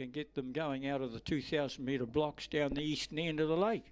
and get them going out of the 2,000 metre blocks down the eastern end of the lake.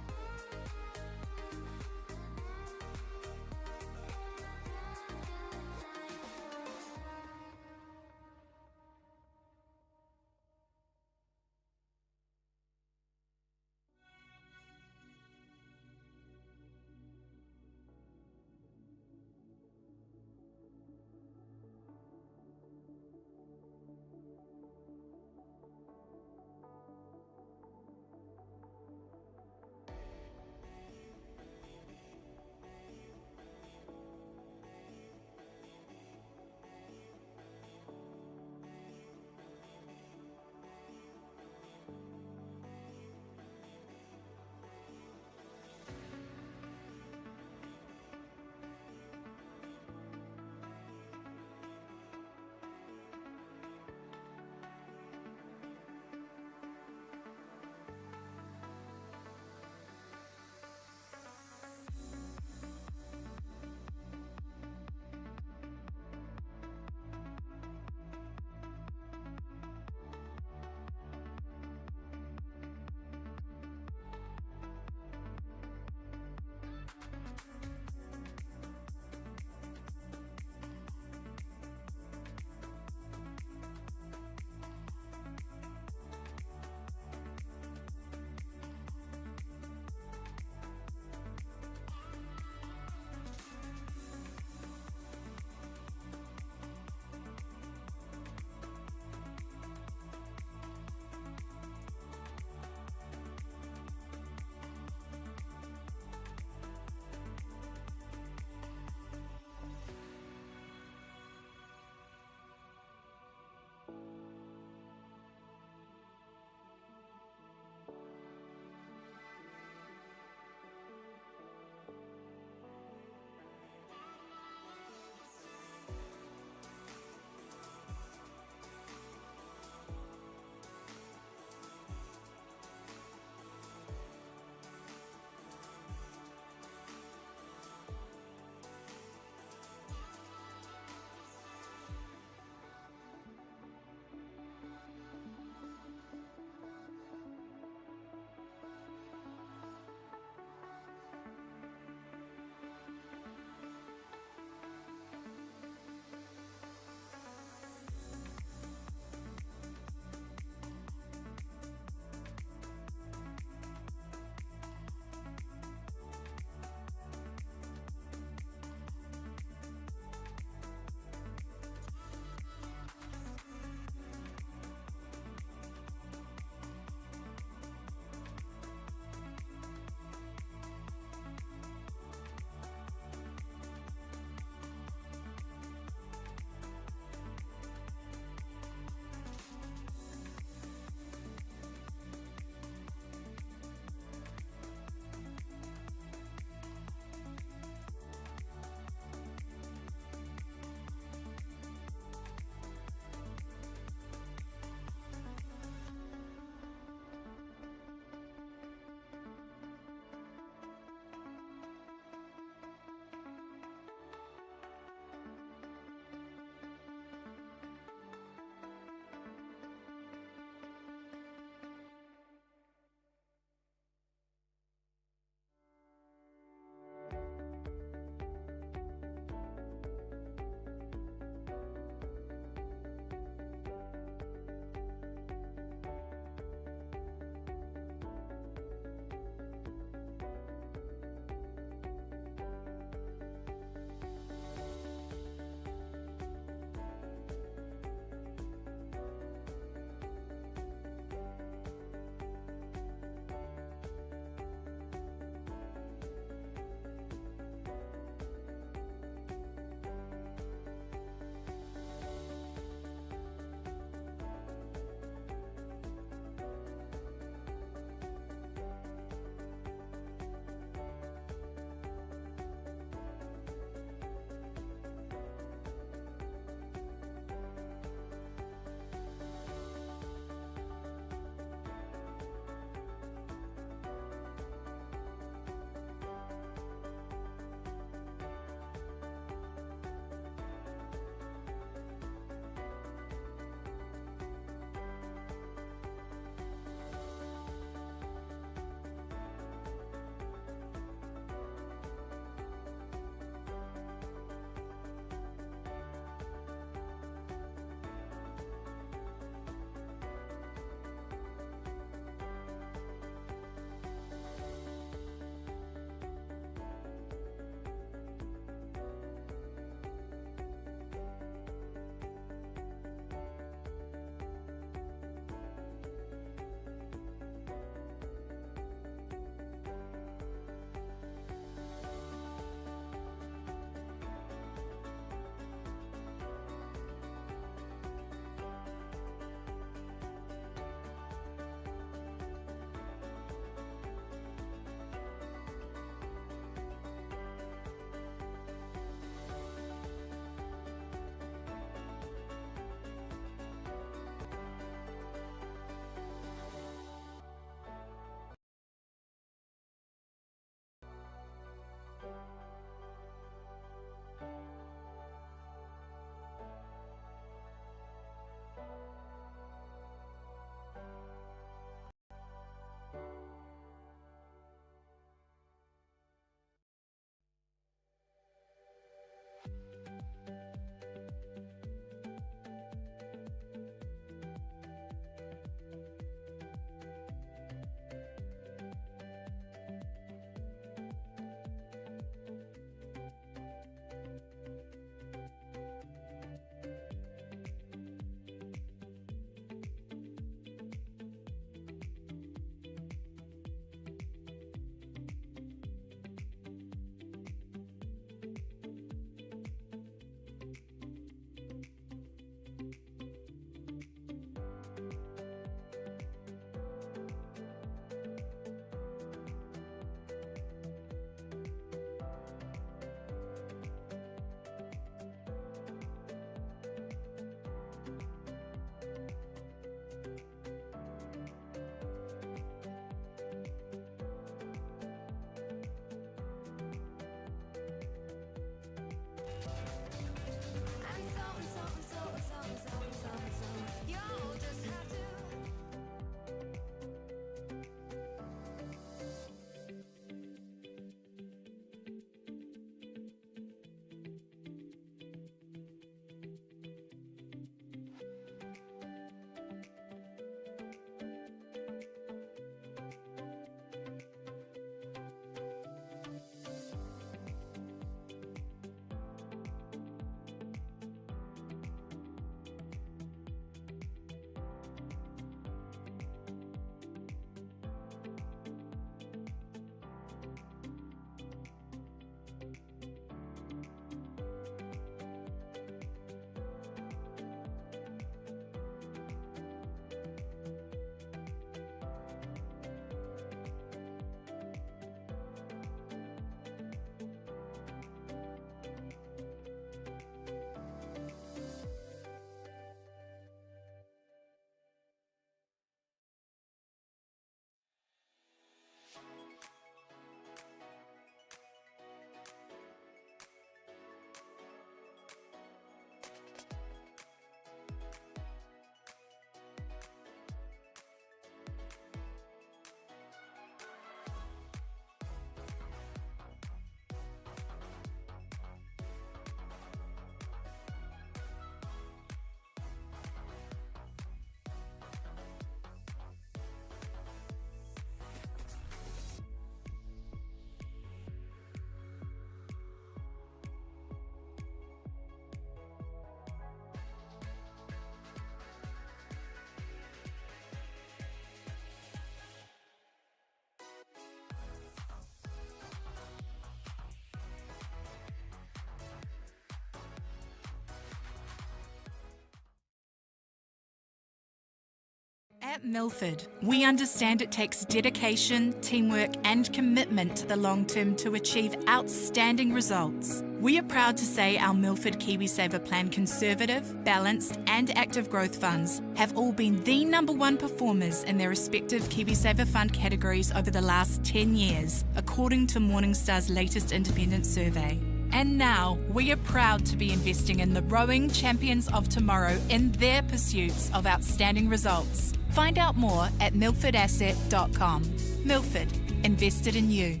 At Milford, we understand it takes dedication, teamwork, and commitment to the long term to achieve outstanding results. We are proud to say our Milford KiwiSaver Plan Conservative, Balanced, and Active Growth Funds have all been the #1 performers in their respective KiwiSaver Fund categories over the last 10 years, according to Morningstar's latest independent survey. And now, we are proud to be investing in the rowing champions of tomorrow in their pursuits of outstanding results. Find out more at milfordasset.com. Milford, invested in you.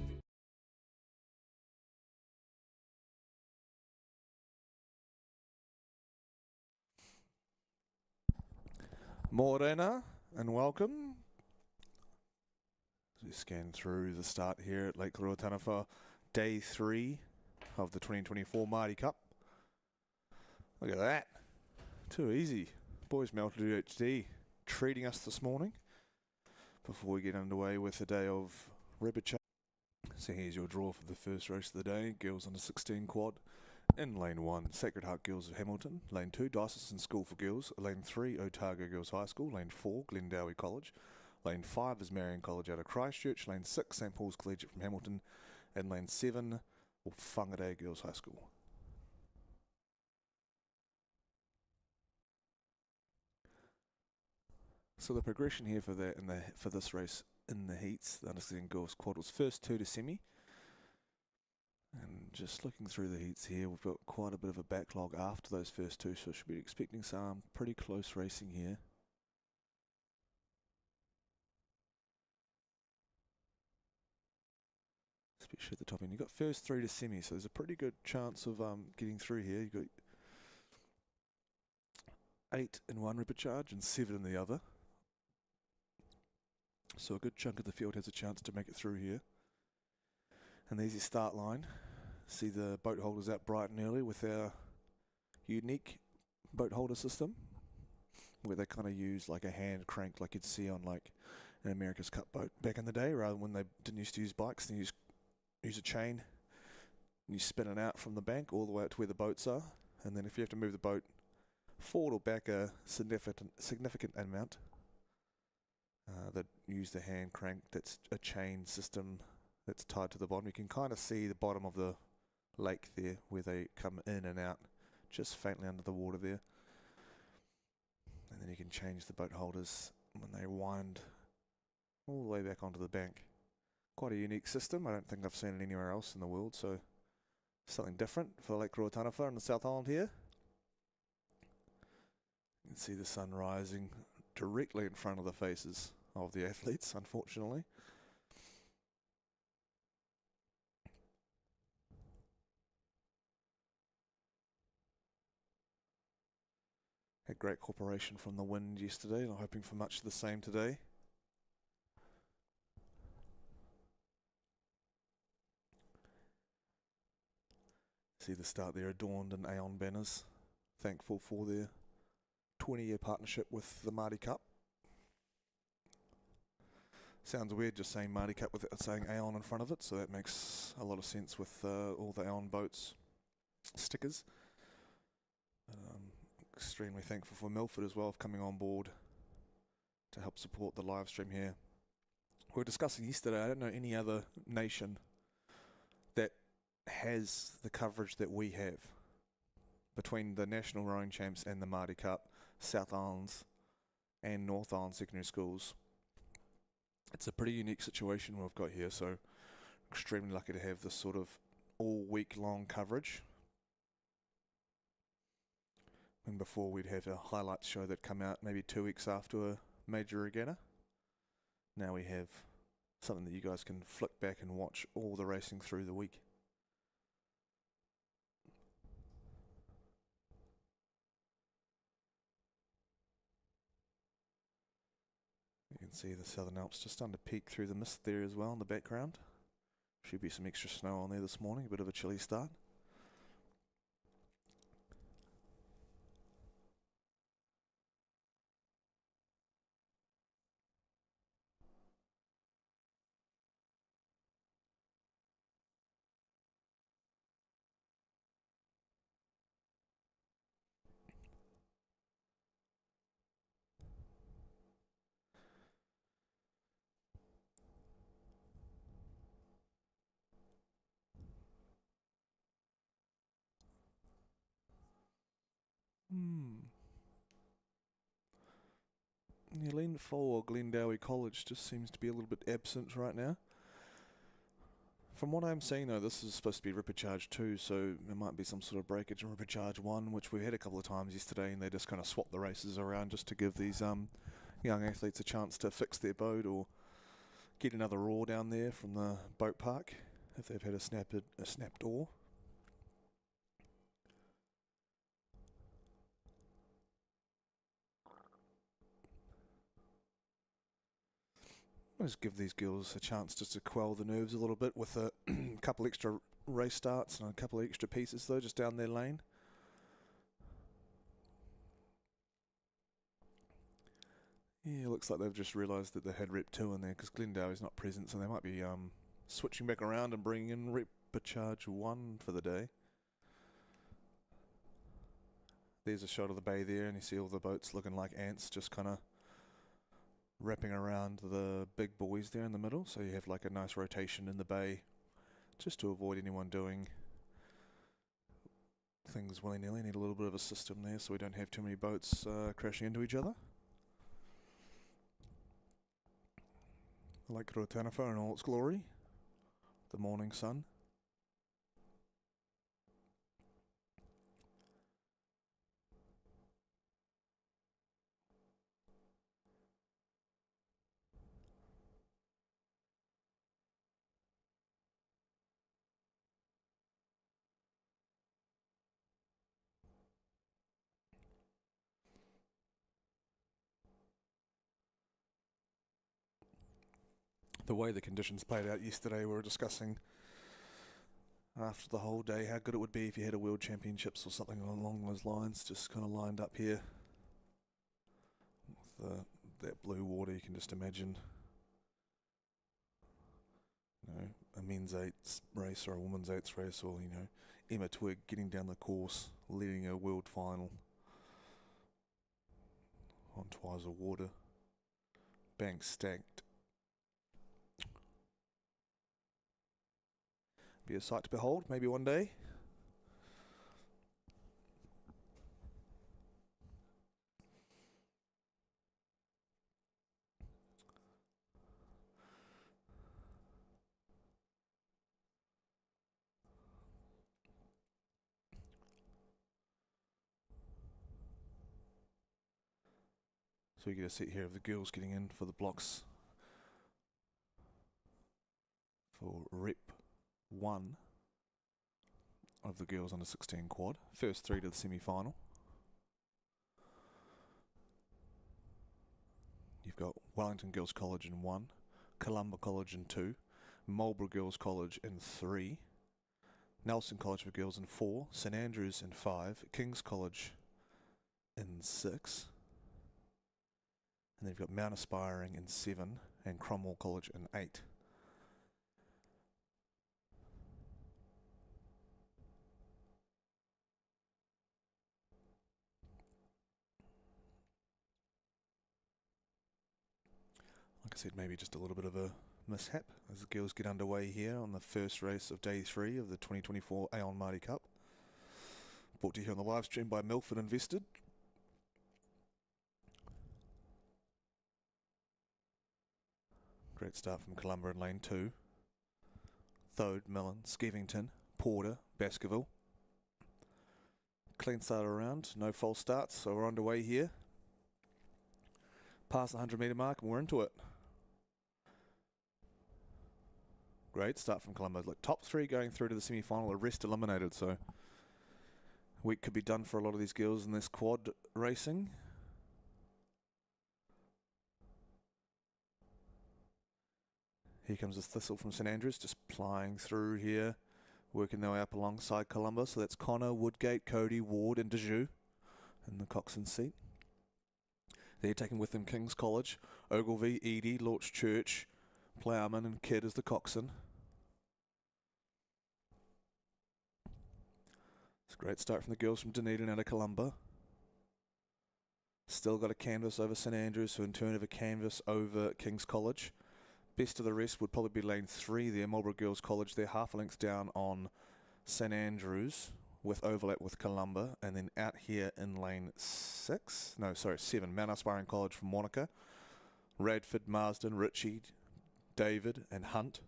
Morena and welcome. As we scan through the start here at Lake Regatta for day 3 of the 2024 Maadi Cup. Look at that. Too easy. Boys Melted HD treating us this morning before we get underway with the day of Regatta. So here's your draw for the first race of the day. Girls under 16 quad. In lane 1, Sacred Heart Girls of Hamilton. Lane 2, Diocesan School for Girls. Lane 3, Otago Girls High School. Lane 4, Glendowie College. Lane 5 is Marion College out of Christchurch. Lane 6, St Paul's Collegiate from Hamilton. And Lane 7, Whangarei Girls High School. So the progression here for for this race in the heats, the under 16 girls quad, was first 2 to semi. And just looking through the heats here, we've got quite a bit of a backlog after those first 2, so should be expecting some pretty close racing here. Especially at the top end. You've got first 3 to semi, so there's a pretty good chance of getting through here. You've got 8 in one repecharge and 7 in the other. So a good chunk of the field has a chance to make it through here. And there's your start line. See the boat holders out bright and early with our unique boat holder system, where they kind of use like a hand crank like you'd see on like an America's Cup boat back in the day, rather than when they didn't used to use bikes. They use a chain and you spin it out from the bank all the way out to where the boats are, and then if you have to move the boat forward or back a significant amount, that use the hand crank. That's a chain system that's tied to the bottom. You can kind of see the bottom of the lake there where they come in and out just faintly under the water there, and then you can change the boat holders when they wind all the way back onto the bank. Quite a unique system. I don't think I've seen it anywhere else in the world, so something different for Lake Regatta in the South Island here. You can see the sun rising directly in front of the faces of the athletes, unfortunately. Had great cooperation from the wind yesterday, and I'm hoping for much the same today. See the start there adorned in Aon banners. Thankful for their 20-year partnership with the Maadi Cup. Sounds weird just saying Maadi Cup with it saying Aon in front of it, so that makes a lot of sense with all the Aon boats stickers. Extremely thankful for Milford as well for coming on board to help support the live stream here. We were discussing yesterday, I don't know any other nation that has the coverage that we have between the National Rowing Champs and the Maadi Cup, South Islands and North Island secondary schools. It's a pretty unique situation we've got here, so extremely lucky to have this sort of all week long coverage. And before we'd have a highlights show that come out maybe 2 weeks after a major regatta. Now we have something that you guys can flick back and watch all the racing through the week. You can see the Southern Alps just starting to peek through the mist there as well in the background. Should be some extra snow on there this morning, a bit of a chilly start. Yeah, Glendower Glendowie College just seems to be a little bit absent right now. From what I'm seeing though, this is supposed to be Ripper Charge 2, so there might be some sort of breakage in Ripper Charge 1, which we had a couple of times yesterday, and they just kind of swap the races around just to give these young athletes a chance to fix their boat or get another oar down there from the boat park if they've had a snapped oar. I'll just give these girls a chance just to quell the nerves a little bit with a couple extra race starts and a couple of extra pieces though, just down their lane. Yeah, looks like they've just realised that they had Rep 2 in there because Glendowie's not present, so they might be switching back around and bringing in Rep Charge 1 for the day. There's a shot of the bay there, and you see all the boats looking like ants just kind of wrapping around the big buoys there in the middle, so you have like a nice rotation in the bay just to avoid anyone doing things willy-nilly. Need a little bit of a system there so we don't have too many boats crashing into each other. Lake Rotanafa in all its glory, the morning sun. The way the conditions played out yesterday, we were discussing after the whole day how good it would be if you had a World Championships or something along those lines, just kind of lined up here with that blue water. You can just imagine, you know, a men's eights race or a women's eights race, or, you know, Emma Twigg getting down the course, leading a world final on Twiser water, bank stacked. Be a sight to behold, maybe one day. So we get a set here of the girls getting in for the blocks for Rep 1 of the girls under 16 quad. First three to the semi-final. You've got Wellington Girls College in 1, Columba College in 2, Marlborough Girls College in 3, Nelson College for Girls in 4, St Andrews in 5, King's College in 6, and then you've got Mount Aspiring in 7 and Cromwell College in 8. Like I said, maybe just a little bit of a mishap as the girls get underway here on the first race of day 3 of the 2024 Aon Maadi Cup. Brought to you here on the live stream by Milford Invested. Great start from Columba in lane 2. Thode, Millen, Skevington, Porter, Baskerville. Clean start around, no false starts, so we're underway here. Past the 100 metre mark and we're into it. Great start from Columba. Look, top 3 going through to the semi-final, the rest eliminated, so week could be done for a lot of these girls in this quad racing. Here comes the Thistle from St Andrews, just plying through here, working their way up alongside Columba. So that's Connor, Woodgate, Cody, Ward and Dejoux in the coxswain seat. They're taking with them King's College, Ogilvie, Eadie, Lorch Church, Ploughman and Kidd as the coxswain. It's a great start from the girls from Dunedin out of Columba. Still got a canvas over St Andrews, so in turn of a canvas over King's College. Best of the rest would probably be lane 3 there, Marlborough Girls College. They're half a length down on St Andrews. with overlap with Columba, and then out here in lane 7, Mount Aspiring College from Wanaka, Radford, Marsden, Ritchie, David and Hunt.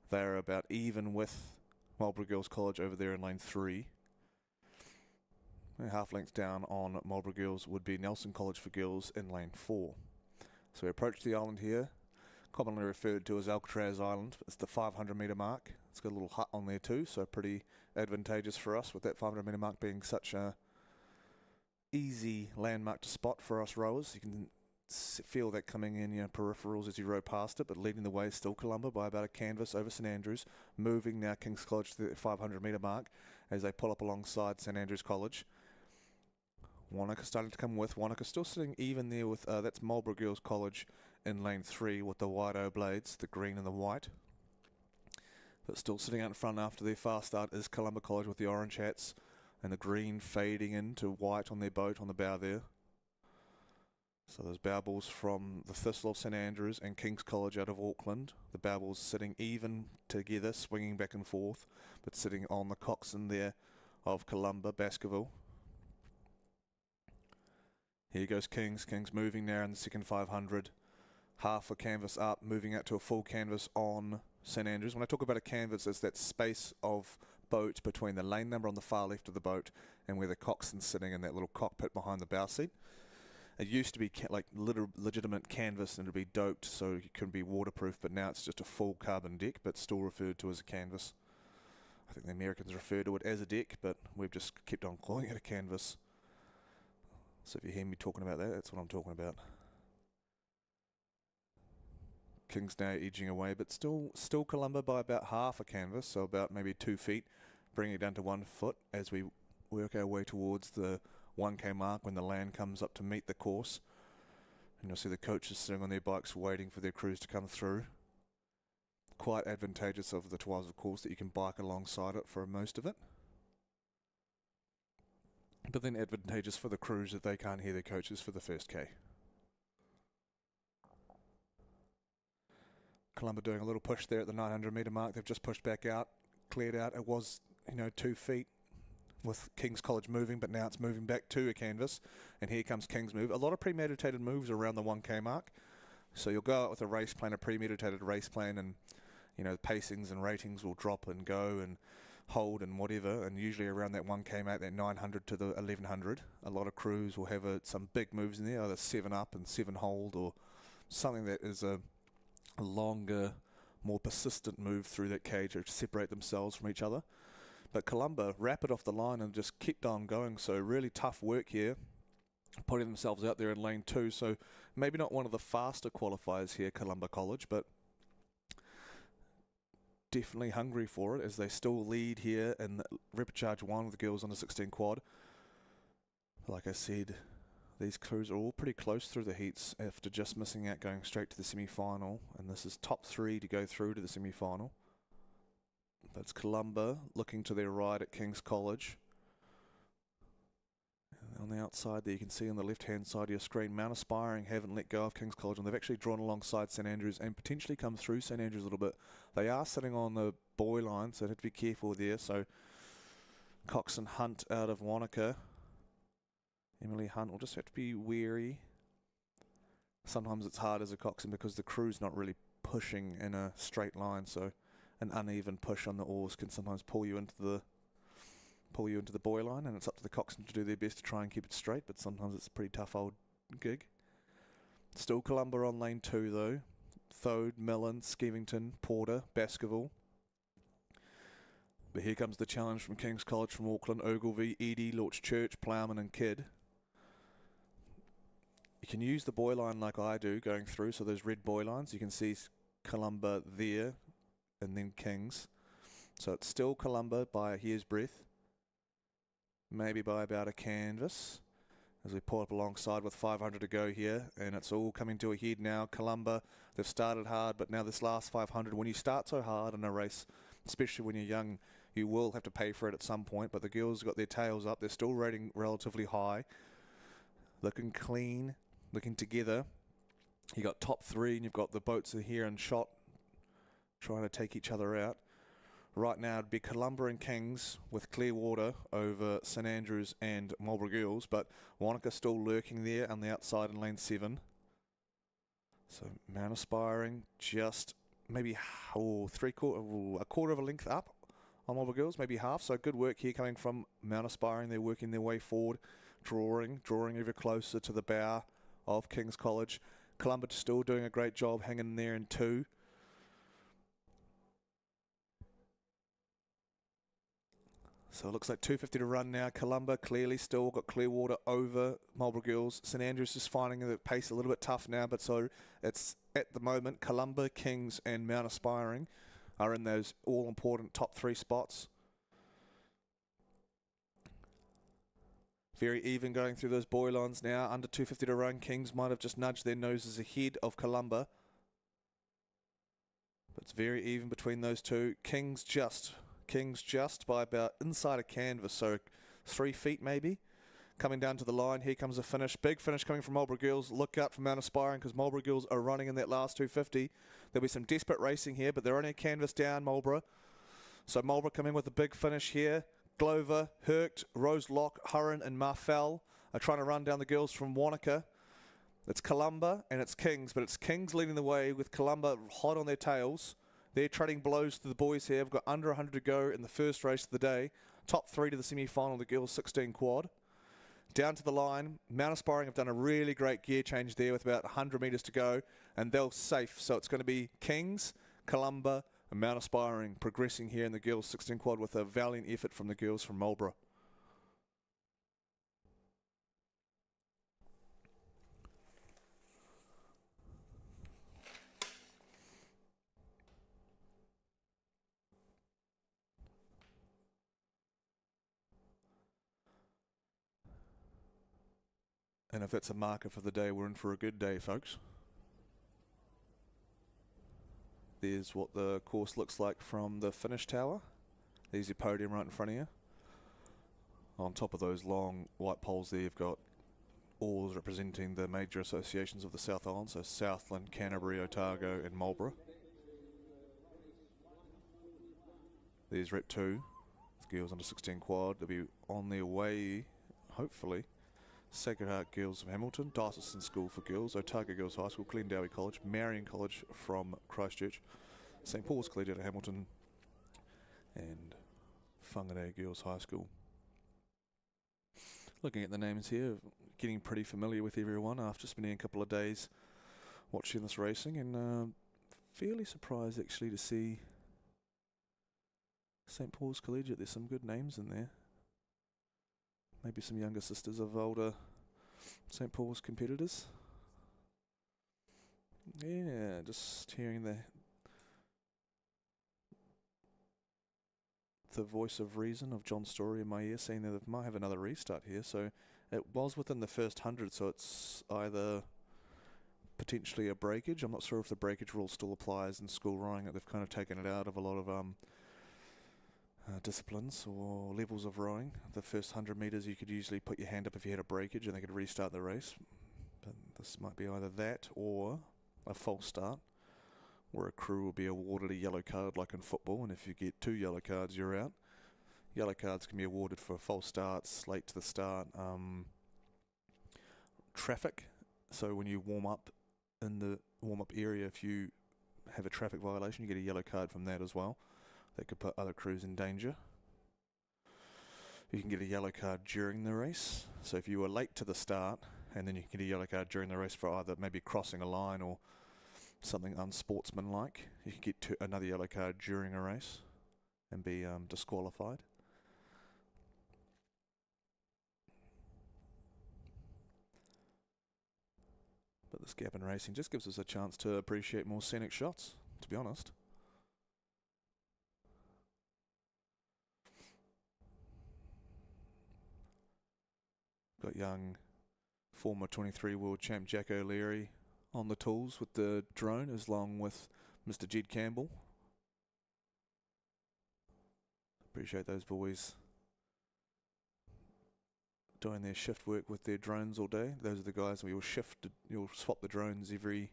They're about even with Marlborough Girls College over there in lane 3. Half length down on Marlborough Girls would be Nelson College for Girls in lane 4. So we approach the island here, commonly referred to as Alcatraz Island. It's the 500 metre mark. It's got a little hut on there too, so pretty advantageous for us with that 500 metre mark being such a easy landmark to spot for us rowers. You can feel that coming in your peripherals as you row past it, but leading the way is still Columba by about a canvas over St Andrews, moving now King's College to the 500 metre mark as they pull up alongside St Andrews College. Wanaka starting to come with. Wanaka still sitting even there with, that's Marlborough Girls College in lane 3 with the white O blades, the green and the white. But still sitting out in front after their fast start is Columba College with the orange hats and the green fading into white on their boat on the bow there. So there's bow balls from the Thistle of St Andrews and King's College out of Auckland. The bow balls sitting even together, swinging back and forth, but sitting on the coxswain there of Columba, Baskerville. Here goes King's. King's moving now in the second 500. Half a canvas up, moving out to a full canvas on St Andrews. When I talk about a canvas, it's that space of boat between the lane number on the far left of the boat and where the coxswain's sitting in that little cockpit behind the bow seat. It used to be like legitimate canvas and it'd be doped so it couldn't be waterproof, but now it's just a full carbon deck, but still referred to as a canvas. I think the Americans refer to it as a deck, but we've just kept on calling it a canvas. So if you hear me talking about that, that's what I'm talking about. King's now edging away, but still Columba by about half a canvas, so about maybe 2 feet, bringing it down to 1 foot as we work our way towards the 1K mark when the land comes up to meet the course. And you'll see the coaches sitting on their bikes waiting for their crews to come through. Quite advantageous of the tours, of course, that you can bike alongside it for most of it. But then advantageous for the crews that they can't hear their coaches for the first K. Columba doing a little push there at the 900 metre mark. They've just pushed back out, cleared out. It was, 2 feet with King's College moving, but now it's moving back to a canvas. And here comes King's move. A lot of premeditated moves around the 1K mark. So you'll go out with a race plan, a premeditated race plan, and, pacings and ratings will drop and go and hold and whatever, and usually around that 1K mark, that 900 to the 1100, a lot of crews will have some big moves in there, either 7 up and 7 hold, or something that is a longer, more persistent move through that cage to separate themselves from each other. But Columba rapid off the line and just kept on going, so really tough work here, putting themselves out there in lane 2, so maybe not one of the faster qualifiers here, Columba College, but definitely hungry for it as they still lead here in Repechage 1 with the girls under 16 quad. Like I said, these crews are all pretty close through the heats after just missing out going straight to the semi-final, and this is top 3 to go through to the semi-final. That's Columba looking to their right at King's College. On the outside there you can see on the left hand side of your screen, Mount Aspiring haven't let go of King's College and they've actually drawn alongside St Andrews and potentially come through St Andrews a little bit. They are sitting on the buoy line, so they have to be careful there. So Cox and Hunt out of Wanaka. Emily Hunt will just have to be wary. Sometimes it's hard as a coxswain because the crew's not really pushing in a straight line, so an uneven push on the oars can sometimes pull you into the buoy line, and it's up to the coxswain to do their best to try and keep it straight, but sometimes it's a pretty tough old gig. Still Columba on lane 2 though. Thode, Millen, Skevington, Porter, Baskerville. But here comes the challenge from King's College from Auckland, Ogilvy, Eadie, Lorch Church, Ploughman and Kidd. You can use the buoy line like I do going through, so those red buoy lines, you can see Columba there and then King's. So it's still Columba by a hair's breadth, maybe by about a canvas, as we pull up alongside with 500 to go here, and it's all coming to a head now. Columba, they've started hard, but now this last 500, when you start so hard in a race, especially when you're young, you will have to pay for it at some point, but the girls have got their tails up. They're still rating relatively high, looking clean, looking together. You got top 3, and you've got the boats are here and shot, trying to take each other out. Right now it'd be Columba and Kings with Clearwater over St Andrews and Marlborough Girls, but Wanaka still lurking there on the outside in lane 7. So Mount Aspiring just maybe a quarter of a length up on Marlborough Girls, maybe half. So good work here coming from Mount Aspiring. They're working their way forward, drawing ever closer to the bow of King's College. Columba still doing a great job hanging in there in 2. So it looks like 2:50 to run now. Columba clearly still got Clearwater over Marlborough Girls. St Andrews is finding the pace a little bit tough now, but so it's at the moment Columba, Kings and Mount Aspiring are in those all-important top 3 spots. Very even going through those buoy lines now. Under 2:50 to run. Kings might have just nudged their noses ahead of Columba. But it's very even between those two. Kings just by about inside a canvas, so 3 feet maybe. Coming down to the line, here comes a finish. Big finish coming from Marlborough Girls. Look out for Mount Aspiring because Marlborough Girls are running in that last 250. There'll be some desperate racing here, but they're only a canvas down, Marlborough. So Marlborough coming with a big finish here. Glover, Herkt, Roselock, Hurren and Marfell are trying to run down the girls from Wanaka. It's Columba and it's Kings, but it's Kings leading the way with Columba hot on their tails. They're trading blows to the boys here. We've got under 100 to go in the first race of the day. Top 3 to the semi-final, the girls 16 quad. Down to the line, Mount Aspiring have done a really great gear change there with about 100 metres to go, and they're safe. So it's going to be Kings, Columba, and Mount Aspiring progressing here in the girls 16 quad with a valiant effort from the girls from Marlborough. And if that's a marker for the day, we're in for a good day, folks. There's what the course looks like from the finish tower. There's your podium right in front of you. On top of those long white poles there, you've got oars representing the major associations of the South Island, so Southland, Canterbury, Otago and Marlborough. There's Rep 2, the girls under 16 quad. They'll be on their way, hopefully. Sacred Heart Girls of Hamilton, Diocesan School for Girls, Otago Girls High School, Glendowie College, Marion College from Christchurch, St Paul's Collegiate of Hamilton and Whangarei Girls High School. Looking at the names here, getting pretty familiar with everyone after spending a couple of days watching this racing, and fairly surprised actually to see St Paul's Collegiate. There's some good names in there. Maybe some younger sisters of older St Paul's competitors. Yeah, just hearing the voice of reason of John Story in my ear, saying that they might have another restart here. So it was within the first 100, so it's either potentially a breakage. I'm not sure if the breakage rule still applies in school rowing. They've kind of taken it out of a lot of disciplines or levels of rowing. The first 100 metres you could usually put your hand up if you had a breakage and they could restart the race. But this might be either that or a false start, where a crew will be awarded a yellow card like in football, and if you get 2 yellow cards you're out. Yellow cards can be awarded for false starts, late to the start, traffic. So when you warm up in the warm-up area, if you have a traffic violation, you get a yellow card from that as well. That could put other crews in danger. You can get a yellow card during the race. So if you were late to the start, and then you can get a yellow card during the race for either maybe crossing a line or something unsportsmanlike, you can get another yellow card during a race and be disqualified. But this gap in racing just gives us a chance to appreciate more scenic shots, to be honest. Got young former 23 world champ Jack O'Leary on the tools with the drone, along with Mr. Jed Campbell. Appreciate those boys doing their shift work with their drones all day. Those are the guys we will you'll swap the drones every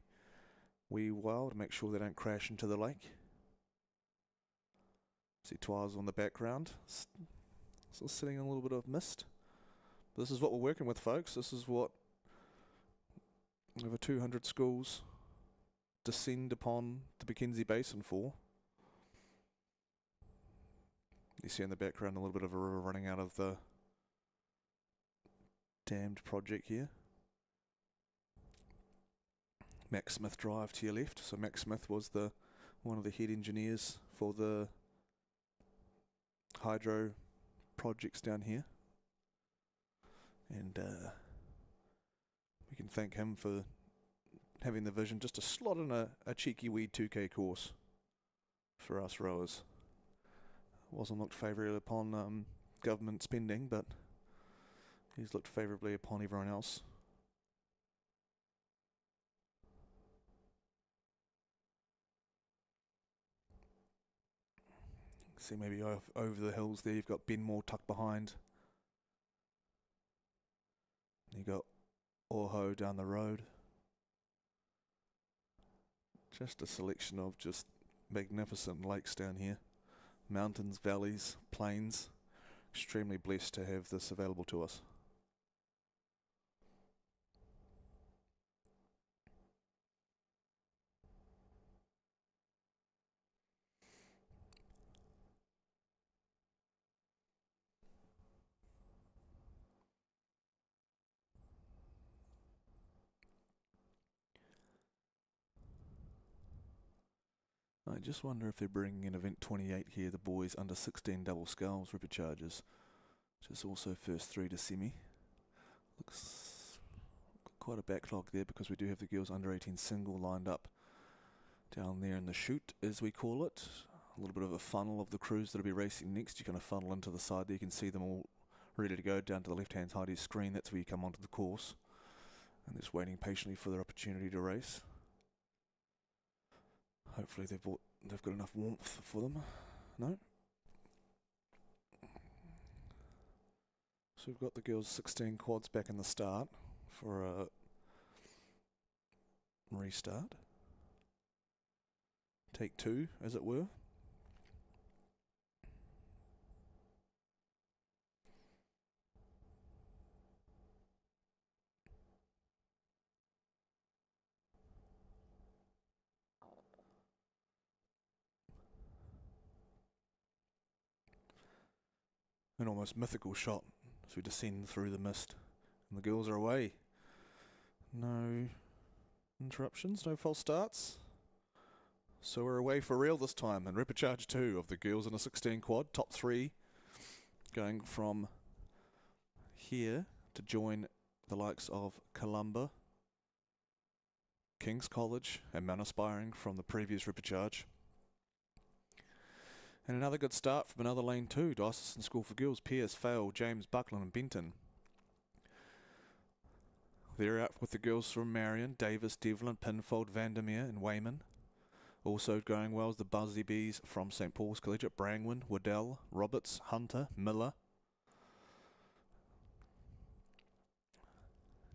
wee while to make sure they don't crash into the lake. See Twiles on the background, still sitting in a little bit of mist. This is what we're working with, folks. This is what over 200 schools descend upon the Mackenzie Basin for. You see in the background a little bit of a river running out of the dammed project here. Mac Smith Drive to your left. So Mac Smith was one of the head engineers for the hydro projects down here. And we can thank him for having the vision just to slot in a cheeky wee 2K course for us rowers. Wasn't looked favourably upon government spending, but he's looked favourably upon everyone else. See maybe over the hills there you've got Benmore tucked behind. You got Oho down the road. Just a selection of just magnificent lakes down here. Mountains, valleys, plains. Extremely blessed to have this available to us. I just wonder if they're bringing in event 28 here, the boys under 16 double sculls ripper charges, which is also first through to semi. Looks quite a backlog there because we do have the girls under 18 single lined up down there in the chute, as we call it. A little bit of a funnel of the crews that'll be racing next. You're going to funnel into the side there. You can see them all ready to go down to the left-hand side of your screen. That's where you come onto the course. And just waiting patiently for their opportunity to race. Hopefully they've got enough warmth for them. No? So we've got the girls 16 quads back in the start for a restart. Take two, as it were. An almost mythical shot as we descend through the mist. And the girls are away. No interruptions, no false starts. So we're away for real this time. And Ripper Charge 2 of the girls in a 16 quad. Top 3 going from here to join the likes of Columba, King's College and Mount Aspiring from the previous Ripper Charge. And another good start from another lane too. Diocesan School for Girls, Pierce, Fale, James, Buckland and Benton. They're out with the girls from Marion, Davis, Devlin, Pinfold, Vandermeer and Wayman. Also going well is the Buzzy Bees from St. Paul's Collegiate, Brangwyn, Waddell, Roberts, Hunter, Miller.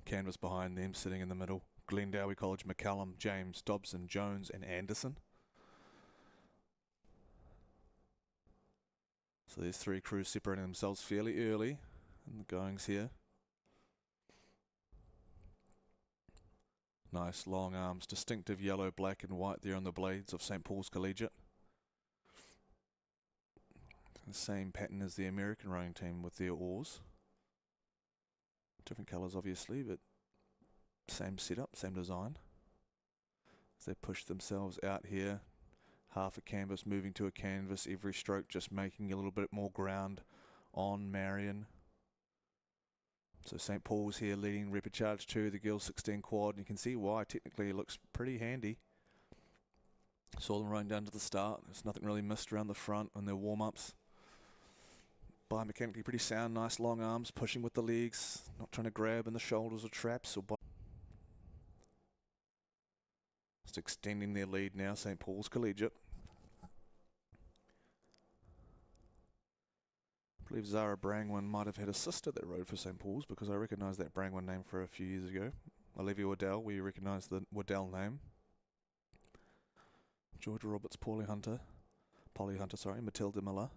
Canvas behind them, sitting in the middle. Glendowie College, McCallum, James, Dobson, Jones and Anderson. So there's three crews separating themselves fairly early in the goings here. Nice long arms, distinctive yellow, black and white there on the blades of St. Paul's Collegiate. The same pattern as the American rowing team with their oars. Different colours obviously, but same setup, same design. As they push themselves out here. Half a canvas moving to a canvas, every stroke just making a little bit more ground on Marion. So St. Paul's here leading Ripper Charge 2, the girls 16 quad, and you can see why. Technically it looks pretty handy. Saw them running down to the start. There's nothing really missed around the front on their warm-ups. Biomechanically pretty sound, nice long arms, pushing with the legs, not trying to grab in the shoulders or traps or just extending their lead now, St. Paul's Collegiate. I believe Zara Brangwyn might have had a sister that rode for St. Paul's because I recognise that Brangwyn name for a few years ago. Olivia Waddell, we recognise the Waddell name. Georgia Roberts, Paulie Hunter. Matilda Miller,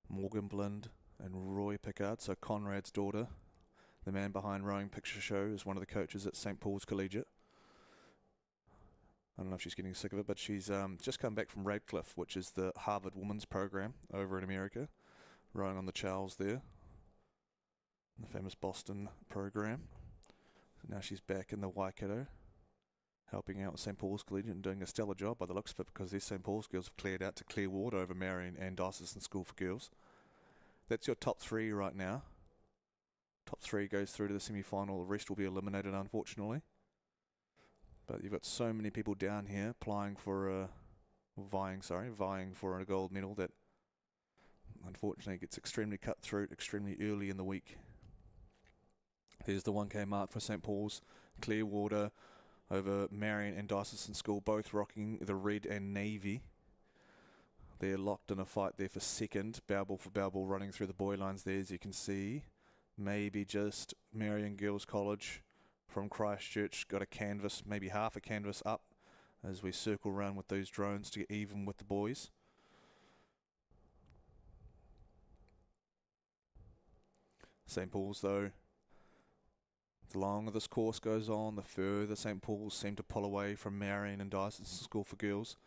Morgan Blind, and Roy Pickard, so Conrad's daughter. The man behind Rowing Picture Show is one of the coaches at St. Paul's Collegiate. I don't know if she's getting sick of it, but she's just come back from Radcliffe, which is the Harvard Women's Program over in America, rowing on the Charles there, the famous Boston program. So now she's back in the Waikato, helping out with St. Paul's Collegiate and doing a stellar job by the looks of it, because these St. Paul's girls have cleared out to Clearwater over Marion and Diocesan School for Girls. That's your top three right now. Top three goes through to the semi-final. The rest will be eliminated, unfortunately. But you've got so many people down here vying for a gold medal that unfortunately gets extremely cutthroat extremely early in the week. There's the 1K mark for St. Paul's Clearwater over Marion and Diocesan School, both rocking the red and navy. They're locked in a fight there for second. Bow ball for bow ball running through the boy lines there, as you can see. Maybe just Marion Girls College from Christchurch got a canvas, maybe half a canvas up as we circle around with those drones to get even with the boys. St. Paul's, though, the longer this course goes on, the further St. Paul's seem to pull away from Marion and Diocesan School for Girls.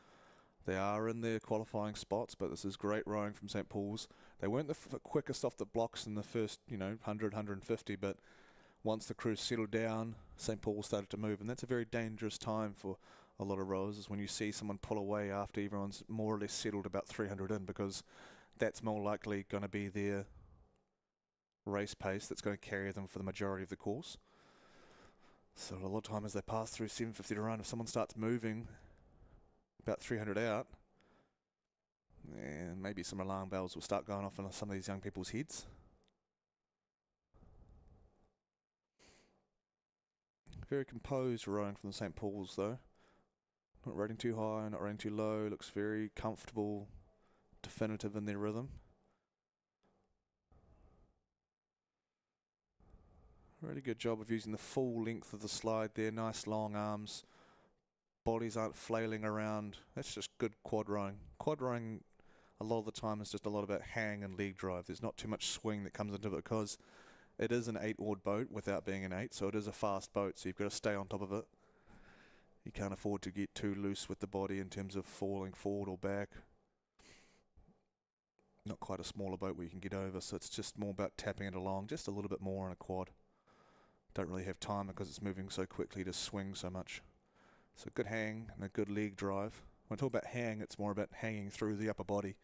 They are in their qualifying spots, but this is great rowing from St. Paul's. They weren't the quickest off the blocks in the first, 100, 150, but once the crew settled down, St. Paul started to move, and that's a very dangerous time for a lot of rowers, is when you see someone pull away after everyone's more or less settled about 300 in, because that's more likely going to be their race pace that's going to carry them for the majority of the course. So a lot of time as they pass through 750 to run, if someone starts moving about 300 out, and maybe some alarm bells will start going off in some of these young people's heads. Very composed rowing from the St. Paul's, though. Not rating too high, not rating too low. Looks very comfortable, definitive in their rhythm. Really good job of using the full length of the slide there. Nice long arms. Bodies aren't flailing around. That's just good quad rowing. Quad rowing a lot of the time is just a lot about hang and leg drive. There's not too much swing that comes into it, because it is an 8-oared boat without being an 8, so it is a fast boat, so you've got to stay on top of it. You can't afford to get too loose with the body in terms of falling forward or back. Not quite a smaller boat where you can get over, so it's just more about tapping it along just a little bit more on a quad. Don't really have time because it's moving so quickly to swing so much. So good hang and a good leg drive. When I talk about hang, it's more about hanging through the upper body.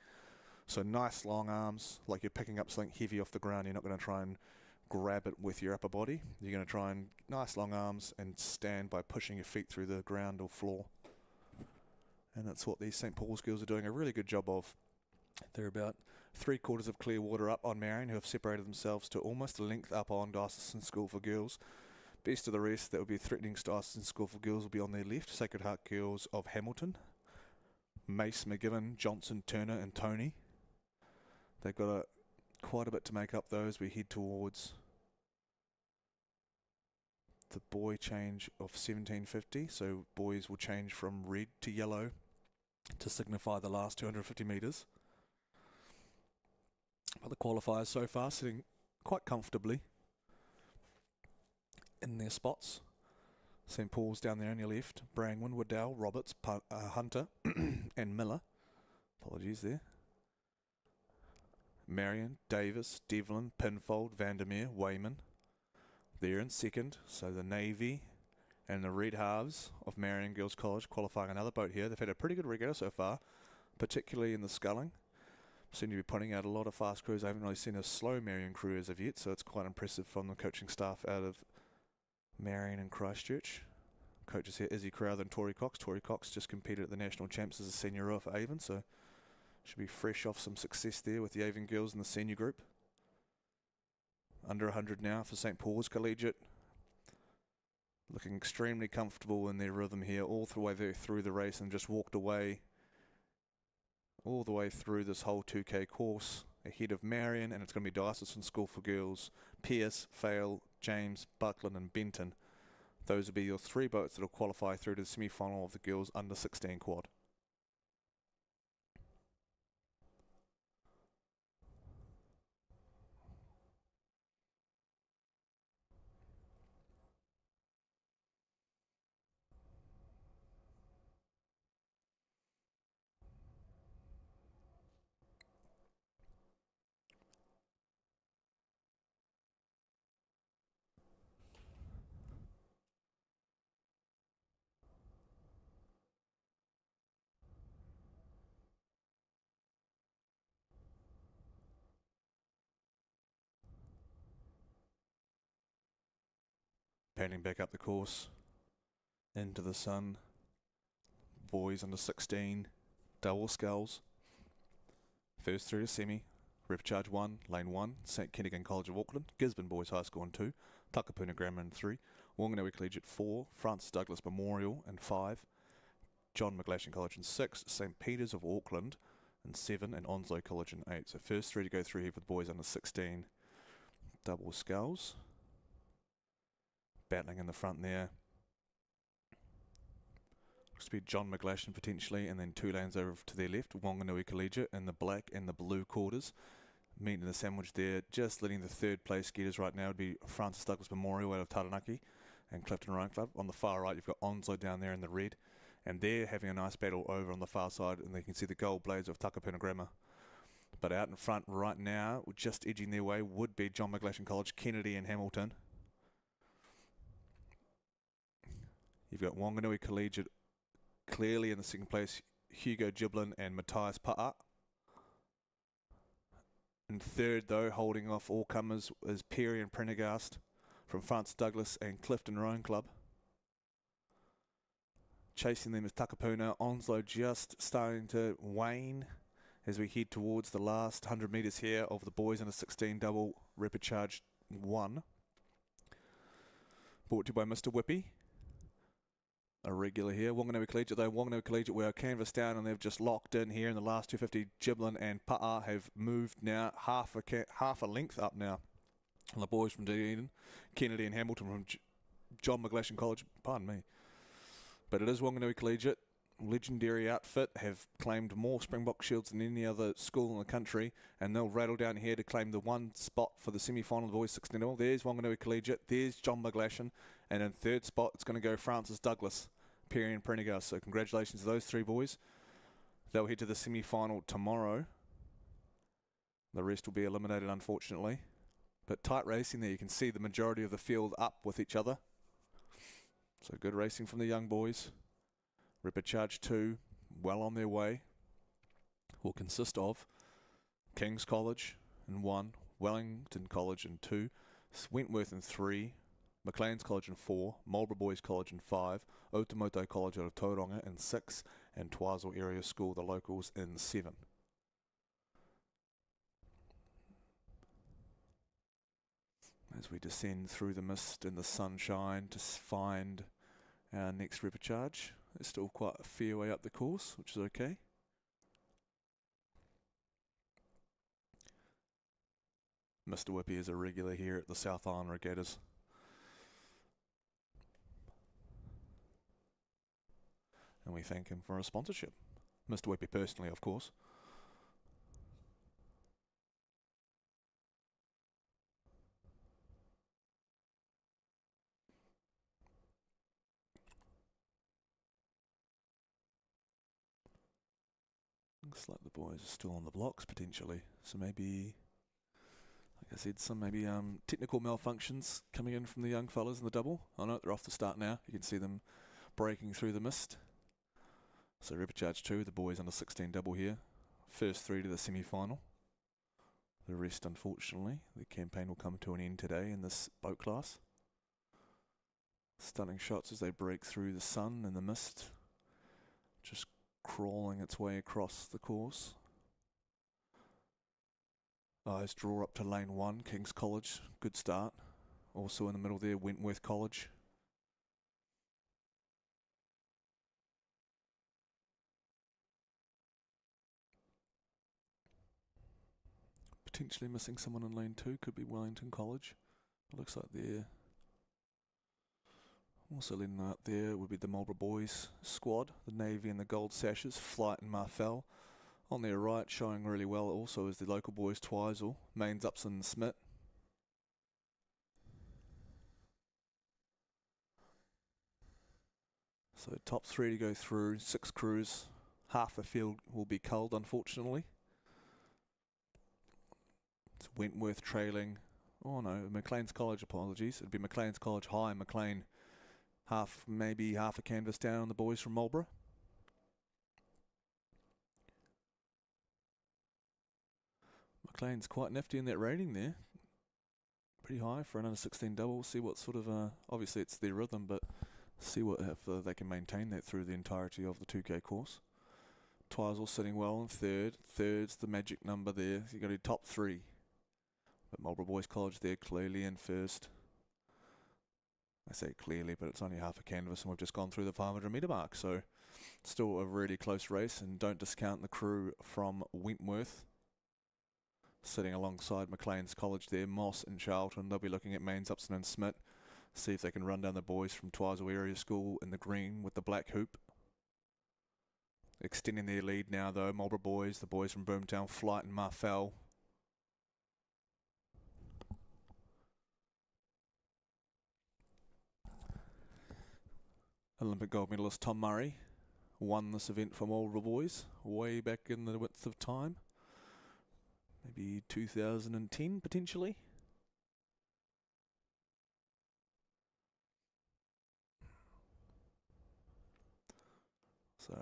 So nice long arms, like you're picking up something heavy off the ground. You're not going to try and grab it with your upper body. You're going to try and nice long arms and stand by pushing your feet through the ground or floor. And that's what these St. Paul's girls are doing a really good job of. They're about 3/4 of Clearwater up on Marion, who have separated themselves to almost a length up on Diocesan School for Girls. Best of the rest that will be threatening Diocesan School for Girls will be on their left. Sacred Heart Girls of Hamilton, Mace, McGibbon, Johnson, Turner and Tony. They've got quite a bit to make up though as we head towards the boy change of 1750. So boys will change from red to yellow to signify the last 250 metres. But the qualifiers so far sitting quite comfortably in their spots. St. Paul's down there on your left. Brangwyn, Waddell, Roberts, Hunter and Miller. Apologies there. Marion, Davis, Devlin, Pinfold, Vandermeer, Wayman. They're in second. So the Navy and the Red Halves of Marion Girls College qualifying another boat here. They've had a pretty good regatta so far, particularly in the sculling. Seem to be putting out a lot of fast crews. I haven't really seen a slow Marion crew as of yet, so it's quite impressive from the coaching staff out of Marion and Christchurch. Coaches here, Izzy Crowther and Tori Cox. Tori Cox just competed at the National Champs as a senior rower for Avon, so should be fresh off some success there with the Avon girls in the senior group. Under 100 now for St. Paul's Collegiate. Looking extremely comfortable in their rhythm here all the way through the race, and just walked away all the way through this whole 2K course ahead of Marion, and it's going to be Diocesan School for Girls, Pearce, Fale, James, Buckland and Benton. Those will be your three boats that will qualify through to the semi-final of the girls under 16 quad. Panning back up the course into the sun. Boys under 16, double sculls. First through to semi. Repcharge 1, lane 1, St Kentigern College of Auckland, Gisborne Boys High School in 2, Takapuna Grammar in 3, Wanganui Collegiate 4, Francis Douglas Memorial in 5, John McGlashan College in 6, St Peter's of Auckland in 7, and Onslow College in 8. So first three to go through here for the boys under 16, double sculls. Battling in the front there. Looks to be John McGlashan potentially, and then 2 lanes over to their left, Wanganui Collegiate in the black and the blue quarters. Meeting the sandwich there, just leading the third place getters right now would be Francis Douglas Memorial out of Taranaki and Clifton Rowing Club. On the far right, you've got Onslow down there in the red, and they're having a nice battle over on the far side, and they can see the gold blades of Takapuna Grammar. But out in front right now, just edging their way, would be John McGlashan College, Kennedy and Hamilton. You've got Wanganui Collegiate clearly in the second place, Hugo Giblin and Matthias Pa'a. In third, though, holding off all comers, is Perry and Prendergast from Francis Douglas and Clifton Rowing Club. Chasing them is Takapuna. Onslow just starting to wane as we head towards the last 100 metres here of the boys under 16 double Repcharge 1. Brought to you by Mr. Whippy. A regular here. Wanganui Collegiate, though. Wanganui Collegiate were canvas down and they've just locked in here in the last 250. Giblin and Pa'a have moved now half a length up now. And the boys from Dunedin, Kennedy and Hamilton from John McGlashan College, pardon me. But it is Wanganui Collegiate. Legendary outfit, have claimed more Springbok shields than any other school in the country, and they'll rattle down here to claim the one spot for the semi-final, the boys 16-0. There's Wanganui Collegiate, there's John McGlashan, and in third spot it's going to go Francis Douglas, Perry and Prendergast. So congratulations to those three boys. They'll head to the semi-final tomorrow. The rest will be eliminated, unfortunately. But tight racing there. You can see the majority of the field up with each other. So good racing from the young boys. Repcharge 2, well on their way, will consist of King's College in 1, Wellington College in 2, Wentworth in 3, Maclean's College in 4, Marlborough Boys College in 5, Otamoto College out of Tauranga in 6, and Twizel Area School, the locals, in 7. As we descend through the mist and the sunshine to find our next Repcharge. It's still quite a fair way up the course, which is okay. Mr. Whippy is a regular here at the South Island Regattas. And we thank him for a sponsorship. Mr. Whippy personally, of course. Looks like the boys are still on the blocks potentially, so maybe, like I said, some maybe technical malfunctions coming in from the young fellas in the double. I know they're off the start now. You can see them breaking through the mist. So Repcharge 2, the boys under 16 double here. First three to the semi-final. The rest, unfortunately, the campaign will come to an end today in this boat class. Stunning shots as they break through the sun and the mist. Just crawling its way across the course. Eyes draw up to lane 1, King's College, good start. Also in the middle there, Wentworth College. Potentially missing someone in lane 2, could be Wellington College. It looks like they're also leading out there would be the Marlborough Boys squad, the Navy and the Gold Sashes, Flight and Marfell. On their right, showing really well also is the local boys Twizel, Mains, Upson and Smith. So top 3 to go through, 6 crews, half the field will be culled unfortunately. It's Wentworth trailing, oh no, Maclean's College, apologies, it'd be Maclean's College High, Maclean maybe half a canvas down on the boys from Marlborough. Maclean's quite nifty in that rating there. pretty high for an under 16 double. See what sort of, obviously it's their rhythm, but see what if they can maintain that through the entirety of the 2K course. Twizel sitting well in third. Third's the magic number there. So you got to top three. But Marlborough Boys College there clearly in first. I say clearly, but it's only half a canvas and we've just gone through the 500 metre mark. So still a really close race, and don't discount the crew from Wentworth sitting alongside Maclean's College there, Moss and Charlton. They'll be looking at Mains, Upson and Smith, see if they can run down the boys from Twizel Area School in the green with the black hoop. Extending their lead now though, Marlborough Boys, the boys from Boomtown, Flight and Marfell. Olympic gold medalist Tom Murray won this event for Marlborough Boys way back in the width of time. Maybe 2010 potentially. So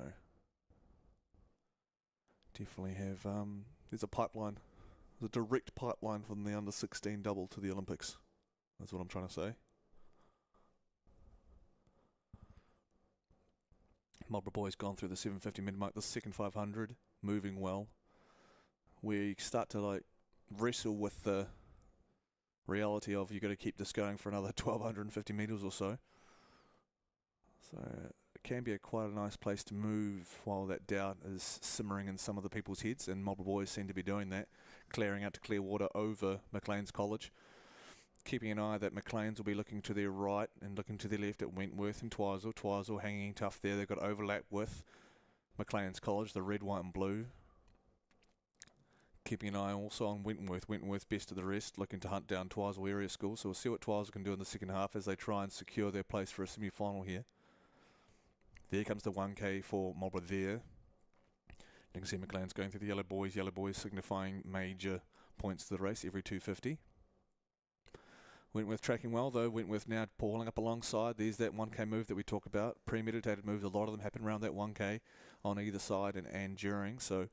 definitely have, there's a pipeline, there's a direct pipeline from the under 16 double to the Olympics. That's what I'm trying to say. Marlborough Boys gone through the 750 mid mark, the second 500, moving well. We start to like wrestle with the reality of you got to keep this going for another 1250 metres or so. So it can be quite a nice place to move while that doubt is simmering in some of the people's heads, and Marlborough Boys seem to be doing that, clearing out to Clearwater over Maclean's College. Keeping an eye that Maclean's will be looking to their right and looking to their left at Wentworth and Twizel. Twizel hanging tough there. They've got overlap with Maclean's College, the red, white and blue. Keeping an eye also on Wentworth. Wentworth best of the rest, looking to hunt down Twizel Area School. So we'll see what Twizel can do in the second half as they try and secure their place for a semi-final here. There comes the 1K for Marlborough there. You can see Maclean's going through the yellow boys signifying major points to the race every 250. Wentworth tracking well though. Wentworth now pulling up alongside. There's that 1K move that we talk about. Premeditated moves. A lot of them happen around that 1K on either side and during. So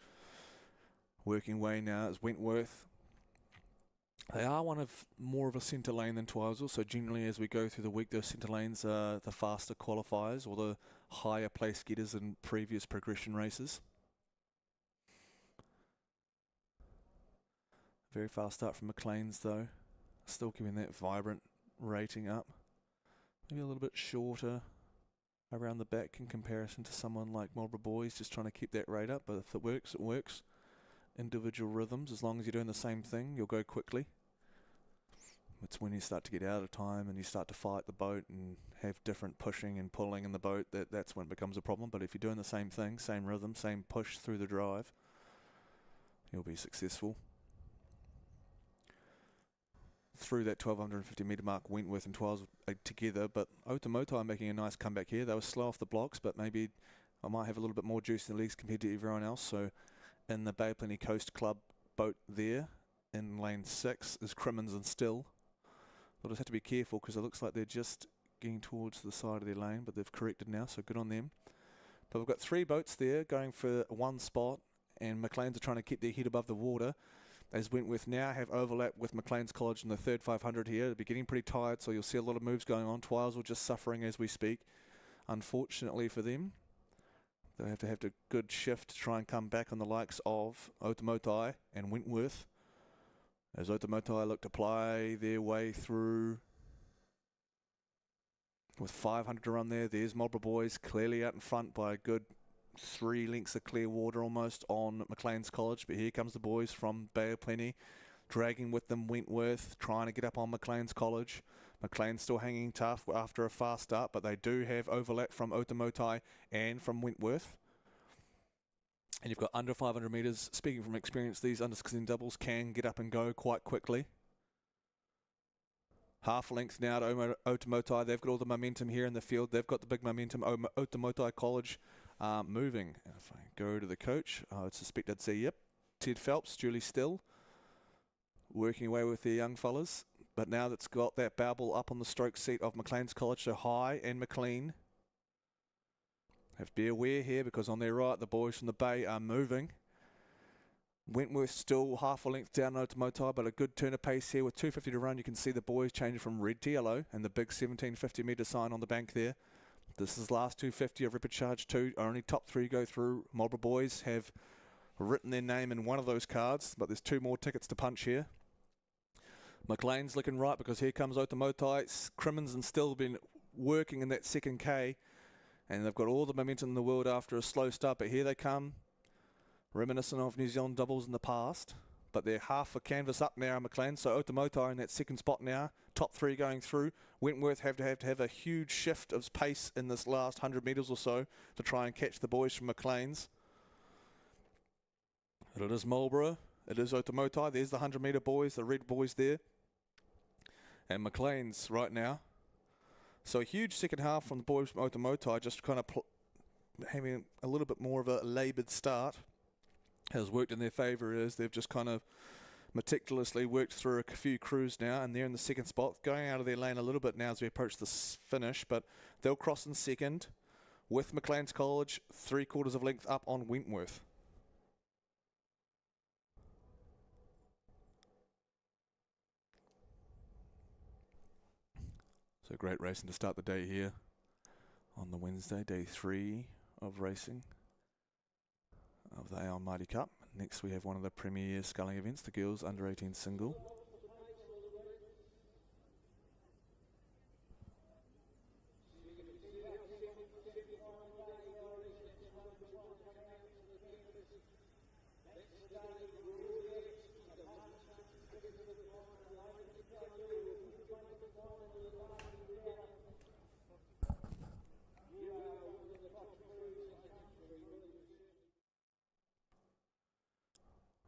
working way now is Wentworth. They are one of more of a centre lane than Twizel. So generally as we go through the week, those centre lanes are the faster qualifiers or the higher place getters in previous progression races. Very fast start from Maclean's though. Still keeping that vibrant rating up. Maybe a little bit shorter around the back in comparison to someone like Marlborough Boys, just trying to keep that rate up. But if it works, it works. Individual rhythms, as long as you're doing the same thing, you'll go quickly. It's when you start to get out of time and you start to fight the boat and have different pushing and pulling in the boat, that's when it becomes a problem. But if you're doing the same thing, same rhythm, same push through the drive, you'll be successful. Through that 1250 metre mark, Wentworth and Twizel together, but Otamotai making a nice comeback here. They were slow off the blocks, but maybe I might have a little bit more juice in the legs compared to everyone else. So in the Bay Plenty Coast Club boat there, in lane 6 is Crimmins and Still. They'll just have to be careful because it looks like they're just getting towards the side of their lane, but they've corrected now, so good on them. But we've got 3 boats there going for one spot, and Maclean's are trying to keep their head above the water. As Wentworth now have overlap with Maclean's College in the third 500 here. They'll be getting pretty tired, so you'll see a lot of moves going on. Twizel just suffering as we speak, unfortunately for them. They'll have to have a good shift to try and come back on the likes of Otamotai and Wentworth. As Otamotai look to ply their way through with 500 to run there. There's Marlborough Boys clearly out in front by a good 3 lengths of clear water almost on Maclean's College, but here comes the boys from Bay of Plenty, dragging with them Wentworth, trying to get up on Maclean's College. Maclean's still hanging tough after a fast start, but they do have overlap from Otamotai and from Wentworth. And you've got under 500 metres. Speaking from experience, these under 16 doubles can get up and go quite quickly. Half length now to Otamotai. They've got all the momentum here in the field. They've got the big momentum. Otamotai College moving. If I go to the coach, I would suspect I'd say, yep, Ted Phelps, Julie Still, working away with their young fellas. But now that's got that babble up on the stroke seat of Maclean's College, so High and McLean have to be aware here because on their right, the boys from the Bay are moving. Wentworth still half a length down Otamotai, but a good turn of pace here with 2:50 to run. You can see the boys changing from red to yellow and the big 1750 metre sign on the bank there. This is last 250 of Rapid Charge 2. Only top 3 go through. Marlborough boys have written their name in one of those cards, but there's 2 more tickets to punch here. McLean's looking right because here comes Otamotai. Crimmins and Still been working in that second K, and they've got all the momentum in the world after a slow start, but here they come. Reminiscent of New Zealand doubles in the past, but they're half a canvas up now, McLean. So Otamotai in that second spot now, top 3 going through. Wentworth have to have a huge shift of pace in this last 100 metres or so to try and catch the boys from McLean's. But it is Marlborough, it is Otamotai. There's the 100 metre boys, the red boys there, and McLean's right now. So a huge second half from the boys from Otamotai, just kind of having a little bit more of a laboured start. Has worked in their favour is they've just kind of meticulously worked through a few crews now, and they're in the second spot, going out of their lane a little bit now as we approach the finish, but they'll cross in second with McLean's College 3/4 of length up on Wentworth. So great racing to start the day here on the Wednesday, day 3 of racing of the Aon Maadi Cup. Next we have one of the premier sculling events, the girls under 18 single.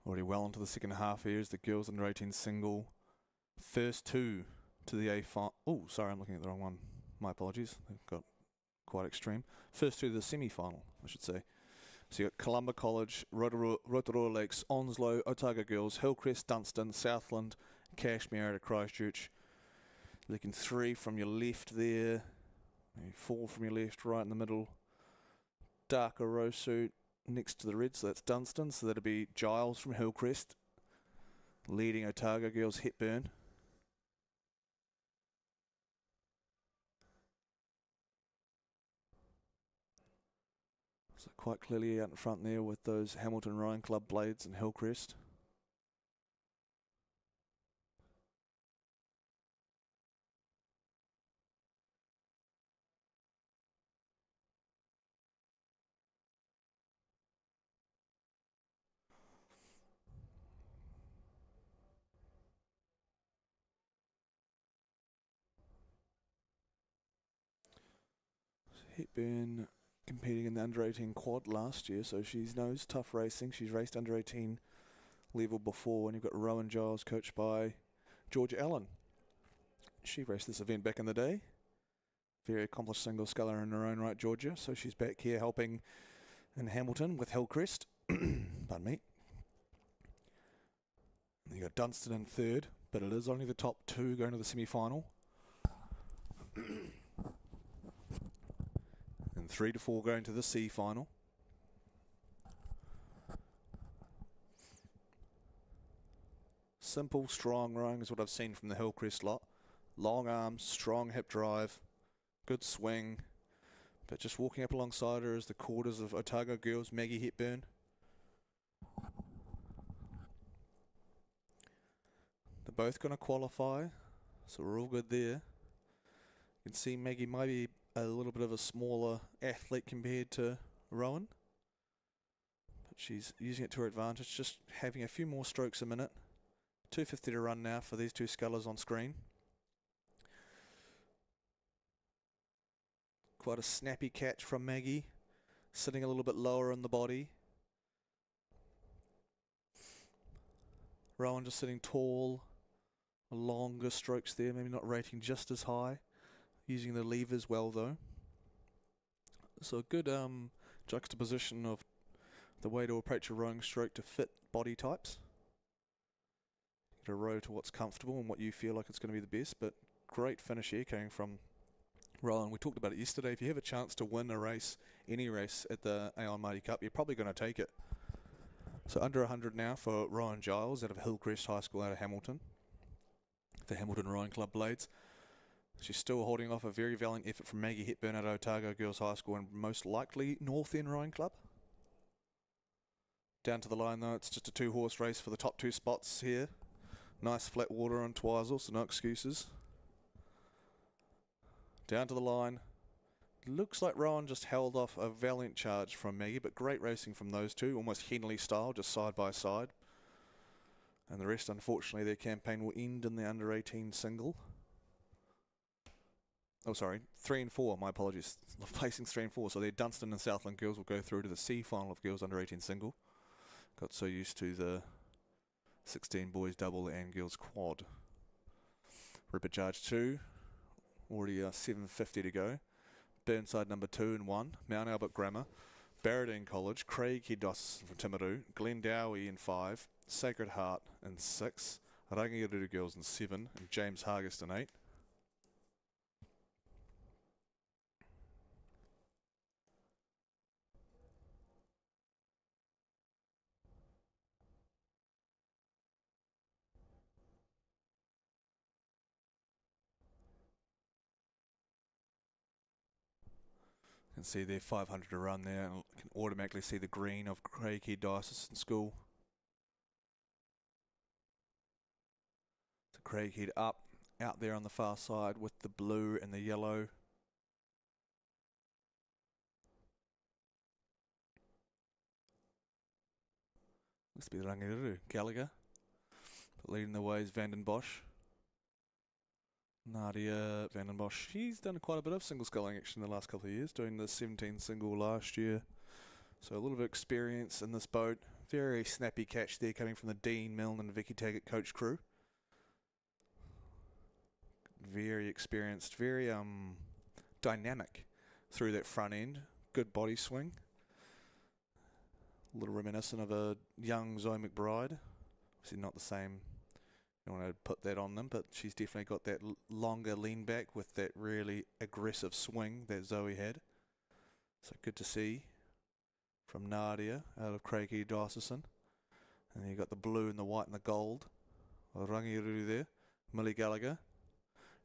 Already well into the second half here is the girls under 18 single. First 2 to the A final. Oh, sorry, I'm looking at the wrong one. My apologies. They've got quite extreme. First 2 to the semi-final, I should say. So you got Columba College, Rotorua Lakes, Onslow, Otago Girls, Hillcrest, Dunstan, Southland, Cashmere at Christchurch. Looking 3 from your left there. Maybe 4 from your left, right in the middle. Darker row suit next to the red, so that's Dunstan. So that'll be Giles from Hillcrest, leading Otago Girls Hepburn. So quite clearly out in front there with those Hamilton Rowing Club blades and Hillcrest. Hepburn competing in the under 18 quad last year, so she knows tough racing. She's raced under 18 level before, and you've got Rowan Giles coached by Georgia Allen. She raced this event back in the day. Very accomplished single sculler in her own right, Georgia, so she's back here helping in Hamilton with Hillcrest. Pardon me. And you got Dunstan in third, but it is only the top 2 going to the semi-final. And 3 to 4 going to the C final. Simple, strong rowing is what I've seen from the Hillcrest lot. Long arms, strong hip drive, good swing. But just walking up alongside her is the quarters of Otago Girls, Maggie Hepburn. They're both going to qualify, so we're all good there. You can see Maggie might be a little bit of a smaller athlete compared to Rowan, but she's using it to her advantage, just having a few more strokes a minute. 2:50 to run now for these 2 scullers on screen. Quite a snappy catch from Maggie, sitting a little bit lower in the body. Rowan just sitting tall, longer strokes there, maybe not rating just as high. Using the levers well though. So a good juxtaposition of the way to approach a rowing stroke to fit body types. To row to what's comfortable and what you feel like it's going to be the best, but great finish here coming from Rowan. We talked about it yesterday. If you have a chance to win a race, any race at the Aon Maadi Cup, you're probably going to take it. So under 100 now for Ryan Giles out of Hillcrest High School out of Hamilton. The Hamilton Rowing Club Blades. She's still holding off a very valiant effort from Maggie Hepburn at Otago Girls High School and most likely North End Rowing Club. Down to the line though, it's just a 2-horse race for the top 2 spots here. Nice flat water on Twizel, so no excuses. Down to the line. Looks like Rowan just held off a valiant charge from Maggie, but great racing from those two, almost Henley style, just side by side. And the rest, unfortunately, their campaign will end in the under 18 single. Oh, sorry, 3 and 4, my apologies. Placings 3 and 4, so their Dunstan and Southland girls will go through to the C final of girls under 18 single. Got so used to the 16 boys double and girls quad. Ripper charge 2, already 7:50 to go. Burnside number 2 and 1, Mount Albert Grammar, Barradine College, Craig Hidos from Timaru, Glendowie in 5, Sacred Heart in 6, Rangirudu Girls in 7, and James Hargest in 8. You can see their 500 to run there, and can automatically see the green of Craig Hidos in school. So Craig Head up, out there on the far side with the blue and the yellow. Must be the Rangiru. Gallagher. But leading the way is Vanden Bosch. Nadia Vanden Bosch. She's done quite a bit of single sculling action in the last couple of years, doing the 17 single last year. So a little bit of experience in this boat. Very snappy catch there coming from the Dean Milne and Vicky Taggart coach crew. Very experienced, very dynamic through that front end. Good body swing. A little reminiscent of a young Zoe McBride. Obviously not the same, you don't want to put that on them, but she's definitely got that longer lean back with that really aggressive swing that Zoe had. So good to see from Nadia out of Craigie Dickerson. And then you got the blue and the white and the gold. Rangiru there. Millie Gallagher.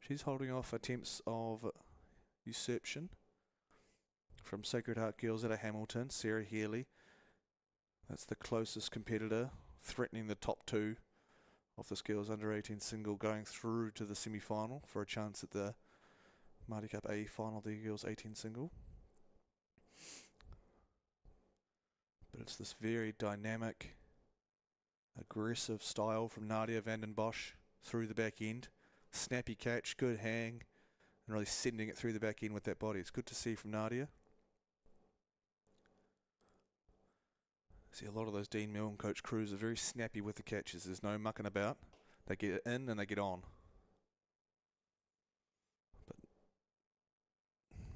She's holding off attempts of usurpation from Sacred Heart Girls out of Hamilton. Sarah Healy. That's the closest competitor, threatening the top 2 of this girls under 18 single, going through to the semi-final for a chance at the Maadi Cup A final of the girls 18 single. But it's this very dynamic, aggressive style from Nadia Vanden Bosch through the back end. Snappy catch, good hang, and really sending it through the back end with that body. It's good to see from Nadia. See a lot of those Dean Milne coach crews are very snappy with the catches. There's no mucking about. They get it in and they get on. But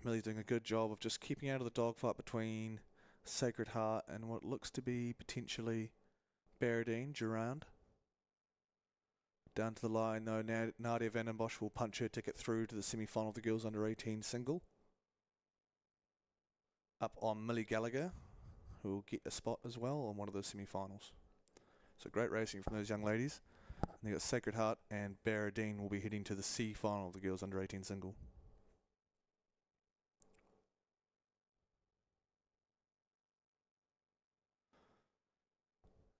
Millie's doing a good job of just keeping out of the dogfight between Sacred Heart and what looks to be potentially Barradine, Durand. Down to the line though, Nadia Vanden Bosch will punch her ticket through to the semi-final of the girls under 18 single. Up on Millie Gallagher, who will get a spot as well on one of those semi-finals. So great racing from those young ladies. And they got Sacred Heart and Barradine will be heading to the C final of the girls under 18 single.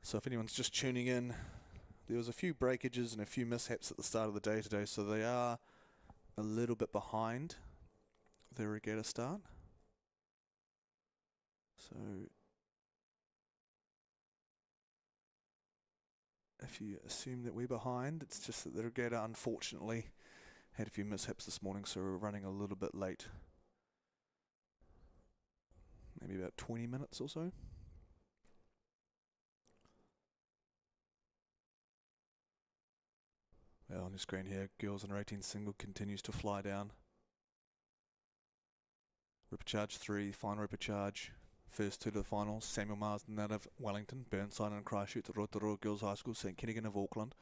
So if anyone's just tuning in, there was a few breakages and a few mishaps at the start of the day today, so they are a little bit behind the regatta start. So if you assume that we're behind, it's just that the regatta unfortunately had a few mishaps this morning, so we're running a little bit late. Maybe about 20 minutes or so. Well, on your screen here, girls under 18 single continues to fly down. Ripper charge 3, final ripper charge. First 2 to the finals, Samuel Marsden out of Wellington, Burnside and Christchurch, Rotorua Girls High School, St Kennigan of Auckland,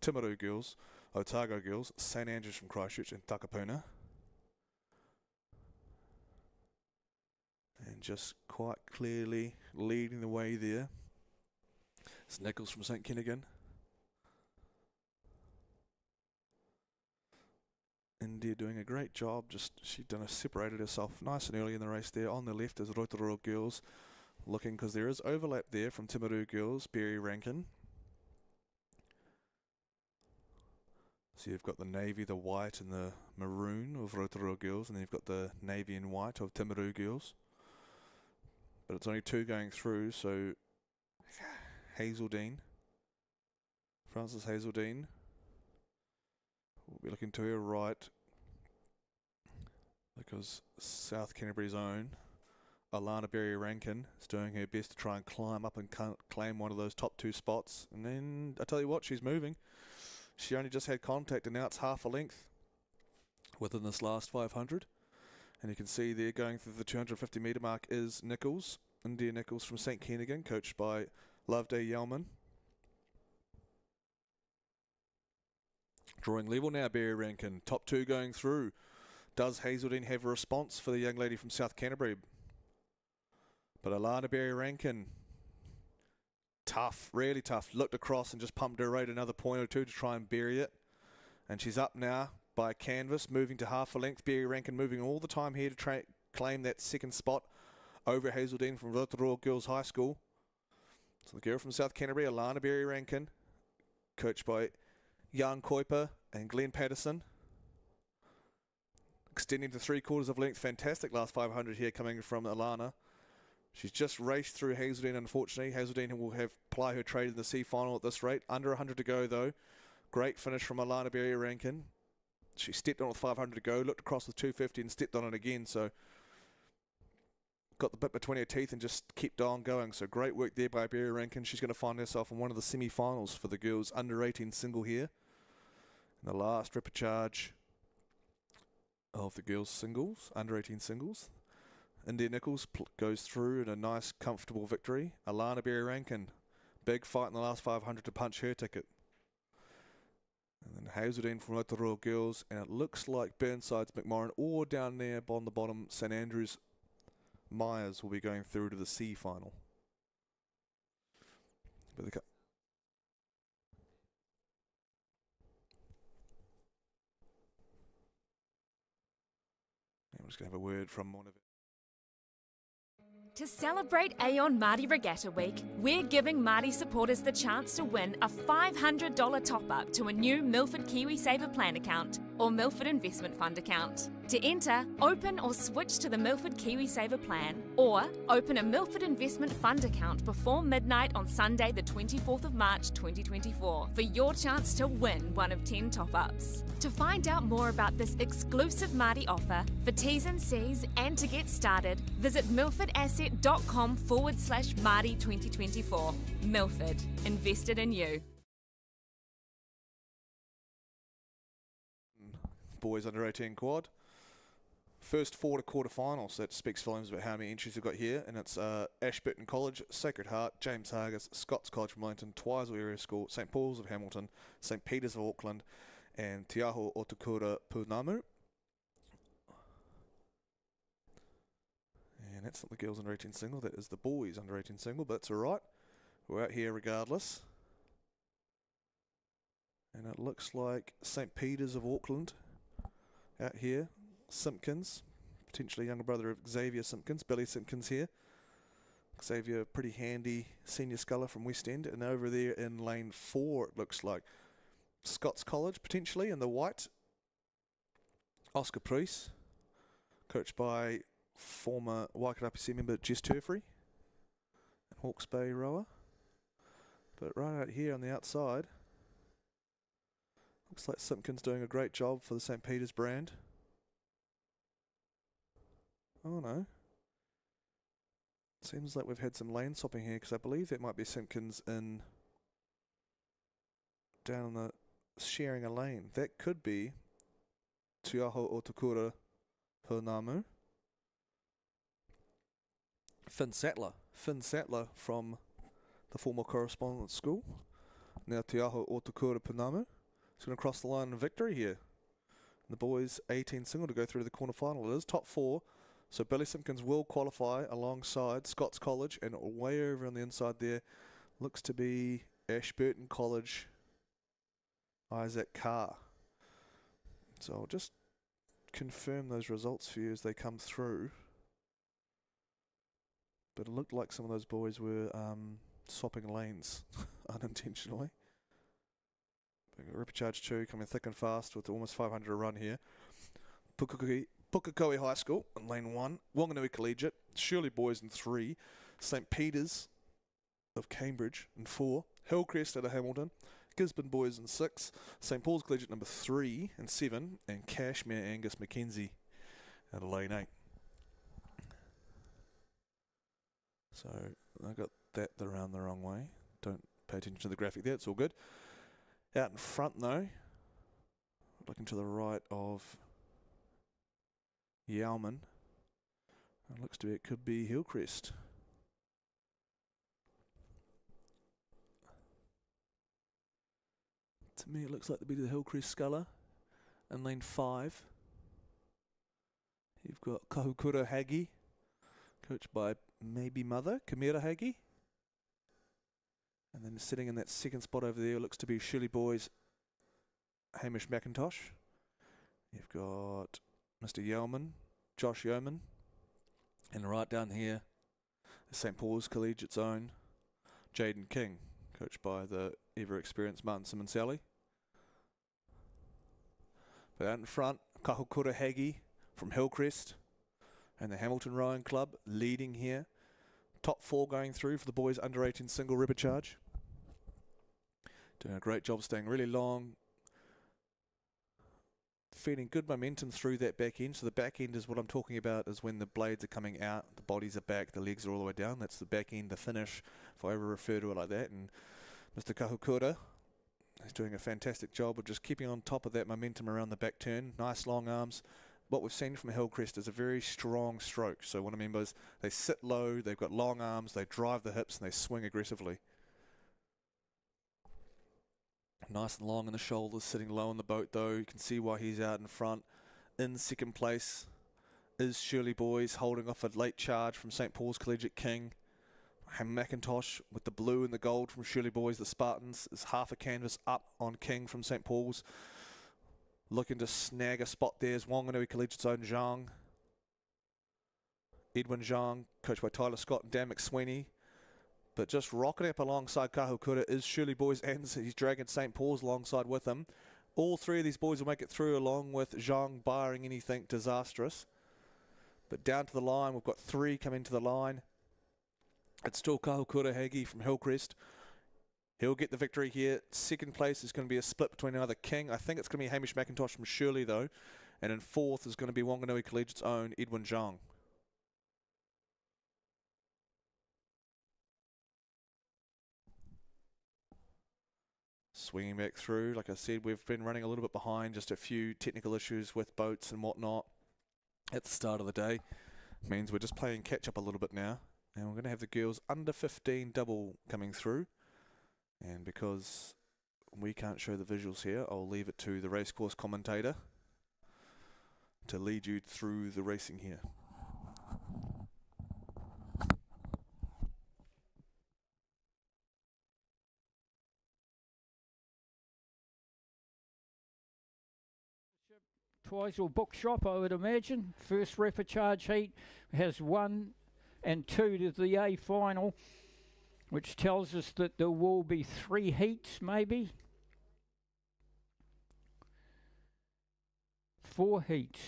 Timaru Girls, Otago Girls, St Andrews from Christchurch and Takapuna. And just quite clearly leading the way there It's Nichols from St Kentigern. India doing a great job. She'd separated herself nice and early in the race there. On the left is Rotorua Girls looking, because there is overlap there from Timaru Girls, Berry Rankin. So you've got the navy, the white and the maroon of Rotorua Girls, and then you've got the navy and white of Timaru Girls. But it's only 2 going through, so Hazeldine, Frances Hazeldine, will be looking to her right, because South Canterbury's own Alana Berry Rankin is doing her best to try and climb up and claim one of those top 2 spots. And then, I tell you what, she's moving. She only just had contact, and now it's half a length within this last 500. And you can see there, going through the 250 metre mark, is Nichols, India Nichols from St Kentigern, coached by Loveday Yelman. Drawing level now, Berry Rankin. Top 2 going through. Does Hazeldine have a response for the young lady from South Canterbury? But Alana Berry Rankin, tough, really tough. Looked across and just pumped her rate another point or 2 to try and bury it. And she's up now by canvas, moving to half a length. Berry Rankin moving all the time here to claim that 2nd spot over Hazeldine from Rotorua Girls High School. So the girl from South Canterbury, Alana Berry Rankin, coached by Jan Kuiper and Glenn Patterson. Extending to 3/4 of length. Fantastic last 500 here coming from Alana. She's just raced through Hazeldine, unfortunately. Hazeldine will ply her trade in the C final at this rate. Under 100 to go, though. Great finish from Alana Berry Rankin. She stepped on with 500 to go, looked across with 250 and stepped on it again. So got the bit between her teeth and just kept on going. So great work there by Berry Rankin. She's going to find herself in one of the semi-finals for the girls under 18 single here. And the last repechage of the girls singles, under 18 singles. India Nichols goes through in a nice, comfortable victory. Alana Berry Rankin, big fight in the last 500 to punch her ticket. And then Hazeldine from Rotorua Girls, and it looks like Burnside's McMorrin, or down there on the bottom, St Andrews Myers will be going through to the C final. But I'm just going to have a word from one of it. To celebrate Aon Maadi Regatta Week, we're giving Maadi supporters the chance to win a $500 top-up to a new Milford KiwiSaver Plan account or Milford Investment Fund account. To enter, open or switch to the Milford KiwiSaver Plan, or open a Milford Investment Fund account before midnight on Sunday the 24th of March 2024 for your chance to win one of 10 top-ups. To find out more about this exclusive Maadi offer, for T's and C's and to get started, visit milfordasset.com/Maadi 2024. Milford, invested in you. Boys under 18 quad. First 4 to quarterfinals. So that speaks volumes about how many entries we've got here. And it's Ashburton College, Sacred Heart, James Hargis, Scots College from Wellington, Twizel Area School, St Paul's of Hamilton, St Peter's of Auckland, and Te Aho Otukura Punamu. And that's not the girls under 18 single, that is the boys under 18 single, but it's alright. We're out here regardless. And it looks like St Peter's of Auckland out here. Simpkins, potentially younger brother of Xavier Simpkins, Billy Simpkins here. Xavier, pretty handy senior sculler from West End. And over there in lane 4, it looks like Scots College, potentially, in the white. Oscar Priest, coached by former Waikato PC member Jess Turfrey, and Hawke's Bay rower. But right out here on the outside, looks like Simpkins doing a great job for the St Peter's brand. Oh no. Seems like we've had some lane swapping here, because I believe that might be Simpkins in down the sharing a lane. That could be Te Aho Otukura Punamu. Finn Sattler from the former correspondence school. Now Te Aho Otukura Punamu. He's going to cross the line in victory here. The boys 18 single to go through to the quarter final. It is top 4. So Billy Simpkins will qualify alongside Scots College, and way over on the inside there, Looks to be Ashburton College, Isaac Carr. So I'll just confirm those results for you as they come through. But it looked like some of those boys were swapping lanes unintentionally. Ripper Charge 2 coming thick and fast with almost 500 a run here. Pukekohe High School in lane 1. Wanganui Collegiate. Shirley Boys in 3. St Peter's of Cambridge in 4. Hillcrest out of Hamilton. Gisborne Boys in 6. St Paul's Collegiate number 3 and 7. And Cashmere Angus Mackenzie out of lane 8. So I got that around the wrong way. Don't pay attention to the graphic there, it's all good. Out in front though, looking to the right of Yalman. It looks to be, it could be Hillcrest. To me it looks like the bit of the Hillcrest Sculler in lane 5. You've got Kahukura Hagi, coached by maybe mother, Kamira Hagi. And then sitting in that second spot over there looks to be Shirley Boys, Hamish McIntosh. You've got Mr. Yeoman, Josh Yeoman. And right down here, St. Paul's Collegiate's own Jaden King, coached by the ever-experienced Martin Simmons-Sally. But out in front, Kahukura Hagi from Hillcrest and the Hamilton Rowing Club leading here. Top 4 going through for the boys under 18 single ripper charge. Doing a great job staying really long. Feeling good momentum through that back end. So the back end is what I'm talking about, is when the blades are coming out, the bodies are back, the legs are all the way down. That's the back end, the finish, if I ever refer to it like that. And Mr. Kahukura is doing a fantastic job of just keeping on top of that momentum around the back turn. Nice long arms. What we've seen from Hillcrest is a very strong stroke. So what I mean by is they sit low, they've got long arms, they drive the hips, and they swing aggressively. Nice and long in the shoulders, sitting low in the boat though. You can see why he's out in front. In second place is Shirley Boys, holding off a late charge from St. Paul's Collegiate King. McIntosh with the blue and the gold from Shirley Boys, the Spartans, is half a canvas up on King from St. Paul's. Looking to snag a spot there is Wanganui Collegiate's own Zhang. Edwin Zhang, coached by Tyler Scott and Dan McSweeney. But just rocketing up alongside Kahukura is Shirley Boys, and he's dragging St. Paul's alongside with him. All 3 of these boys will make it through, along with Zhang, barring anything disastrous. But down to the line, we've got 3 coming to the line. It's still Kahukura Hagi from Hillcrest. He'll get the victory here. Second place is going to be a split between another King. I think it's going to be Hamish McIntosh from Shirley though. And in 4th is going to be Wanganui Collegiate's own Edwin Zhang. Swinging back through, like I said, we've been running a little bit behind, just a few technical issues with boats and whatnot at the start of the day. Means we're just playing catch up a little bit now. And we're going to have the girls under 15 double coming through. And because we can't show the visuals here, I'll leave it to the racecourse commentator to lead you through the racing here. Twizel Bookshop, I would imagine. First repercharge heat has 1 and 2 to the A final, which tells us that there will be 3 heats, maybe 4 heats.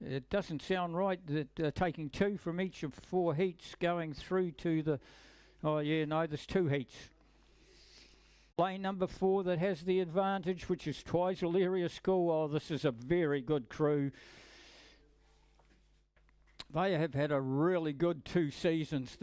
It doesn't sound right that taking 2 from each of 4 heats going through to the, oh yeah, no, there's 2 heats. Lane number 4 that has the advantage, which is Twizel Area School. Oh, this is a very good crew. They have had a really good 2 seasons.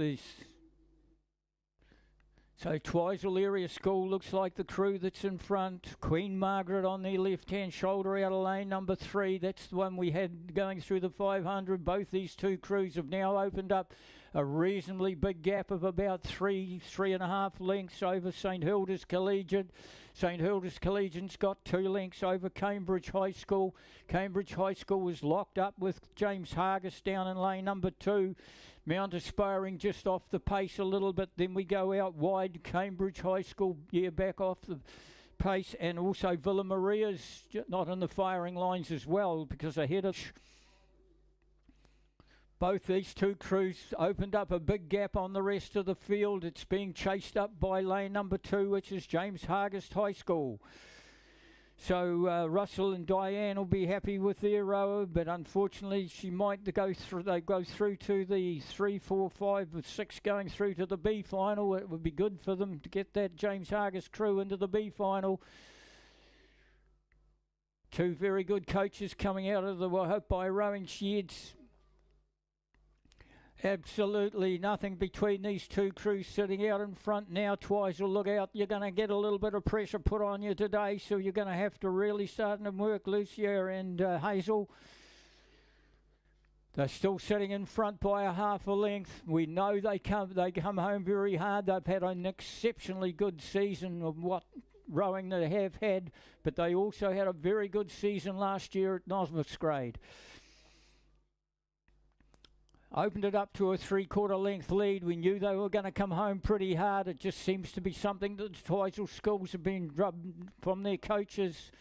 So Twizel Area School looks like the crew that's in front. Queen Margaret on the left-hand shoulder out of lane number 3. That's the one we had going through the 500. Both these 2 crews have now opened up a reasonably big gap of about 3.5 lengths over St Hilda's Collegiate. St Hilda's Collegiate's got 2 lengths over Cambridge High School. Cambridge High School was locked up with James Hargis down in lane number 2. Mount Aspiring just off the pace a little bit. Then we go out wide. Cambridge High School, back off the pace. And also Villa Maria's not in the firing lines as well because ahead of... Both these two crews opened up a big gap on the rest of the field. It's being chased up by lane number 2, which is James Hargest High School. So Russell and Diane will be happy with their rower, but unfortunately she might go through. They go through to the 3, 4, 5, with 6 going through to the B final. It would be good for them to get that James Hargest crew into the B final. Two very good coaches coming out of the by rowing sheds. Absolutely nothing between these two crews sitting out in front now. Twice will look out. You're going to get a little bit of pressure put on you today, so you're going to have to really start to work, Lucia and Hazel. They're still sitting in front by a half a length. We know they come home very hard. They've had an exceptionally good season of what rowing they have had, but they also had a very good season last year at Nosmith's grade. Opened it up to a 3/4 length lead. We knew they were going to come home pretty hard. It just seems to be something that the Twizel schools have been rubbed from their coaches.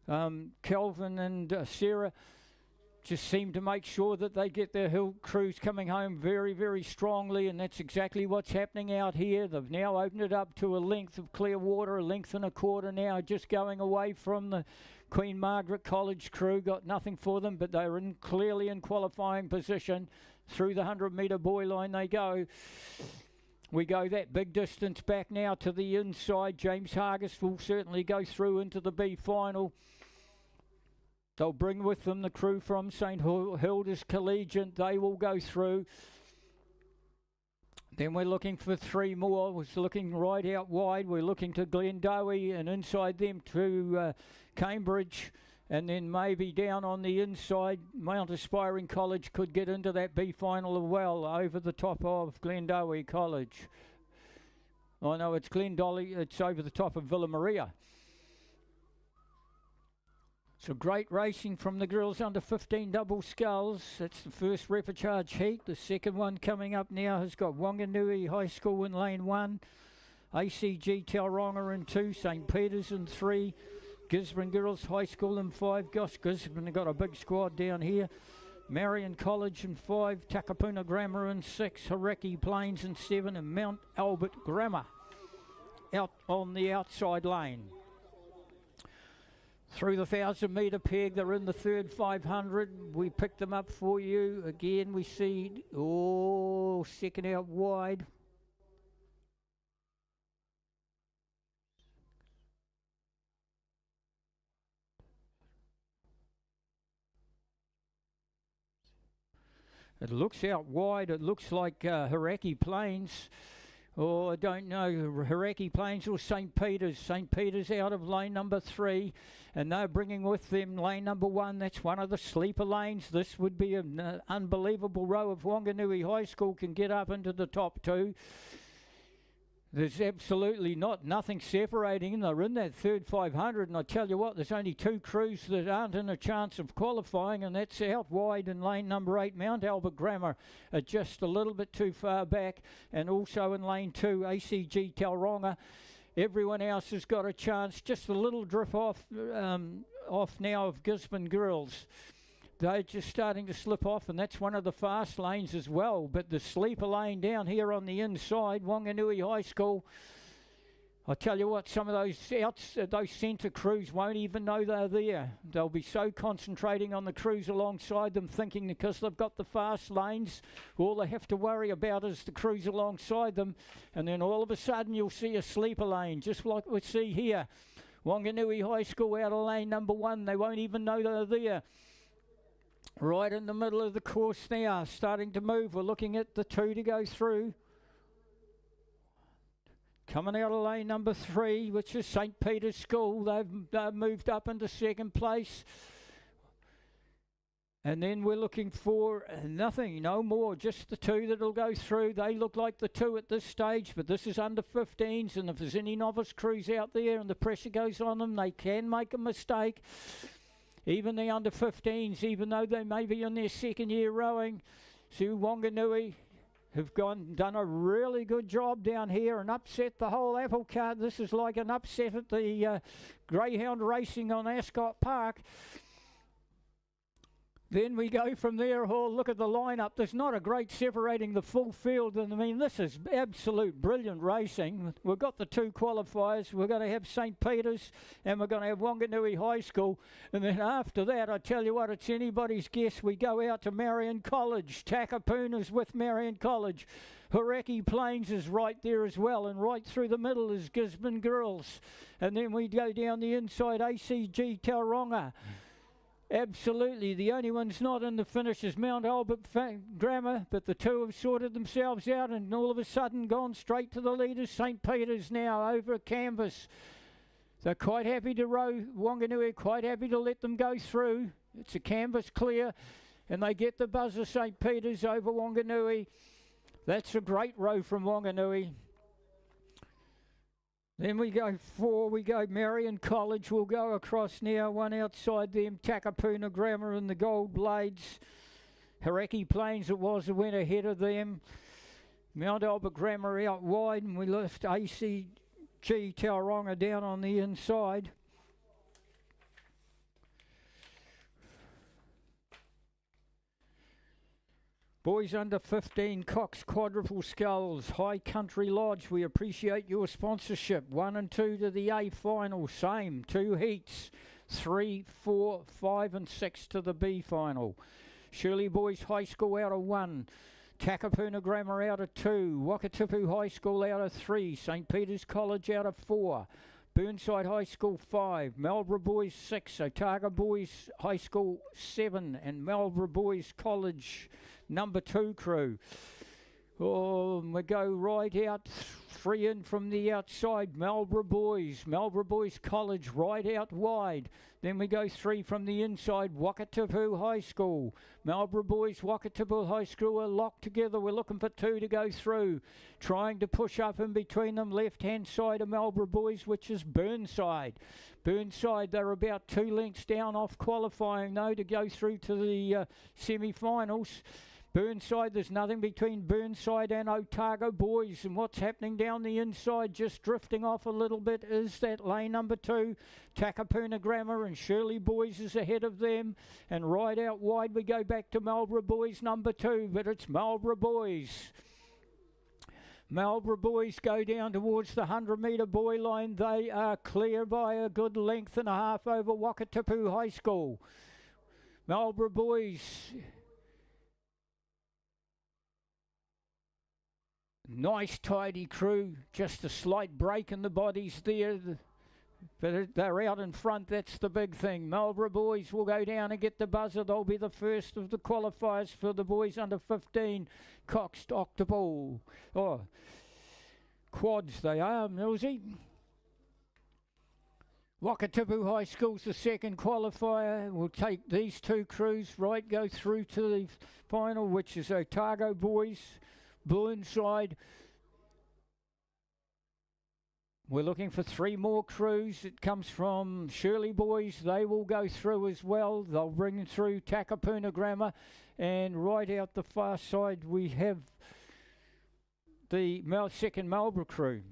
Kelvin and Sarah just seem to make sure that they get their hill crews coming home very, very strongly, and that's exactly what's happening out here. They've now opened it up to a length of clear water, a length and a quarter now, just going away from the Queen Margaret College crew. Got nothing for them, but they're clearly in qualifying position. Through the 100-metre buoy line they go. We go that big distance back now to the inside. James Hargest will certainly go through into the B final. They'll bring with them the crew from St Hilda's Collegiate. They will go through. Then we're looking for 3 more. We're looking right out wide. We're looking to Glendowie, and inside them to Cambridge. And then maybe down on the inside, Mount Aspiring College could get into that B final as well, over the top of Glendowie College. Oh no, it's Glendowie, it's over the top of Villa Maria. So great racing from the girls under 15 double sculls. That's the first repechage heat. The second one coming up now has got Wanganui High School in lane 1, ACG Tauranga in 2, St Peter's in 3, Gisborne Girls High School in 5. Gosh, Gisborne have got a big squad down here. Marion College in 5, Takapuna Grammar in 6, Hauraki Plains in 7, and Mount Albert Grammar out on the outside lane. Through the 1,000-metre peg, they're in the third 500. We picked them up for you. Again, we see, second out wide. It looks out wide. It looks like Hauraki Plains. I don't know, Hauraki Plains or St Peter's. St Peter's out of lane number 3, and they're bringing with them lane number 1. That's one of the sleeper lanes. This would be an unbelievable row if Wanganui High School can get up into the top 2. There's absolutely nothing separating them. They're in that third 500, and I tell you what, there's only 2 crews that aren't in a chance of qualifying, and that's out wide in lane number 8, Mount Albert Grammar, just a little bit too far back, and also in lane 2, ACG Tauranga. Everyone else has got a chance. Just a little drip off now of Gisborne Girls. They're just starting to slip off, and that's one of the fast lanes as well. But the sleeper lane down here on the inside, Wanganui High School, I tell you what, some of those centre crews won't even know they're there. They'll be so concentrating on the crews alongside them, thinking because they've got the fast lanes, all they have to worry about is the crews alongside them. And then all of a sudden you'll see a sleeper lane, just like we see here. Wanganui High School out of lane number 1. They won't even know they're there. Right in the middle of the course now, starting to move. We're looking at the 2 to go through. Coming out of lane number 3, which is St Peter's School. They've moved up into second place. And then we're looking for nothing, no more, just the 2 that'll go through. They look like the 2 at this stage, but this is under 15s, and if there's any novice crews out there and the pressure goes on them, they can make a mistake. Even the under 15s, even though they may be in their second year rowing, See, Wanganui have done a really good job down here and upset the whole apple cart. This is like an upset at the Greyhound Racing on Ascot Park. Then we go from there. Oh, look at the lineup. There's not a great separating the full field. And I mean, this is absolute brilliant racing. We've got the two qualifiers. We're going to have St. Peter's and we're going to have Wanganui High School. And then after that, I tell you what, it's anybody's guess. We go out to Marion College. Takapuna's with Marion College. Hauraki Plains is right there as well, and right through the middle is Gisborne Girls. And then we go down the inside, ACG Tauranga. Absolutely. The only one's not in the finish is Mount Albert Grammar, but the two have sorted themselves out and all of a sudden gone straight to the leaders. St. Peter's now over canvas. They're quite happy to row. Wanganui quite happy to let them go through. It's a canvas clear and they get the buzzer. St. Peter's over Wanganui. That's a great row from Wanganui. Then we go Marion College. We'll go across now, one outside them, Takapuna Grammar and the Gold Blades. Hauraki Plains it was that went ahead of them. Mount Albert Grammar out wide, and we left ACG Tauranga down on the inside. Boys under 15, Cox Quadruple Skulls, High Country Lodge. We appreciate your sponsorship. 1 and 2 to the A final, same. 2 heats, 3, 4, 5 and 6 to the B final. Shirley Boys High School out of 1. Takapuna Grammar out of 2. Wakatipu High School out of 3. St. Peter's College out of 4. Burnside High School 5, Marlborough Boys 6, Otago Boys High School 7, and Marlborough Boys College number 2 crew. Oh, we go right out, 3 in from the outside, Marlborough Boys College right out wide. Then we go 3 from the inside, Wakatipu High School. Marlborough Boys, Wakatipu High School are locked together. We're looking for 2 to go through. Trying to push up in between them, left-hand side of Marlborough Boys, which is Burnside. Burnside, they're about 2 lengths down off qualifying, though, to go through to the semi-finals. Burnside, there's nothing between Burnside and Otago Boys, and what's happening down the inside, just drifting off a little bit, is that lane number 2, Takapuna Grammar, and Shirley Boys is ahead of them, and right out wide we go back to Marlborough Boys number 2, but it's Marlborough Boys. Marlborough Boys go down towards the 100-metre buoy line. They are clear by a good length and a half over Wakatipu High School. Marlborough Boys, nice tidy crew, just a slight break in the bodies there, but they're out in front. That's the big thing. Marlborough Boys will go down and get the buzzer. They'll be the first of the qualifiers for the boys under 15. Cox Octoball, quads they are, Millsy. Wakatipu High School's the second qualifier. We'll take these 2 crews right, go through to the final, which is Otago Boys, Burnside. We're looking for 3 more crews. It comes from Shirley Boys. They will go through as well. They'll bring through Takapuna Grammar. And right out the far side, we have the second Marlborough crew.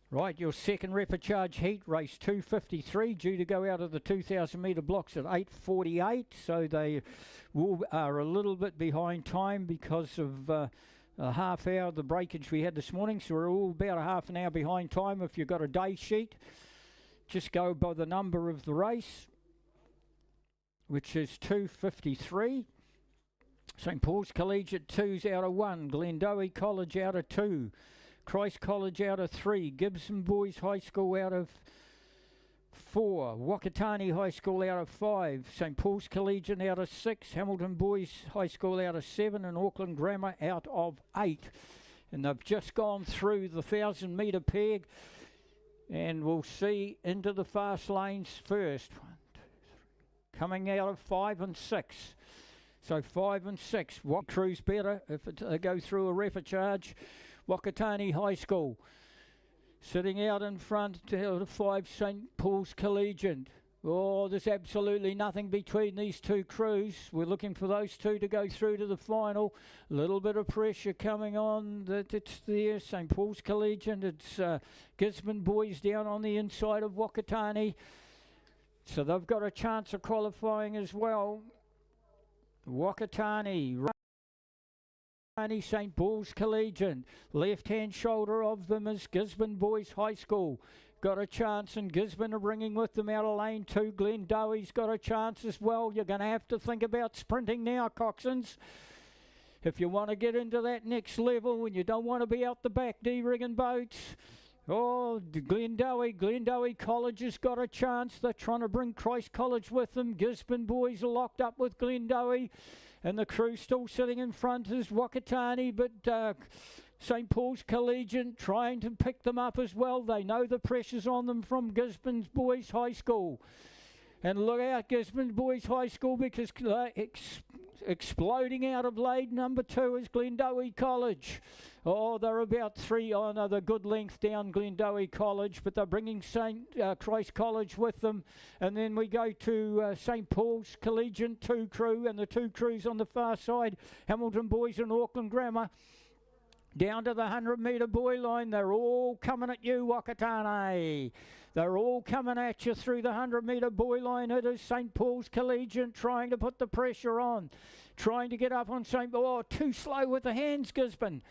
Right, your second repechage heat, race 253, due to go out of the 2,000 metre blocks at 8:48. So they are a little bit behind time because of a half hour of the breakage we had this morning. So we're all about a half an hour behind time. If you've got a day sheet, just go by the number of the race, which is 253. St. Paul's Collegiate 2's out of 1. Glendowie College out of 2. Christ College out of 3. Gibson Boys High School out of 4. Wakatani High School out of 5. St. Paul's Collegiate out of 6. Hamilton Boys High School out of 7. And Auckland Grammar out of 8. And they've just gone through the 1,000 metre peg. And we'll see into the fast lanes first. 1, 2, 3. Coming out of 5 and 6. So 5 and 6. What crew's better if they go through a repechage? Wakatani High School. Sitting out in front to 5, St. Paul's Collegiate. Oh, there's absolutely nothing between these two crews. We're looking for those two to go through to the final. A little bit of pressure coming on. It's there. St. Paul's Collegiate. It's Gisborne Boys down on the inside of Wakatani. So they've got a chance of qualifying as well. Wakatani, St. Paul's Collegiate. Left-hand shoulder of them is Gisborne Boys High School. Got a chance, and Gisborne are bringing with them out of lane 2. Glendowie's got a chance as well. You're going to have to think about sprinting now, Coxons. If you want to get into that next level and you don't want to be out the back de-rigging boats. Oh, Glendowie College has got a chance. They're trying to bring Christ College with them. Gisborne Boys are locked up with Glendowie. And the crew still sitting in front is Wakatani, but St. Paul's Collegiate trying to pick them up as well. They know the pressure's on them from Gisborne Boys High School. And look out, Gisborne Boys High School, because exploding out of lead number 2 is Glendowie College. Oh, they're about 3 on a good length down Glendowie College, but they're bringing St. Christ College with them. And then we go to St. Paul's Collegiate 2 crew, and the 2 crews on the far side, Hamilton Boys and Auckland Grammar. Down to the 100-metre buoy line, they're all coming at you, Wakatane. They're all coming at you through the 100-metre buoy line. It is St. Paul's Collegiate trying to put the pressure on, trying to get up on St. Oh, too slow with the hands, Gisborne.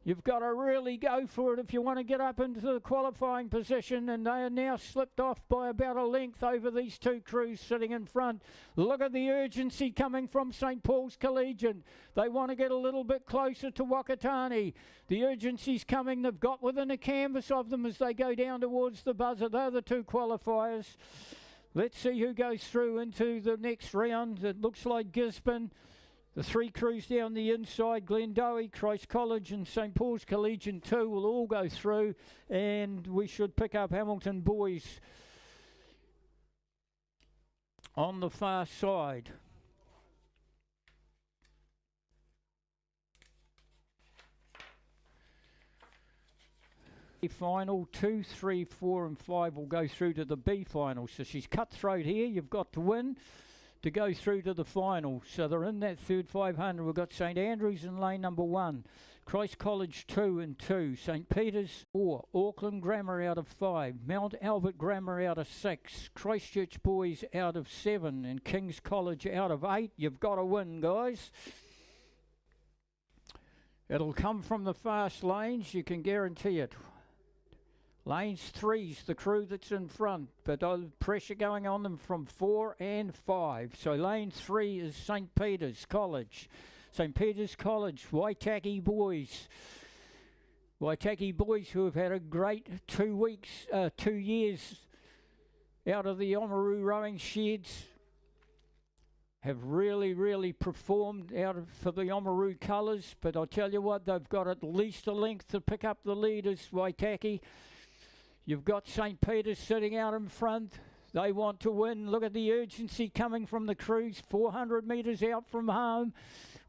You've got to really go for it if you want to get up into the qualifying position, and they are now slipped off by about a length over these 2 crews sitting in front. Look at the urgency coming from St. Paul's Collegiate. They want to get a little bit closer to Wakatani. The urgency's coming. They've got within a canvas of them as they go down towards the buzzer. They're the 2 qualifiers. Let's see who goes through into the next round. It looks like Gisborne. The 3 crews down the inside, Glendowie, Christ College and St. Paul's Collegiate 2 will all go through, and we should pick up Hamilton Boys on the far side. Final 2, 3, 4 and 5 will go through to the B final. So she's cutthroat here. You've got to win to go through to the final. So they're in that third 500. We've got St. Andrews in lane number 1, Christ College 2 and 2, St. Peter's 4, Auckland Grammar out of 5, Mount Albert Grammar out of 6, Christchurch Boys out of 7 and King's College out of 8. You've got to win, guys. It'll come from the fast lanes, you can guarantee it. Lanes 3's the crew that's in front, but pressure going on them from 4 and 5. So lane 3 is St. Peter's College. St. Peter's College, Waitaki Boys. Waitaki Boys, who have had a great 2 years out of the Oamaru rowing sheds, have really performed for the Oamaru colours. But I'll tell you what, they've got at least a length to pick up the leaders, Waitaki. You've got St. Peter's sitting out in front. They want to win. Look at the urgency coming from the crews. 400 metres out from home.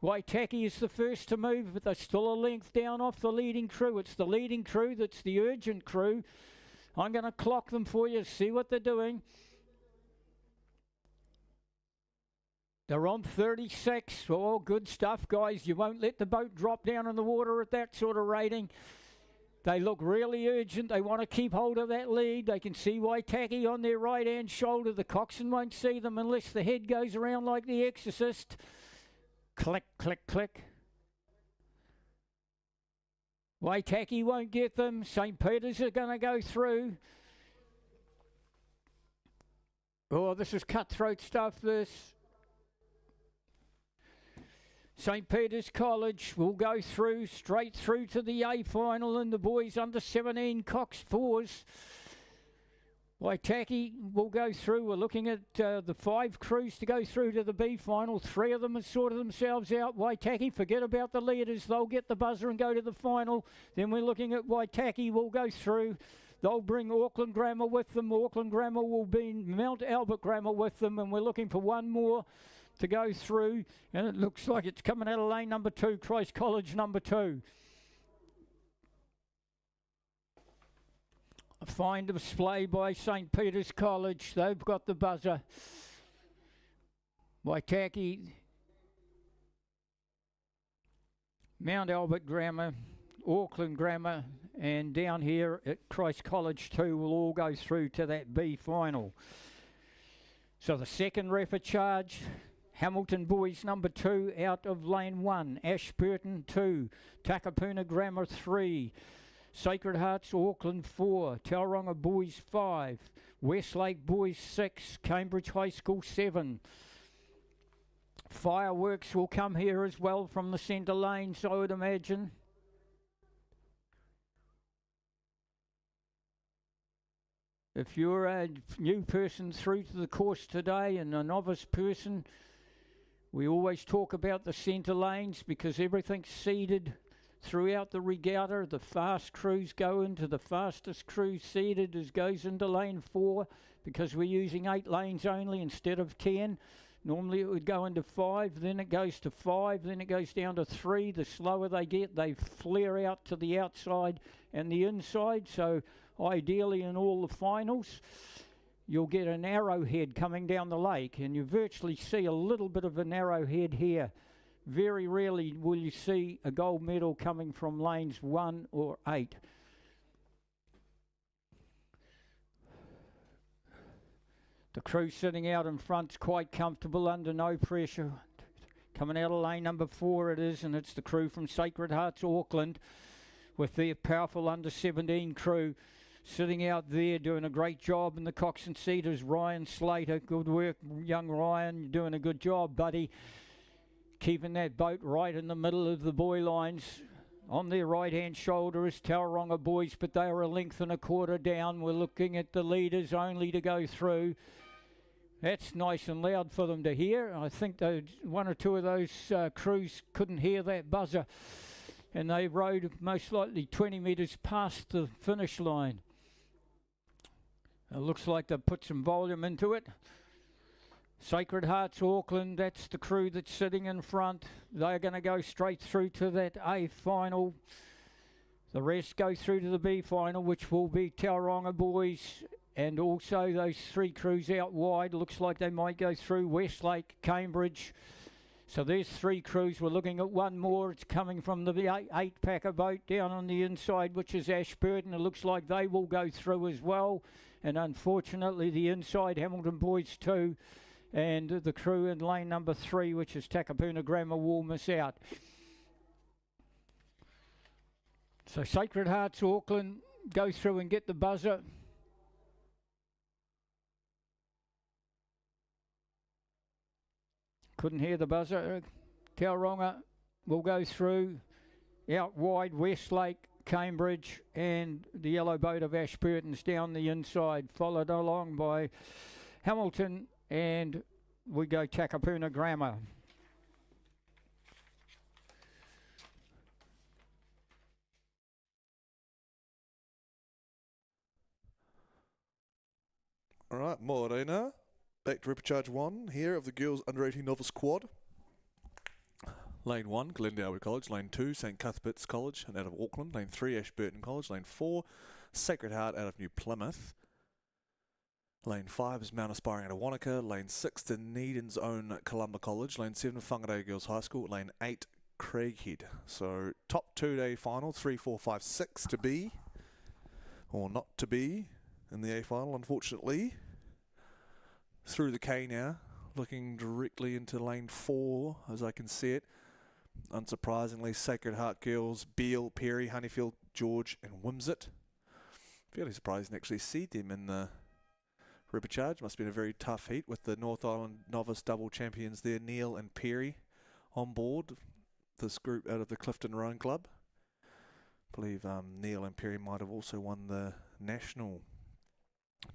Waitaki is the first to move, but they're still a length down off the leading crew. It's the leading crew that's the urgent crew. I'm going to clock them for you, see what they're doing. They're on 36. Oh, good stuff, guys. You won't let the boat drop down in the water at that sort of rating. They look really urgent. They want to keep hold of that lead. They can see Waitaki on their right-hand shoulder. The coxswain won't see them unless the head goes around like the Exorcist. Click, click, click. Waitaki won't get them. St. Peter's are going to go through. Oh, this is cutthroat stuff, this. St. Peter's College will go through, straight through to the A final, and the boys under 17 Cox 4s. Waitaki will go through. We're looking at the 5 crews to go through to the B final. 3 of them have sorted themselves out. Waitaki, forget about the leaders. They'll get the buzzer and go to the final. Then we're looking at Waitaki will go through. They'll bring Auckland Grammar with them. Auckland Grammar will bring Mount Albert Grammar with them, and we're looking for one more to go through, and it looks like it's coming out of lane number 2, Christ College number 2. Fine display by St. Peter's College. They've got the buzzer. Waitaki, Mount Albert Grammar, Auckland Grammar, and down here at Christ College 2 will all go through to that B final. So the second repechage, Hamilton Boys number 2 out of lane 1, Ashburton 2, Takapuna Grammar 3, Sacred Hearts Auckland 4, Tauranga Boys 5, Westlake Boys 6, Cambridge High School 7. Fireworks will come here as well from the centre lanes, I would imagine. If you're a new person through to the course today and a novice person, we always talk about the centre lanes because everything's seeded throughout the regatta. The fast crews go into the fastest crew seeded as goes into lane 4 because we're using 8 lanes only instead of 10. Normally it would go into 5, then it goes to 5, then it goes down to 3. The slower they get, they flare out to the outside and the inside. So ideally in all the finals, you'll get an arrowhead coming down the lake, and you virtually see a little bit of an arrowhead here. Very rarely will you see a gold medal coming from lanes 1 or 8. The crew sitting out in front's quite comfortable under no pressure. Coming out of lane number 4 it is, and it's the crew from Sacred Hearts Auckland with their powerful under 17 crew sitting out there doing a great job. In the Cox and Cedars, Ryan Slater. Good work, young Ryan. You're doing a good job, buddy. Keeping that boat right in the middle of the buoy lines. On their right-hand shoulder is Tauranga Boys, but they are a length and a quarter down. We're looking at the leaders only to go through. That's nice and loud for them to hear. I think one or two of those crews couldn't hear that buzzer, and they rode most likely 20 metres past the finish line. It looks like they've put some volume into it. Sacred Hearts Auckland, that's the crew that's sitting in front. They're going to go straight through to that A final. The rest go through to the B final, which will be Tauranga Boys, and also those 3 crews out wide. Looks like they might go through Westlake, Cambridge. So there's 3 crews. We're looking at one more. It's coming from the 8-packer boat down on the inside, which is Ashburton. It looks like they will go through as well. And unfortunately, the inside Hamilton Boys 2 and the crew in lane number 3, which is Takapuna Grammar, will miss out. So Sacred Hearts Auckland go through and get the buzzer. Couldn't hear the buzzer. Tauranga will go through. Out wide, Westlake, Cambridge, and the yellow boat of Ashburton's down the inside, followed along by Hamilton, and we go Takapuna Grammar. All right, Morena. Back to repechage 1 here of the girls under 18 novice squad. Lane 1, Glendale College. Lane 2, St. Cuthbert's College and out of Auckland. Lane 3, Ashburton College. Lane 4, Sacred Heart out of New Plymouth. Lane 5 is Mount Aspiring out of Wanaka. Lane 6, Dunedin's own Columba College. Lane 7, Whangarei Girls High School. Lane 8, Craighead. So top 2-day final, 3, 4, 5, 6 to be, or not to be in the A final, unfortunately. Through the K now, looking directly into lane 4 as I can see it. Unsurprisingly, Sacred Heart Girls, Beale, Perry, Honeyfield, George and Wimsett. Fairly surprised to actually see them in the repechage. Must have been a very tough heat with the North Island novice double champions there, Neil and Perry, on board. This group out of the Clifton Rowing Club. I believe Neil and Perry might have also won the national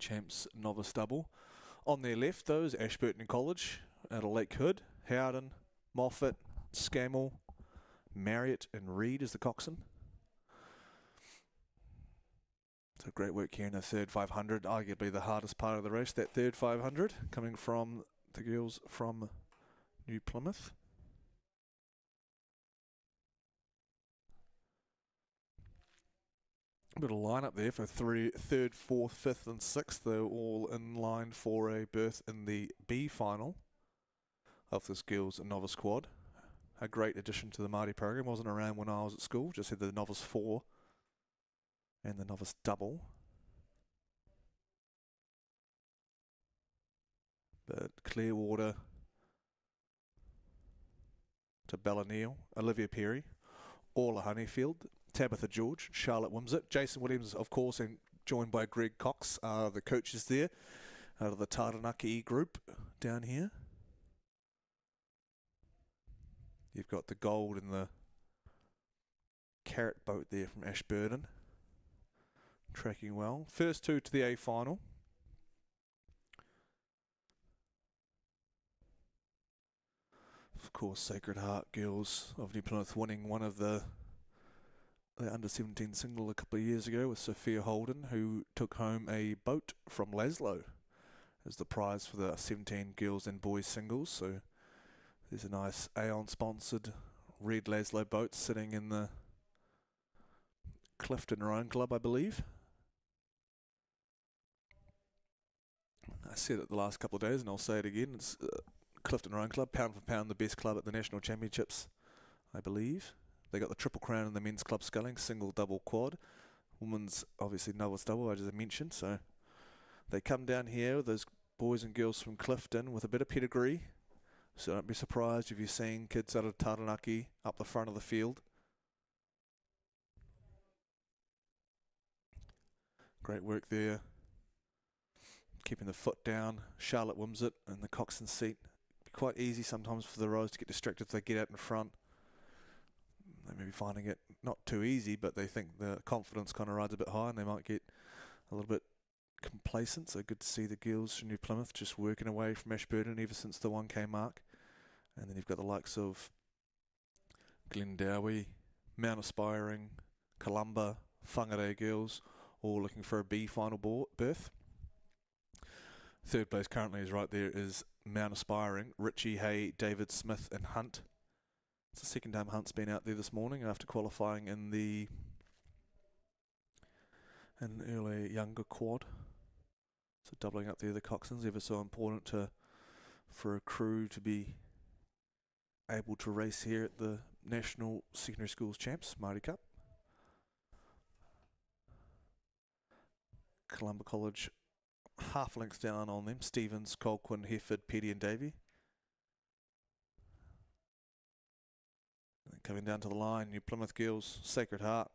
champs novice double. On their left, though, is Ashburton College out of Lake Hood. Howden, Moffat, Scammell, Marriott and Reed is the coxswain. So great work here in the third 500, arguably the hardest part of the race, that third 500, coming from the girls from New Plymouth. A bit of line up there for third, fourth, fifth and sixth. They're all in line for a berth in the B final of this girls novice quad. A great addition to the Maadi program. Wasn't around when I was at school. Just had the novice 4 and the novice double. But Clearwater to Bella Neal, Olivia Perry, Orla Honeyfield, Tabitha George, Charlotte Wimsett, Jason Williams, of course, and joined by Greg Cox, are the coaches there out of the Taranaki group down here. You've got the gold and the carrot boat there from Ashburton, tracking well. First 2 to the A final. Of course, Sacred Heart Girls of New Plymouth winning one of the under-17 single a couple of years ago with Sophia Holden, who took home a boat from Laszlo as the prize for the 17 girls and boys singles. So there's a nice Aon-sponsored red Laszlo boat sitting in the Clifton Rowing Club, I believe. I said it the last couple of days, and I'll say it again. It's Clifton Rowing Club, pound for pound, the best club at the National Championships, I believe. They got the Triple Crown in the men's club sculling, single, double, quad. Women's, obviously, novice double, as I mentioned. So they come down here, those boys and girls from Clifton, with a bit of pedigree. So don't be surprised if you're seeing kids out of Taranaki up the front of the field. Great work there. Keeping the foot down. Charlotte Wimsett in the coxswain seat. Quite easy sometimes for the rows to get distracted if they get out in front. They may be finding it not too easy, but they think the confidence kind of rides a bit high and they might get a little bit complacent. So good to see the girls from New Plymouth just working away from Ashburton ever since the 1K mark. And then you've got the likes of Glendowie, Mount Aspiring, Columba, Whangarei girls, all looking for a B final berth. Third place currently is right there is Mount Aspiring, Richie, Hay, David, Smith and Hunt. It's the second time Hunt's been out there this morning after qualifying in the early younger quad. So doubling up there the coxswains, ever so important for a crew to be able to race here at the National Secondary Schools Champs, Maadi Cup. Columba College half lengths down on them, Stevens, Colquhoun, Hefford, Petty and Davey. Coming down to the line, New Plymouth girls, Sacred Heart,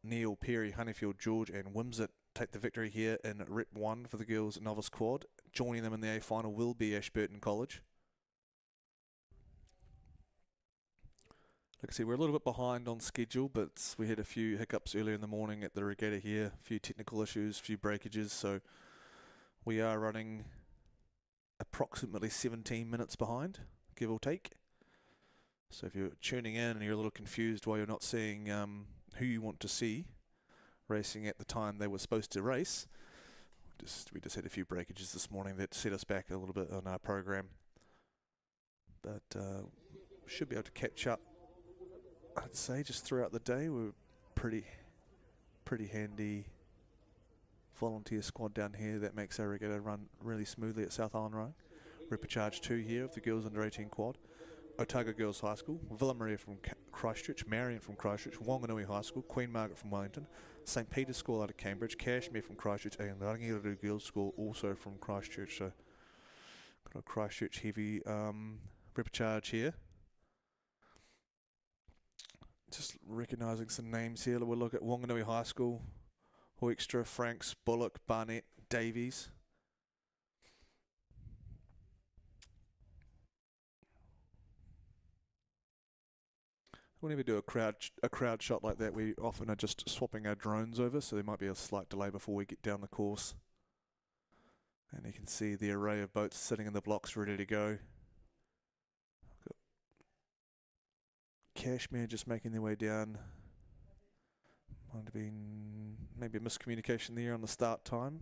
Neal, Perry, Honeyfield, George and Wimsett take the victory here in Rep 1 for the girls novice quad. Joining them in the A final will be Ashburton College. Like I said, we're a little bit behind on schedule, but we had a few hiccups earlier in the morning at the regatta here, a few technical issues, a few breakages, so we are running approximately 17 minutes behind, give or take. So if you're tuning in and you're a little confused why you're not seeing who you want to see racing at the time they were supposed to race, we just had a few breakages this morning that set us back a little bit on our program. But should be able to catch up, I'd say, just throughout the day. We're pretty handy volunteer squad down here that makes our regatta run really smoothly at South Island Rowing. Repecharge 2 here of the girls under 18 quad. Otago Girls High School, Villa Maria from Christchurch, Marion from Christchurch, Wanganui High School, Queen Margaret from Wellington, St Peter's School out of Cambridge, Cashmere from Christchurch, and Rangiru Girls School also from Christchurch. So got a Christchurch heavy repecharge here. Just recognising some names here. We'll look at Wanganui High School, Hoekstra, Franks, Bullock, Barnett, Davies. Whenever we do a crowd shot like that, we often are just swapping our drones over, so there might be a slight delay before we get down the course. And you can see the array of boats sitting in the blocks ready to go. Cashmere just making their way down. Might have been maybe a miscommunication there on the start time.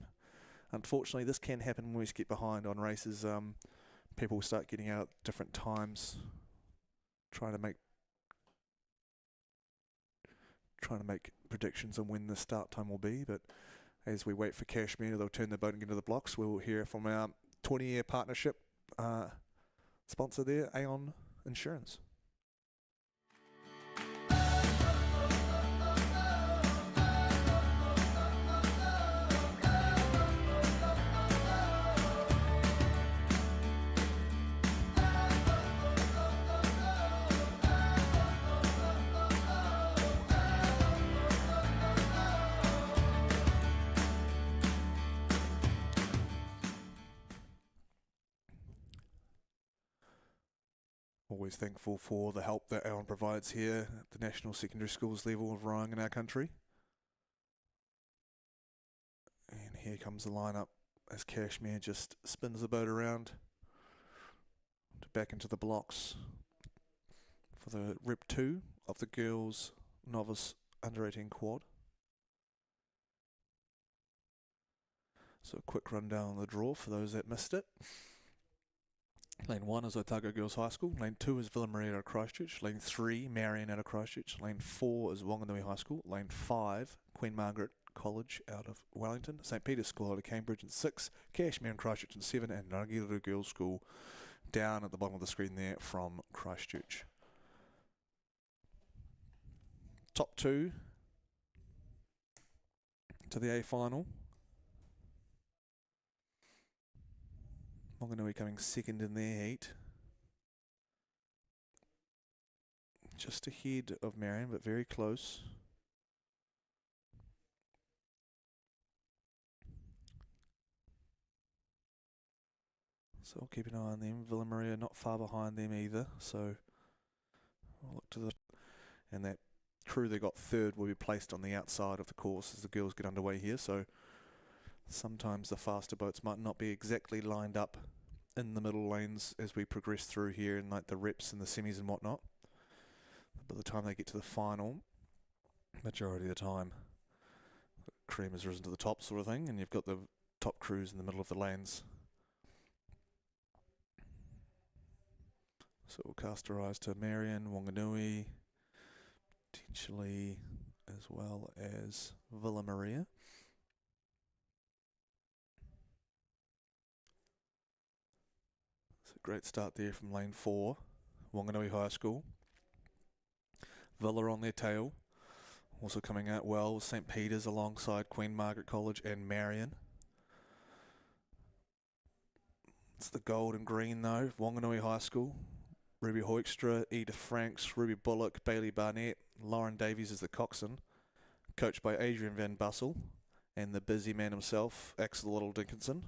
Unfortunately, this can happen when we get behind on races. People start getting out at different times, trying to make predictions on when the start time will be, but as we wait for Cashmere, they'll turn the boat and get into the blocks. We'll hear from our 20-year partnership sponsor there, Aon Insurance. Always thankful for the help that Aon provides here at the national secondary schools level of rowing in our country. And here comes the lineup as Cashmere just spins the boat around to back into the blocks for the Rep 2 of the girls novice under 18 quad. So a quick rundown on the draw for those that missed it. Lane 1 is Otago Girls High School. Lane 2 is Villa Maria out of Christchurch. Lane 3, Marion out of Christchurch. Lane 4 is Wanganui High School. Lane 5, Queen Margaret College out of Wellington. St Peter's School out of Cambridge. And 6, Cashmere and Christchurch. And 7, and Rangiru Girls School down at the bottom of the screen there from Christchurch. Top 2 to the A final. Wanganui coming second in their heat. Just ahead of Marion, but very close. So we'll keep an eye on them. Villa Maria not far behind them either. So we'll look to the... And that crew that got third will be placed on the outside of the course as the girls get underway here. So sometimes the faster boats might not be exactly lined up in the middle lanes as we progress through here in like the reps and the semis and whatnot. By the time they get to the final, majority of the time, the cream has risen to the top sort of thing, and you've got the top crews in the middle of the lanes. So we'll cast our eyes to Marion, Wanganui, potentially as well as Villa Maria. Great start there from lane 4, Wanganui High School. Villa on their tail. Also coming out well with St Peter's alongside Queen Margaret College and Marion. It's the gold and green though, Wanganui High School. Ruby Hoekstra, Edith Franks, Ruby Bullock, Bailey Barnett, Lauren Davies is the coxswain. Coached by Adrian Van Bussel and the busy man himself, Axel Little Dickinson.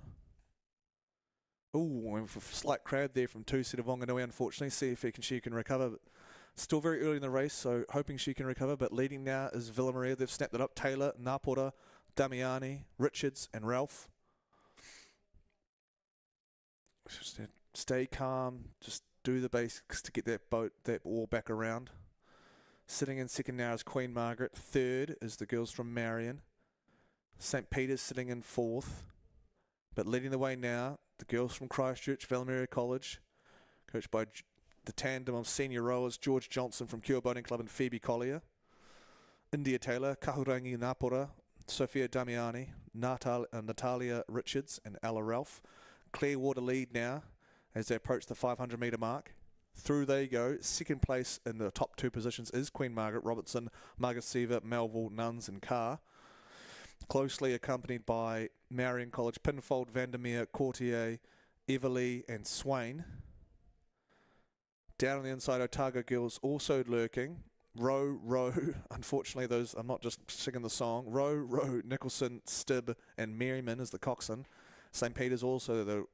Ooh, a slight crowd there from 2 set of Wanganui, unfortunately. See if she can recover. But still very early in the race, so hoping she can recover. But leading now is Villa Maria. They've snapped it up. Taylor, Napora, Damiani, Richards, and Ralph. Just stay calm. Just do the basics to get that oar back around. Sitting in second now is Queen Margaret. Third is the girls from Marion. St Peter's sitting in fourth. But leading the way now, the girls from Christchurch, Vallamaria College, coached by the tandem of senior rowers George Johnson from Cure Boating Club and Phoebe Collier. India Taylor, Kahurangi Napora, Sophia Damiani, Natalia Richards and Ella Ralph. Clearwater lead now as they approach the 500 metre mark. Through they go. Second place in the top 2 positions is Queen Margaret, Robertson, Margasiva, Melville, Nuns and Carr. Closely accompanied by Marion College, Pinfold, Vandermeer, Courtier, Everly and Swain. Down on the inside, Otago Girls also lurking. Row, unfortunately those, I'm not just singing the song. Row, Nicholson, Stibb and Merriman is the coxswain. St Peter's also the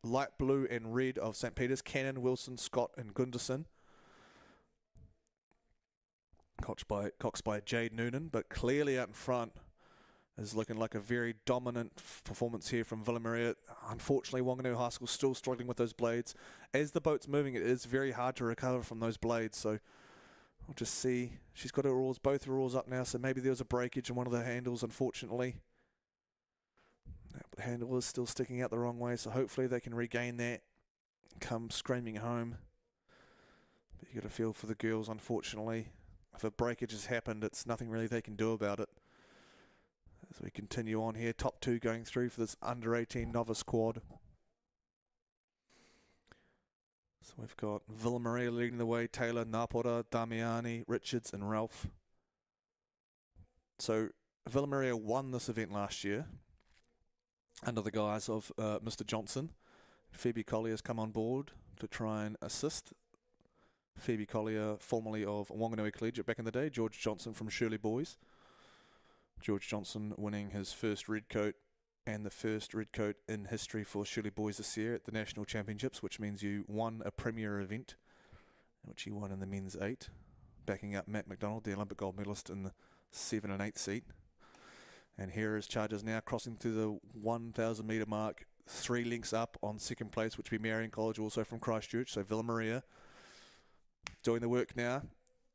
light blue and red of St Peter's. Cannon, Wilson, Scott and Gunderson. Coxed by Jade Noonan, but clearly out in front is looking like a very dominant performance here from Villa Maria. Unfortunately, Wanganui High School still struggling with those blades. As the boat's moving, it is very hard to recover from those blades. So we'll just see. She's got her oars, both her oars up now, so maybe there was a breakage in one of the handles, unfortunately. The handle is still sticking out the wrong way, so hopefully they can regain that, come screaming home. But you got to feel for the girls, unfortunately. if a breakage has happened, it's nothing really they can do about it. As we continue on here, top 2 going through for this under 18 novice quad. So we've got Villamaria leading the way, Taylor, Napora, Damiani, Richards and Ralph. So Villamaria won this event last year under the guise of Mr. Johnson. Phoebe Collier has come on board to try and assist. Phoebe Collier, formerly of Wanganui Collegiate back in the day, George Johnson from Shirley Boys. George Johnson winning his first red coat and the first red coat in history for Shirley Boys this year at the National Championships, which means you won a premier event, which he won in the men's 8, backing up Matt McDonald, the Olympic gold medalist, in the 7 and 8 seat. And here is Chargers now crossing through the 1,000 metre mark, 3 lengths up on second place, which would be Marion College, also from Christchurch. So Villamaria doing the work now.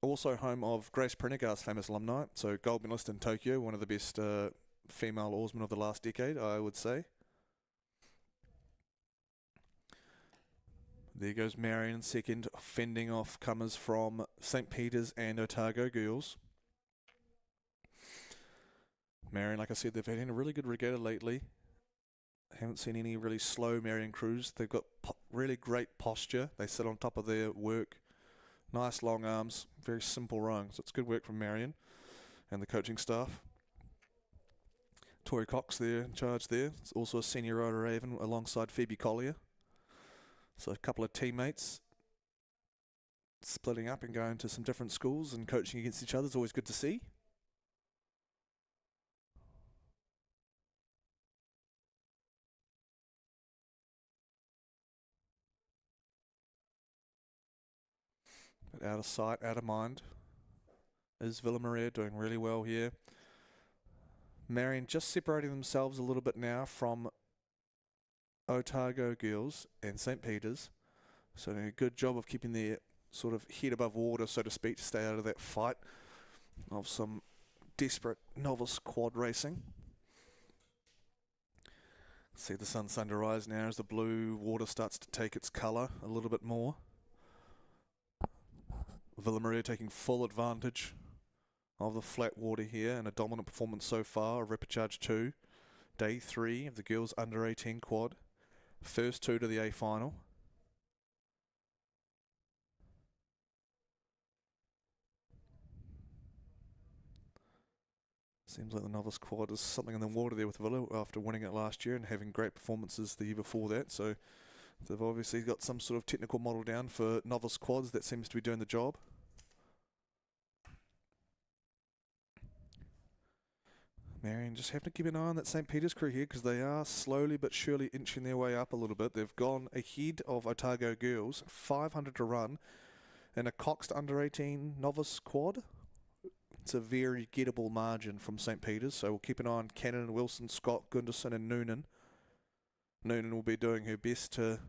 Also home of Grace Prendergast's famous alumni, so gold medalist in Tokyo, one of the best female oarsmen of the last decade, I would say. There goes Marion in second, fending off comers from St. Peter's and Otago girls. Marion, like I said, they've had a really good regatta lately. Haven't seen any really slow Marion crews. They've got really great posture. They sit on top of their work. Nice long arms, very simple rowing. So it's good work from Marion and the coaching staff. Tori Cox there in charge there. It's also a senior rider Raven alongside Phoebe Collier. So a couple of teammates splitting up and going to some different schools and coaching against each other is always good to see. But out of sight, out of mind is Villamaria, doing really well here. Marion just separating themselves a little bit now from Otago girls and St. Peter's. So doing a good job of keeping their sort of head above water, so to speak, to stay out of that fight of some desperate novice quad racing. See the sun starting to rise now as the blue water starts to take its colour a little bit more. Villamaria taking full advantage of the flat water here, and a dominant performance so far of Repechage 2. Day 3 of the girls under 18 quad. First 2 to the A final. Seems like the novice quad is something in the water there with Villa after winning it last year and having great performances the year before that. So they've obviously got some sort of technical model down for novice quads that seems to be doing the job. Marion just have to keep an eye on that St. Peter's crew here, because they are slowly but surely inching their way up a little bit. They've gone ahead of Otago girls, 500 to run, in a Coxed under 18 novice quad. It's a very gettable margin from St. Peter's, so we'll keep an eye on Cannon, Wilson, Scott, Gunderson and Noonan. Noonan will be doing her best to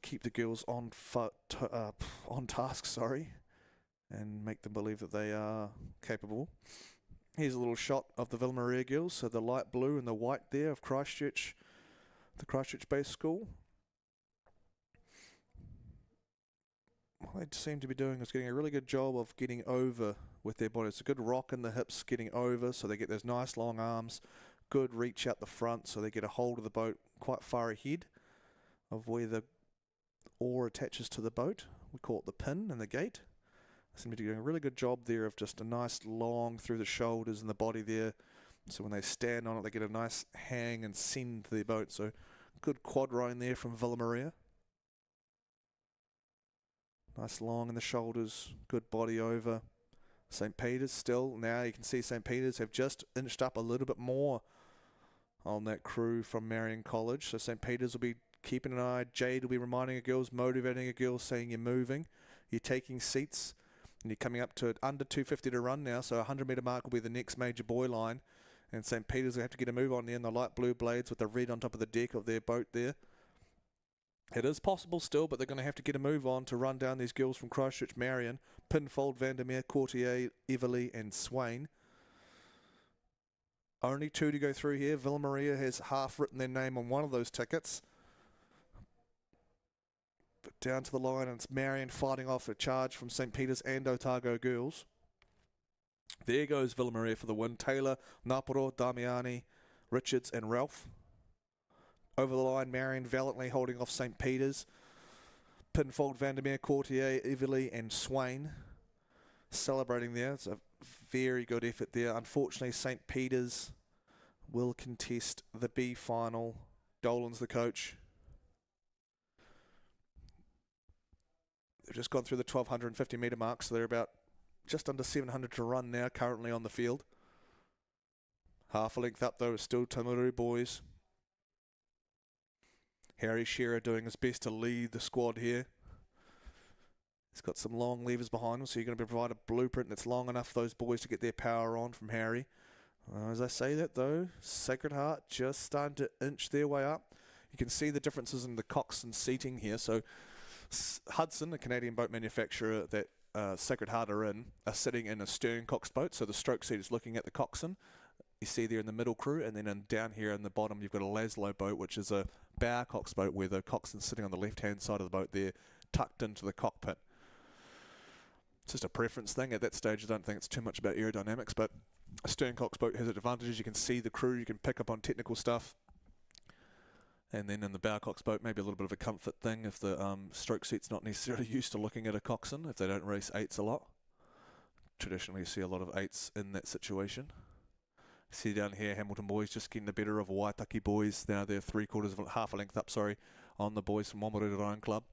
keep the girls on task, and make them believe that they are capable. Here's a little shot of the Villamaria girls, so the light blue and the white there of Christchurch, the Christchurch-based school. What they seem to be doing is getting a really good job of getting over with their body. It's a good rock in the hips, getting over, so they get those nice long arms, good reach out the front, so they get a hold of the boat quite far ahead of where the oar attaches to the boat. We call it the pin and the gate. Seem to be doing a really good job there of just a nice long through the shoulders and the body there. So when they stand on it, they get a nice hang and send to their boat. So good quad rowing there from Villamaria. Nice long in the shoulders, good body over. St. Peter's still, now you can see St. Peter's have just inched up a little bit more on that crew from Marion College. So St. Peter's will be keeping an eye. Jade will be reminding her girls, motivating her girls, saying you're moving, you're taking seats. And you're coming up to under 250 to run now, so a 100 metre mark will be the next major buoy line. And St. Peter's will have to get a move on there in the light blue blades with the red on top of the deck of their boat there. It is possible still, but they're going to have to get a move on to run down these girls from Christchurch, Marion, Pinfold, Vandermeer, Courtier, Everly and Swain. Only 2 to go through here. Villamaria has half written their name on one of those tickets. But down to the line, and it's Marion fighting off a charge from St. Peter's and Otago girls. There goes Villa Maria for the win. Taylor, Naporo, Damiani, Richards and Ralph. Over the line, Marion valiantly holding off St. Peter's. Pinfold, Vandermeer, Courtier, Everly and Swain celebrating there. It's a very good effort there. Unfortunately, St. Peter's will contest the B final. Dolan's the coach. They've just gone through the 1,250 metre mark, so they're about just under 700 to run now, currently on the field. Half a length up though is still Timaru boys. Harry Shearer doing his best to lead the squad here. He's got some long levers behind him, so you're going to provide a blueprint that's long enough for those boys to get their power on from Harry. As I say that though, Sacred Heart just starting to inch their way up. You can see the differences in the coxswain seating here. So Hudson, a Canadian boat manufacturer that Sacred Heart are sitting in a stern coxed boat, so the stroke seat is looking at the coxswain. You see there in the middle crew, and then down here in the bottom you've got a Laszlo boat, which is a bow cox boat where the coxswain's sitting on the left-hand side of the boat there, tucked into the cockpit. It's just a preference thing. At that stage I don't think it's too much about aerodynamics, but a stern cox boat has advantages. You can see the crew, you can pick up on technical stuff. And then in the bow cox boat, maybe a little bit of a comfort thing if the stroke seat's not necessarily used to looking at a coxswain, if they don't race 8s a lot. Traditionally you see a lot of 8s in that situation. See down here, Hamilton boys just getting the better of Waitaki boys. Now they're half a length up, on the boys from Oamaru Rowing Club.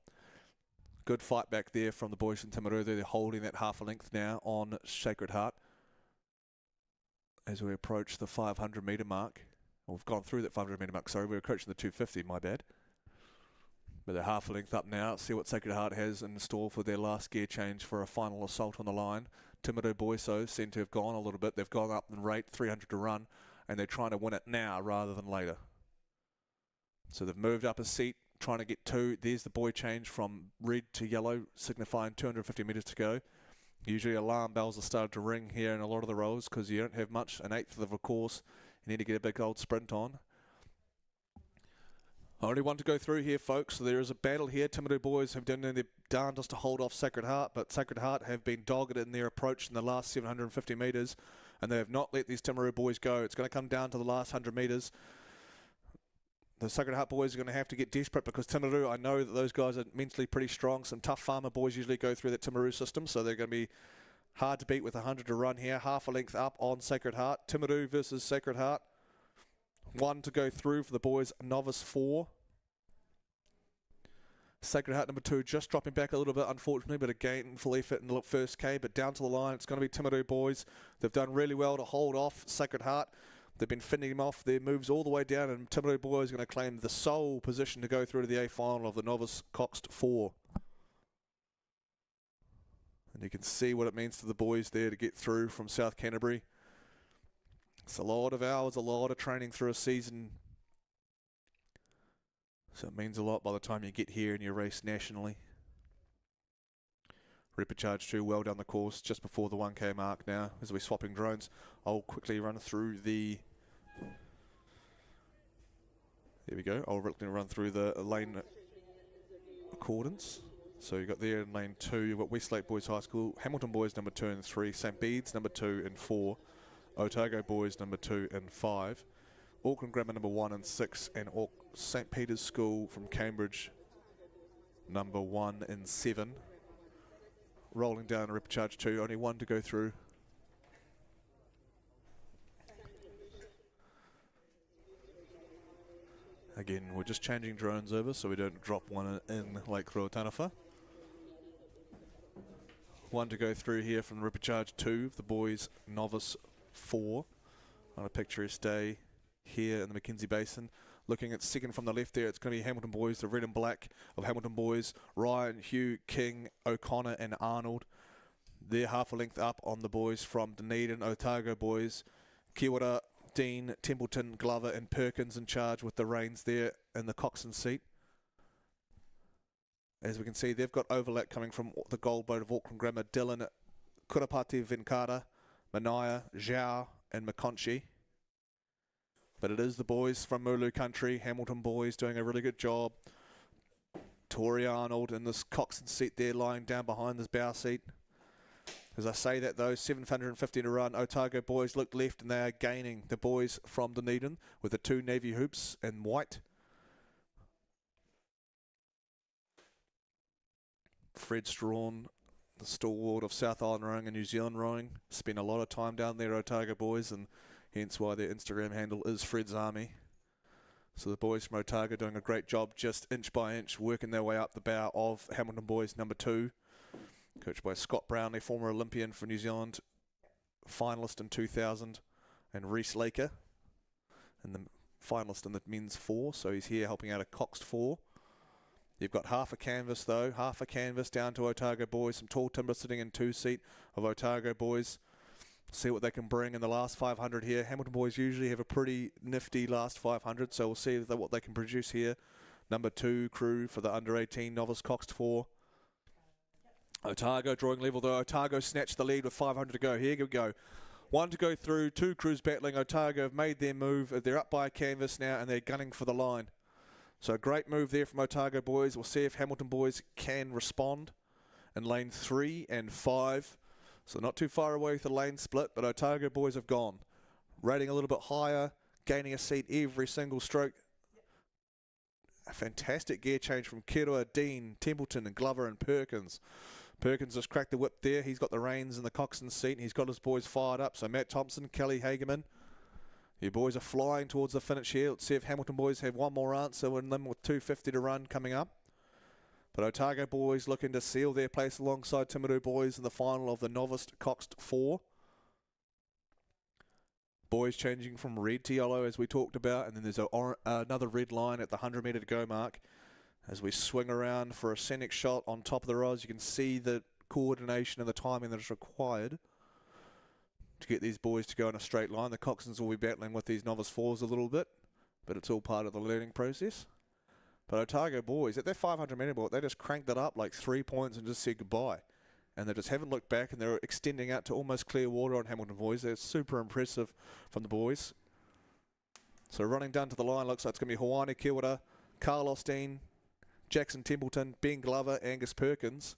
Good fight back there from the boys from Timaru. They're holding that half a length now on Sacred Heart. As we approach the 500 metre mark. We've gone through that 500 metre mark, we're approaching the 250, my bad. But they're half a length up now. See what Sacred Heart has in store for their last gear change for a final assault on the line. Timaru boys seem to have gone a little bit. They've gone up in rate, 300 to run, and they're trying to win it now rather than later. So they've moved up a seat, trying to get 2. There's the buoy change from red to yellow, signifying 250 metres to go. Usually alarm bells are started to ring here in a lot of the rows because you don't have much, an eighth of a course. You need to get a big old sprint on. Only one to go through here, folks. So there is a battle here. Timaru boys have done their darndest to hold off Sacred Heart, but Sacred Heart have been dogged in their approach in the last 750 metres, and they have not let these Timaru boys go. It's going to come down to the last 100 metres. The Sacred Heart boys are going to have to get desperate because Timaru, I know that those guys are mentally pretty strong. Some tough farmer boys usually go through that Timaru system, so they're going to be hard to beat with 100 to run here. Half a length up on Sacred Heart. Timaru versus Sacred Heart. 1 to go through for the boys, novice 4. Sacred Heart number 2 just dropping back a little bit, unfortunately, but a gainful effort in the first K. But down to the line, it's going to be Timaru boys. They've done really well to hold off Sacred Heart. They've been fending him off. Their moves all the way down, and Timaru boys are going to claim the sole position to go through to the A final of the novice coxed 4. And you can see what it means to the boys there to get through from South Canterbury. It's a lot of hours, a lot of training through a season. So it means a lot by the time you get here and you race nationally. Repecharge 2 well down the course just before the 1K mark now as we're swapping drones. I'll quickly run through the... There we go. I'll quickly run through the lane accordance. So you've got there in lane 2, you've got Westlake Boys High School, Hamilton Boys number 2 and 3, St. Bede's number 2 and 4, Otago Boys number 2 and 5, Auckland Grammar number 1 and 6, and St. Peter's School from Cambridge number 1 and 7. Rolling down Repecharge 2, only 1 to go through. Again, we're just changing drones over so we don't drop one in Lake Ruataniwha. 1 to go through here from Repecharge 2, the boys novice 4 on a picturesque day here in the Mackenzie Basin. Looking at second from the left there, it's going to be Hamilton Boys, the red and black of Hamilton Boys, Ryan, Hugh, King, O'Connor and Arnold. They're half a length up on the boys from Dunedin, Otago Boys, Kiwara, Dean, Templeton, Glover and Perkins in charge with the reins there in the coxswain seat. As we can see, they've got overlap coming from the gold boat of Auckland Grammar, Dylan, Kurapati, Venkata, Manaya, Zhao and McConchy. But it is the boys from Mulu country, Hamilton Boys doing a really good job. Tori Arnold in this coxswain seat there lying down behind this bow seat. As I say that, though, 750 to run. Otago boys look left, and they are gaining the boys from Dunedin with the 2 navy hoops in white. Fred Strawn, the stalwart of South Island rowing and New Zealand rowing, spent a lot of time down there, Otago boys, and hence why their Instagram handle is Fred's Army. So the boys from Otago doing a great job, just inch by inch, working their way up the bow of Hamilton boys number 2. Coached by Scott Brownlee, former Olympian for New Zealand, finalist in 2000, and Reese Laker, and the finalist in the men's 4, so he's here helping out a Coxed 4. You've got half a canvas though, half a canvas down to Otago boys, some tall timber sitting in 2-seat of Otago boys. See what they can bring in the last 500 here. Hamilton boys usually have a pretty nifty last 500, so we'll see what they can produce here. Number 2 crew for the under 18 novice Coxed 4. Otago drawing level though. Otago snatched the lead with 500 to go. Here we go. 1 to go through, 2 crews battling. Otago have made their move. They're up by a canvas now and they're gunning for the line. So a great move there from Otago boys. We'll see if Hamilton boys can respond in lane 3 and 5. So not too far away with the lane split, but Otago boys have gone. Rating a little bit higher, gaining a seat every single stroke. A fantastic gear change from Kirua, Dean, Templeton and Glover and Perkins. Perkins just cracked the whip there. He's got the reins in the coxswain seat and he's got his boys fired up. So Matt Thompson, Kelly Hageman, your boys are flying towards the finish here. Let's see if Hamilton boys have one more answer in them with 250 to run coming up. But Otago boys looking to seal their place alongside Timaru boys in the final of the novice Coxed 4. Boys changing from red to yellow as we talked about, and then there's another red line at the 100 metre to go mark. As we swing around for a scenic shot on top of the rise, you can see the coordination and the timing that is required to get these boys to go in a straight line. The coxswains will be battling with these novice 4s a little bit, but it's all part of the learning process. But Otago boys, at their 500 metre ball, they just cranked it up like 3 points and just said goodbye. And they just haven't looked back, and they're extending out to almost clear water on Hamilton boys. They're super impressive from the boys. So running down to the line, looks like it's going to be Hawani Kiwata, Carlos Dean, Jackson Templeton, Ben Glover, Angus Perkins.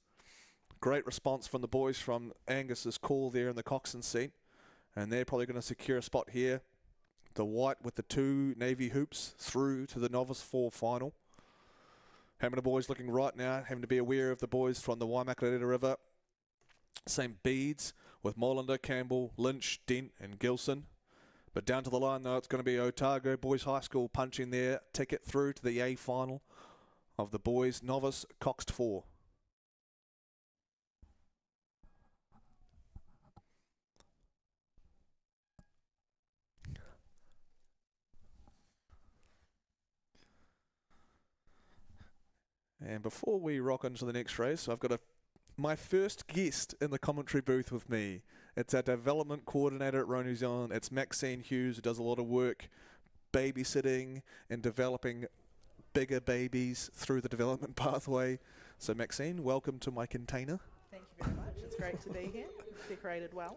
Great response from the boys from Angus's call there in the coxswain seat. And they're probably going to secure a spot here. The white with the 2 navy hoops through to the novice 4 final. Hamilton boys looking right now, having to be aware of the boys from the Waimakariri River. Same beads with Molander, Campbell, Lynch, Dent and Gilson. But down to the line though, it's going to be Otago Boys High School punching their ticket through to the A final of the boys novice Coxed 4. And before we rock into the next race, I've got my first guest in the commentary booth with me. It's our development coordinator at Row New Zealand. It's Maxine Hughes, who does a lot of work babysitting and developing bigger babies through the development pathway. So Maxine, welcome to my container. Thank you very much. It's great to be here. Decorated well.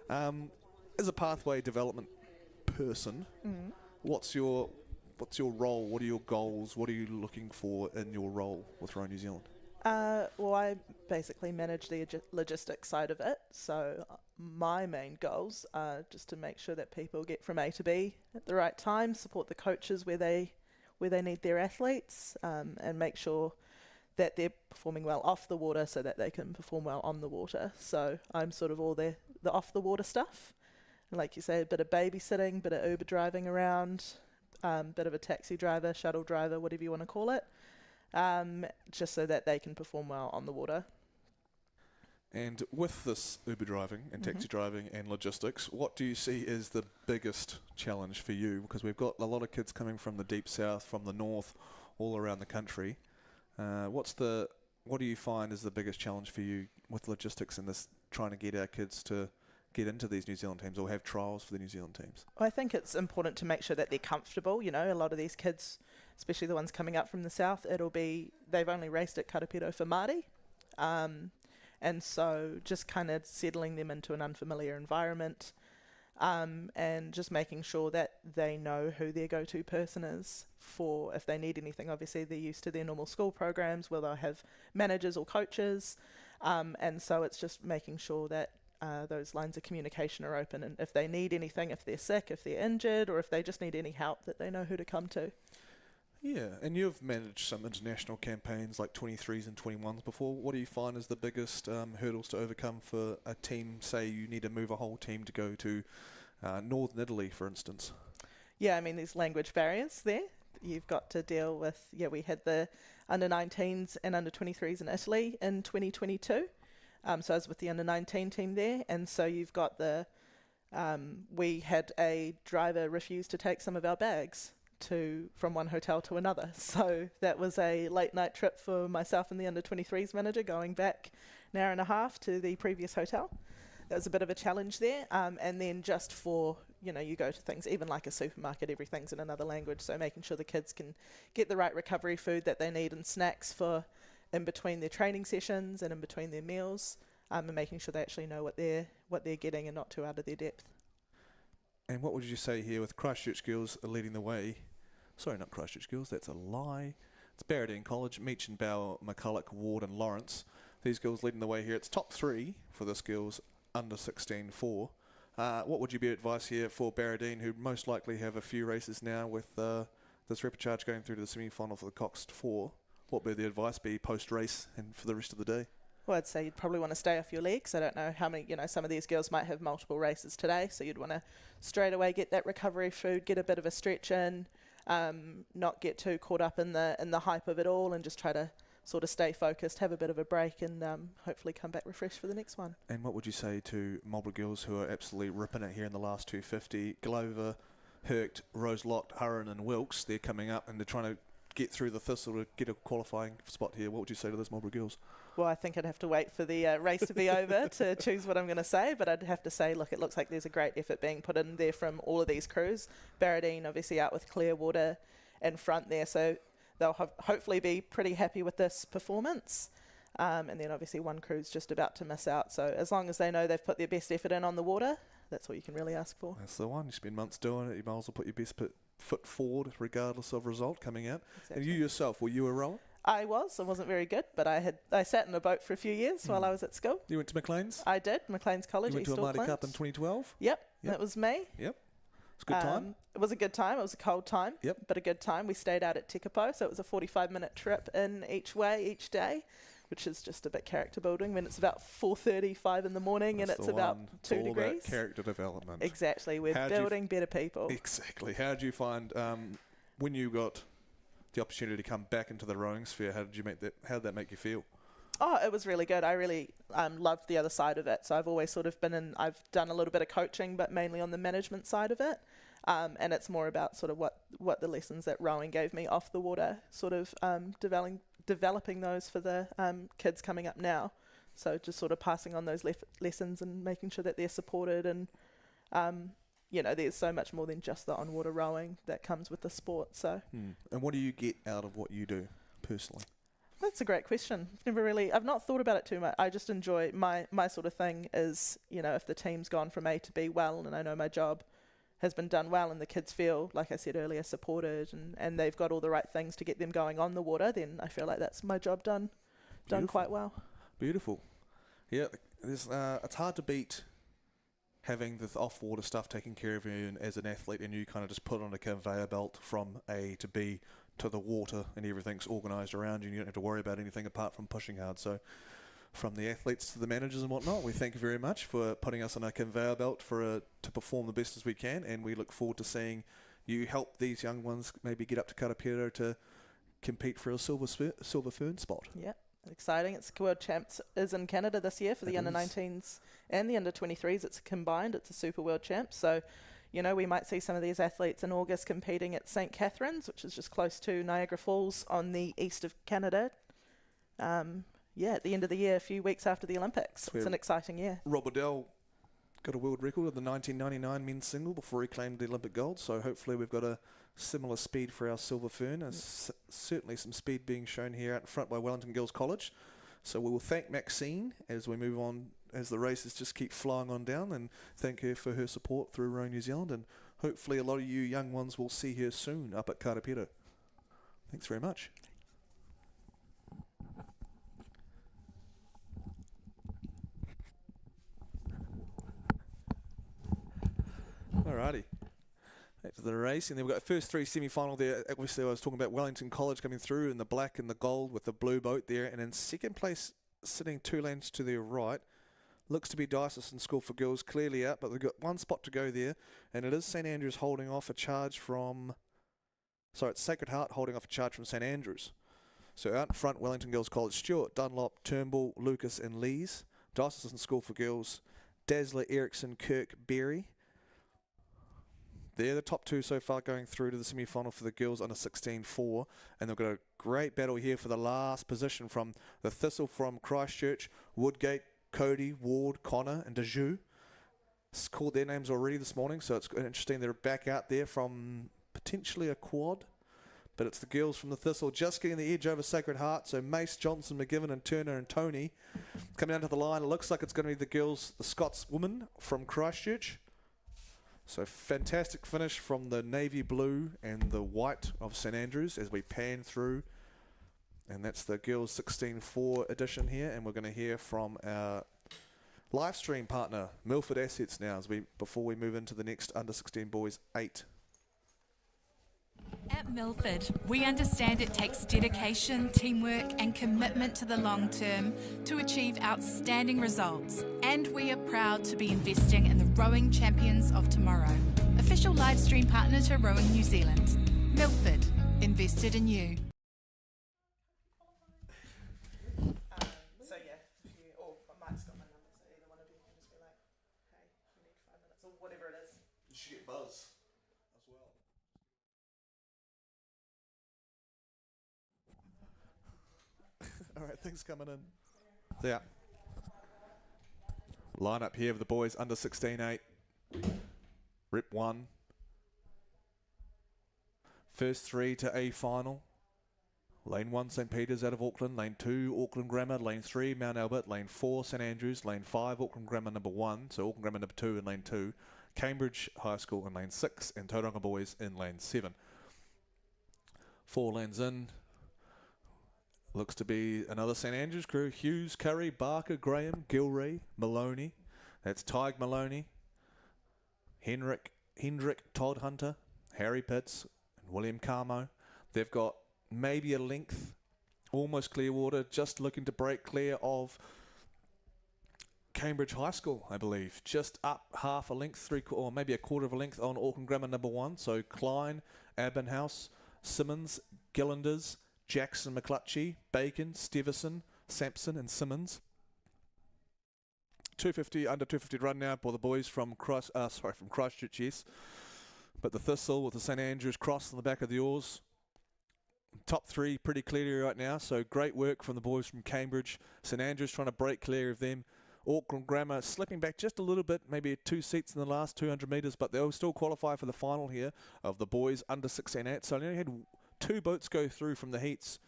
As a pathway development person, what's your role? What are your goals? What are you looking for in your role with Row New Zealand? Well, I basically manage the logistics side of it. So my main goals are just to make sure that people get from A to B at the right time, support the coaches where they need their athletes, and make sure that they're performing well off the water so that they can perform well on the water. So I'm sort of all the off the water stuff. And like you say, a bit of babysitting, bit of Uber driving around, bit of a taxi driver, shuttle driver, whatever you want to call it, just so that they can perform well on the water. And with this Uber driving and taxi driving and logistics, what do you see as the biggest challenge for you? Because we've got a lot of kids coming from the deep south, from the north, all around the country. What do you find is the biggest challenge for you with logistics and this trying to get our kids to get into these New Zealand teams or have trials for the New Zealand teams? Well, I think it's important to make sure that they're comfortable. You know, a lot of these kids, especially the ones coming up from the south, they've only raced at Karapiro for Maadi. And so just kind of settling them into an unfamiliar environment, and just making sure that they know who their go-to person is for if they need anything. Obviously, they're used to their normal school programs where they'll have managers or coaches, And so it's just making sure that those lines of communication are open, and if they need anything, if they're sick, if they're injured, or if they just need any help, that they know who to come to. Yeah, and you've managed some international campaigns like 23s and 21s before. What do you find is the biggest hurdles to overcome for a team? Say you need to move a whole team to go to Northern Italy, for instance. Yeah, I mean, there's language barriers there. You've got to deal with, we had the under-19s and under-23s in Italy in 2022. So I was with the under-19 team there, and so you've got we had a driver refuse to take some of our bags from one hotel to another. So that was a late night trip for myself and the under-23s manager, going back an hour and a half to the previous hotel. That was a bit of a challenge there. And then just for, you go to things, even like a supermarket, everything's in another language. So making sure the kids can get the right recovery food that they need and snacks for in between their training sessions and in between their meals, and making sure they actually know what they're getting and not too out of their depth. And what would you say here with Christchurch girls are leading the way? Sorry, not Christchurch girls, that's a lie. It's Barradine College, Meechenbauer, McCulloch, Ward and Lawrence. These girls leading the way here. It's top 3 for this girls under 16-4. What would you be advice here for Barradine, who most likely have a few races now with this repechage going through to the semi-final for the Cox 4? What would the advice be post-race and for the rest of the day? Well, I'd say you'd probably want to stay off your legs. I don't know how many, some of these girls might have multiple races today, so you'd want to straight away get that recovery food, get a bit of a stretch in, not get too caught up in the hype of it all, and just try to sort of stay focused, have a bit of a break, and hopefully come back refreshed for the next one. And what would you say to Marlborough girls who are absolutely ripping it here in the last 250? Glover, Herct, Rose-Locht, Hurren and Wilkes, they're coming up and they're trying to get through the thistle to get a qualifying spot here. What would you say to those Marlborough girls? Well, I think I'd have to wait for the race to be over to choose what I'm going to say, but I'd have to say, look, it looks like there's a great effort being put in there from all of these crews. Barradine obviously out with Clearwater in front there, so they'll hopefully be pretty happy with this performance. And then obviously one crew's just about to miss out, so as long as they know they've put their best effort in on the water, that's all you can really ask for. That's the one. You spend months doing it, you might as well put your best foot forward regardless of result coming out. Exactly. And you yourself, were you a rower? I wasn't very good, but I sat in a boat for a few years while I was at school. You went to Maclean's? I did, Maclean's College, You went East to a Maadi Auckland. Cup in 2012? Yep, that was me. Yep. It's a good time? It was a good time. It was a cold time, Yep. but a good time. We stayed out at Tekapo, so it was a 45-minute trip in each way each day, which is just a bit character building when it's about 4:35 in the morning That's and it's the about one. 2 all degrees. About character development. Exactly. We're How'd building better people. Exactly. How did you find when you got the opportunity to come back into the rowing sphere? How did that make you feel? Oh, it was really good. I really loved the other side of it. So I've always sort of I've done a little bit of coaching, but mainly on the management side of it. And it's more about sort of what the lessons that rowing gave me off the water, sort of developing those for the kids coming up now. So just sort of passing on those lessons and making sure that they're supported. And, there's so much more than just the on-water rowing that comes with the sport. So. And what do you get out of what you do personally? That's a great question. I've not thought about it too much. I just enjoy my sort of thing is, if the team's gone from A to B well, and I know my job has been done well and the kids feel, like I said earlier, supported and they've got all the right things to get them going on the water, then I feel like that's my job done quite well. Beautiful. Yeah, it's hard to beat having the off-water stuff taken care of you as an athlete, and you kind of just put on a conveyor belt from A to B to the water, and everything's organised around you, and you don't have to worry about anything apart from pushing hard. So from the athletes to the managers and whatnot, we thank you very much for putting us on a conveyor belt to perform the best as we can, and we look forward to seeing you help these young ones maybe get up to Karapiro to compete for a silver fern spot. Yeah, exciting. It's World Champs is in Canada this year for the under-19s and the under-23s. It's combined. It's a Super World Champs. So, we might see some of these athletes in August competing at St. Catharines, which is just close to Niagara Falls on the east of Canada. At the end of the year, a few weeks after the Olympics. It's an exciting year. Rob Waddell got a world record of the 1999 men's single before he claimed the Olympic gold, so hopefully we've got a similar speed for our silver fern. Certainly some speed being shown here out in front by Wellington Girls College. So we will thank Maxine as we move on, as the races just keep flying on down, and thank her for her support through Rowing New Zealand, and hopefully a lot of you young ones will see her soon up at Karapiro. Thanks very much. Alrighty. Back to the race, and then we've got the first three semi-final there. Obviously, I was talking about Wellington College coming through in the black and the gold with the blue boat there, and in second place, sitting 2 lanes to their right, looks to be Dysison School for Girls, clearly out, but they've got one spot to go there, and it is St Andrews holding off a charge from... Sorry, it's Sacred Heart holding off a charge from St Andrews. So out in front, Wellington Girls College, Stewart, Dunlop, Turnbull, Lucas and Lees. Dysison School for Girls, Dazzler, Erickson, Kirk, Berry. They're the top 2 so far going through to the semi-final for the girls under 16-4. And they've got a great battle here for the last position from the Thistle from Christchurch, Woodgate, Cody, Ward, Connor and DeJoux. Called their names already this morning, so it's interesting. They're back out there from potentially a quad. But it's the girls from the Thistle just getting the edge over Sacred Heart. So Mace, Johnson, McGivern and Turner and Tony coming down to the line. It looks like it's going to be the girls, the Scotswomen from Christchurch. So fantastic finish from the navy blue and the white of St Andrews as we pan through. And that's the girls 16-4 edition here. And we're going to hear from our live stream partner, Milford Assets now, before we move into the next under 16 boys 8. At Milford, we understand it takes dedication, teamwork and commitment to the long term to achieve outstanding results. And we are proud to be investing in the rowing champions of tomorrow. Official live stream partner to Rowing New Zealand. Milford, invested in you. So yeah, if you, or Mike's got my number, so either one of you can just be like, hey, we need 5 minutes, or whatever it is. You should get Buzz as well. All right, things coming in. Yeah. Line up here of the boys under 16-8. Rep 1. First 3 to A final. Lane 1, St Peter's out of Auckland. Lane 2, Auckland Grammar. Lane 3, Mount Albert. Lane 4, St Andrews. Lane 5, Auckland Grammar number 1. So Auckland Grammar number 2 in lane 2. Cambridge High School in lane 6. And Tauranga Boys in lane 7. 4 lanes in. Looks to be another St Andrews crew. Hughes, Curry, Barker, Graham, Gilray, Maloney. That's Tig Maloney. Hendrick, Todd Hunter, Harry Pitts, and William Carmo. They've got maybe a length, almost clear water, just looking to break clear of Cambridge High School, I believe. Just up half a length, or maybe a quarter of a length on Auckland Grammar number 1. So Klein, Abenhouse, Simmons, Gillanders, Jackson, McClutchy, Bacon, Stevenson, Sampson and Simmons. 250, under 250 run now for the boys from Christchurch, yes. But the Thistle with the St Andrews cross on the back of the oars. Top 3 pretty clearly right now, so great work from the boys from Cambridge. St Andrews trying to break clear of them. Auckland Grammar slipping back just a little bit, maybe 2 seats in the last 200 metres, but they'll still qualify for the final here of the boys under 16-8. So they only had 2 boats go through from the heats,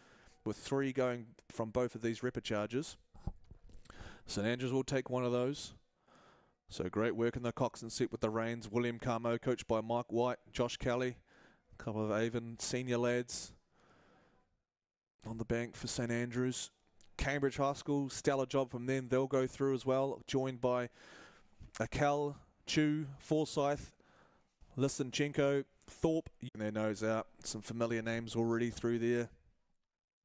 with 3 going from both of these repecharges. St Andrews will take one of those. So great work in the coxswain seat with the reins. William Carmo, coached by Mike White, Josh Kelly, a couple of Avon senior lads on the bank for St Andrews. Cambridge High School, stellar job from them. They'll go through as well, joined by Akel, Chu, Forsyth, Lisenchenko, Thorpe. Their nose out. Some familiar names already through there.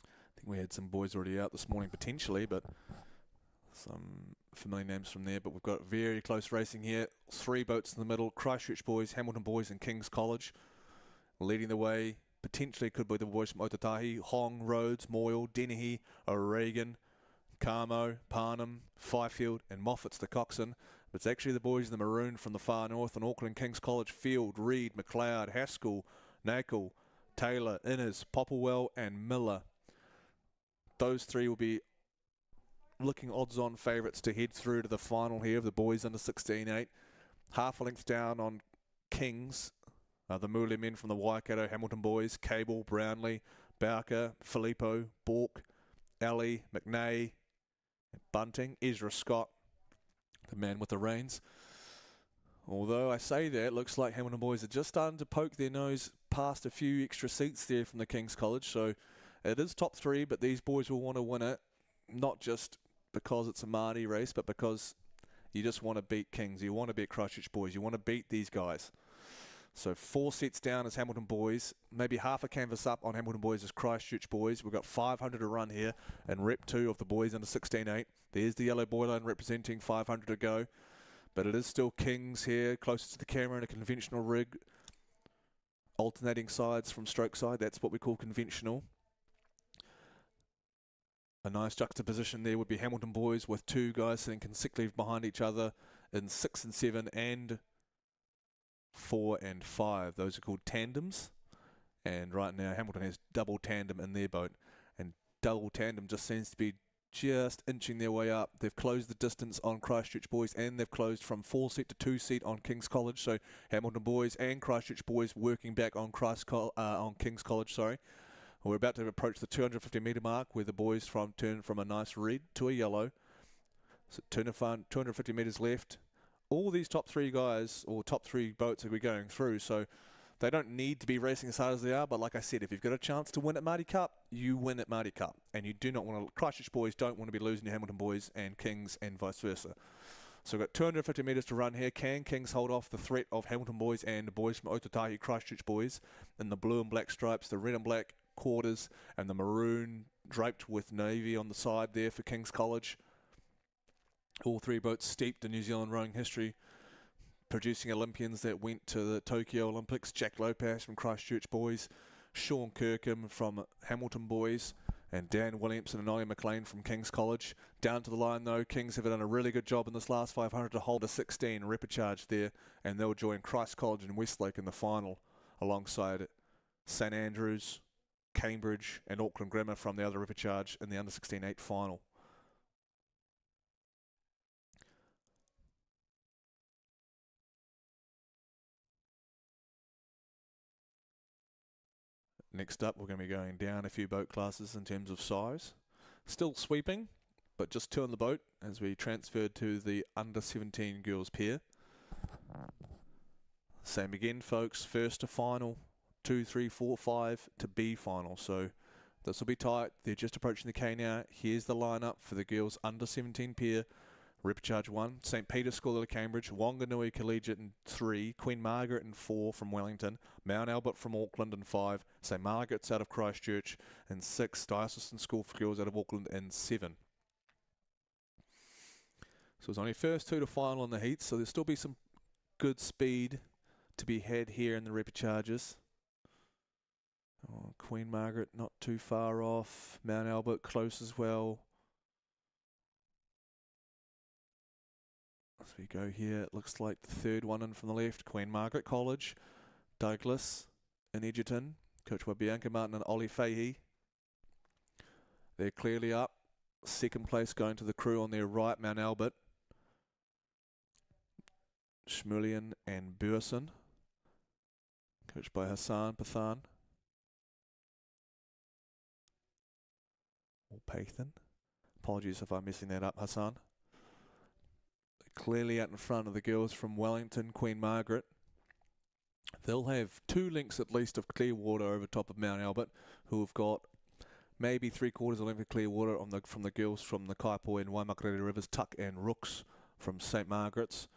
I think we had some boys already out this morning potentially, but some familiar names from there. But we've got very close racing here. 3 boats in the middle. Christchurch boys, Hamilton boys and King's College. Leading the way potentially could be the boys from Otatahi, Hong, Rhodes, Moyle, Dennehy, O'Regan, Carmo, Parnham, Fifield and Moffat's the coxswain. But it's actually the boys in the maroon from the far north in Auckland, King's College, Field, Reed, McLeod, Haskell, Nackle, Taylor, Innes, Popplewell and Miller. Those 3 will be looking odds-on favourites to head through to the final here of the boys under 16-8. Half a length down on Kings. The Mule men from the Waikato, Hamilton boys, Cable, Brownlee, Bowker, Filippo, Bork, Alley, McNay, Bunting, Ezra Scott, the man with the reins. Although I say that, it looks like Hamilton boys are just starting to poke their nose past a few extra seats there from the King's College. So it is top 3, but these boys will want to win it, not just because it's a Maadi race, but because you just want to beat Kings. You want to beat Christchurch boys. You want to beat these guys. So 4 sets down is Hamilton boys. Maybe half a canvas up on Hamilton boys is Christchurch boys. We've got 500 to run here in rep 2 of the boys under 16.8. There's the yellow boy line representing 500 to go. But it is still Kings here, closest to the camera in a conventional rig. Alternating sides from stroke side, that's what we call conventional. A nice juxtaposition there would be Hamilton boys with 2 guys sitting consecutively behind each other in 6 and 7 and 4 and 5. Those are called tandems. And right now Hamilton has double tandem in their boat. And double tandem just seems to be just inching their way up. They've closed the distance on Christchurch boys, and they've closed from 4 seat to 2 seat on King's College. So Hamilton boys and Christchurch boys working back on King's College. Sorry. We're about to approach the 250 metre mark where the boys turn from a nice red to a yellow. So 250 metres left. All these top 3 guys, or top 3 boats that we're going through, so they don't need to be racing as hard as they are, but like I said, if you've got a chance to win at Maadi Cup, you win at Maadi Cup. And you do not want to, Christchurch boys don't want to be losing to Hamilton boys and Kings and vice versa. So we've got 250 metres to run here. Can Kings hold off the threat of Hamilton boys and the boys from Otautahi Christchurch boys in the blue and black stripes, the red and black quarters, and the maroon draped with navy on the side there for King's College? All 3 boats steeped in New Zealand rowing history, producing Olympians that went to the Tokyo Olympics. Jack Lopez from Christchurch boys, Sean Kirkham from Hamilton boys, and Dan Williamson and Ollie McLean from King's College. Down to the line though, Kings have done a really good job in this last 500 to hold a 16 repechage there, and they'll join Christ College and Westlake in the final alongside St Andrews, Cambridge and Auckland Grammar from the other repechage in the under 16.8 final. Next up, we're going to be going down a few boat classes in terms of size. Still sweeping, but just 2 on the boat as we transferred to the under 17 girls pair. Same again, folks. First to final, 2, 3, 4, 5 to B final. So this will be tight. They're just approaching the K now. Here's the lineup for the girls under 17 pair. Repechage 1, St Peter's School of Cambridge, Wanganui Collegiate in 3, Queen Margaret in 4 from Wellington, Mount Albert from Auckland in 5, St Margaret's out of Christchurch in 6, Diocesan School for Girls out of Auckland in 7. So it's only first 2 to final in the heats, so there'll still be some good speed to be had here in the repechages. Oh, Queen Margaret not too far off, Mount Albert close as well. As we go here, it looks like the 3rd one in from the left, Queen Margaret College, Douglas in Edgerton, coached by Bianca Martin and Ollie Fahey. They're clearly up. 2nd place going to the crew on their right, Mount Albert. Schmulian and Burson, coached by Hassan Pathan. Or Pathan. Apologies if I'm messing that up, Hassan. Clearly out in front of the girls from Wellington, Queen Margaret. They'll have 2 lengths at least of Clearwater over top of Mount Albert, who have got maybe 3/4 of a length of Clearwater from the girls from the Kaipoi and Waimakariri Rivers, Tuck and Rooks from St Margaret's.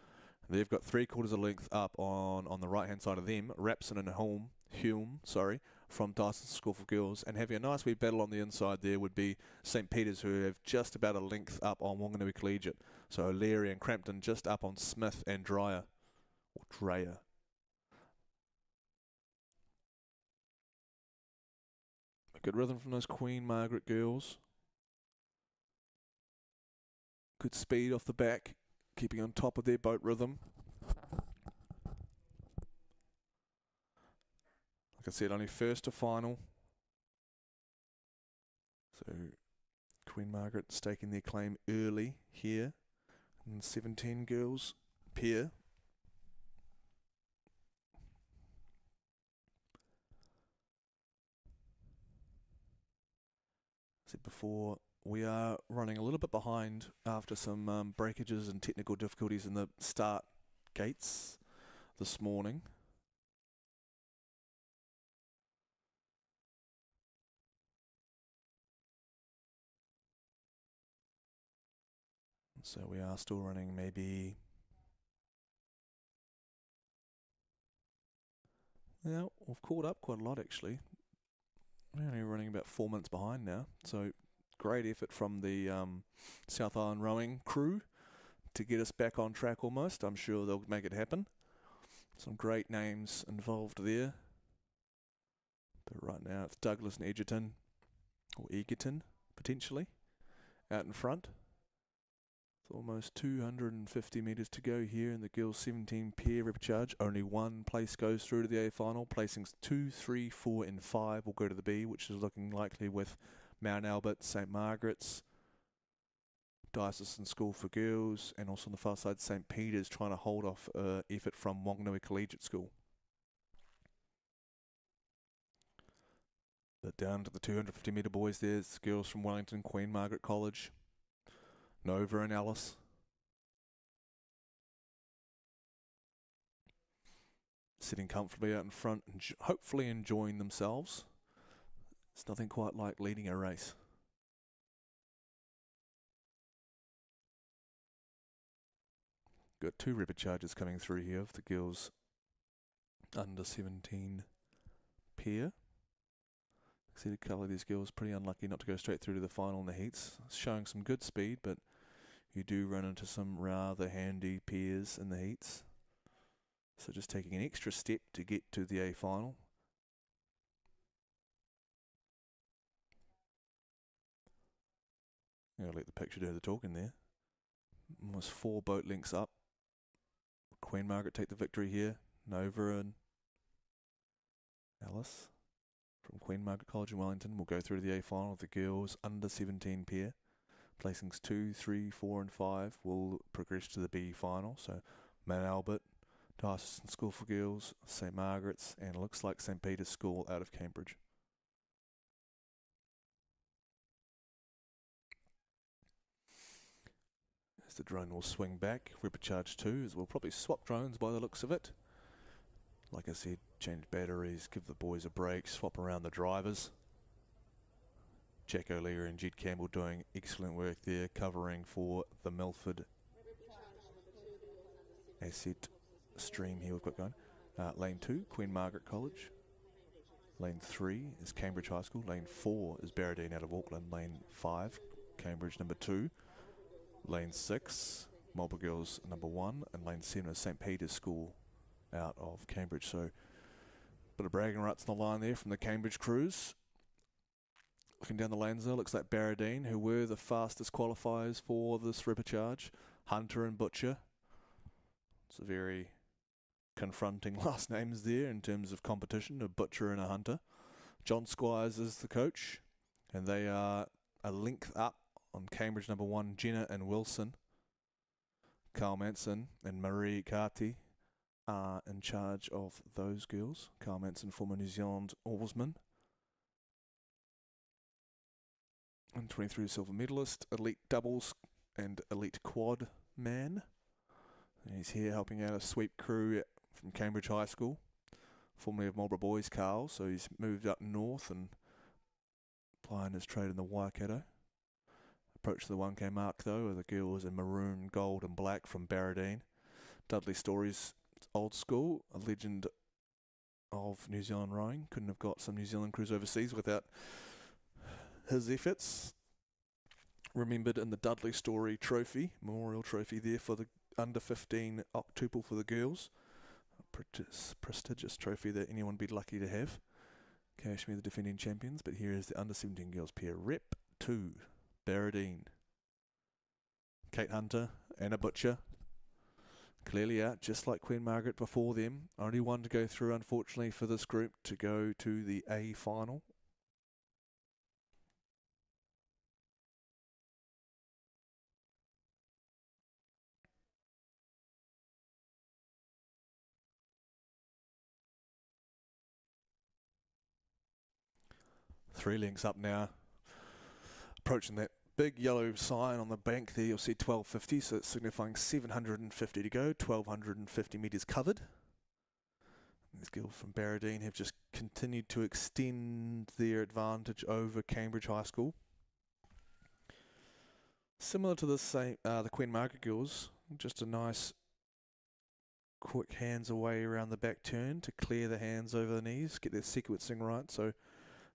They've got 3/4 of a length up on the right hand side of them, Rapson and Hume, from Dyson School for Girls, and having a nice wee battle on the inside there would be St Peter's, who have just about a length up on Wanganui Collegiate. So O'Leary and Crampton just up on Smith and Dreyer. A good rhythm from those Queen Margaret girls. Good speed off the back, keeping on top of their boat rhythm. Like I said, only first to final. So Queen Margaret staking their claim early here. And 17 girls pair. Said before, we are running a little bit behind after some breakages and technical difficulties in the start gates this morning. So we are still running maybe Now, we've caught up quite a lot actually. We're only running about 4 minutes behind now. So, great effort from the South Island rowing crew to get us back on track almost. I'm sure they'll make it happen. Some great names involved there. But right now it's Douglas and Egerton, or Egerton potentially, out in front. It's almost 250 metres to go here in the girls 17 pair repechage. Only one place goes through to the A final. Placings 2, 3, 4 and 5 will go to the B, which is looking likely with Mount Albert, St Margaret's, Diocesan School for Girls, and also on the far side St Peter's trying to hold off effort from Wanganui Collegiate School. But down to the 250 metre boys, there's girls from Wellington, Queen Margaret College, Nova and Alice. Sitting comfortably out in front and hopefully enjoying themselves. It's nothing quite like leading a race. Got 2 repechagers coming through here of the girls under 17 pair. See the colour of these girls, pretty unlucky not to go straight through to the final in the heats. Showing some good speed, but you do run into some rather handy pairs in the heats. So just taking an extra step to get to the A final. I'm going to let the picture do the talking there. Almost 4 boat links up. Queen Margaret take the victory here. Nova and Alice from Queen Margaret College in Wellington will go through to the A final of the girls under 17 pair. Placings 2, 3, 4 and 5 will progress to the B final. So Mount Albert, Diocesan School for Girls, St Margaret's, and it looks like St Peter's School out of Cambridge. As the drone will swing back, repechage 2, as we'll probably swap drones by the looks of it. Like I said, change batteries, give the boys a break, swap around the drivers. Jack O'Leary and Jed Campbell doing excellent work there, covering for the Milford asset stream here we've got going. Lane 2, Queen Margaret College. Lane 3 is Cambridge High School. Lane 4 is Barradine out of Auckland. Lane 5, Cambridge number 2. Lane 6, Marlborough Girls number 1. And lane 7 is St Peter's School out of Cambridge. So, bit of bragging rights on the line there from the Cambridge crews. Looking down the lanes there, looks like Barradine, who were the fastest qualifiers for this repechage. Hunter and Butcher. It's a very confronting last names there in terms of competition, a Butcher and a Hunter. John Squires is the coach, and they are a length up on Cambridge number 1, Jenna and Wilson. Carl Manson and Marie Carty are in charge of those girls. Carl Manson, former New Zealand oarsman. And 23 silver medalist, elite doubles and elite quad man. And he's here helping out a sweep crew from Cambridge High School, formerly of Marlborough Boys, Carl, so he's moved up north and plying his trade in the Waikato. Approach the 1K mark though, where the girls in maroon, gold and black from Barradine. Dudley Story's old school, a legend of New Zealand rowing. Couldn't have got some New Zealand crews overseas without his efforts. Remembered in the Dudley Story trophy, memorial trophy there for the under 15 octuple for the girls. A prestigious trophy that anyone would be lucky to have. Kashmir the defending champions, but here is the under 17 girls pair. Rep 2, Barradine. Kate Hunter, Anna Butcher. Clearly out, just like Queen Margaret before them. Only one to go through, unfortunately, for this group to go to the A final. Three links up now. Approaching that big yellow sign on the bank there, you'll see 1250, so it's signifying 750 to go, 1250 metres covered. These girls from Barradine have just continued to extend their advantage over Cambridge High School. Similar to the Queen Margaret girls, just a nice quick hands away around the back turn to clear the hands over the knees, get their sequencing right so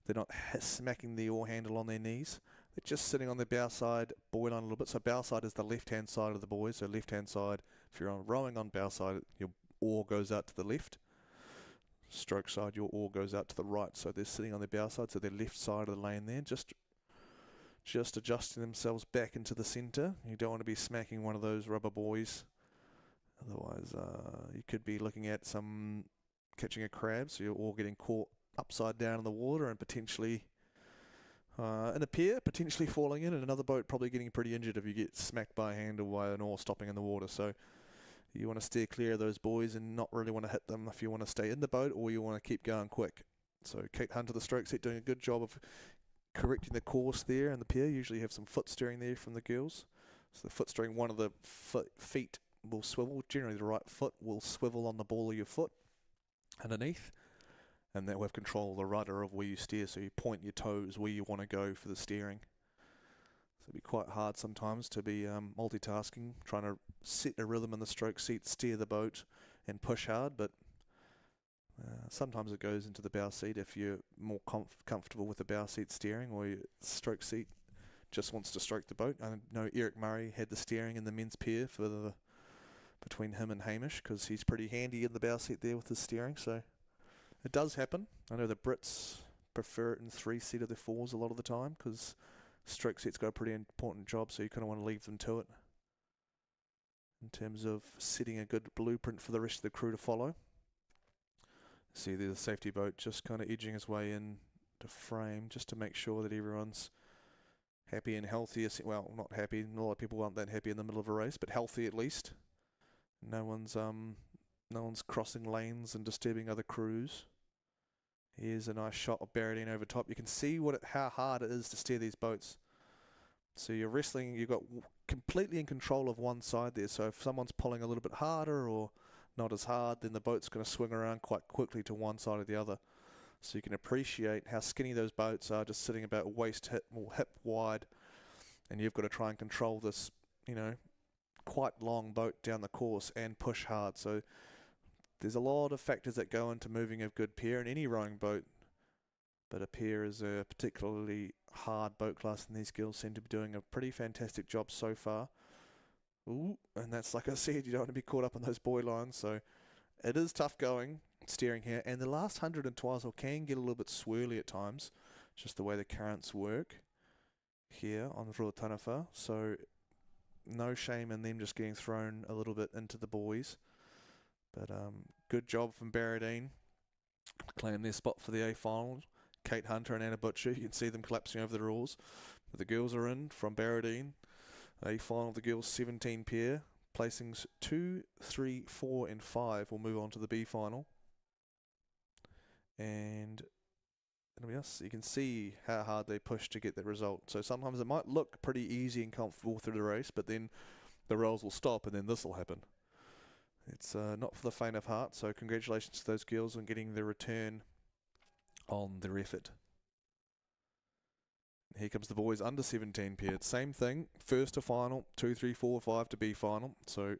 they're not smacking the oar handle on their knees. They're just sitting on their bow side, buoy line a little bit. So bow side is the left-hand side of the buoy. So left-hand side, if you're rowing on bow side, your oar goes out to the left. Stroke side, your oar goes out to the right. So they're sitting on their bow side, so their left side of the lane there, just adjusting themselves back into the centre. You don't want to be smacking one of those rubber buoys. Otherwise, you could be looking at catching a crab, so you're all getting caught upside down in the water and potentially in a pier, potentially falling in, and another boat probably getting pretty injured if you get smacked by a handle by an oar stopping in the water. So you want to steer clear of those buoys and not really want to hit them if you want to stay in the boat or you want to keep going quick. So Kate Hunter, the stroke seat, doing a good job of correcting the course there in the pier. Usually you have some foot steering there from the girls. So the foot steering, one of the feet will swivel. Generally the right foot will swivel on the ball of your foot underneath, and that will have control of the rudder of where you steer, so you point your toes where you want to go for the steering. So it'd be quite hard sometimes to be multitasking, trying to set a rhythm in the stroke seat, steer the boat and push hard, but sometimes it goes into the bow seat if you're more comfortable with the bow seat steering, or your stroke seat just wants to stroke the boat. I know Eric Murray had the steering in the men's pier for between him and Hamish, because he's pretty handy in the bow seat there with his steering. So it does happen. I know the Brits prefer it in 3-seater of their 4s a lot of the time, because stroke seat's got a pretty important job, so you kind of want to leave them to it in terms of setting a good blueprint for the rest of the crew to follow. See there's the safety boat just kind of edging his way in to frame, just to make sure that everyone's happy and healthy. Well, not happy, a lot of people aren't that happy in the middle of a race, but healthy at least. No one's crossing lanes and disturbing other crews. Here's a nice shot of Barradine over top. You can see how hard it is to steer these boats. So you're wrestling, you've got completely in control of one side there. So if someone's pulling a little bit harder or not as hard, then the boat's going to swing around quite quickly to one side or the other. So you can appreciate how skinny those boats are, just sitting about waist hip wide, and you've got to try and control this, quite long boat down the course and push hard. So there's a lot of factors that go into moving a good pier in any rowing boat, but a pier is a particularly hard boat class, and these girls seem to be doing a pretty fantastic job so far. Ooh, and that's, like I said, you don't want to be caught up on those buoy lines, so it is tough going steering here, and the last 100 in Twizel can get a little bit swirly at times, just the way the currents work here on the Ruataniwha. So no shame in them just getting thrown a little bit into the buoys. But good job from Barradine, claim their spot for the A final. Kate Hunter and Anna Butcher, you can see them collapsing over the oars. But the girls are in from Barradine. A final of the girls 17 pair. Placings 2, 3, 4 and 5 will move on to the B final. And you can see how hard they push to get that result. So sometimes it might look pretty easy and comfortable through the race, but then the rolls will stop and then this will happen. It's not for the faint of heart, so congratulations to those girls on getting the return on their effort. Here comes the boys under 17 paired. Same thing, first to final, 2, 3, 4, 5 to B final. So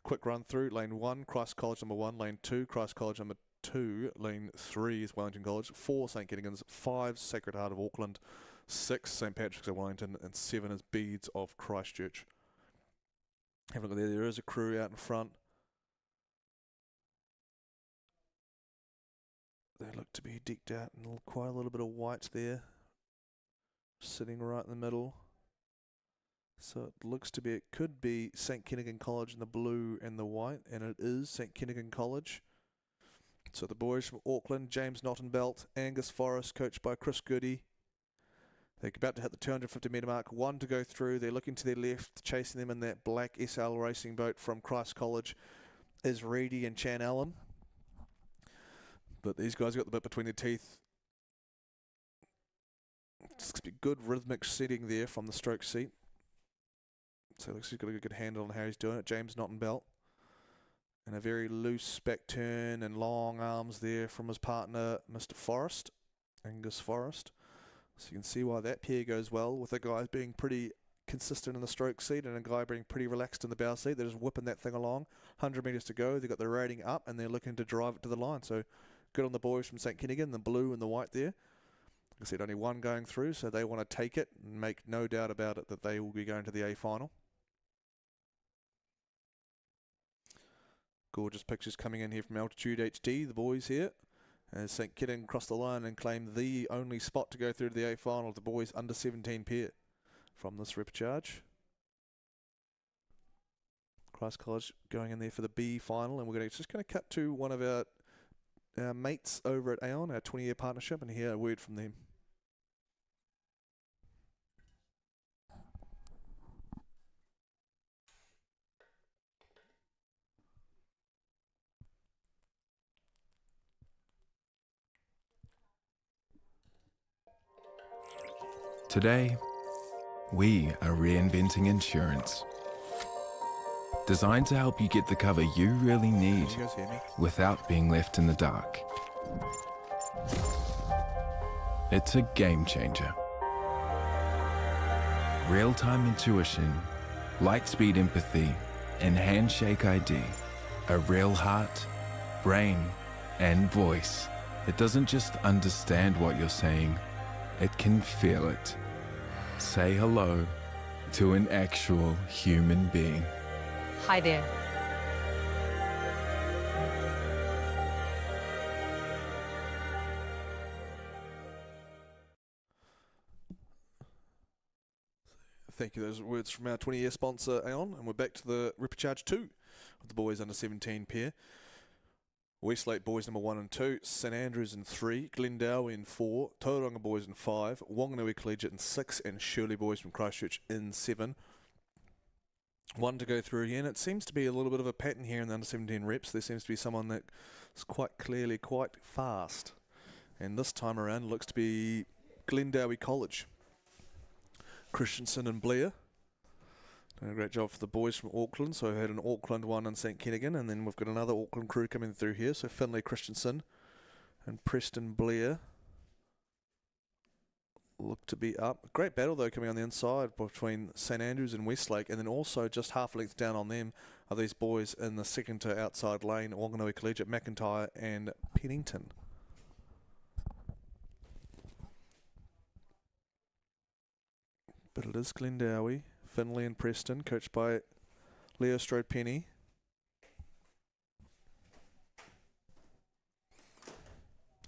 quick run through, lane 1, Christ College number 1, lane 2, Christ College number 2, lane 3 is Wellington College, 4 St Kentigans, 5 Sacred Heart of Auckland, 6 St Patrick's of Wellington, and 7 is Beads of Christchurch. Have a look there is a crew out in front. They look to be decked out in quite a little bit of white there, sitting right in the middle. So it looks to be, it could be St Kentigin College in the blue and the white, and it is St Kentigin College. So the boys from Auckland, James Nottenbelt, Angus Forrest, coached by Chris Goody. They're about to hit the 250 metre mark, 1 to go through. They're looking to their left, chasing them in that black SL racing boat from Christ College is Reedy and Chan Allen. But these guys got the bit between their teeth. It's going to be good rhythmic setting there from the stroke seat. So it looks like he's got a good handle on how he's doing it. James Nottenbelt. And a very loose back turn and long arms there from his partner, Mr. Forrest, Angus Forrest. So you can see why that pair goes well, with the guys being pretty consistent in the stroke seat and a guy being pretty relaxed in the bow seat. They're just whipping that thing along. 100 metres to go. They've got the rating up and they're looking to drive it to the line. So good on the boys from St Kentigern, the blue and the white there. Like I said, only one going through, so they want to take it and make no doubt about it that they will be going to the A final. Gorgeous pictures coming in here from Altitude HD, the boys here. As St Kitting crossed the line and claimed the only spot to go through to the A final of the boys under 17 pair from this repcharge. Christ College going in there for the B final, and we're just going to cut to one of our mates over at Aon, our 20-year partnership, and hear a word from them. Today, we are reinventing insurance. Designed to help you get the cover you really need Can you guys hear me? without being left in the dark. It's a game changer. Real-time intuition, light-speed empathy, and handshake ID. A real heart, brain, and voice. It doesn't just understand what you're saying, it can feel it. Say hello to an actual human being. Hi there. Thank you. Those are words from our 20-year sponsor, Aon, and we're back to the repcharge 2 of the boys under 17 pair. Westlake boys number 1 and 2, St Andrews in 3, Glendowie in 4, Tauranga boys in 5, Wanganui Collegiate in 6, and Shirley boys from Christchurch in 7. One to go through again. It seems to be a little bit of a pattern here in the under 17 reps. There seems to be someone that is quite clearly quite fast. And this time around it looks to be Glendowie College. Christensen and Blair. Done a great job for the boys from Auckland. So we had an Auckland one in St Kentigern, and then we've got another Auckland crew coming through here. So Finlay Christensen and Preston Blair look to be up. Great battle though coming on the inside between St Andrews and Westlake, and then also just half a length down on them are these boys in the second to outside lane, Wanganui Collegiate, McIntyre and Pennington. But it is Glendowie, Finlay and Preston, coached by Leo Strode-Penny.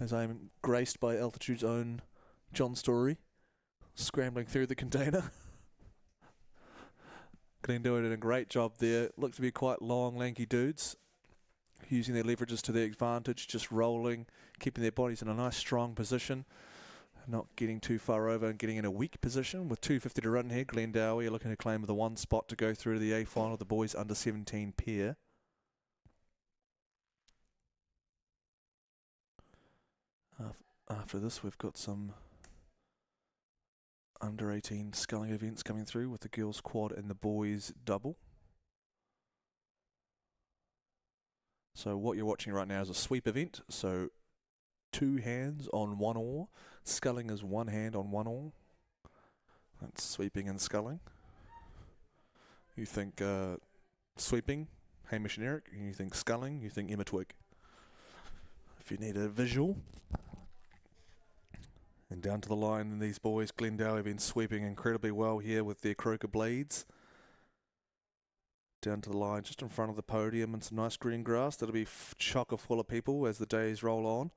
As I'm graced by Altitude's own John Story, scrambling through the container. Glendowie did a great job there. Look to be quite long, lanky dudes, using their leverages to their advantage, just rolling, keeping their bodies in a nice strong position, not getting too far over and getting in a weak position. With 2:50 to run here, Glendowie are looking to claim the one spot to go through to the A final of the boys under 17 pair. After this, we've got some under 18 sculling events coming through with the girls quad and the boys double. So what you're watching right now is a sweep event. So 2 hands on 1 oar. Sculling is 1 hand on 1 oar. That's sweeping and sculling. You think sweeping, Hamish and Eric. You think sculling, you think Emma Twig. If you need a visual. And down to the line, and these boys, Glendowie, have been sweeping incredibly well here with their croaker blades. Down to the line, just in front of the podium, and some nice green grass. That'll be chocker full of people as the days roll on.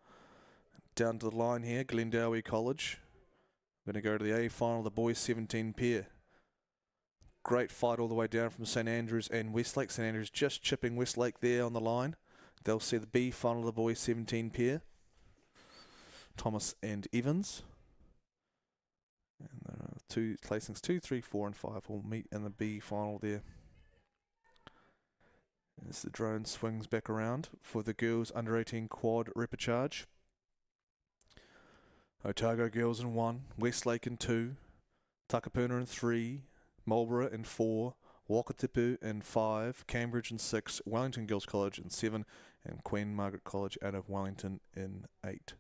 Down to the line here, Glendowie College. Going to go to the A final, the boys 17 pair. Great fight all the way down from St Andrews and Westlake. St Andrews just chipping Westlake there on the line. They'll see the B final, the boys 17 pair. Thomas and Evans. And two placings 2, 3, 4 and 5 will meet in the B final there. As the drone swings back around for the girls under 18 quad repcharge. Otago girls in 1, Westlake in 2, Takapuna in 3, Marlborough in 4, Wakatipu in 5, Cambridge in 6, Wellington Girls College in 7, and Queen Margaret College out of Wellington in 8.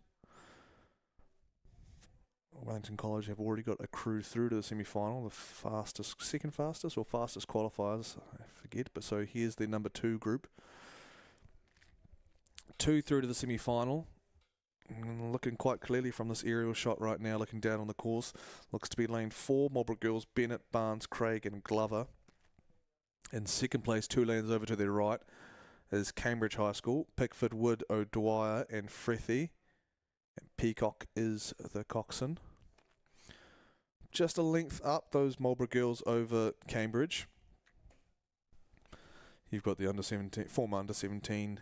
Wellington College have already got a crew through to the semi-final, the fastest, second fastest or fastest qualifiers, I forget. But so here's the number 2 group. 2 through to the semi-final. Looking quite clearly from this aerial shot right now, looking down on the course. Looks to be lane 4, Marlborough Girls, Bennett, Barnes, Craig and Glover. In second place, 2 lanes over to their right, is Cambridge High School, Pickford, Wood, O'Dwyer and Frethi. And Peacock is the coxswain. Just a length up, those Marlborough Girls over Cambridge. You've got the former under-17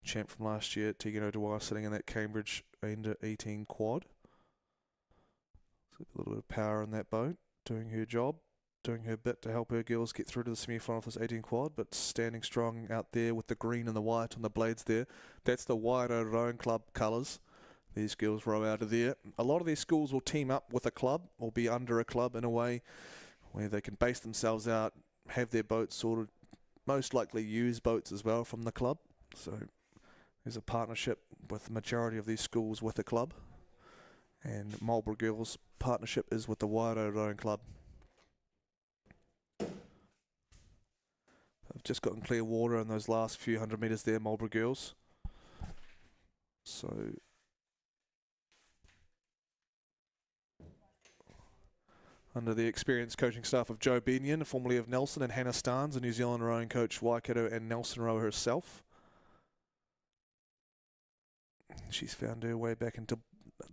champ from last year, Tegan O'Dwyer, sitting in that Cambridge under-18 quad. So a little bit of power in that boat, doing her job, doing her bit to help her girls get through to the semi-final for this 18 quad, but standing strong out there with the green and the white on the blades there. That's the Wairau Rowing Club colours. These girls row out of there. A lot of these schools will team up with a club or be under a club in a way where they can base themselves out, have their boats sorted, most likely use boats as well from the club. So there's a partnership with the majority of these schools with the club. And Marlborough Girls' partnership is with the Wairau Rowing Club. I've just gotten clear water in those last few hundred metres there, Marlborough Girls. So under the experienced coaching staff of Joe Benyon, formerly of Nelson, and Hannah Starnes, a New Zealand rowing coach, Waikato and Nelson rower herself. She's found her way back into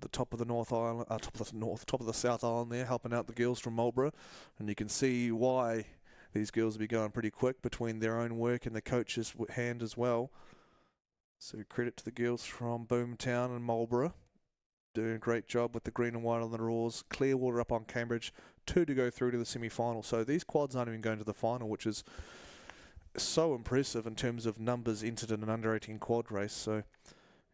the top of the North Island, top of the South Island there, helping out the girls from Marlborough, and you can see why these girls will be going pretty quick between their own work and the coach's hand as well. So credit to the girls from Boomtown and Marlborough. Doing a great job with the green and white on the oars. Clearwater up on Cambridge, 2 to go through to the semi-final. So these quads aren't even going to the final, which is so impressive in terms of numbers entered in an under-18 quad race. So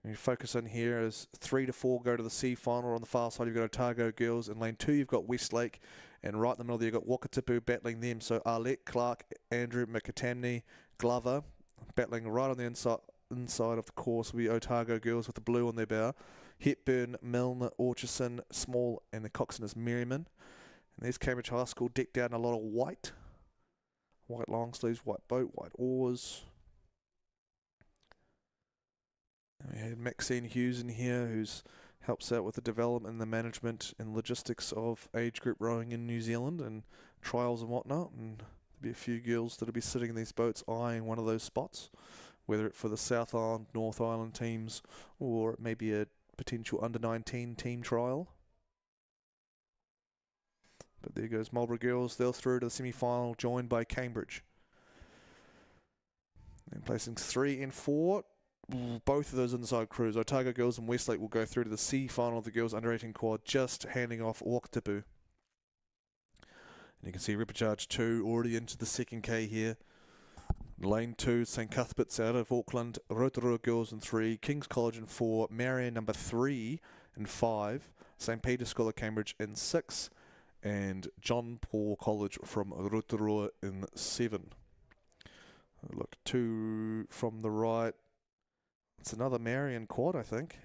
you focus on here as 3 to 4 go to the C final. On the far side, you've got Otago Girls. In lane 2, you've got Westlake. And right in the middle there, you've got Wakatipu battling them. So Arlette, Clark, Andrew, McAtamney, Glover battling right on the inside of the course will be Otago Girls with the blue on their bow. Hepburn, Milne, Orchardson, Small, and the coxswain is Merriman. And there's Cambridge High School decked out in a lot of white. White long sleeves, white boat, white oars. And we had Maxine Hughes in here, who's helps out with the development and the management and logistics of age group rowing in New Zealand and trials and whatnot. And there'll be a few girls that'll be sitting in these boats eyeing one of those spots, whether it's for the South Island, North Island teams, or maybe a potential under-19 team trial. But there goes Marlborough Girls. They'll through to the semi-final, joined by Cambridge. And placings 3 and 4, both of those inside crews, Otago Girls and Westlake, will go through to the C final of the girls under-18 quad, just handing off Wakatipu. And you can see Repechage 2 already into the second K here. Lane 2, St Cuthbert's out of Auckland, Rotorua Girls in 3, King's College in 4, Marion number 3 and 5, St Peter's School of Cambridge in 6, and John Paul College from Rotorua in 7. Look, 2 from the right. It's another Marion quad, I think.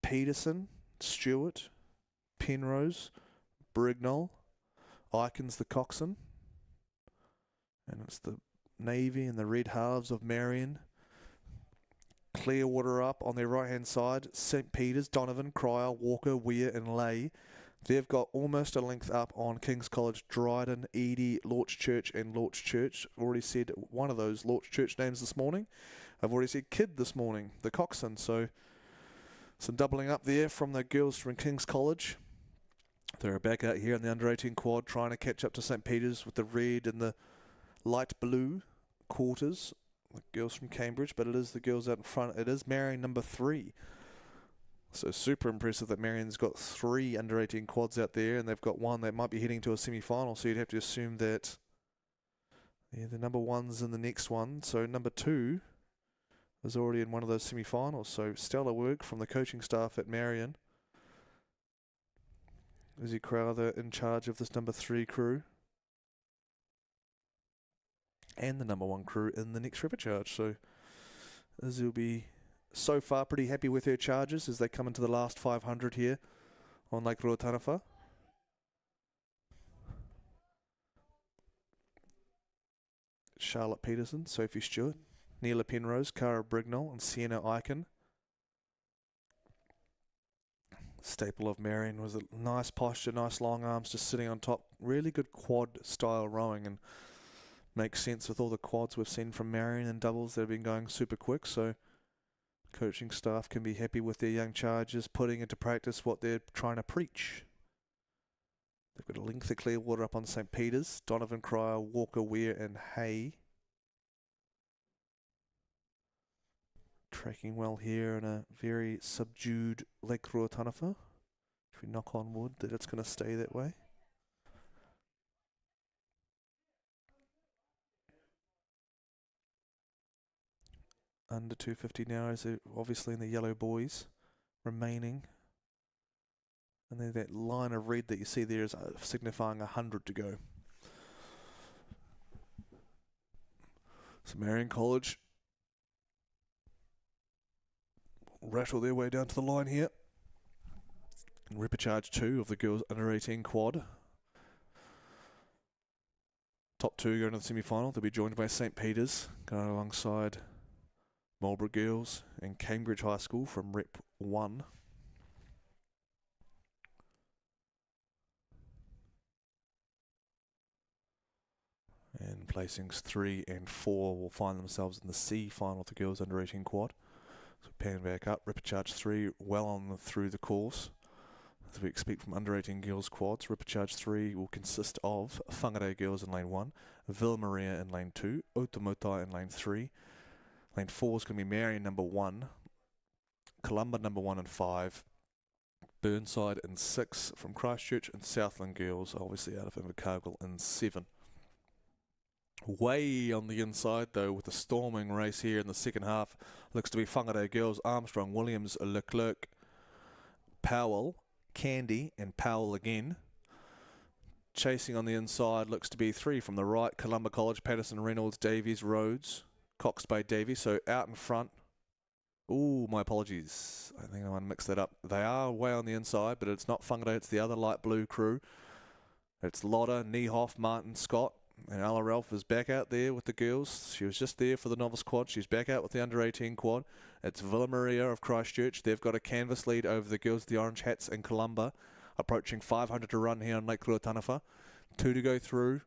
Peterson, Stewart, Penrose, Brignall, Aikens the coxswain. And it's the navy and the red halves of Marion. Clearwater up on their right-hand side. St. Peter's, Donovan, Cryer, Walker, Weir and Lay. They've got almost a length up on King's College, Dryden, Eadie, Lorch Church and Lorch Church. Already said one of those Lorch Church names this morning. I've already said Kidd this morning, the coxswain. So some doubling up there from the girls from King's College. They're back out here in the under-18 quad, trying to catch up to St. Peter's with the red and the light blue quarters, the girls from Cambridge, but it is the girls out in front. It is Marion number 3. So super impressive that Marion's got 3 under-18 quads out there, and they've got one that might be heading to a semi-final, so you'd have to assume that the number 1's in the next one. So number 2 is already in one of those semi-finals. So stellar work from the coaching staff at Marion. Izzy Crowther in charge of this number 3 crew. And the number 1 crew in the next repechage. So Izzy will be so far pretty happy with her charges as they come into the last 500 here on Lake Ruataniwha. Charlotte Peterson, Sophie Stewart, Neela Penrose, Cara Brignall and Sienna Eichen. Staple of Marion was a nice posture, nice long arms, just sitting on top. Really good quad style rowing, and makes sense with all the quads we've seen from Marion and doubles that have been going super quick. So coaching staff can be happy with their young chargers putting into practice what they're trying to preach. They've got a length of clear water up on St. Peter's. Donovan Cryer, Walker Weir and Hay. Tracking well here in a very subdued Lake Ruataniwha. If we knock on wood that it's going to stay that way. Under 250 now is obviously in the yellow boys remaining. And then that line of red that you see there is signifying 100 to go. So Marion College rattle their way down to the line here. And Repechage 2 of the girls under 18 quad. Top 2 going to the semi-final. They'll be joined by St. Peter's, going alongside Marlborough Girls and Cambridge High School from Rep 1. And placings 3 and 4 will find themselves in the C final of the girls under 18 quad. So pan back up, Repechage 3 well on through the course. As we expect from under 18 girls quads, Repechage 3 will consist of Whangarei Girls in lane 1, Villa Maria in lane 2, Otamotai in lane 3. Lane 4 is going to be Marion number 1, Columba number 1 and 5, Burnside in 6 from Christchurch, and Southland Girls obviously out of Invercargill in 7. Way on the inside though, with a storming race here in the second half, looks to be Whangarei Girls, Armstrong, Williams, Leclerc, Powell, Candy and Powell again. Chasing on the inside looks to be 3 from the right, Columba College, Patterson, Reynolds, Davies, Rhodes, Cox Bay, Davies. So out in front. Ooh, my apologies. I think I want to mix that up. They are way on the inside, but it's not Whangarei, it's the other light blue crew. It's Lotta, Niehoff, Martin, Scott. And Ella Ralph is back out there with the girls. She was just there for the novice quad. She's back out with the under 18 quad. It's Villa Maria of Christchurch. They've got a canvas lead over the girls, the Orange Hats and Columba. Approaching 500 to run here on Lake Ruataniwha. 2 to go through.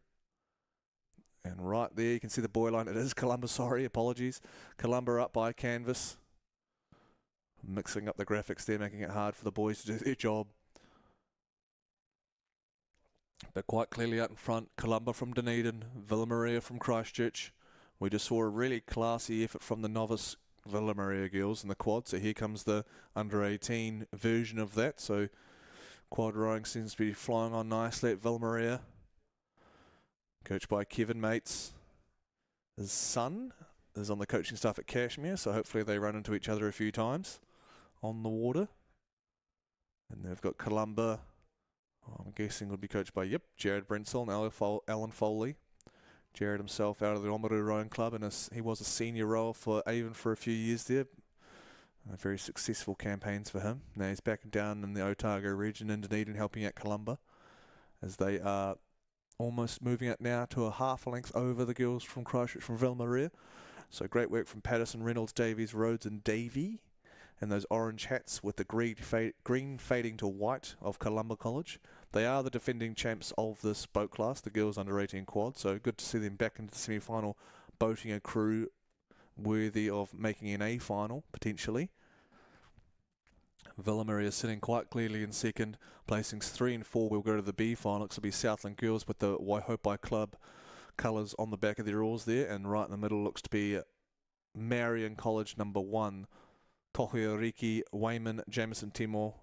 And right there you can see the boy line. It is Columba, sorry, apologies. Columba up by canvas. Mixing up the graphics there, making it hard for the boys to do their job. But quite clearly out in front, Columba from Dunedin, Villa Maria from Christchurch. We just saw a really classy effort from the novice Villa Maria girls in the quad. So here comes the under 18 version of that. So quad rowing seems to be flying on nicely at Villa Maria. Coached by Kevin Mates. His son is on the coaching staff at Cashmere, so hopefully they run into each other a few times on the water. And they've got Columba. I'm guessing would be coached by, Jared Brensel and Alan Foley. Jared himself out of the Oamaru Rowing Club, and he was a senior rower for Avon for a few years there. Very successful campaigns for him. Now he's back down in the Otago region in Dunedin helping out Columba, as they are almost moving it now to a half a length over the girls from Christchurch from Villa Maria. So great work from Patterson, Reynolds, Davies, Rhodes and Davey. And those orange hats with the green fading to white of Columba College. They are the defending champs of this boat class, the girls under 18 quad. So good to see them back into the semi-final, boating a crew worthy of making an A final, potentially. Villa Maria sitting quite clearly in second. Placings 3 and 4 will go to the B final. Looks to be Southland Girls with the Waihopai Club colours on the back of their oars there. And right in the middle looks to be Marion College number 1. Tohio Riki, Wayman, Jameson Timor,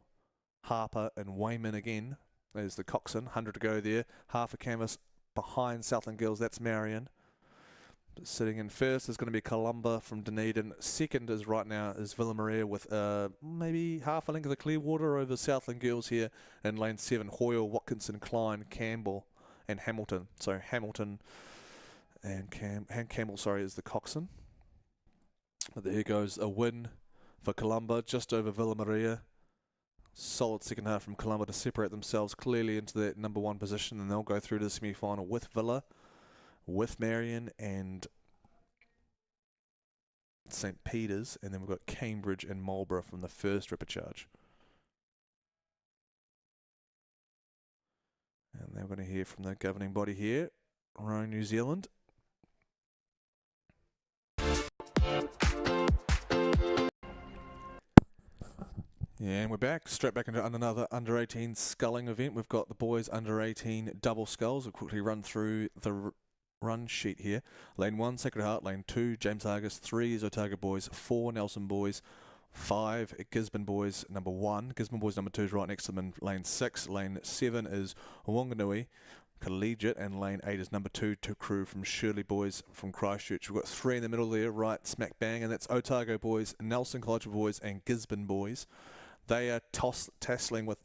Harper and Wayman again. There's the coxswain, 100 to go there. Half a canvas behind Southland Girls, that's Marion. But sitting in first is going to be Columba from Dunedin. Second is right now is Villa Maria with maybe half a length of the Clearwater over Southland Girls here in lane 7. Hoyle, Watkinson, Klein, Campbell and Hamilton. So Hamilton and Campbell, sorry, is the coxswain. But there goes a win for Columba, just over Villa Maria. Solid second half from Columba to separate themselves clearly into that number 1 position, and they'll go through to the semi-final with Villa, with Marion and St. Peter's, and then we've got Cambridge and Marlborough from the first repechage. And then we're going to hear from the governing body here, Rowing New Zealand. Yeah, and we're back, straight back into another under-18 sculling event. We've got the boys under-18 double sculls. We'll quickly run through the run sheet here. Lane 1, Sacred Heart. Lane 2, James Argus. 3 is Otago Boys. 4, Nelson Boys. 5, Gisborne Boys number 1. Gisborne Boys number 2 is right next to them in lane 6. Lane 7 is Wanganui Collegiate, and lane 8 is number 2 to crew from Shirley Boys from Christchurch. We've got 3 in the middle there, right smack bang, and that's Otago Boys, Nelson College Boys, and Gisborne Boys. They are tussling with,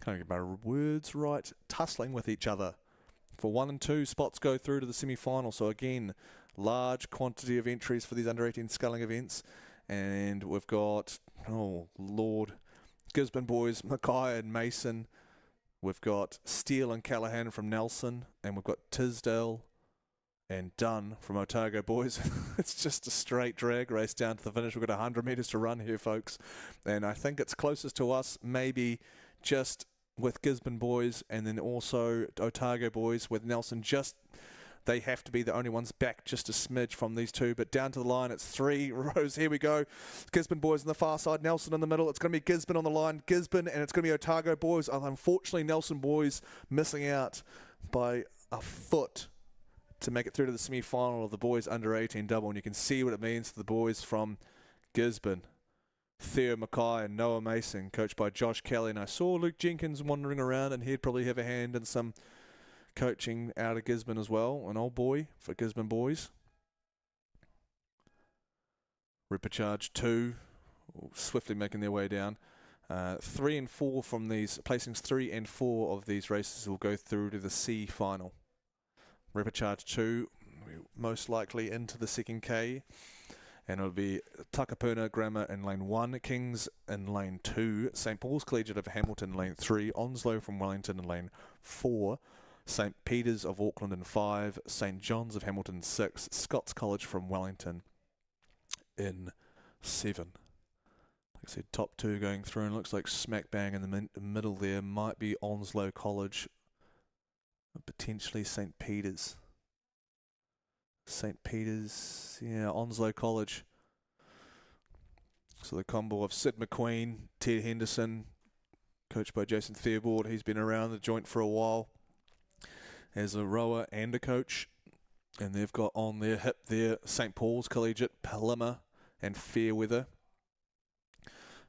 can't get my words right, tussling with each other. For 1 and 2 spots go through to the semi-final. So again, large quantity of entries for these under-18 sculling events. And we've got, oh Lord, Gisborne Boys, Mackay and Mason. We've got Steele and Callaghan from Nelson. And we've got Tisdale and Dunn from Otago Boys. It's just a straight drag race down to the finish. We've got 100 metres to run here, folks. And I think it's closest to us, maybe just with Gisborne Boys, and then also Otago Boys with Nelson. Just, they have to be the only ones back just a smidge from these two. But down to the line, it's 3 rows. Here we go. Gisborne Boys on the far side, Nelson in the middle. It's going to be Gisborne on the line, Gisborne, and it's going to be Otago Boys. Unfortunately, Nelson Boys missing out by a foot to make it through to the semi-final of the boys under-18 double, and you can see what it means to the boys from Gisborne. Theo Mackay and Noah Mason, coached by Josh Kelly, and I saw Luke Jenkins wandering around, and he'd probably have a hand in some coaching out of Gisborne as well, an old boy for Gisborne Boys. Repechage 2, swiftly making their way down. 3 and 4 from these, placings 3 and 4 of these races will go through to the C final. Repechage 2, most likely into the second K, and it'll be Takapuna Grammar in lane 1, Kings in lane 2, St. Paul's Collegiate of Hamilton in lane 3, Onslow from Wellington in lane 4, St. Peter's of Auckland in 5, St. John's of Hamilton 6, Scots College from Wellington in 7. Like I said, top 2 going through, and looks like smack bang in the middle there might be Onslow College, potentially St. Peter's. St. Peter's, yeah, Onslow College. So the combo of Sid McQueen, Ted Henderson, coached by Jason Theobald. He's been around the joint for a while as a rower and a coach. And they've got on their hip there St. Paul's Collegiate, Palima and Fairweather,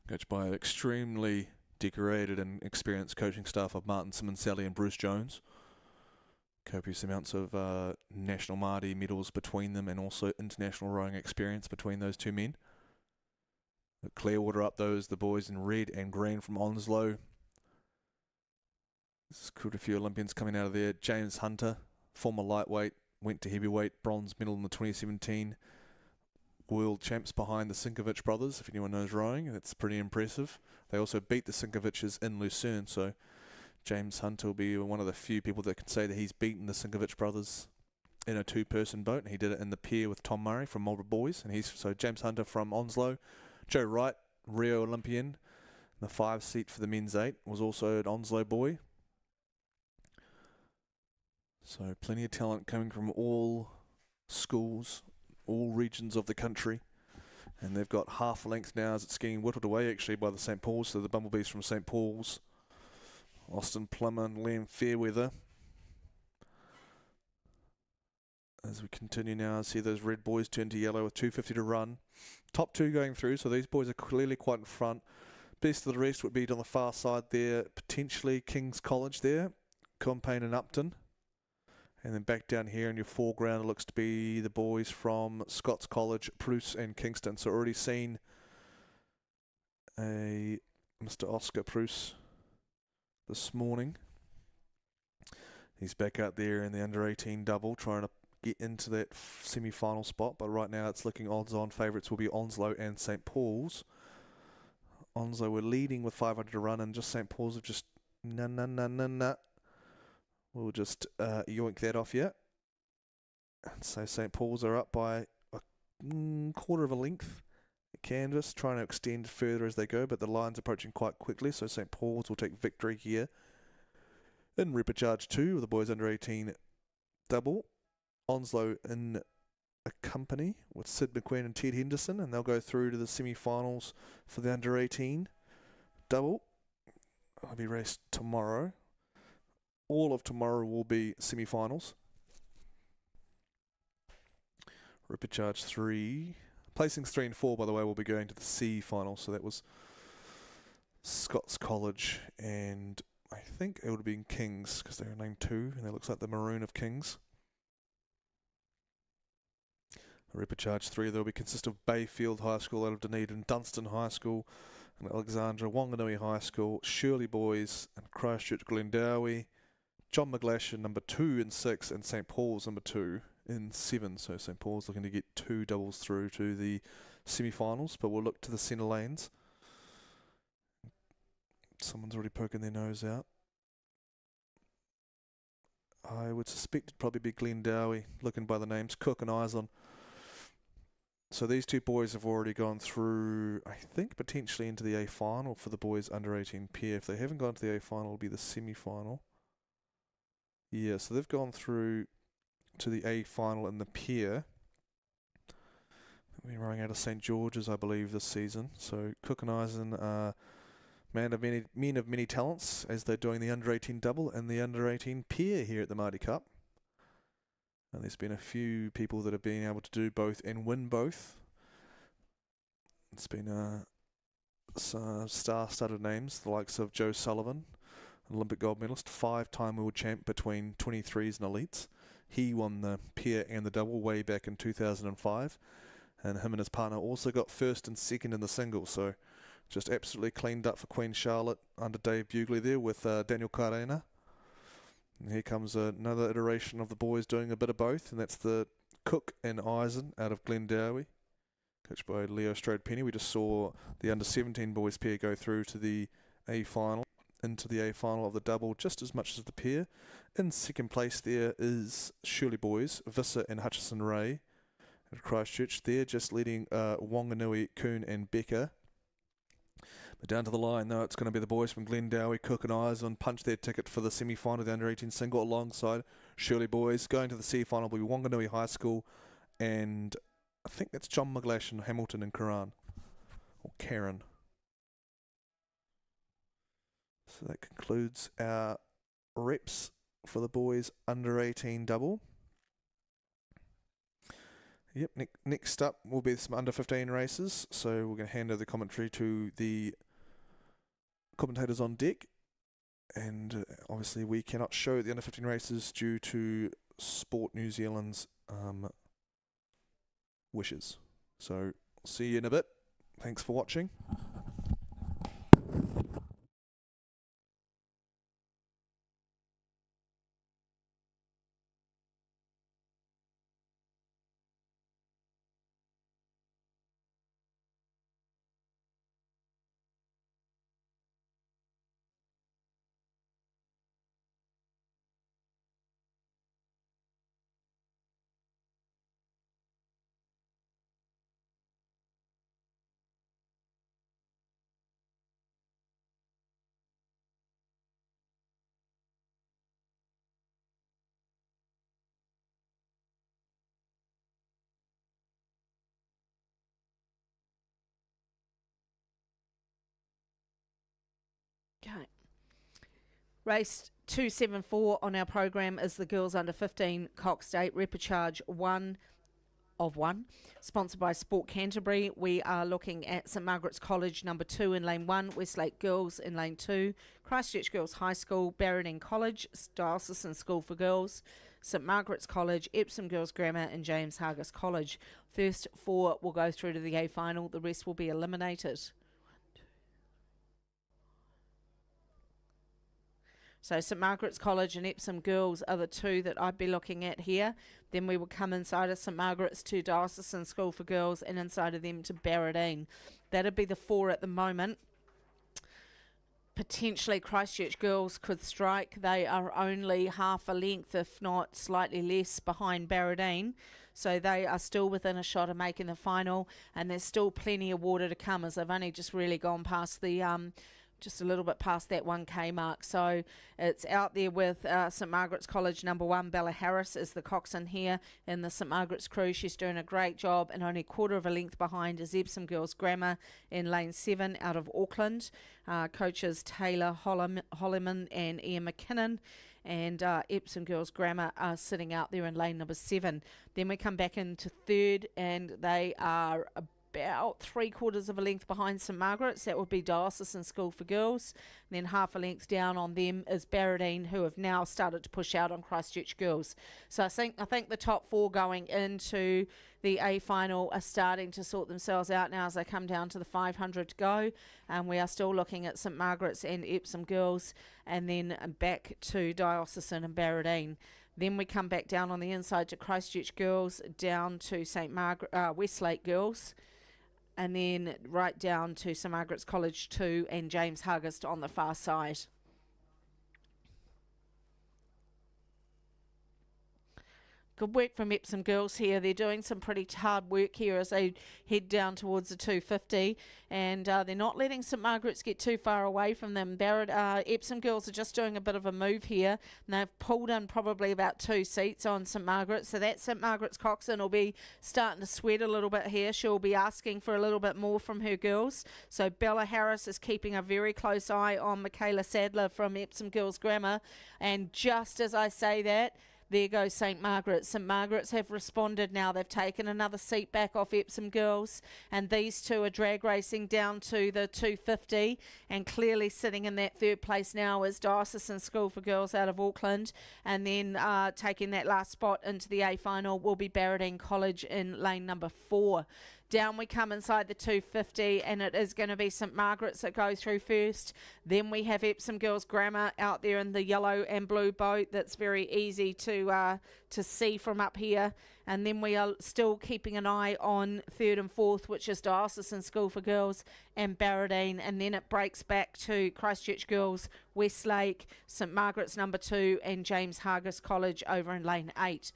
coached by an extremely decorated and experienced coaching staff of Martin Simonselli and Bruce Jones. Copious amounts of national Maadi medals between them, and also international rowing experience between those two men. The Clearwater up those, the boys in red and green from Onslow. This is quite a few Olympians coming out of there. James Hunter, former lightweight, went to heavyweight, bronze medal in the 2017 world champs behind the Sinkovich brothers, if anyone knows rowing. That's pretty impressive. They also beat the Sinkoviches in Lucerne, so James Hunter will be one of the few people that can say that he's beaten the Sinkovich brothers in a 2-person boat, and he did it in the pair with Tom Murray from Marlborough Boys. And so James Hunter from Onslow. Joe Wright, Rio Olympian, the 5 seat for the men's 8, was also an Onslow boy. So plenty of talent coming from all schools, all regions of the country. And they've got half a length now as it's getting whittled away actually by the St. Paul's. So the Bumblebees from St. Paul's, Austin Plummer and Liam Fairweather. As we continue now, I see those red boys turn to yellow with 2:50 to run. Top 2 going through, so these boys are clearly quite in front. Best of the rest would be on the far side there, potentially King's College there, Compain and Upton. And then back down here in your foreground, it looks to be the boys from Scots College, Bruce and Kingston. So already seen a Mr. Oscar Bruce this morning. He's back out there in the under-18 double, trying to get into that semi-final spot, but right now it's looking odds-on. Favourites will be Onslow and St. Paul's. Onslow were leading with 500 to run, and just St. Paul's have just nah. We'll just yoink that off you. And so St. Paul's are up by a quarter of a length. Canvas trying to extend further as they go, but the line's approaching quite quickly, so St. Paul's will take victory here. In Repecharge 2, the boys under 18 double. Onslow in a company with Sid McQueen and Ted Henderson, and they'll go through to the semi-finals for the under 18 double. I'll be raced tomorrow. All of tomorrow will be semi-finals. Repecharge 3. Placings 3 and 4, by the way, will be going to the C final. So that was Scots College, and I think it would have been Kings, because they're named 2, and it looks like the maroon of Kings. Repecharge 3, there will be consist of Bayfield High School out of Dunedin, Dunstan High School, and Alexandra, Wanganui High School, Shirley Boys, and Christchurch Glendowie, John McGlash in number 2 and 6, and St. Paul's number 2 in 7. So St. Paul's looking to get 2 doubles through to the semi-finals, but we'll look to the centre lanes. Someone's already poking their nose out. I would suspect it'd probably be Glendowie, looking by the names, Cook and Islin. So these two boys have already gone through, I think, potentially into the A final for the boys under 18 pair. If they haven't gone to the A final, it'll be the semi-final. Yeah, so they've gone through to the A final in the pair. They'll be running out of St. George's, I believe, this season. So Cook and Eisen are men of many talents, as they're doing the under 18 double and the under 18 pair here at the Maadi Cup. And there's been a few people that have been able to do both and win both. It's been star-studded names, the likes of Joe Sullivan, an Olympic gold medalist, 5-time world champ between 23s and elites. He won the pair and the double way back in 2005. And him and his partner also got first and second in the singles. So just absolutely cleaned up for Queen Charlotte under Dave Bugley there with Daniel Carena. And here comes another iteration of the boys doing a bit of both, and that's the Cook and Eisen out of Glendowie, coached by Leo Strode-Penny. We just saw the under-17 boys pair go through to the A final, into the A final of the double just as much as the pair. In second place there is Shirley Boys, Visser and Hutchison Ray at Christchurch. They're just leading Wanganui, Kuhn and Becker. But down to the line, though, it's going to be the boys from Glendowie, Cook and Eisen, punch their ticket for the semi-final of the under-18 single alongside Shirley Boys. Going to the C-final will be Wanganui High School, and I think that's John McGlash and Hamilton and Karan. Or Karen. So that concludes our reps for the boys under-18 double. Yep, next up will be some under-15 races. So we're going to hand over the commentary to the commentators on deck, and obviously we cannot show the under 15 races due to Sport New Zealand's wishes. So see you in a bit. Thanks for watching. Okay. Race 274 on our program is the girls under 15 Cox State Repecharge 1 of 1, sponsored by Sport Canterbury. We are looking at St Margaret's College number 2 in lane 1, Westlake Girls in lane 2, Christchurch Girls High School, Barradine College, Diocesan School for Girls, St Margaret's College, Epsom Girls Grammar and James Hargis College. First 4 will go through to the A final, the rest will be eliminated. So St Margaret's College and Epsom Girls are the two that I'd be looking at here. Then we would come inside of St Margaret's to Diocesan School for Girls, and inside of them to Barradine. That'd be the 4 at the moment. Potentially Christchurch Girls could strike. They are only half a length, if not slightly less, behind Barradine. So they are still within a shot of making the final, and there's still plenty of water to come, as they've only just really gone past the just a little bit past that 1k mark. So it's out there with St Margaret's College number 1. Bella Harris is the coxswain here in the St Margaret's crew. She's doing a great job, and only quarter of a length behind is Epsom Girls Grammar in lane 7 out of Auckland. Coaches Taylor Holliman and Ian McKinnon, and Epsom Girls Grammar are sitting out there in lane number 7. Then we come back into 3rd, and they are about 3/4 of a length behind St Margaret's. That would be Diocesan School for Girls. And then half a length down on them is Barradine, who have now started to push out on Christchurch Girls. So I think the top 4 going into the A final are starting to sort themselves out now as they come down to the 500 to go. And we are still looking at St Margaret's and Epsom Girls, and then back to Diocesan and Barradine. Then we come back down on the inside to Christchurch Girls, down to Westlake Girls, and then right down to St Margaret's College 2 and James Huggist on the far side. Good work from Epsom Girls here. They're doing some pretty hard work here as they head down towards the 250, and they're not letting St Margaret's get too far away from them. Epsom Girls are just doing a bit of a move here, and they've pulled in probably about 2 seats on St Margaret's, so that St Margaret's coxswain will be starting to sweat a little bit here. She'll be asking for a little bit more from her girls. So Bella Harris is keeping a very close eye on Michaela Sadler from Epsom Girls Grammar, and just as I say that, there goes St Margaret's. St Margaret's have responded now. They've taken another seat back off Epsom Girls, and these two are drag racing down to the 250, and clearly sitting in that 3rd place now is Diocesan School for Girls out of Auckland, and then taking that last spot into the A final will be Barradine College in lane number 4. Down we come inside the 250, and it is going to be St Margaret's that go through first. Then we have Epsom Girls Grammar out there in the yellow and blue boat. That's very easy to see from up here. And then we are still keeping an eye on 3rd and 4th, which is Diocesan School for Girls and Barradine. And then it breaks back to Christchurch Girls, Westlake, St Margaret's number 2, and James Huggist College over in lane 8.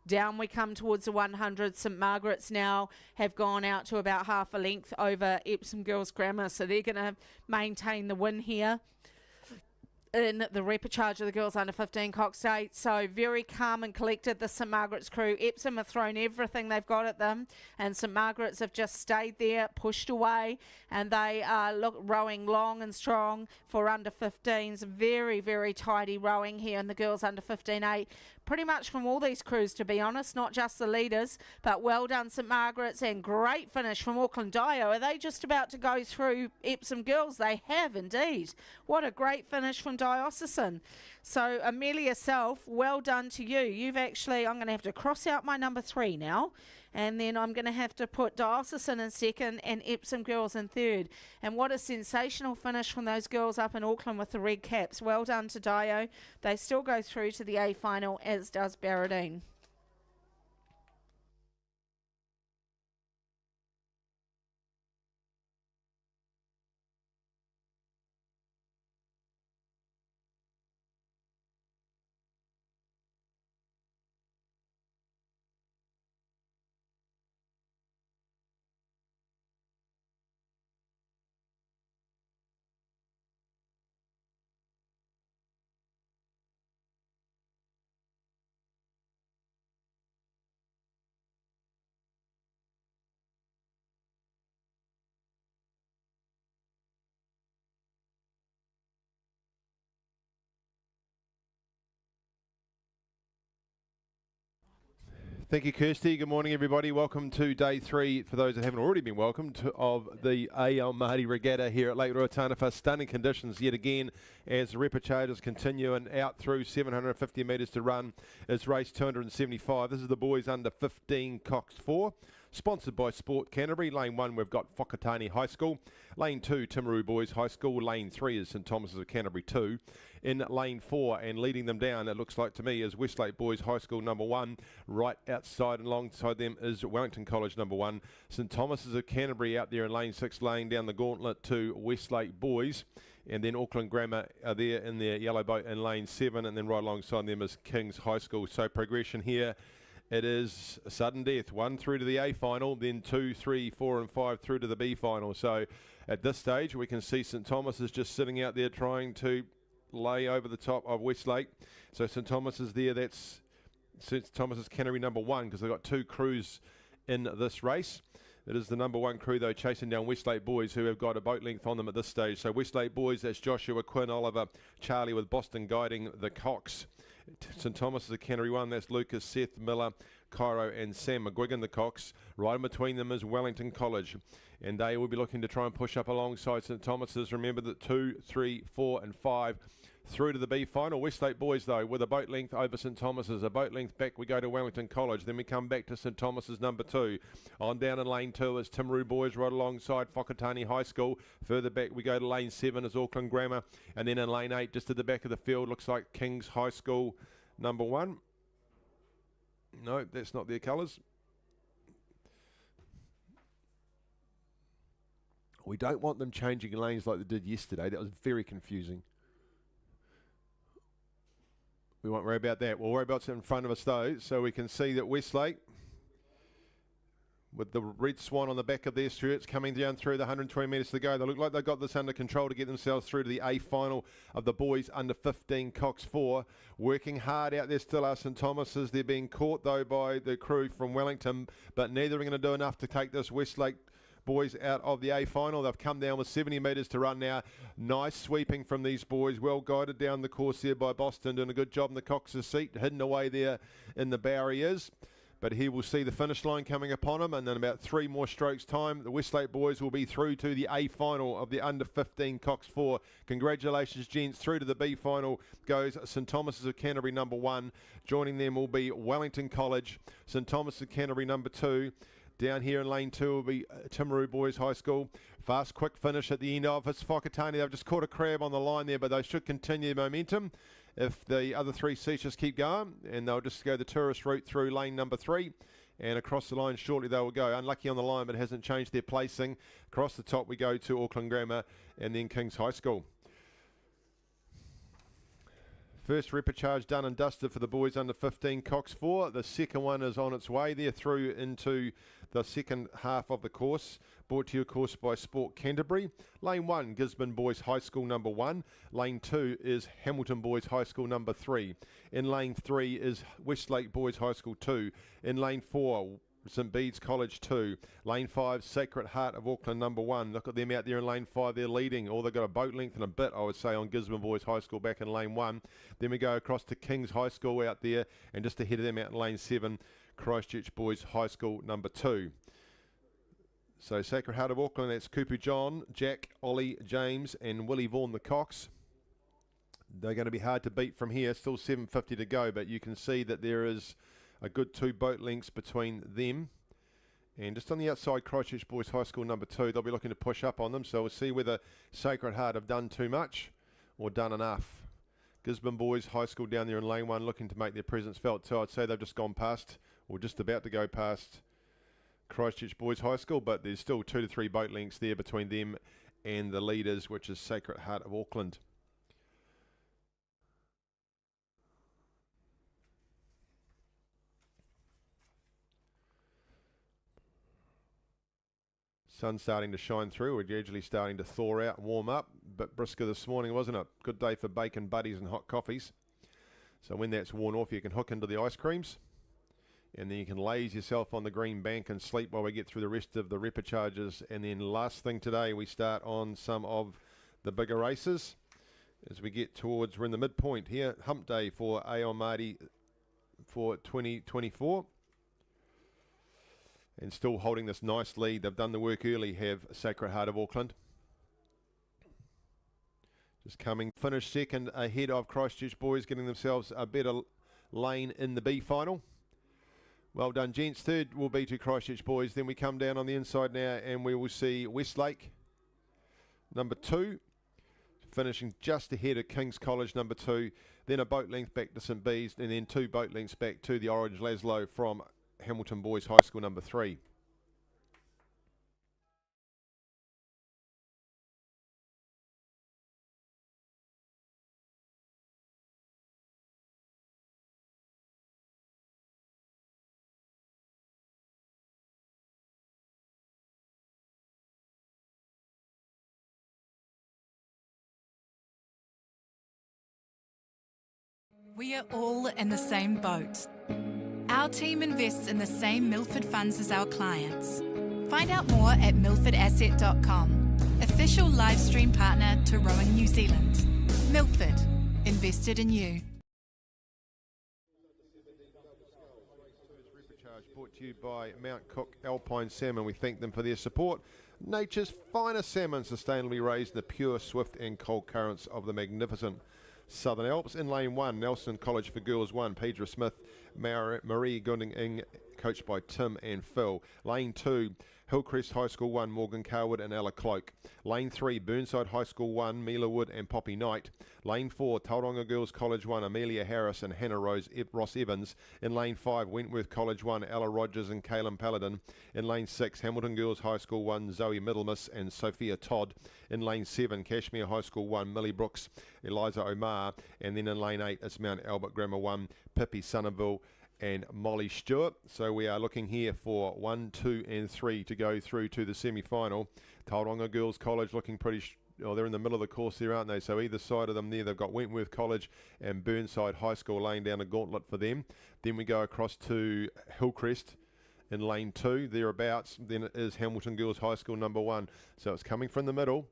Down we come towards the 100. St Margaret's now have gone out to about half a length over Epsom Girls Grammar, so they're going to maintain the win here in the repechage of the girls under 15 Cox State. So very calm and collected, the St Margaret's crew. Epsom have thrown everything they've got at them, and St Margaret's have just stayed there, pushed away, and they are rowing long and strong for under 15s. Very, very tidy rowing here in the girls under 15-8. Pretty much from all these crews, to be honest, not just the leaders, but well done St Margaret's, and great finish from Auckland Dio. Are they just about to go through Epsom Girls? They have indeed. What a great finish from Diocesan. So Amelia Self, well done to you. You've actually, I'm going to have to cross out my number 3 now, and then I'm going to have to put Diocesan in 2nd and Epsom Girls in 3rd. And what a sensational finish from those girls up in Auckland with the red caps. Well done to Dio. They still go through to the A final, as does Barradine. Thank you, Kirsty. Good morning, everybody. Welcome to day 3, for those that haven't already been welcomed, of the AL Maadi Regatta here at Lake Ruataniwha. Stunning conditions yet again as the repechages continue, and out through 750 metres to run is race 275. This is the boys under 15 Cox 4. sponsored by Sport Canterbury. Lane 1, we've got Whakatane High School. Lane 2, Timaru Boys High School. Lane 3 is St Thomas's of Canterbury 2. In Lane 4, and leading them down, it looks like to me, is Westlake Boys High School number 1. Right outside and alongside them is Wellington College number 1. St Thomas's of Canterbury out there in Lane 6, laying down the gauntlet to Westlake Boys. And then Auckland Grammar are there in their yellow boat in Lane 7, and then right alongside them is King's High School. So progression here, it is a sudden death. 1 through to the A final, then 2, 3, 4 and 5 through to the B final. So at this stage we can see St Thomas is just sitting out there trying to lay over the top of Westlake. So St Thomas is there, that's St Thomas's Canterbury number 1, because they've got 2 crews in this race. It is the number 1 crew, though, chasing down Westlake Boys, who have got a boat length on them at this stage. So Westlake Boys, that's Joshua, Quinn, Oliver, Charlie with Boston guiding the Cox. St Thomas is a Canterbury 1, that's Lucas, Seth, Miller, Cairo and Sam McGuigan, the Cox. Right in between them is Wellington College. And they will be looking to try and push up alongside St Thomas's. Remember that 2, 3, 4 and 5 through to the B final. Westlake Boys, though, with a boat length over St Thomas's. A boat length back, we go to Wellington College. Then we come back to St Thomas's number 2. On down in Lane 2 is Timaru Boys right alongside Whakatane High School. Further back we go to Lane 7 is Auckland Grammar. And then in Lane 8, just at the back of the field, looks like King's High School number 1. No, that's not their colours. We don't want them changing lanes like they did yesterday. That was very confusing. We won't worry about that. We'll worry about what's in front of us, though, so we can see that Westlake, with the red swan on the back of their shirts, coming down through the 120 metres to go. They look like they've got this under control to get themselves through to the A final of the boys under 15 Cox 4. Working hard out there still are St Thomas's. They're being caught, though, by the crew from Wellington, but neither are going to do enough to take this Westlake boys out of the A final. They've come down with 70 metres to run now. Nice sweeping from these boys, well guided down the course there by Boston, doing a good job in the Cox's seat, hidden away there in the bow he is. But he will see the finish line coming upon him, and then about 3 more strokes time, the Westlake boys will be through to the A final of the under 15 Cox 4. Congratulations, gents. Through to the B final goes St Thomas's of Canterbury number 1. Joining them will be Wellington College. St Thomas of Canterbury number 2. Down here in Lane 2 will be Timaru Boys High School. Fast, quick finish at the end of it's Whakatane. They've just caught a crab on the line there, but they should continue momentum if the other 3 seats keep going. And they'll just go the tourist route through lane number 3. And across the line shortly they will go. Unlucky on the line, but it hasn't changed their placing. Across the top we go to Auckland Grammar and then King's High School. First repechage done and dusted for the boys under 15 Cox 4. The second one is on its way there through into the second half of the course. Brought to you, of course, by Sport Canterbury. Lane 1, Gisborne Boys High School number 1. Lane 2 is Hamilton Boys High School number 3. In lane 3 is Westlake Boys High School 2. In lane 4, St Bede's College 2. Lane 5, Sacred Heart of Auckland number 1. Look at them out there in lane 5. They're leading. Or they've got a boat length and a bit, I would say, on Gisborne Boys High School back in lane 1. Then we go across to King's High School out there. And just ahead of them out in lane 7, Christchurch Boys High School number 2. So Sacred Heart of Auckland, that's Kupu John, Jack, Ollie, James and Willie Vaughan the Cox. They're going to be hard to beat from here. Still 7:50 to go, but you can see that there is a good 2 boat lengths between them. And just on the outside, Christchurch Boys High School number 2, they'll be looking to push up on them. So we'll see whether Sacred Heart have done too much or done enough. Gisborne Boys High School down there in lane 1 looking to make their presence felt. So I'd say they've just gone past, or just about to go past, Christchurch Boys High School, but there's still 2 to 3 boat lengths there between them and the leaders, which is Sacred Heart of Auckland. Sun starting to shine through. We're gradually starting to thaw out and warm up. Bit brisker this morning, wasn't it? Good day for bacon buddies and hot coffees. So when that's worn off, you can hook into the ice creams. And then you can laze yourself on the green bank and sleep while we get through the rest of the repechage. And then last thing today, we start on some of the bigger races. As we get towards, we're in the midpoint here, hump day for Aon Maadi for 2024. And still holding this nice lead. They've done the work early, have Sacred Heart of Auckland. Just coming, finished second ahead of Christchurch Boys, getting themselves a better lane in the B final. Well done, gents. Third will be to Christchurch Boys. Then we come down on the inside now and we will see Westlake, number 2, finishing just ahead of King's College, number 2. Then a boat length back to St Bees, and then 2 boat lengths back to the Orange Laszlo from Hamilton Boys High School, number 3. We are all in the same boat. Our team invests in the same Milford funds as our clients. Find out more at milfordasset.com, official live stream partner to Rowing New Zealand. Milford, invested in you. Brought to you by Mount Cook Alpine Salmon. We thank them for their support. Nature's finest salmon, sustainably raised in the pure, swift and cold currents of the magnificent Southern Alps. In lane 1, Nelson College for Girls 1, Pedra Smith, Marie Gunding, coached by Tim and Phil. Lane 2, Hillcrest High School 1, Morgan Carwood and Ella Cloak. Lane 3, Burnside High School 1, Mila Wood and Poppy Knight. Lane 4, Tauranga Girls College 1, Amelia Harris and Hannah Ross Evans. In lane 5, Wentworth College 1, Ella Rogers and Kaylin Paladin. In lane 6, Hamilton Girls High School 1, Zoe Middlemiss and Sophia Todd. In lane 7, Cashmere High School 1, Millie Brooks, Eliza Omar. And then in lane 8, it's Mount Albert Grammar 1, Pippi Somerville and Molly Stewart. So we are looking here for 1, 2 and 3 to go through to the semi-final. Tauranga Girls College looking pretty they're in the middle of the course there, aren't they? So either side of them there, they've got Wentworth College and Burnside High School laying down a gauntlet for them. Then we go across to Hillcrest in lane 2, thereabouts. Then it is Hamilton Girls High School number 1. So it's coming from the middle.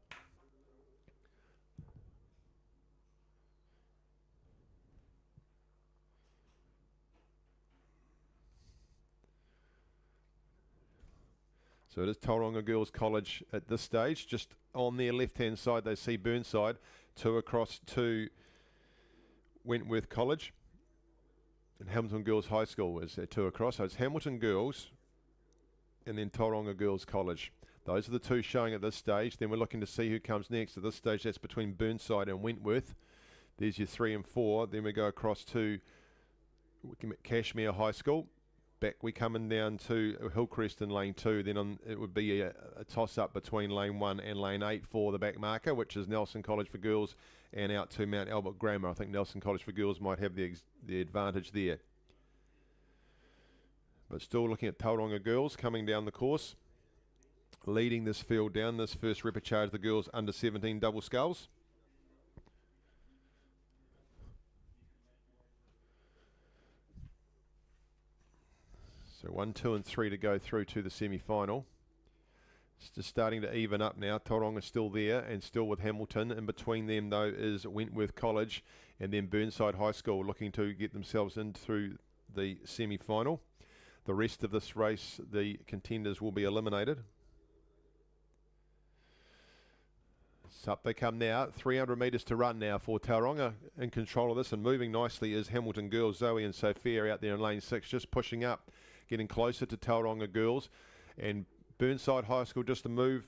So it is Tauranga Girls College at this stage. Just on their left-hand side, they see Burnside. 2 across to Wentworth College. And Hamilton Girls High School is their 2 across. So it's Hamilton Girls and then Tauranga Girls College. Those are the 2 showing at this stage. Then we're looking to see who comes next. At this stage, that's between Burnside and Wentworth. There's your 3 and 4. Then we go across to Cashmere High School. Back we coming down to Hillcrest in lane 2. Then it would be a toss-up between lane 1 and lane 8 for the back marker, which is Nelson College for Girls and out to Mount Albert Grammar. I think Nelson College for Girls might have the advantage there. But still looking at Tauranga Girls coming down the course, leading this field down. This first repechage, the girls under 17 double sculls. So 1, 2 and 3 to go through to the semi-final. It's just starting to even up now. Tauronga's still there and still with Hamilton. In between them, though, is Wentworth College and then Burnside High School looking to get themselves in through the semi-final. The rest of this race, the contenders will be eliminated. So up they come now. 300 metres to run now for Tauranga. In control of this and moving nicely is Hamilton Girls. Zoe and Sophia out there in lane 6, just pushing up, getting closer to Tauranga Girls. And Burnside High School just a move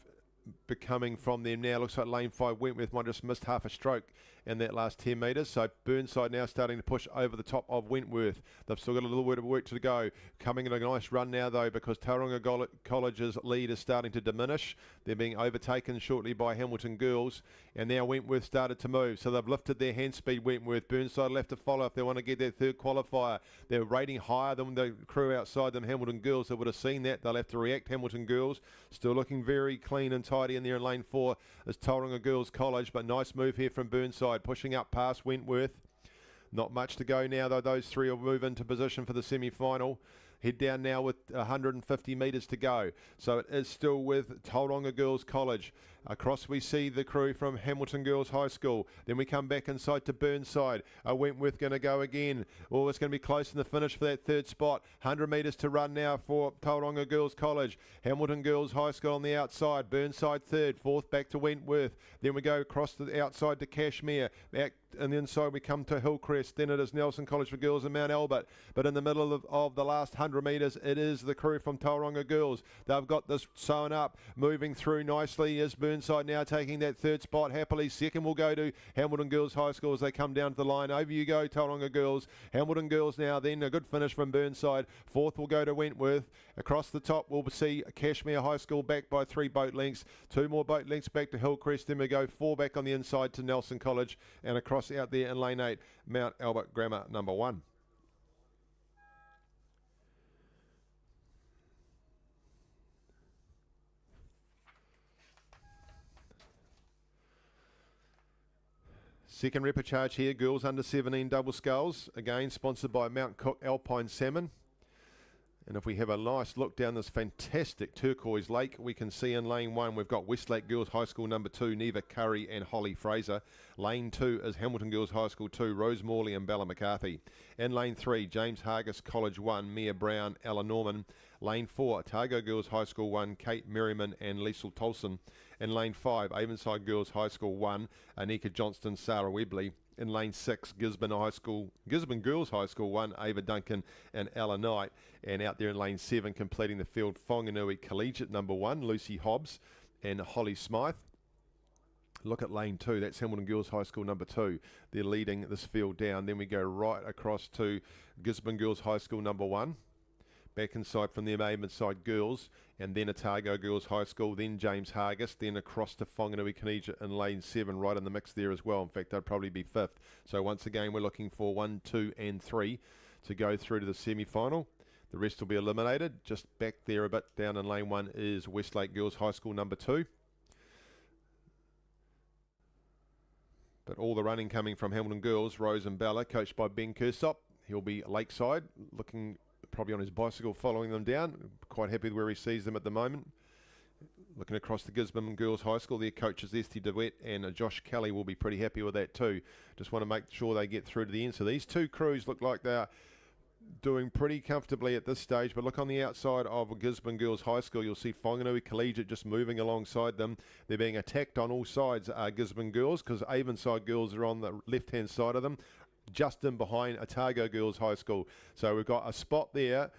becoming from them now. Looks like lane 5 Wentworth might just missed half a stroke in that last 10 metres. So Burnside now starting to push over the top of Wentworth. They've still got a little bit of work to go. Coming in a nice run now though, because Tauranga College's lead is starting to diminish. They're being overtaken shortly by Hamilton Girls, and now Wentworth started to move. So they've lifted their hand speed, Wentworth. Burnside left to follow if they want to get their 3rd qualifier. They're rating higher than the crew outside them, Hamilton Girls. They would have seen that. They'll have to react. Hamilton Girls still looking very clean and tidy in there in lane 4 is Tauranga Girls College, but nice move here from Burnside, pushing up past Wentworth. Not much to go now though. Those 3 will move into position for the semi-final. Head down now with 150 metres to go. So it is still with Tauranga Girls College. Across we see the crew from Hamilton Girls High School. Then we come back inside to Burnside. Wentworth going to go again. Oh, it's going to be close in the finish for that third spot. 100 metres to run now for Tauranga Girls College. Hamilton Girls High School on the outside. Burnside third. Fourth back to Wentworth. Then we go across to the outside to Cashmere. Back and the inside we come to Hillcrest. Then it is Nelson College for Girls and Mount Albert. But in the middle of the last 100 metres, it is the crew from Tauranga Girls. They've got this sewn up. Moving through nicely is Burnside now taking that third spot happily. Second will go to Hamilton Girls High School as they come down to the line. Over you go, Tauranga Girls. Hamilton Girls now then a good finish from Burnside. Fourth will go to Wentworth. Across the top we'll see Cashmere High School back by 3 boat lengths. 2 more boat lengths back to Hillcrest. Then we go 4 back on the inside to Nelson College, and across out there in lane 8, Mount Albert Grammar number 1. Second repechage here, girls under 17 double sculls, again sponsored by Mount Cook Alpine Salmon. And if we have a nice look down this fantastic turquoise lake, we can see in lane 1 we've got Westlake Girls High School number 2, Neva Curry and Holly Fraser. Lane 2 is Hamilton Girls High School 2, Rose Morley and Bella McCarthy. In lane 3, James Hargis College 1, Mia Brown, Ella Norman. Lane 4, Otago Girls High School 1, Kate Merriman and Liesl Tolson. In lane 5, Avonside Girls High School 1, Anika Johnston, Sarah Webley. In lane 6, Gisborne Girls High School 1, Ava Duncan and Ella Knight. And out there in lane 7, completing the field, Whanganui Collegiate number 1, Lucy Hobbs and Holly Smythe. Look at lane 2, that's Hamilton Girls High School number 2. They're leading this field down. Then we go right across to Gisborne Girls High School number 1. Back inside from them, Avonside Girls, and then Otago Girls High School, then James Hargis, then across to Whanganui Collegiate in lane 7, right in the mix there as well. In fact, they'd probably be 5th. So once again, we're looking for 1, 2 and 3 to go through to the semi-final. The rest will be eliminated. Just back there a bit down in lane 1 is Westlake Girls High School number 2. But all the running coming from Hamilton Girls, Rose and Bella, coached by Ben Kersop. He'll be lakeside, looking probably on his bicycle, following them down. Quite happy where he sees them at the moment. Looking across the Gisborne Girls High School, their coaches Esty DeWitt and Josh Kelly will be pretty happy with that too. Just want to make sure they get through to the end. So these two crews look like they're doing pretty comfortably at this stage, but look on the outside of Gisborne Girls High School, you'll see Whanganui Collegiate just moving alongside them. They're being attacked on all sides, Gisborne Girls, because Avonside Girls are on the left-hand side of them, just in behind Otago Girls High School. So we've got a spot there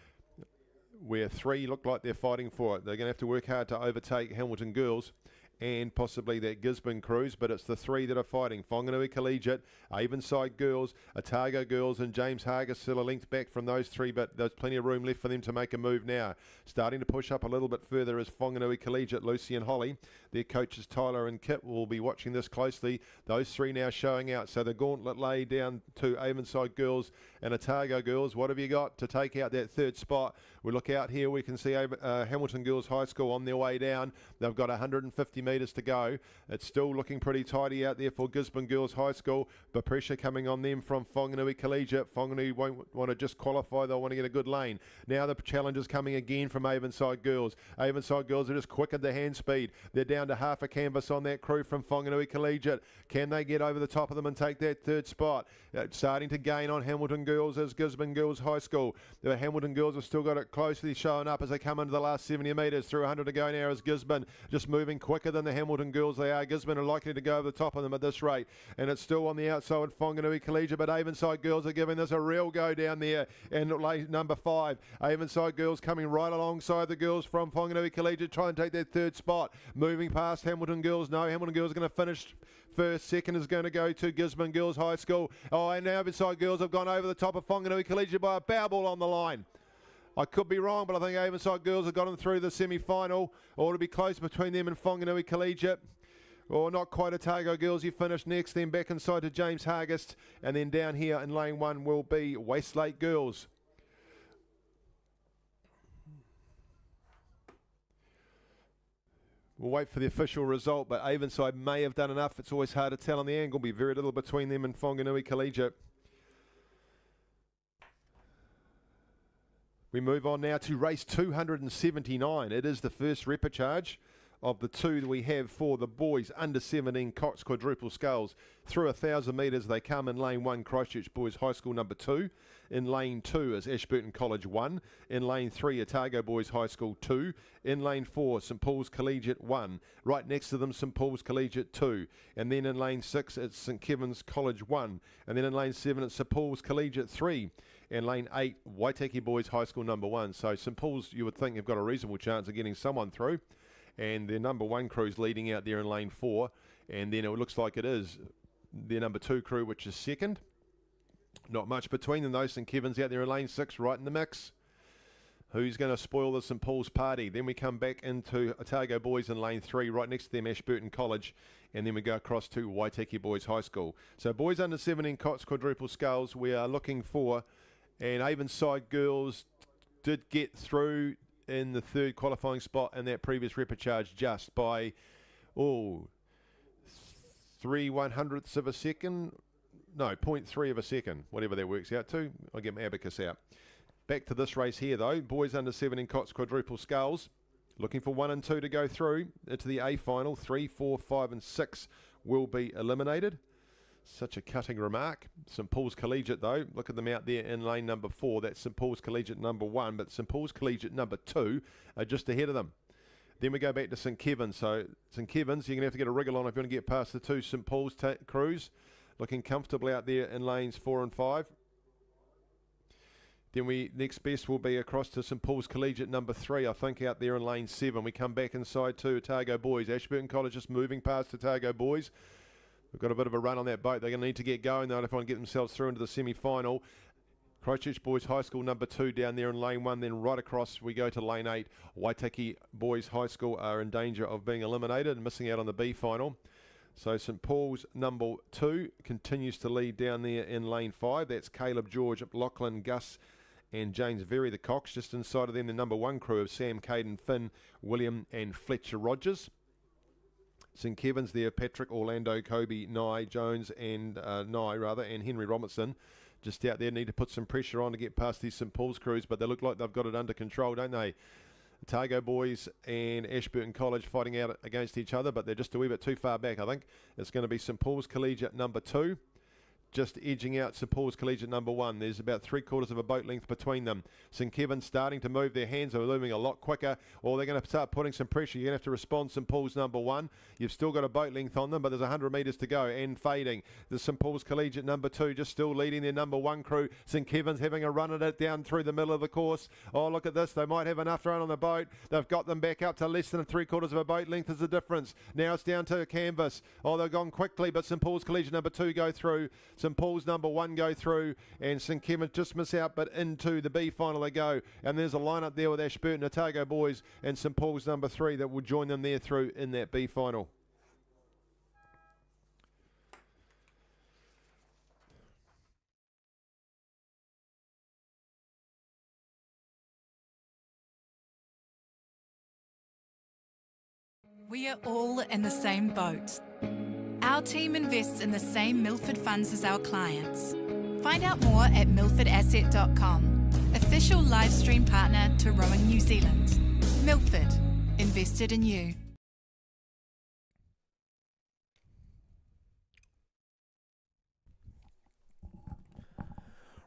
where 3 look like they're fighting for it. They're going to have to work hard to overtake Hamilton Girls and possibly that Gisborne crews, but it's the 3 that are fighting. Whanganui Collegiate, Avonside Girls, Otago Girls and James Hargis still a length back from those 3, but there's plenty of room left for them to make a move now. Starting to push up a little bit further is Whanganui Collegiate, Lucy and Holly. Their coaches Tyler and Kit will be watching this closely. Those 3 now showing out, so the gauntlet lay down to Avonside Girls and Otago Girls. What have you got to take out that 3rd spot? We look out here, we can see Hamilton Girls High School on their way down. They've got 150 metres to go. It's still looking pretty tidy out there for Gisborne Girls High School, but pressure coming on them from Whanganui Collegiate. Whanganui won't want to just qualify, they'll want to get a good lane. Now the challenge is coming again from Avonside Girls. Avonside Girls are just quick at the hand speed. They're down to half a canvas on that crew from Whanganui Collegiate. Can they get over the top of them and take that 3rd spot? Starting to gain on Hamilton Girls is Gisborne Girls High School. The Hamilton Girls have still got it closely showing up as they come into the last 70 metres. Through 100 to go now is Gisborne, just moving quicker than the Hamilton Girls they are. Gisborne are likely to go over the top of them at this rate, and it's still on the outside with Whanganui Collegiate, but Avonside Girls are giving this a real go down there. And late number 5, Avonside Girls coming right alongside the girls from Whanganui Collegiate, trying to take that 3rd spot. Moving past Hamilton Girls. No, Hamilton Girls are going to finish first. 2nd is going to go to Gisborne Girls High School. Oh, and now Avonside Girls have gone over the top of Whanganui Collegiate by a bow ball on the line. I could be wrong, but I think Avonside Girls have got them through the semi-final. Or to be close between them and Whanganui Collegiate. Or not quite. Otago Girls, you finish next. Then back inside to James Hargis. And then down here in lane 1 will be Westlake Girls. We'll wait for the official result, but Avonside may have done enough. It's always hard to tell on the angle. Be very little between them and Whanganui Collegiate. We move on now to race 279. It is the first repechage of the two that we have for the boys under 17 Cox quadruple sculls. Through 1,000 metres, they come in lane 1, Christchurch Boys High School number 2. In lane 2 is Ashburton College 1. In lane 3, Otago Boys High School 2. In lane 4, St Paul's Collegiate 1. Right next to them, St Paul's Collegiate 2. And then in lane 6, it's St Kevin's College 1. And then in lane 7, it's St Paul's Collegiate 3. And lane 8, Waitaki Boys High School number 1. So St Paul's, you would think, have got a reasonable chance of getting someone through. And their number 1 crew's leading out there in lane 4. And then it looks like it is their number 2 crew, which is second. Not much between them, though. St Kevin's out there in lane 6, right in the mix. Who's going to spoil the St Paul's party? Then we come back into Otago Boys in lane 3, right next to them, Ashburton College. And then we go across to Waitaki Boys High School. So boys under 17 Cots quadruple sculls, we are looking for. And Avonside girls did get through in the third qualifying spot in that previous repechage just by, 3/100ths of a second. No, 0.3 of a second, whatever that works out to. I'll get my abacus out. Back to this race here, though. Boys under 17 Cots quadruple sculls. Looking for 1 and 2 to go through into the A final. 3, 4, 5 and 6 will be eliminated. Such a cutting remark. St Paul's Collegiate, though, look at them out there in lane number 4. That's St Paul's Collegiate number 1, but St Paul's Collegiate number 2 are just ahead of them. Then we go back to St Kevin's. So St Kevin's, you're going to have to get a wriggle on if you want to get past the two St Paul's crews. Looking comfortably out there in lanes 4 and 5. Then next best will be across to St Paul's Collegiate number 3, I think, out there in lane 7. We come back inside to Otago Boys. Ashburton College just moving past Otago Boys. We've got a bit of a run on that boat. They're going to need to get going, though, if they want to get themselves through into the semi-final. Christchurch Boys High School number 2 down there in lane 1. Then right across we go to lane 8. Waitaki Boys High School are in danger of being eliminated and missing out on the B final. So St Paul's number 2 continues to lead down there in lane 5. That's Caleb, George, Lachlan, Gus and James Very, the Cox. Just inside of them, the number 1 crew of Sam, Caden, Finn, William and Fletcher Rogers. St Kevin's there, Patrick, Orlando, Kobe, Nye, Jones and and Henry Robertson. Just out there, need to put some pressure on to get past these St Paul's crews, but they look like they've got it under control, don't they? Otago Boys and Ashburton College fighting out against each other, but they're just a wee bit too far back, I think. It's going to be St Paul's Collegiate number 2. Just edging out St Paul's Collegiate number 1. There's about 3/4 of a boat length between them. St Kevin's starting to move. Their hands are moving a lot quicker, or they're going to start putting some pressure. You're going to have to respond, St Paul's number 1. You've still got a boat length on them, but there's 100 metres to go and fading. The St Paul's Collegiate number 2 just still leading their number 1 crew. St Kevin's having a run at it down through the middle of the course. Oh, look at this. They might have enough to run on the boat. They've got them back up to less than 3/4 of a boat length is the difference. Now it's down to a canvas. Oh, they've gone quickly, but St Paul's Collegiate number 2 go through. St Paul's number 1 go through, and St Kevin's just miss out, but into the B final they go. And there's a lineup there with Ashburton, Otago Boys and St Paul's number 3 that will join them there through in that B final. We are all in the same boat. Our team invests in the same Milford funds as our clients. Find out more at milfordasset.com, official live stream partner to Rowing New Zealand. Milford, invested in you.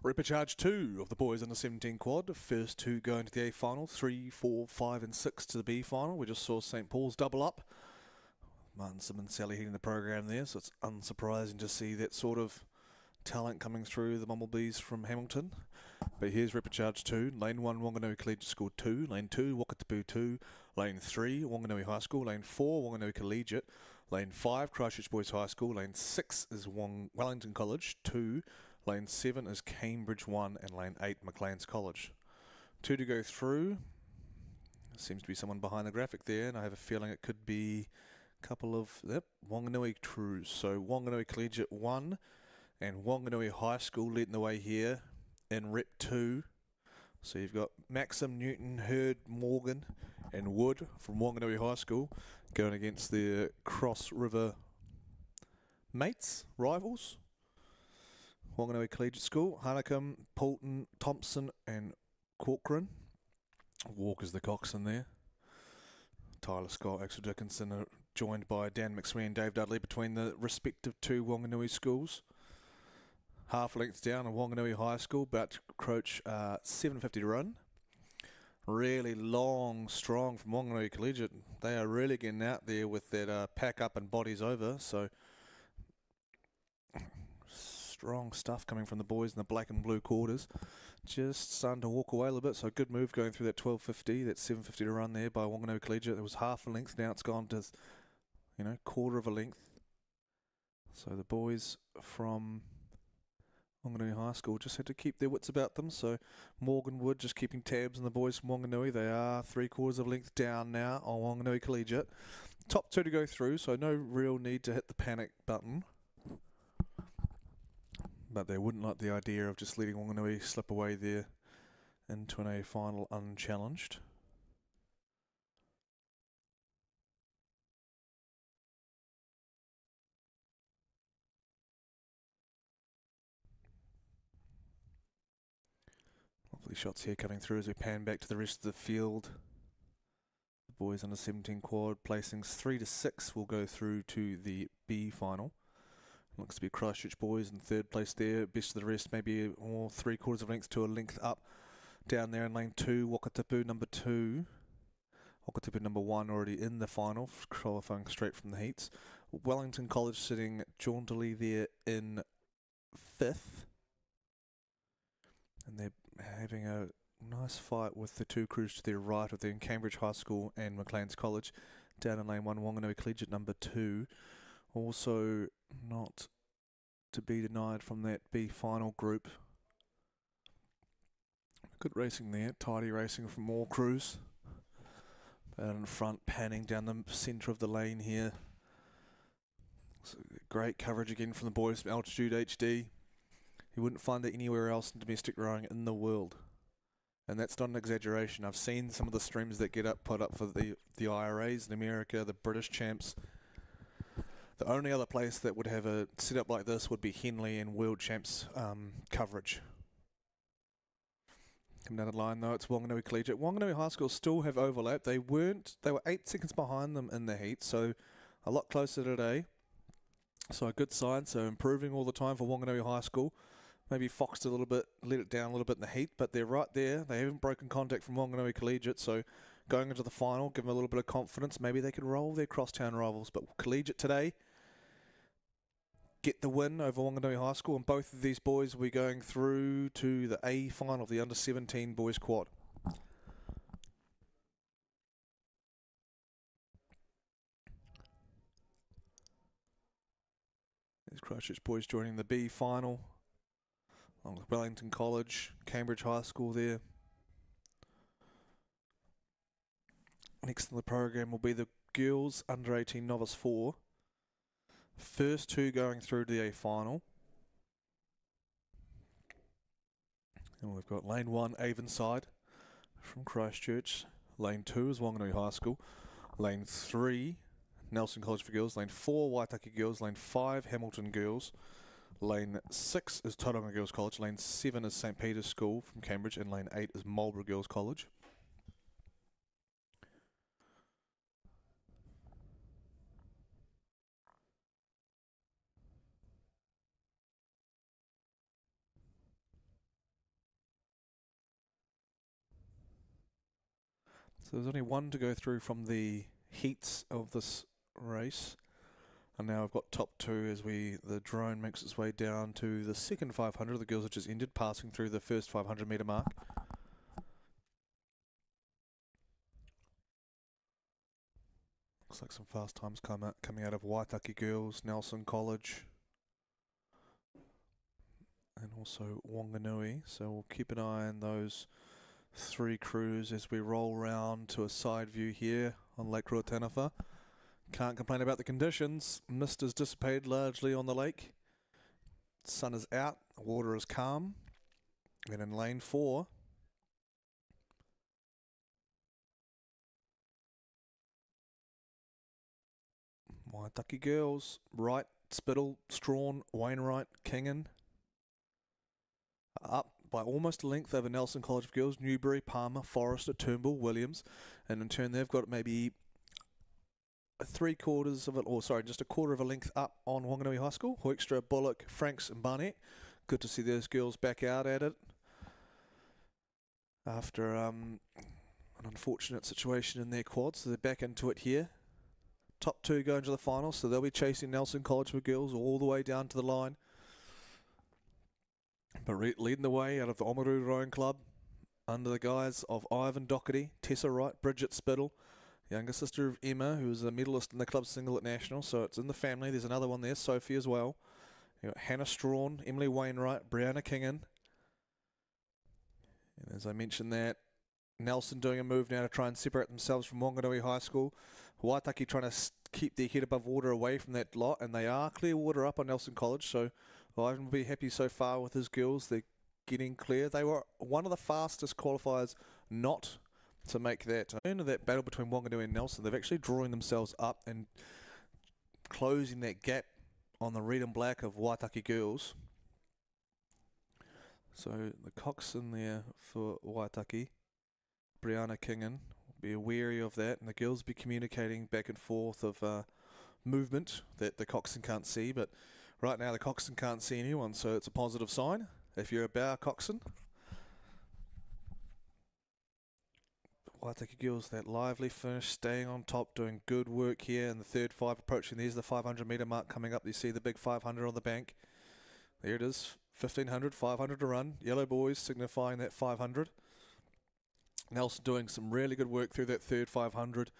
Repechage 2 of the boys under 17 quad. First 2 going to the A final. 3, 4, 5 and 6 to the B final. We just saw St Paul's double up. Martin Simmons, Sally heading the program there, so it's unsurprising to see that sort of talent coming through the Bumblebees from Hamilton. But here's Repechage 2. Lane 1, Wanganui Collegiate School 2. Lane 2, Wakatapu 2. Lane 3, Wanganui High School. Lane 4, Wanganui Collegiate. Lane 5, Christchurch Boys High School. Lane 6 is Wellington College 2. Lane 7 is Cambridge 1. And Lane 8, Maclean's College. 2 to go through. Seems to be someone behind the graphic there, and I have a feeling it could be a couple of Wanganui crews. So Wanganui Collegiate 1 and Wanganui High School leading the way here in Rep 2. So you've got Maxim, Newton, Hurd, Morgan and Wood from Wanganui High School going against their Cross River mates, rivals. Wanganui Collegiate School, Hanacum, Poulton, Thompson and Corcoran. Walker's the coxswain there. Tyler Scott, Axel Dickinson are joined by Dan McSween and Dave Dudley between the respective two Wanganui schools. Half length down in Wanganui High School, about to approach 7:50 to run. Really long, strong from Wanganui Collegiate. They are really getting out there with that pack up and bodies over. So strong stuff coming from the boys in the black and blue quarters. Just starting to walk away a little bit. So good move going through that 12:50. That 7:50 to run there by Wanganui Collegiate. It was half a length. Now it's gone to, quarter of a length. So the boys from Wanganui High School just had to keep their wits about them. So Morgan Wood just keeping tabs on the boys from Wanganui. They are 3/4 of a length down now on Wanganui Collegiate. Top two to go through, so no real need to hit the panic button. But they wouldn't like the idea of just letting Wanganui slip away there into a final unchallenged. Lovely shots here coming through as we pan back to the rest of the field. The boys under 17 quad placings 3 to 6 will go through to the B final. Looks to be Christchurch boys in third place there. Best of the rest, maybe all 3/4 of a length to a length up. Down there in lane 2, Wakatipu number 2. Wakatipu number 1 already in the final, qualifying straight from the heats. Wellington College sitting jauntily there in 5th. And they're having a nice fight with the two crews to their right of them, Cambridge High School and Maclean's College. Down in lane 1, Wanganui Collegiate number 2. Also not to be denied from that B final group. Good racing there, tidy racing from all crews. Out in front, panning down the centre of the lane here. So great coverage again from the boys from Altitude HD. You wouldn't find that anywhere else in domestic rowing in the world. And that's not an exaggeration. I've seen some of the streams that put up for the IRAs in America, the British champs. The only other place that would have a setup like this would be Henley and World Champs coverage. Coming down the line though, it's Wanganui Collegiate. Wanganui High School still have overlap. They were 8 seconds behind them in the heat, so a lot closer today. So a good sign, so improving all the time for Wanganui High School. Maybe foxed a little bit, let it down a little bit in the heat, but they're right there. They haven't broken contact from Wanganui Collegiate, so going into the final, give them a little bit of confidence. Maybe they can roll their crosstown rivals, but Collegiate today get the win over Wanganui High School, and both of these boys will be going through to the A final of the under-17 boys quad. There's Christchurch boys joining the B final, along with Wellington College, Cambridge High School there. Next in the program will be the girls under-18 novice 4. First two going through to the A final. And we've got lane 1, Avonside from Christchurch. Lane 2 is Wanganui High School. Lane 3, Nelson College for girls. Lane 4, Waitaki girls. Lane 5, Hamilton girls. Lane 6 is Tauranga Girls College. Lane 7 is St. Peter's School from Cambridge. And lane 8 is Marlborough Girls College. So there's only one to go through from the heats of this race. And now I've got top two as the drone makes its way down to the second 500. The girls have just ended, passing through the first 500 metre mark. Looks like some fast times coming out of Waitaki Girls, Nelson College, and also Wanganui. So we'll keep an eye on those three crews as we roll round to a side view here on Lake Ruataniwha. Can't complain about the conditions. Mist has dissipated largely on the lake. Sun is out, water is calm. And in lane 4, Waitaki Girls, Wright, Spittle, Strawn, Wainwright, Kingan. Up by almost a length over Nelson College of Girls, Newbury, Palmer, Forrester, Turnbull, Williams. And in turn they've got maybe 3/4 of it, or sorry, just a quarter of a length up on Wanganui High School. Hoekstra, Bullock, Franks and Barnett. Good to see those girls back out at it after an unfortunate situation in their quads. So they're back into it here. Top 2 going to the final, so they'll be chasing Nelson College for girls all the way down to the line. But leading the way out of the Oamaru Rowing Club under the guise of Ivan Doherty, Tessa Wright, Bridget Spittle, younger sister of Emma, who's a medalist in the club single at national, so it's in the family. There's another one there, Sophie as well. You've got Hannah Strawn, Emily Wainwright, Brianna Kingan. And as I mentioned that, Nelson doing a move now to try and separate themselves from Wanganui High School. Waitaki trying to keep their head above water away from that lot, and they are clear water up on Nelson College, so Ivan will be happy so far with his girls. They're getting clear. They were one of the fastest qualifiers not to make that into that battle between Wanganui and Nelson. They've actually drawing themselves up and closing that gap on the red and black of Waitaki girls. So the cocks in there for Waitaki. Brianna Kingan will be wary of that, and the girls be communicating back and forth of movement that the coxswain can't see, but right now the coxswain can't see anyone, so it's a positive sign if you're a bow coxswain. Waitaki girls, that lively finish, staying on top, doing good work here in the third 5 approaching. There's the 500 metre mark coming up. You see the big 500 on the bank. There it is, 1500, 500 to run. Yellow boys signifying that 500. Nelson doing some really good work through that third 500.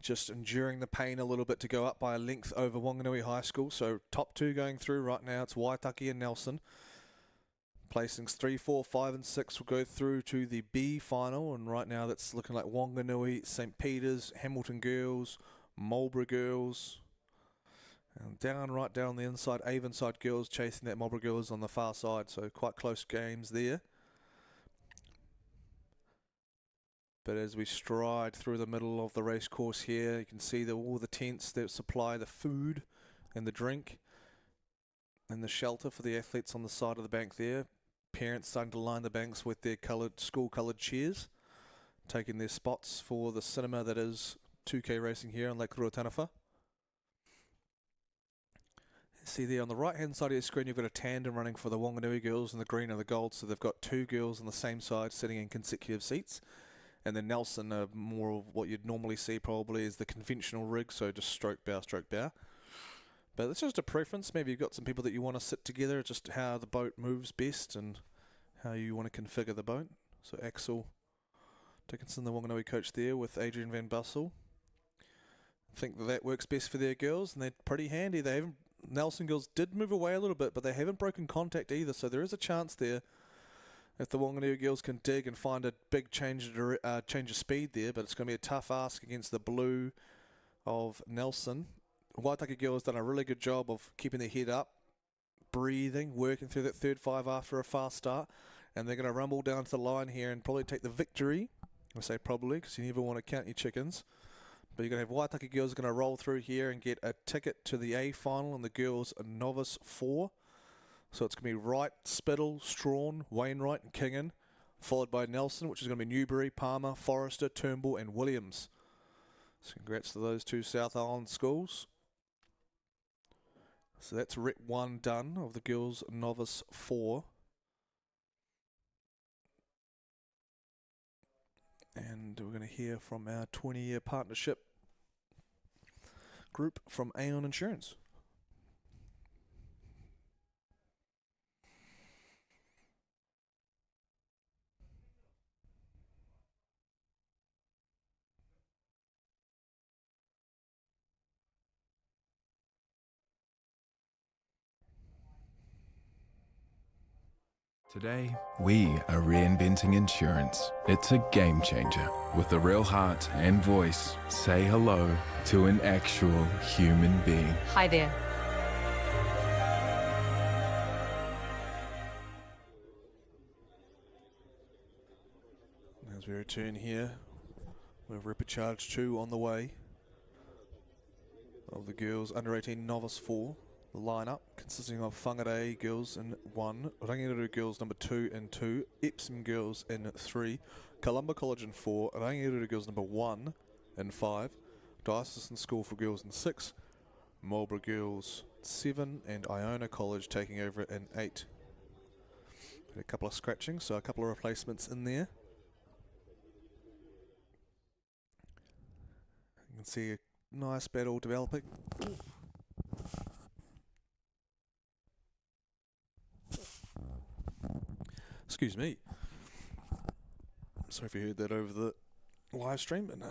Just enduring the pain a little bit to go up by a length over Wanganui High School. So top 2 going through right now. It's Waitaki and Nelson. Placings 3, 4, 5 and 6 will go through to the B final, and right now that's looking like Wanganui, St Peter's, Hamilton girls, Marlborough girls, and right down the inside, Avonside girls chasing that Marlborough girls on the far side, so quite close games there. But as we stride through the middle of the race course here, you can see all the tents that supply the food and the drink and the shelter for the athletes on the side of the bank there. Parents starting to line the banks with their school-coloured chairs, taking their spots for the cinema that is 2K racing here on Lake Ruataniwha. See there on the right-hand side of your screen, you've got a tandem running for the Wanganui girls in the green and the gold, so they've got 2 girls on the same side sitting in consecutive seats. And then Nelson, more of what you'd normally see probably is the conventional rig, so just stroke bow, stroke bow. But it's just a preference. Maybe you've got some people that you want to sit together, just how the boat moves best and how you want to configure the boat. So Axel Dickinson, the Wanganui coach there, with Adrian Van Bussel. I think that works best for their girls, and they're pretty handy. They haven't. Nelson girls did move away a little bit, but they haven't broken contact either, so there is a chance there if the Wanganui girls can dig and find a big change of speed there, but it's going to be a tough ask against the blue of Nelson. Waitaki girls done a really good job of keeping their head up, breathing, working through that third 5 after a fast start, and they're going to rumble down to the line here and probably take the victory. I say probably because you never want to count your chickens. But you're going to have Waitaki girls going to roll through here and get a ticket to the A final, and the girls a novice 4. So it's going to be Wright, Spittle, Strawn, Wainwright and Kingan, followed by Nelson, which is going to be Newbury, Palmer, Forrester, Turnbull and Williams. So congrats to those 2 South Island schools. So that's Rep 1 done of the girls novice 4. And we're going to hear from our 20-year partnership group from Aon Insurance. Today, we are reinventing insurance. It's a game changer. With a real heart and voice, say hello to an actual human being. Hi there. As we return here, we have Repecharge 2 on the way of the girls under 18 novice 4. The lineup consisting of Whangarei girls in 1, Rangiru girls number 2 and 2, Epsom girls in 3, Columba College in 4, Rangiru girls number 1 and 5, Diocesan School for Girls in 6, Marlborough Girls 7, and Iona College taking over in 8. A couple of scratchings, so a couple of replacements in there. You can see a nice battle developing. Excuse me. Sorry if you heard that over the live stream. And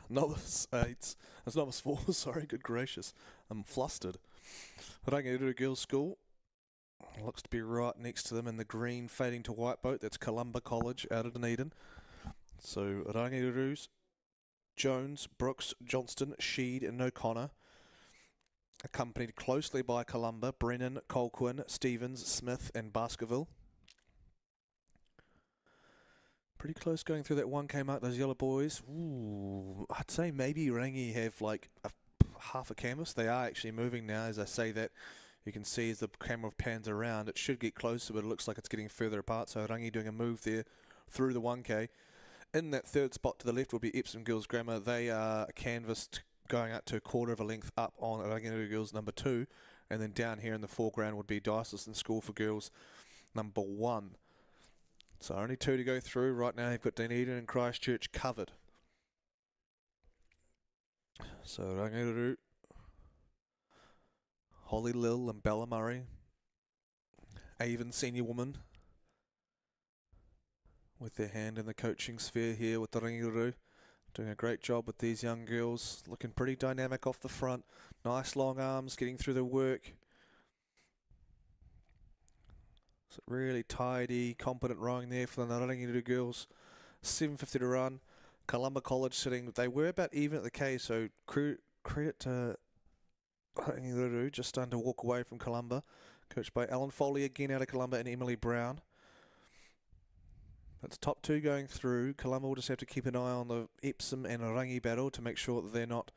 novice 8, that's novice 4, sorry, good gracious. I'm flustered. Regatta Girls School looks to be right next to them in the green fading to white boat. That's Columba College out of Dunedin. So Rangiru's Jones, Brooks, Johnston, Sheed and O'Connor, accompanied closely by Columba, Brennan, Colquhoun, Stevens, Smith and Baskerville. Pretty close going through that 1K mark, those yellow boys. Ooh, I'd say maybe Rangi have like half a canvas. They are actually moving now. As I say that, you can see as the camera pans around, it should get closer, but it looks like it's getting further apart. So Rangi doing a move there through the 1K. In that third spot to the left will be Epsom Girls Grammar. They are canvassed going out to a quarter of a length up on Rangi Girls number 2. And then down here in the foreground would be Diocesan School for Girls number 1. So only 2 to go through. Right now you've got Dunedin and Christchurch covered. So Rangiru, Holly Lil and Bella Murray, Avon Senior Woman, with their hand in the coaching sphere here with the Rangiru. Doing a great job with these young girls. Looking pretty dynamic off the front. Nice long arms getting through the work. So really tidy, competent rowing there for the Rangiru girls. 7:50 to run. Columba College sitting, they were about even at the K, so credit to Rangiru, just starting to walk away from Columba. Coached by Alan Foley again out of Columba and Emily Brown. That's top 2 going through. Columba will just have to keep an eye on the Epsom and Rangi battle to make sure that they're not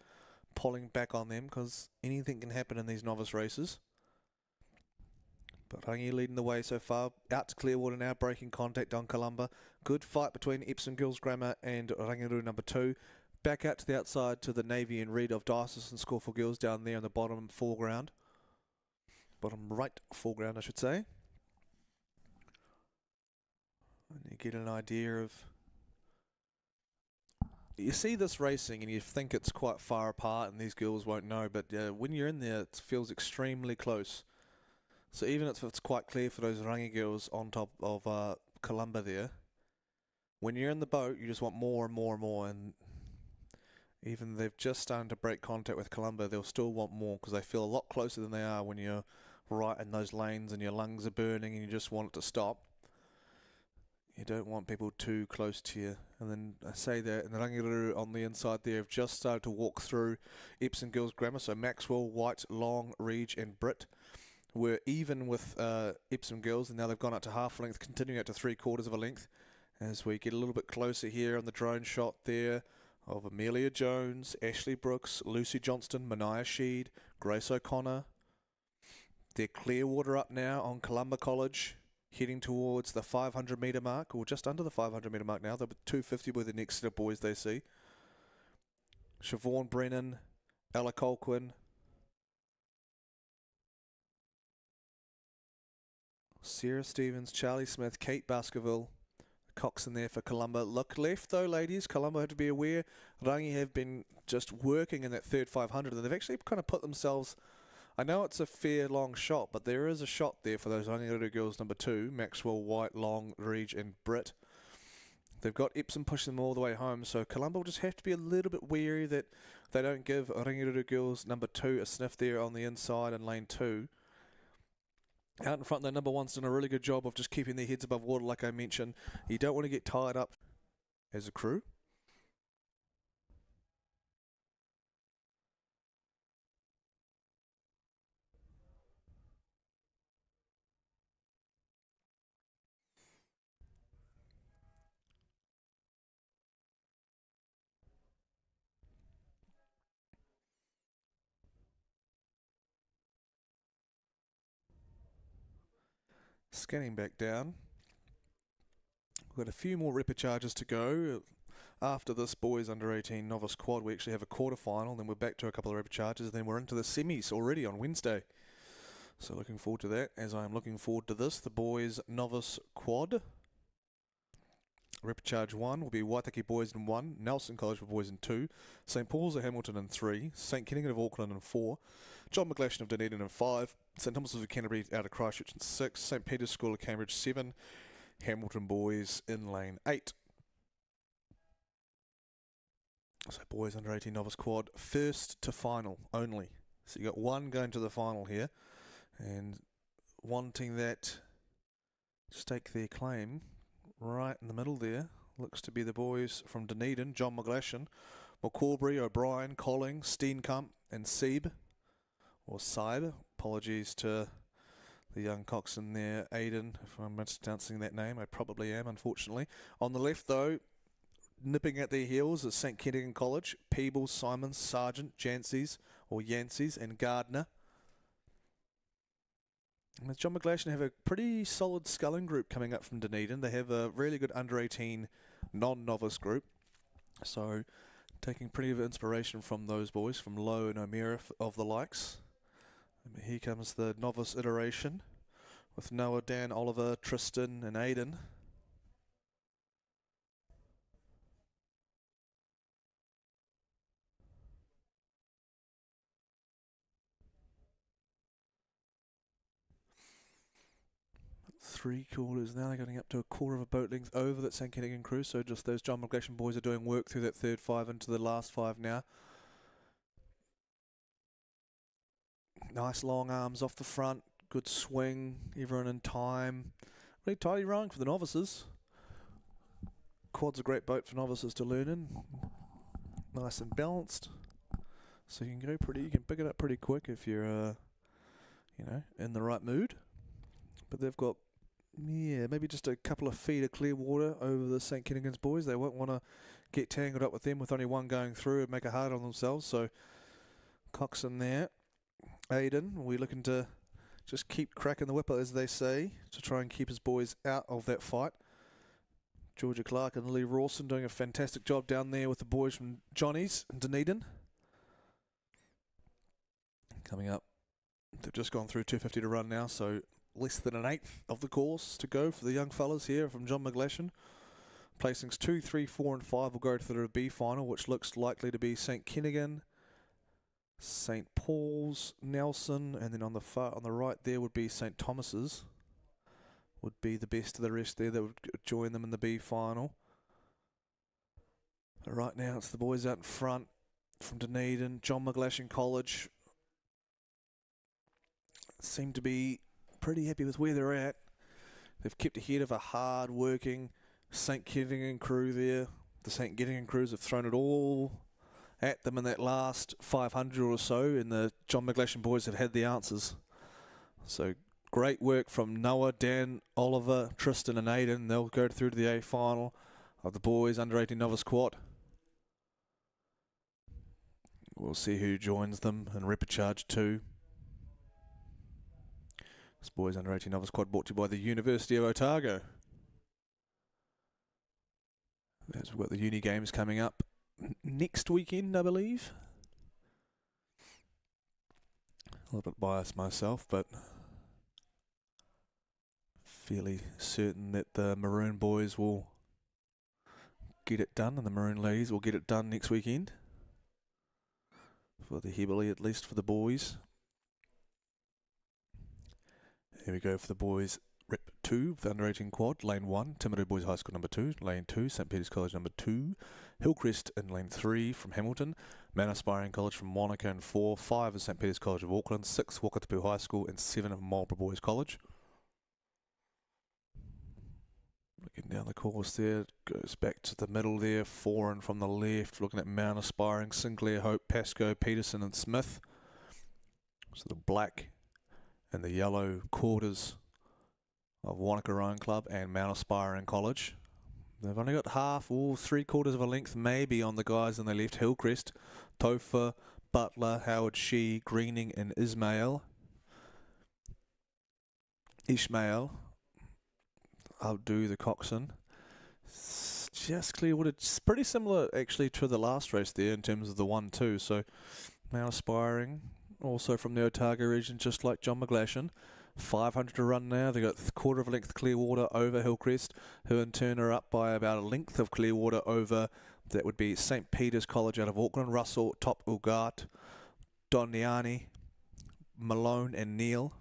pulling back on them, because anything can happen in these novice races. But Rangi leading the way so far. Out to Clearwater now, breaking contact on Columba. Good fight between Epsom Girls Grammar and Rangiru number 2. Back out to the outside to the Navy and Red of Diocesan School for Girls down there in the bottom foreground. Bottom right foreground, I should say. And you get an idea of... You see this racing and you think it's quite far apart and these girls won't know, but when you're in there it feels extremely close. So even if it's quite clear for those Rangi girls on top of Columba there, when you're in the boat you just want more and more and more, and even they've just started to break contact with Columba, they'll still want more because they feel a lot closer than they are when you're right in those lanes and your lungs are burning and you just want it to stop. You don't want people too close to you. And then I say that, and the Rangiru on the inside there have just started to walk through Epsom Girls Grammar, so Maxwell, White, Long, Reege and Britt were even with Epsom Girls, and now they've gone up to half a length, continuing out to 3/4 of a length. As we get a little bit closer here on the drone shot there of Amelia Jones, Ashley Brooks, Lucy Johnston, Mania Sheed, Grace O'Connor. They're Clearwater up now on Columba College, heading towards the 500 metre mark, or just under the 500 metre mark now. They'll be 250 with the next set of boys they see. Siobhan Brennan, Ella Colquhoun, Sarah Stevens, Charlie Smith, Kate Baskerville, Coxon there for Columba. Look left though, ladies. Columba have to be aware. Rangi have been just working in that third 500, and they've actually kind of put themselves... I know it's a fair long shot, but there is a shot there for those Rangiru girls number 2, Maxwell, White, Long, Reege and Britt. They've got Epsom pushing them all the way home, so Columba will just have to be a little bit wary that they don't give Rangiru girls number 2 a sniff there on the inside in lane 2. Out in front, the number 1's done a really good job of just keeping their heads above water, like I mentioned. You don't want to get tied up as a crew. Scanning back down. We've got a few more ripper charges to go. after this boys under 18 novice quad, we actually have a quarter final, then we're back to a couple of rapid charges, then we're into the semis already on Wednesday. So looking forward to that, as I'm looking forward to this, the boys novice quad. Rapid charge 1 will be Waitaki boys in 1, Nelson College for boys in 2, St Paul's of Hamilton in 3, St Kentigern of Auckland in 4, John McGlashan of Dunedin in 5, St Thomas's of Canterbury out of Christchurch in 6, St Peter's School of Cambridge 7, Hamilton boys in lane 8. So boys under 18 novice quad, first to final only. So you got one going to the final here, and wanting that stake their claim right in the middle there looks to be the boys from Dunedin, John McGlashan, McCaubrey, O'Brien, Colling, Steenkamp and Sieb, or Sibe. Apologies to the young coxswain there, Aidan, if I'm mispronouncing that name. I probably am, unfortunately. On the left, though, nipping at their heels is St Kentigern College, Peebles, Simons, Sargent, Yancey's, and Gardner. And John McGlashan have a pretty solid sculling group coming up from Dunedin. They have a really good under-18 non-novice group. So taking pretty of inspiration from those boys, from Lowe and O'Meara of the likes. And here comes the novice iteration with Noah, Dan, Oliver, Tristan and Aidan. Three quarters now, they're getting up to a quarter of a boat length over that St Kentigern crew, so just those John McGlashan boys are doing work through that third 5 into the last 5 now. Nice long arms off the front, good swing, everyone in time. Really tidy rowing for the novices. Quad's a great boat for novices to learn in. Nice and balanced. So you can pick it up pretty quick if you're, in the right mood. But they've got, maybe just a couple of feet of clear water over the St Kentigern's boys. They won't want to get tangled up with them with only one going through and make it hard on themselves. So coxswain there. Aidan, we're looking to just keep cracking the whipper, as they say, to try and keep his boys out of that fight. Georgia Clark and Lee Rawson doing a fantastic job down there with the boys from Johnny's and Dunedin. Coming up, they've just gone through 250 to run now, so less than an eighth of the course to go for the young fellas here from John McGlashan. Placings 2, 3, 4 and 5 will go to the B final, which looks likely to be St Kentigern, St Paul's, Nelson, and then on the right there would be St Thomas's. Would be the best of the rest there that would join them in the B final. But right now it's the boys out in front from Dunedin, John McGlashan College. Seem to be pretty happy with where they're at. They've kept ahead of a hard-working St Kentigern crew there. The St Kentigern crews have thrown it all at them in that last 500 or so, and the John McGlashan boys have had the answers. So great work from Noah, Dan, Oliver, Tristan and Aidan. They'll go through to the A final of the boys under 18 novice quad. We'll see who joins them in rapid charge 2. This boys under 18 novice quad brought to you by the University of Otago. As we've got the uni games coming up next weekend, I believe. A little bit biased myself, but fairly certain that the Maroon boys will get it done and the Maroon ladies will get it done next weekend. For the Heberley, at least for the boys. Here we go for the boys. Rep 2, the under 18 quad, lane 1, Timaru Boys High School number 2, lane 2, St Peter's College number 2, Hillcrest in lane 3 from Hamilton, Mount Aspiring College from Wanaka in 4, 5 is St Peter's College of Auckland, 6 Wakatipu High School and 7 of Marlborough Boys College. Looking down the course there, goes back to the middle there, 4 and from the left, looking at Mount Aspiring, Sinclair, Hope, Pascoe, Peterson and Smith. So the black and the yellow quarters of Wanaka Rowing Club and Mount Aspiring College. They've only got half or 3/4 of a length maybe on the guys on the left. Hillcrest, Topher, Butler, Howard Shee, Greening and Ishmael. I'll do the coxswain. just Clearwater. It's pretty similar actually to the last race there in terms of the 1-2. So Mount Aspiring, also from the Otago region, just like John McGlashan. 500 to run now. They've got quarter of a length Clearwater over Hillcrest, who in turn are up by about a length of Clearwater over, that would be St. Peter's College out of Auckland, Russell, Top Ugart, Doniani, Malone and Neil.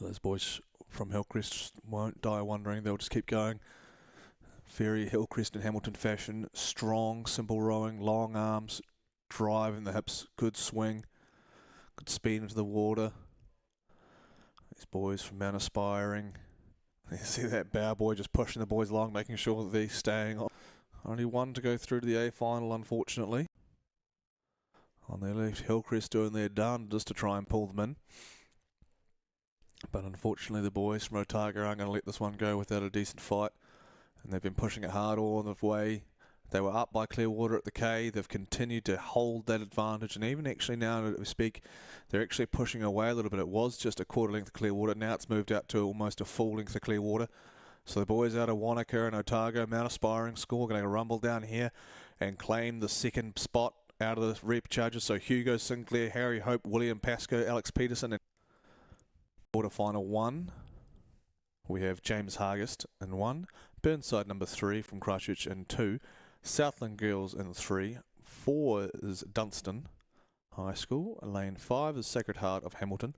Those boys from Hillcrest won't die wondering. They'll just keep going. Very Hillcrest and Hamilton fashion. Strong, simple rowing, long arms, drive in the hips, good swing, good speed into the water. These boys from Mount Aspiring. You see that bow boy just pushing the boys along, making sure that they're staying on. Only one to go through to the A final, unfortunately. On their left, Hillcrest doing their darndest to try and pull them in. But unfortunately, the boys from Otago aren't going to let this one go without a decent fight. And they've been pushing it hard all the way. They were up by Clearwater at the K. They've continued to hold that advantage. And even actually now that we speak, they're actually pushing away a little bit. It was just a quarter length of Clearwater. Now it's moved out to almost a full length of Clearwater. So the boys out of Wanaka and Otago, Mount Aspiring score, going to rumble down here and claim the second spot out of the rep charges. So Hugo Sinclair, Harry Hope, William Pascoe, Alex Peterson. And quarter final 1, we have James Hargest in 1, Burnside number 3 from Christchurch in 2, Southland Girls in 3, 4 is Dunstan High School, lane 5 is Sacred Heart of Hamilton,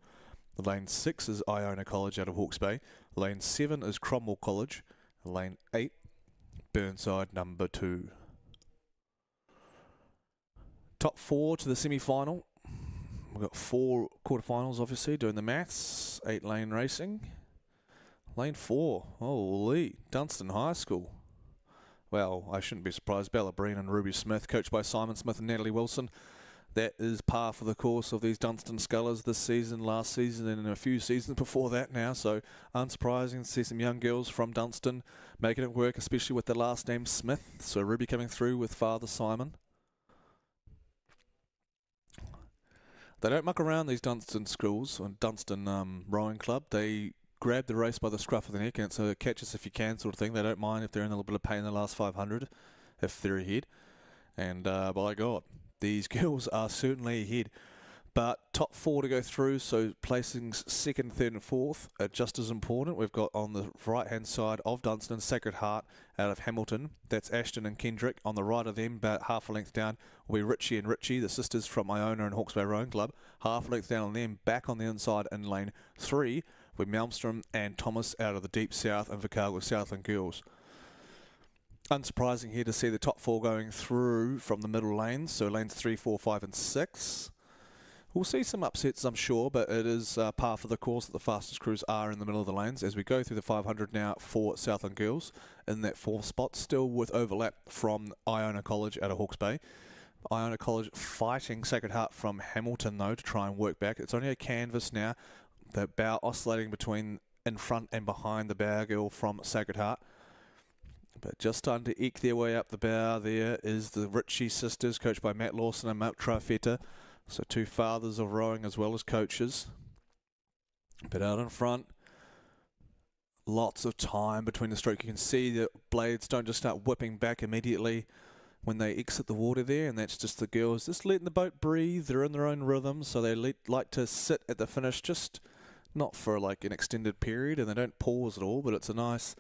lane 6 is Iona College out of Hawke's Bay, lane 7 is Cromwell College, lane 8 Burnside number 2. Top 4 to the semi-final. We've got 4 quarterfinals, obviously, doing the maths. 8 lane racing. Lane 4, holy, Dunstan High School. Well, I shouldn't be surprised. Bella Breen and Ruby Smith, coached by Simon Smith and Natalie Wilson. That is par for the course of these Dunstan Scullers this season, last season, and a few seasons before that now. So unsurprising to see some young girls from Dunstan making it work, especially with the last name Smith. So Ruby coming through with father Simon. They don't muck around, these Dunstan schools, or Dunstan rowing club. They grab the race by the scruff of the neck, and it's a catch us if you can sort of thing. They don't mind if they're in a little bit of pain in the last 500, if they're ahead. And by God, these girls are certainly ahead. But top 4 to go through, so placings 2nd, 3rd and 4th are just as important. We've got on the right-hand side of Dunstan, Sacred Heart out of Hamilton. That's Ashton and Kendrick. On the right of them, about half a length down, will be Richie and Richie, the sisters from Iona and Hawke's Bay Rowing Club. Half a length down on them, back on the inside in lane 3, with Malmstrom and Thomas out of the Deep South and Vicargo Southland Girls. Unsurprising here to see the top 4 going through from the middle lanes, so lanes 3, 4, 5 and 6. We'll see some upsets, I'm sure, but it is par for the course that the fastest crews are in the middle of the lanes. As we go through the 500 now for Southland Girls in that 4th spot, still with overlap from Iona College out of Hawke's Bay. Iona College fighting Sacred Heart from Hamilton, though, to try and work back. It's only a canvas now. The bow oscillating between in front and behind the bow girl from Sacred Heart. But just starting to eke their way up the bow there is the Ritchie sisters, coached by Matt Lawson and Mark Trifetta. So 2 fathers of rowing as well as coaches. But out in front, lots of time between the stroke. You can see the blades don't just start whipping back immediately when they exit the water there, and that's just the girls just letting the boat breathe. They're in their own rhythm, so they like to sit at the finish, just not for like an extended period, and they don't pause at all, but it's a nice,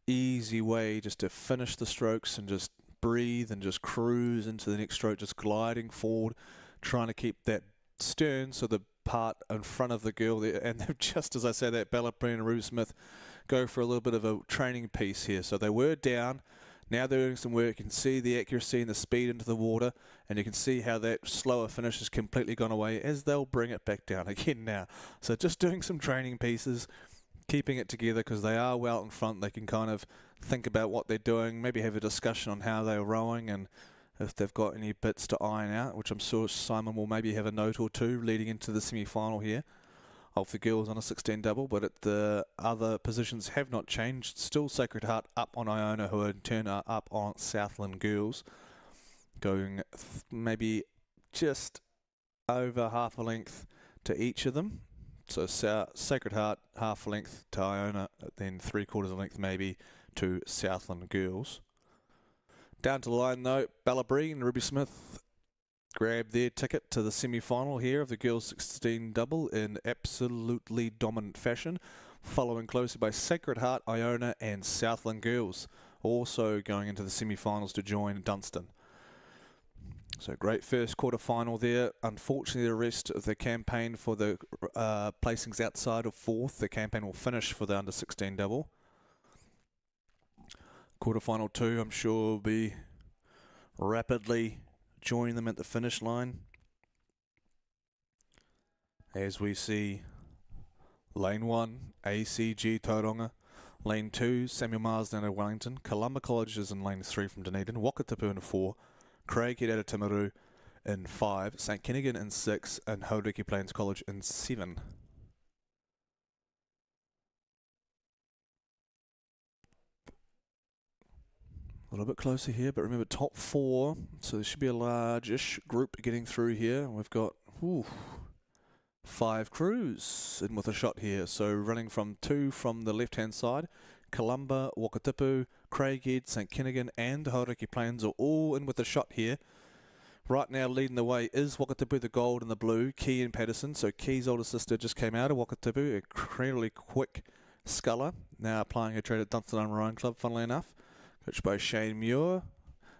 easy way just to finish the strokes and just breathe and just cruise into the next stroke, just gliding forward, trying to keep that stern, so the part in front of the girl there, and just as I say that, Bella Breen and Ruby Smith go for a little bit of a training piece here. So they were down, now they're doing some work. You can see the accuracy and the speed into the water, and you can see how that slower finish has completely gone away as they'll bring it back down again now. So just doing some training pieces, keeping it together, because they are well in front. They can kind of think about what they're doing, maybe have a discussion on how they're rowing and if they've got any bits to iron out, which I'm sure Simon will maybe have a note or two leading into the semi-final here of the girls on a 16 double. But the other positions have not changed. Still Sacred Heart up on Iona, who in turn are up on Southland Girls, going maybe just over half a length to each of them. So Sacred Heart half a length to Iona, then 3/4 a length maybe to Southland Girls. Down to the line though, Ballabree and Ruby Smith grabbed their ticket to the semi-final here of the girls 16 double in absolutely dominant fashion, following closely by Sacred Heart, Iona and Southland Girls, also going into the semi-finals to join Dunstan. So great first quarter final there. Unfortunately, the rest of the campaign for the placings outside of fourth, the campaign will finish for the under 16 double. Quarter final 2, I'm sure, will be rapidly joining them at the finish line. As we see Lane 1, ACG Tauranga. Lane 2, Samuel Marsden at Wellington. Columba College is in Lane 3 from Dunedin. Wakatipu in 4. Craighead out of Timaru in 5. St Kinnigan in 6. And Hauriki Plains College in 7. A little bit closer here, but remember top 4, so there should be a large-ish group getting through here. We've got 5 crews in with a shot here, so running from 2 from the left-hand side. Columba, Wakatipu, Craighead, St Kinnigan and Hauriki Plains are all in with a shot here. Right now leading the way is Wakatipu, the gold and the blue, Key and Patterson. So Key's older sister just came out of Wakatipu, incredibly quick sculler, now applying her trade at Dunstan Rowing Club, funnily enough. Coached by Shane Muir,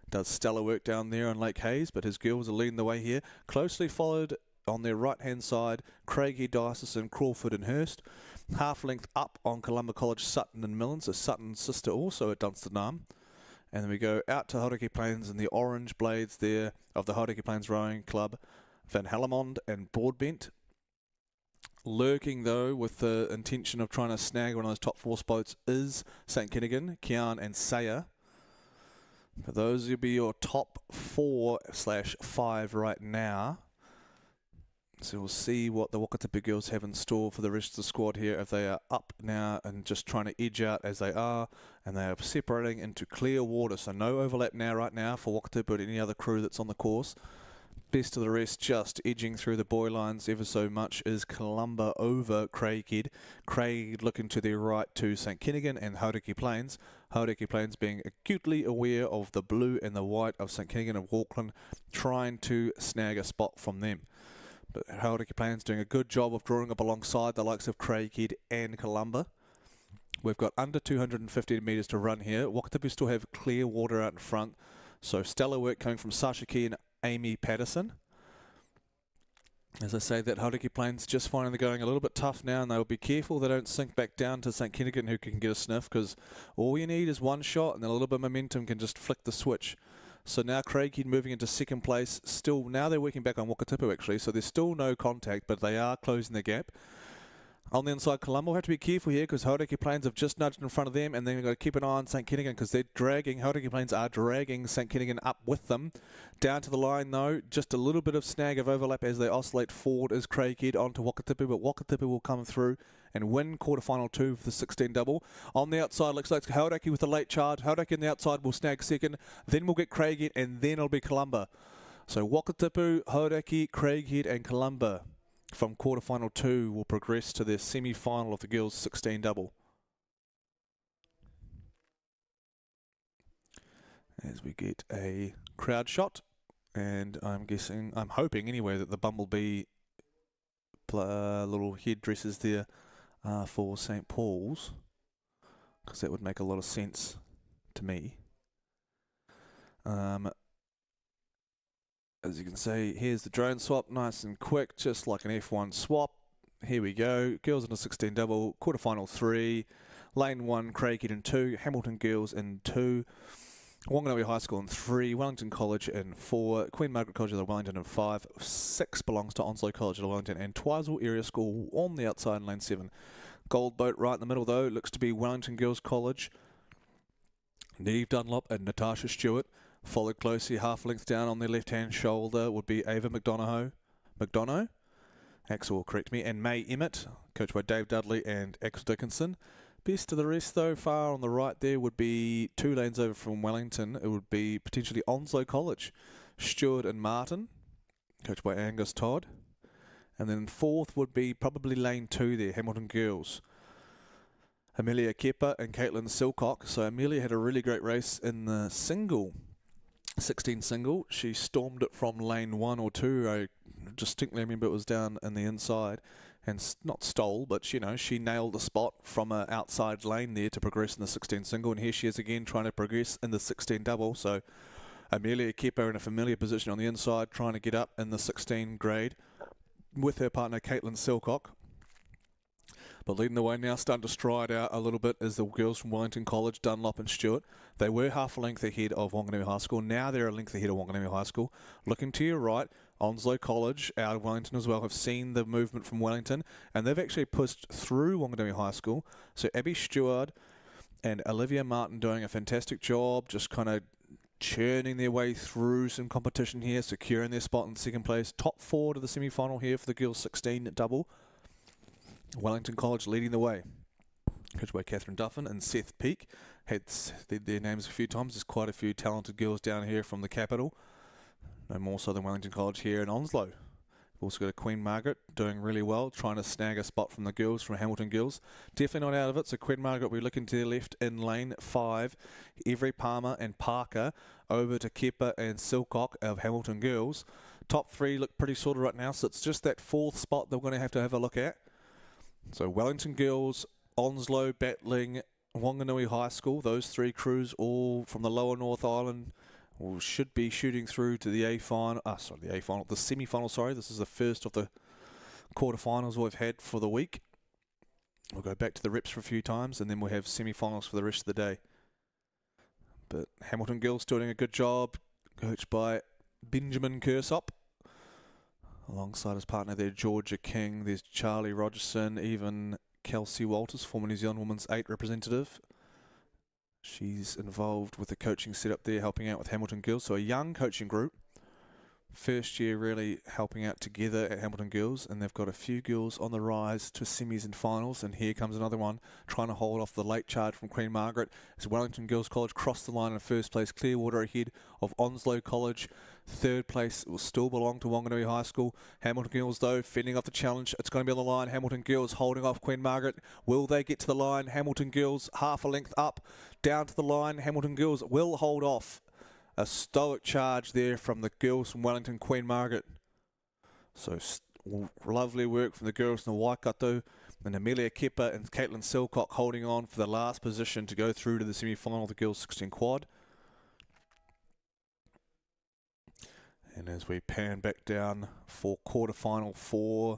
does stellar work down there on Lake Hayes, but his girls are leading the way here. Closely followed on their right-hand side, Craigie, Diocesan, Crawford and Hurst. Half length up on Columba College, Sutton and Millen, so Sutton's sister also at Dunstan. And then we go out to Hauriki Plains and the orange blades there of the Hauriki Plains Rowing Club, Van Hellemond and Broadbent. Lurking though with the intention of trying to snag one of those top 4 spots is St Kinnigan, Kian and Saya. But those will be your top 4/5 right now. So we'll see what the Wakatipu girls have in store for the rest of the squad here, if they are up now and just trying to edge out as they are, and they are separating into clear water, so no overlap now right now for Wakatipu or any other crew that's on the course. Best of the rest, just edging through the buoy lines ever so much, is Columba over Craighead. Craighead looking to their right to St Kinnigan and Hauriki Plains. Hauriki Plains being acutely aware of the blue and the white of St Kinnigan and Auckland, trying to snag a spot from them. But Hauriki Plains doing a good job of drawing up alongside the likes of Craighead and Columba. We've got under 250 metres to run here. Wakatipu still have clear water out in front, so stellar work coming from Sasha Key and Amy Patterson. As I say, that Hauriki Plains just finding they're going a little bit tough now, and they'll be careful they don't sink back down to St Kinnigan, who can get a sniff, because all you need is one shot and then a little bit of momentum can just flick the switch. So now Craighead moving into second place. Still, now they're working back on Wakatipu actually, so there's still no contact, but they are closing the gap. On the inside, Columba will have to be careful here because Hauriki Plains have just nudged in front of them, and then we've got to keep an eye on St Kinnigan because they're dragging, Hauriki Plains are dragging St Kinnigan up with them. Down to the line though, just a little bit of snag of overlap as they oscillate forward is Craighead onto Wakatipu, but Wakatipu will come through and win quarterfinal 2 for the 16 double. On the outside, looks like Hauriki with a late charge. Hauriki on the outside will snag second, then we'll get Craighead, and then it'll be Columba. So Wakatipu, Hauriki, Craighead and Columba from quarterfinal 2 will progress to the semi-final of the girls 16 double. As we get a crowd shot, and I'm hoping anyway that the Bumblebee little headdresses there are for St Paul's, because that would make a lot of sense to me. As you can see, here's the drone swap, nice and quick, just like an F1 swap. Here we go, girls in a 16 double, quarterfinal 3, lane 1, Craighead in 2, Hamilton girls in 2, Wanganui High School in 3, Wellington College in 4, Queen Margaret College of Wellington in 5, 6 belongs to Onslow College of Wellington, and Twizel Area School on the outside in lane 7. Gold boat right in the middle though, looks to be Wellington Girls College, Neve Dunlop and Natasha Stewart. Followed closely, half length down on their left-hand shoulder would be Ava McDonough, Axel will correct me, and May Emmett, coached by Dave Dudley and Axel Dickinson. Best of the rest, though, far on the right there would be 2 lanes over from Wellington. It would be potentially Onslow College, Stewart and Martin, coached by Angus Todd. And then 4th would be probably lane 2 there, Hamilton Girls. Amelia Kepa and Caitlin Silcock. So Amelia had a really great race in the 16 single. She stormed it from lane 1 or 2. I distinctly remember it was down in the inside and not stole, but she nailed the spot from an outside lane there to progress in the 16 single. And here she is again trying to progress in the 16 double. So Amelia Kepa in a familiar position on the inside, trying to get up in the 16 grade with her partner Caitlin Silcock. But leading the way now, starting to stride out a little bit, is the girls from Wellington College, Dunlop and Stewart. They were half a length ahead of Wanganui High School. Now they're a length ahead of Wanganui High School. Looking to your right, Onslow College out of Wellington as well have seen the movement from Wellington, and they've actually pushed through Wanganui High School. So Abby Stewart and Olivia Martin doing a fantastic job, just kind of churning their way through some competition here, securing their spot in second place. Top 4 to the semi-final here for the girls 16 double. Wellington College leading the way. Coached by Catherine Duffin and Seth Peake. Had said their names a few times. There's quite a few talented girls down here from the capital. No more so than Wellington College here in Onslow. We've also got a Queen Margaret doing really well, trying to snag a spot from the girls, from Hamilton Girls. Definitely not out of it. So Queen Margaret, we're looking to their left in lane 5. Every Palmer and Parker over to Kepa and Silcock of Hamilton Girls. Top 3 look pretty sorted right now, so it's just that 4th spot that we're going to have a look at. So Wellington Girls, Onslow battling Wanganui High School. Those 3 crews all from the lower North Island should be shooting through to the the semi-final, sorry. This is the first of the quarterfinals we've had for the week. We'll go back to the reps for a few times and then we'll have semi-finals for the rest of the day. But Hamilton Girls doing a good job, coached by Benjamin Kersop. Alongside his partner there, Georgia King. There's Charlie Rogerson, even Kelsey Walters, former New Zealand Women's 8 representative. She's involved with the coaching setup there, helping out with Hamilton Girls. So a young coaching group. First year really helping out together at Hamilton Girls, and they've got a few girls on the rise to semis and finals, and here comes another one trying to hold off the late charge from Queen Margaret as Wellington Girls College crossed the line in first place. Clearwater ahead of Onslow College. Third place will still belong to Wanganui High School. Hamilton Girls though fending off the challenge. It's going to be on the line. Hamilton Girls holding off Queen Margaret. Will they get to the line? Hamilton Girls half a length up, down to the line. Hamilton Girls will hold off. A stoic charge there from the girls from Wellington, Queen Margaret. So lovely work from the girls in the Waikato. And Amelia Kepa and Caitlin Silcock holding on for the last position to go through to the semi-final of the girls 16 quad. And as we pan back down for quarterfinal 4,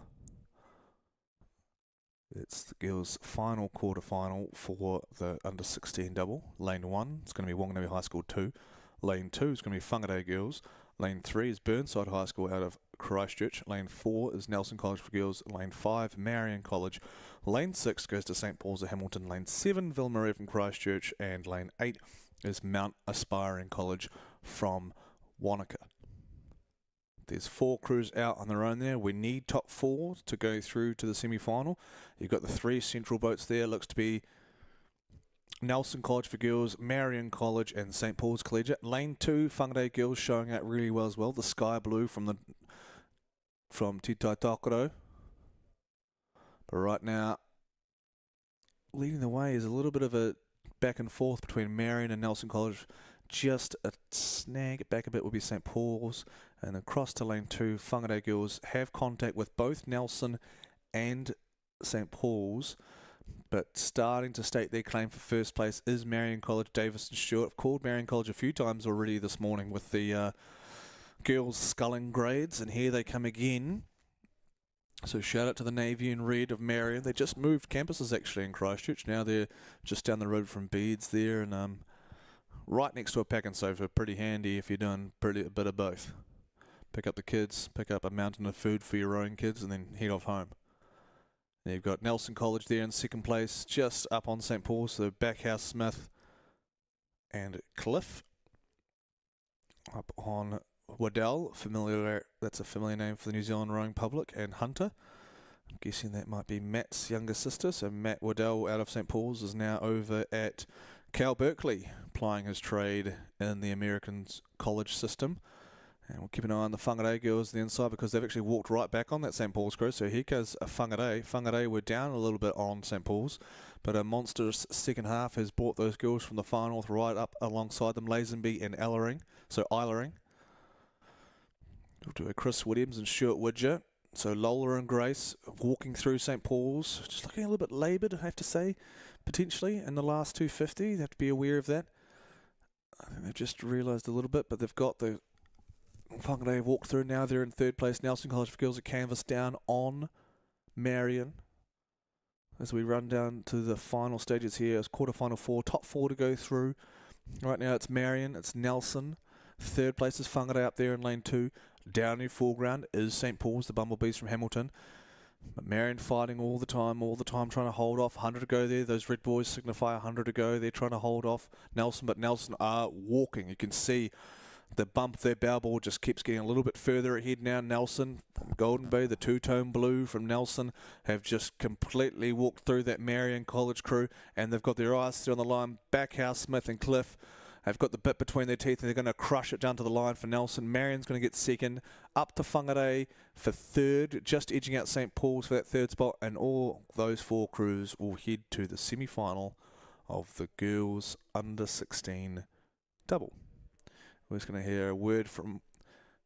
it's the girls' final quarterfinal for the under 16 double. Lane 1, it's going to be Wanganui High School 2. Lane 2 is going to be Whangarei Girls. Lane 3 is Burnside High School out of Christchurch. Lane 4 is Nelson College for Girls. Lane 5, Marion College. Lane 6 goes to St Paul's of Hamilton. Lane 7, Ville-Marie from Christchurch. And Lane 8 is Mount Aspiring College from Wanaka. There's 4 crews out on their own there. We need top 4 to go through to the semi-final. You've got the 3 central boats there. Looks to be Nelson College for Girls, Marion College and St Paul's Collegiate. Lane 2, Whangarei Girls showing out really well as well. The sky blue from Te Tai Takoro. But right now, leading the way is a little bit of a back and forth between Marion and Nelson College. Just a snag it back a bit will be St Paul's. And across to Lane 2, Whangarei Girls have contact with both Nelson and St Paul's. But starting to state their claim for first place is Marion College, Davis and Stewart. I've called Marion College a few times already this morning with the girls' sculling grades, and here they come again. So shout out to the navy and red of Marion. They just moved campuses actually in Christchurch. Now they're just down the road from Beards there, and right next to a pack and sofa. Pretty handy if you're doing a bit of both. Pick up the kids, pick up a mountain of food for your own kids, and then head off home. You've got Nelson College there in second place, just up on St Paul's, so Backhouse Smith and Cliff. Up on Waddell, that's a familiar name for the New Zealand rowing public, and Hunter. I'm guessing that might be Matt's younger sister, so Matt Waddell out of St Paul's is now over at Cal Berkeley, plying his trade in the American college system. And we'll keep an eye on the Whangarei girls on the inside because they've actually walked right back on that St. Paul's crew. So here goes a Whangarei. Whangarei were down a little bit on St. Paul's, but a monstrous second half has brought those girls from the far north right up alongside them, Lazenby and Eilering. We'll do a Chris Williams and Stuart Widger. So Lola and Grace walking through St. Paul's, just looking a little bit laboured, I have to say, potentially in the last 250. They have to be aware of that. I think they've just realised a little bit, but they've got the Whangarei walked through. Now they're in third place. Nelson College for Girls are canvas down on Marion. As we run down to the final stages here, it's quarterfinal 4, top 4 to go through. Right now it's Marion, it's Nelson. Third place is Whangarei up there in lane 2. Down in foreground is St. Paul's, the Bumblebees from Hamilton. But Marion fighting all the time, trying to hold off. 100 to go there. Those red boys signify 100 to go. They're trying to hold off Nelson, but Nelson are walking. You can see the bump of their bow ball just keeps getting a little bit further ahead now. Nelson from Golden Bay, the two-tone blue from Nelson, have just completely walked through that Marion College crew, and they've got their eyes still on the line. Backhouse, Smith and Cliff have got the bit between their teeth, and they're going to crush it down to the line for Nelson. Marion's going to get second, up to Whangarei for third, just edging out St. Paul's for that third spot, and all those 4 crews will head to the semi-final of the girls under 16 double. We're just going to hear a word from,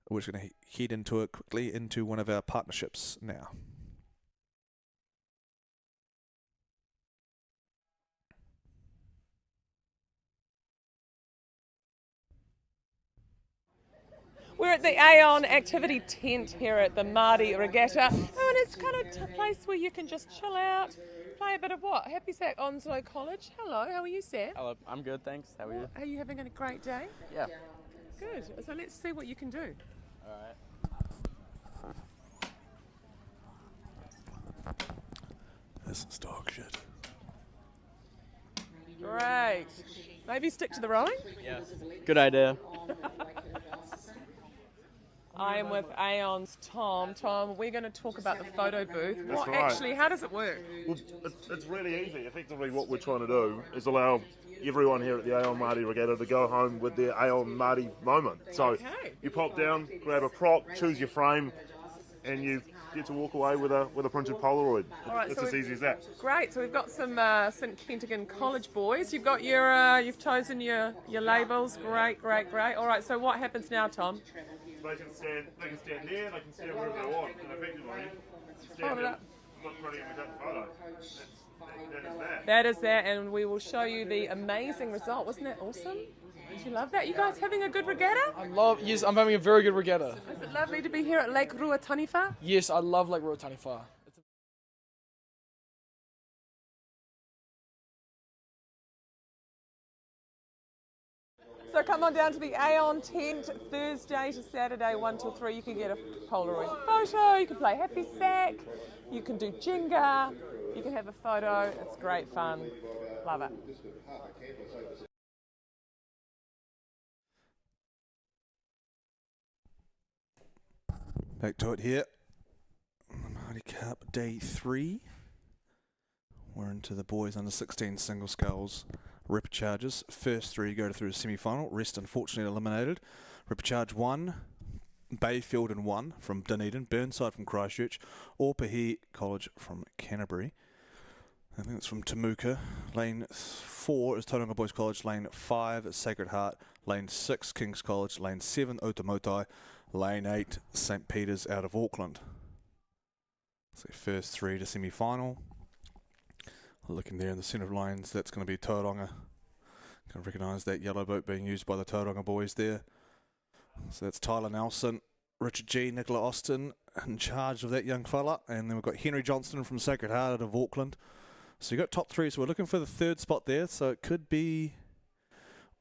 we're just going to head into it quickly into one of our partnerships now. We're at the Aon activity tent here at the Maadi Regatta, and it's kind of a place where you can just chill out, play a bit of what? Happy Sack Onslow College. Hello, how are you, Sam? Hello, I'm good, thanks. How are you? Are you having a great day? Yeah. Good. So let's see what you can do. All right. This is dog shit. Great. Maybe stick to the rowing? Yeah. Good idea. I am with Aon's Tom. Tom, we're going to talk about the photo booth. That's right. Actually, how does it work? Well, it's really easy. Effectively, what we're trying to do is allow everyone here at the Aon Maadi Regatta to go home with their Aon Maadi moment. So you pop down, grab a prop, choose your frame, and you get to walk away with a printed Polaroid. Right, it's so as easy as that. Great. So we've got some St Kentigern College boys. You've got your, you've chosen your labels. Great, great, great. All right. So what happens now, Tom? They can stand there, they can stand wherever they want, and effectively Hold it up. look pretty and we take the photo. That is that. That is that, and we will show you the amazing result. Wasn't that awesome? Did you love that? You guys having a good regatta? Yes, I'm having a very good regatta. Is it lovely to be here at Lake Ruataniwha? Yes, I love Lake Ruataniwha. So come on down to the Aon tent, Thursday to Saturday, 1 till 3. You can get a Polaroid photo, you can play Happy Sack, you can do Jenga, you can have a photo. It's great fun. Love it. Back to it here. Maadi Cup Day 3. We're into the boys under 16 single sculls repcharges. First 3 go through the semi-final. Rest unfortunately eliminated. Repcharge 1, Bayfield and 1 from Dunedin, Burnside from Christchurch, Aupahi College from Canterbury. I think it's from Temuka. Lane 4 is Tauranga Boys College. Lane 5 is Sacred Heart. Lane 6 King's College. Lane 7 Otamotai. Lane 8 St Peter's out of Auckland. So first 3 to semi-final. Looking there in the centre of lanes, that's going to be Tauranga. Can recognise that yellow boat being used by the Tauranga boys there. So that's Tyler Nelson, Richard G, Nicola Austin in charge of that young fella. And then we've got Henry Johnston from Sacred Heart out of Auckland. So you've got top 3, so we're looking for the third spot there. So it could be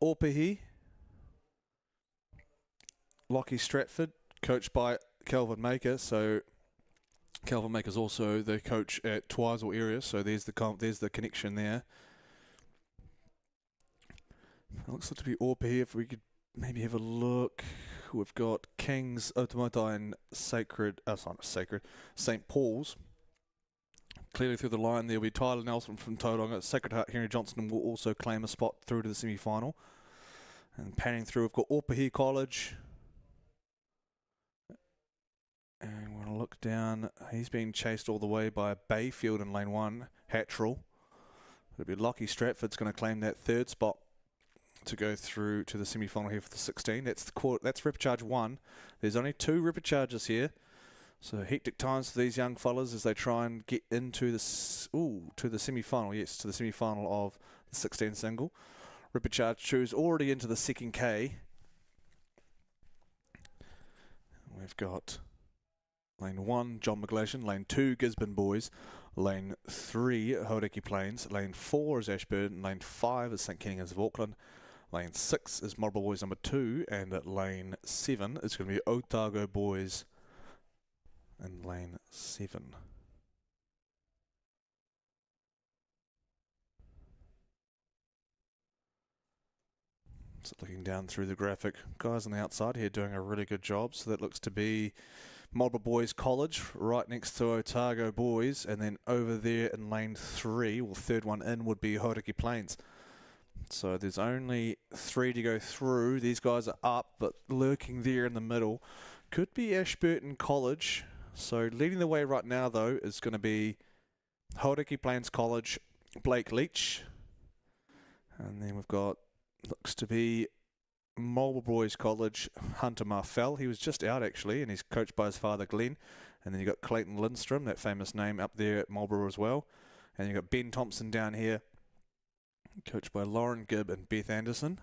Aupahi, Lockie Stratford, coached by Calvin Maker. So Calvin Maker's also the coach at Twizel area, so there's the connection there. It looks like to be Aupahi. If we could maybe have a look, we've got Kings, Otamotai, and St Paul's. Clearly through the line there will be Tyler Nelson from Tauranga. Sacred Heart, Henry Johnston will also claim a spot through to the semi-final. And panning through, we've got Aupahi College, And we're going to look down. He's being chased all the way by Bayfield in lane 1, Hattrell. It'll be Lockie Stratford's going to claim that third spot to go through to the semi-final here for the 16. That's Repcharge 1. There's only 2 Repcharges here. So hectic times for these young fellas as they try and get into the to the semi-final. Yes, to the semi-final of the 16 single. Repcharge 2 is already into the second K. We've got lane 1, John McGlashan. Lane 2, Gisborne Boys. Lane 3, Hauraki Plains. Lane 4 is Ashburton. Lane 5 is St Kentigans of Auckland. Lane 6 is Marlborough Boys number 2. And at lane 7 is going to be Otago Boys in lane 7. So looking down through the graphic, guys on the outside here doing a really good job. So that looks to be Marlborough Boys College right next to Otago Boys, and then over there in lane 3, or third one in, would be Hauraki Plains. So there's only 3 to go through. These guys are up, but lurking there in the middle could be Ashburton College. So leading the way right now, though, is going to be Hauraki Plains College, Blake Leach. And then we've got, looks to be Marlborough Boys College, Hunter Marfell. He was just out, actually, and he's coached by his father, Glenn. And then you've got Clayton Lindstrom, that famous name, up there at Marlborough as well. And you've got Ben Thompson down here, coached by Lauren Gibb and Beth Anderson.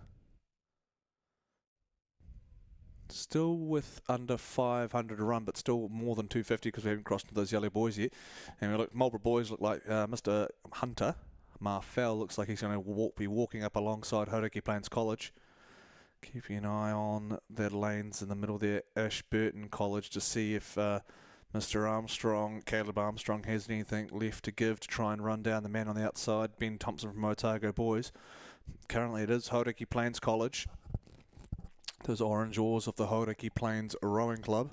Still with under 500 to run, but still more than 250 because we haven't crossed into those yellow boys yet. And we look, Marlborough Boys look like Mr. Hunter Marfell looks like he's going to be walking up alongside Hauraki Plains College. Keeping an eye on the lanes in the middle there, Ashburton College, to see if Mr. Armstrong, Caleb Armstrong, has anything left to give to try and run down the man on the outside, Ben Thompson from Otago Boys. Currently it is Hauraki Plains College. Those orange oars of the Hauraki Plains Rowing Club.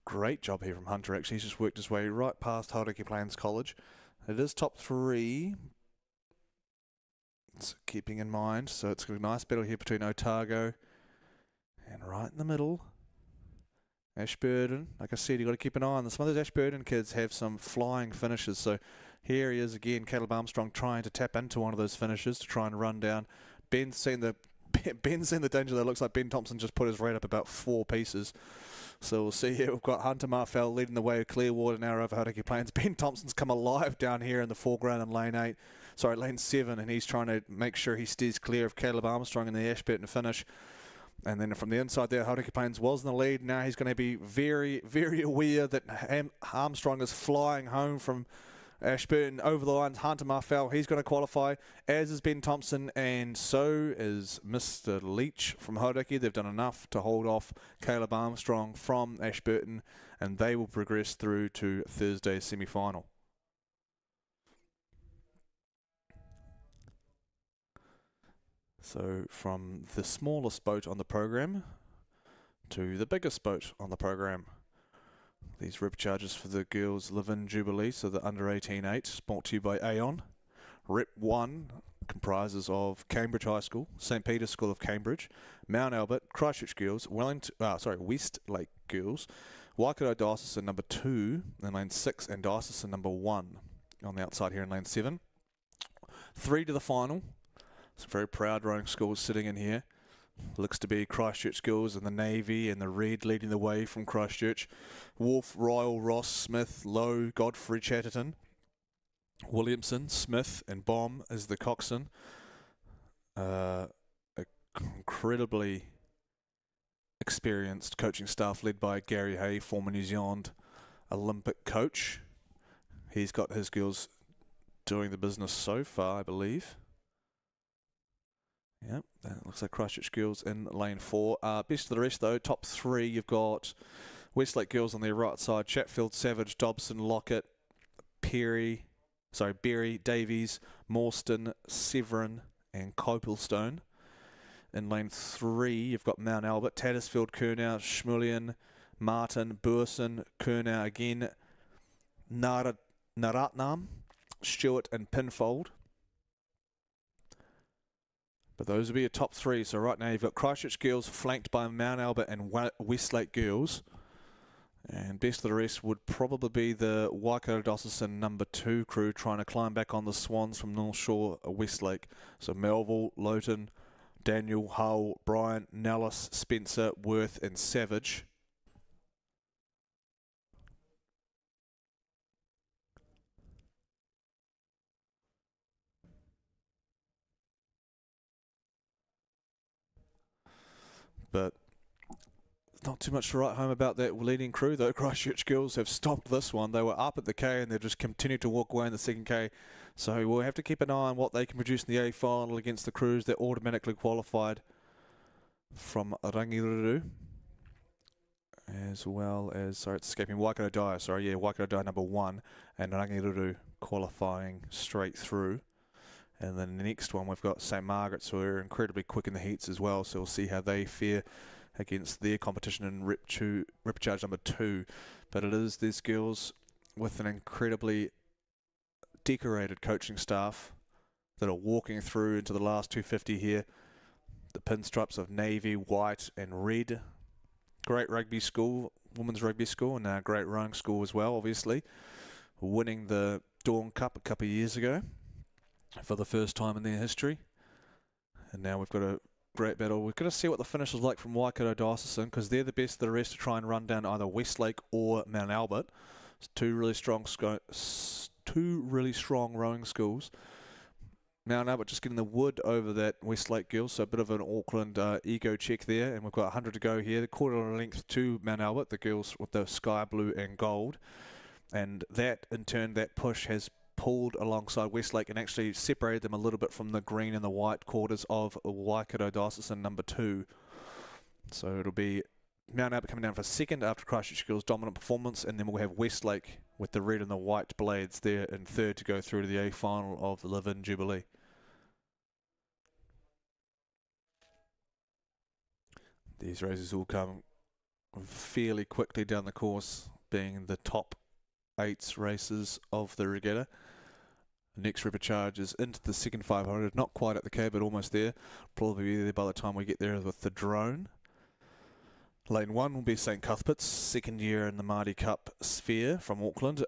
Great job here from Hunter, actually. He's just worked his way right past Hauraki Plains College. It is top 3. So keeping in mind, so it's got a nice battle here between Otago and right in the middle, Ashburton. Like I said, you've got to keep an eye on this. Some of those Ashburton kids have some flying finishes. So here he is again, Caleb Armstrong, trying to tap into one of those finishes to try and run down. Ben's seen the danger there. Looks like Ben Thompson just put his rate up about 4 pieces. So we'll see here. We've got Hunter Marfell leading the way, Clearwater now over Hauraki Plains. Ben Thompson's come alive down here in the foreground in lane 7, and he's trying to make sure he steers clear of Caleb Armstrong in the Ashburton finish. And then from the inside there, Hauraki Plains was in the lead. Now he's going to be very, very aware that Armstrong is flying home from Ashburton over the lines. Hunter Marfell, he's going to qualify, as is Ben Thompson, and so is Mr. Leach from Hauraki. They've done enough to hold off Caleb Armstrong from Ashburton, and they will progress through to Thursday's semi-final. So from the smallest boat on the program to the biggest boat on the program. These rip charges for the girls live in Jubilee, so the under 18-8, brought to you by Aon. Rep 1 comprises of Cambridge High School, St Peter's School of Cambridge, Mount Albert, Christchurch Girls, Westlake Girls, Waikato Diocesan number 2 in lane 6, and Diocesan number 1 on the outside here in lane 7. 3 to the final. Some very proud rowing schools sitting in here. Looks to be Christchurch Girls and the Navy and the Red leading the way from Christchurch. Wolf, Royal, Ross, Smith, Lowe, Godfrey, Chatterton, Williamson, Smith, and Bomb is the coxswain. Incredibly experienced coaching staff led by Gary Hay, former New Zealand Olympic coach. He's got his girls doing the business so far, I believe. Yep, that looks like Christchurch Girls in lane 4. Best of the rest, though, top 3, you've got Westlake Girls on their right side, Chatfield, Savage, Dobson, Lockett, Berry, Davies, Morstan, Severin, and Copelstone. In lane 3, you've got Mount Albert, Tattersfield, Kurnow, Schmullian, Martin, Burson, Kurnow again, Nara, Naratnam, Stewart and Pinfold. But those will be your top three. So right now you've got Christchurch Girls flanked by Mount Albert and Westlake Girls. And best of the rest would probably be the Waikato Diocesan number 2 crew trying to climb back on the Swans from North Shore Westlake. So Melville, Lowton, Daniel, Hull, Bryant, Nellis, Spencer, Worth and Savage. But not too much to write home about that leading crew, though. Christchurch Girls have stopped this one. They were up at the K and they've just continued to walk away in the second K. So we'll have to keep an eye on what they can produce in the A final against the crews that automatically qualified from Rangiruru. As well as, sorry, it's escaping Waikato Dyer. Sorry, yeah, Waikato Dyer number 1 and Rangiruru qualifying straight through. And then the next one, we've got St. Margaret's, who are incredibly quick in the heats as well. So we'll see how they fare against their competition in repechage number 2. But it is these girls with an incredibly decorated coaching staff that are walking through into the last 250 here. The pinstripes of navy, white and red. Great rugby school, women's rugby school, and a great rowing school as well, obviously. Winning the Dawn Cup a couple of years ago for the first time in their history. And now we've got a great battle. We've got to see what the finish is like from Waikato Diocesan, because they're the best of the rest to try and run down either Westlake or Mount Albert. It's two really strong rowing schools. Mount Albert just getting the wood over that Westlake girls, so a bit of an Auckland ego check there. And we've got 100 to go here. The quarter length to Mount Albert, the girls with the sky blue and gold. And that, in turn, that push has pulled alongside Westlake and actually separated them a little bit from the green and the white quarters of Waikato Diocesan number 2. So it'll be Mount Albert coming down for second after Christchurch Girls' dominant performance, and then we'll have Westlake with the red and the white blades there in third to go through to the A final of the Live-In Jubilee. These races will come fairly quickly down the course, being the top 8 races of the regatta. The next repechage is into the second 500, not quite at the K, but almost there. Probably be there by the time we get there with the drone. Lane 1 will be St. Cuthbert's, second year in the Maadi Cup sphere from Auckland.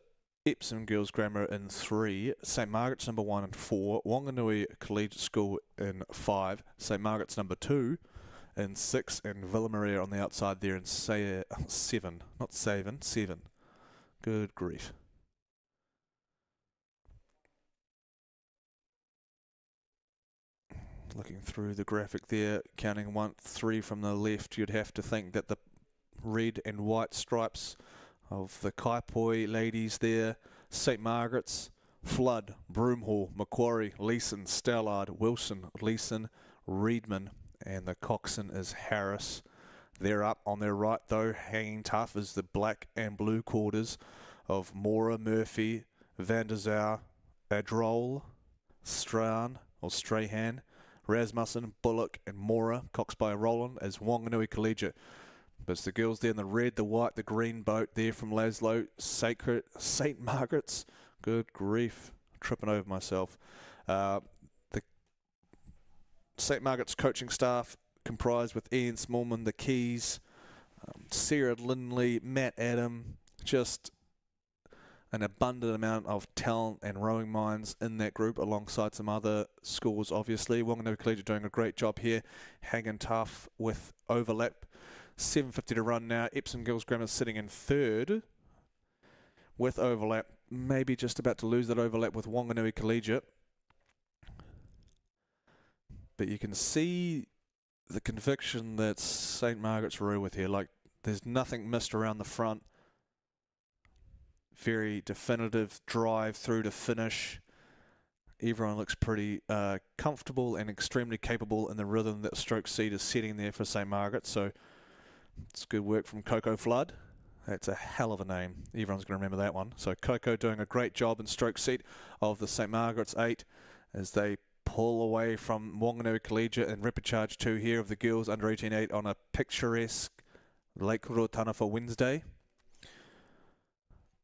Epsom Girls Grammar in 3, St. Margaret's number 1 and 4, Wanganui Collegiate School in 5, St. Margaret's number 2 in 6, and Villa Maria on the outside there in 7. Not Savin, 7. Good grief. Looking through the graphic there, counting 1, 3 from the left, you'd have to think that the red and white stripes of the Kaipoi ladies there, St. Margaret's, Flood, Broomhall, Macquarie, Leeson, Stallard, Wilson, Leeson, Reedman, and the coxswain is Harris. They're up on their right though, hanging tough is the black and blue quarters of Mora, Murphy, Van der Zauer, Adrol, Strahan, Rasmussen, Bullock and Mora, Cox by Roland as Wanganui Collegiate. But it's the girls there in the red, the white, the green boat there from Laszlo, St. Margaret's. Good grief, tripping over myself. The St. Margaret's coaching staff comprised with Ian Smallman, the Keys, Sarah Lindley, Matt Adam, just an abundant amount of talent and rowing minds in that group alongside some other schools obviously. Wanganui Collegiate doing a great job here, hanging tough with overlap. 7:50 to run now. Epsom Girls Grammar sitting in third with overlap, maybe just about to lose that overlap with Wanganui Collegiate. But you can see the conviction that St. Margaret's row with here. Like, there's nothing missed around the front. Very definitive drive through to finish. Everyone looks pretty comfortable and extremely capable in the rhythm that stroke seat is setting there for St. Margaret. So it's good work from Coco Flood. That's a hell of a name. Everyone's going to remember that one. So Coco doing a great job in stroke seat of the St. Margaret's 8 as they pull away from Wanganui Collegiate and repechage 2 here of the girls under 18-8 on a picturesque Lake Rotana for Wednesday.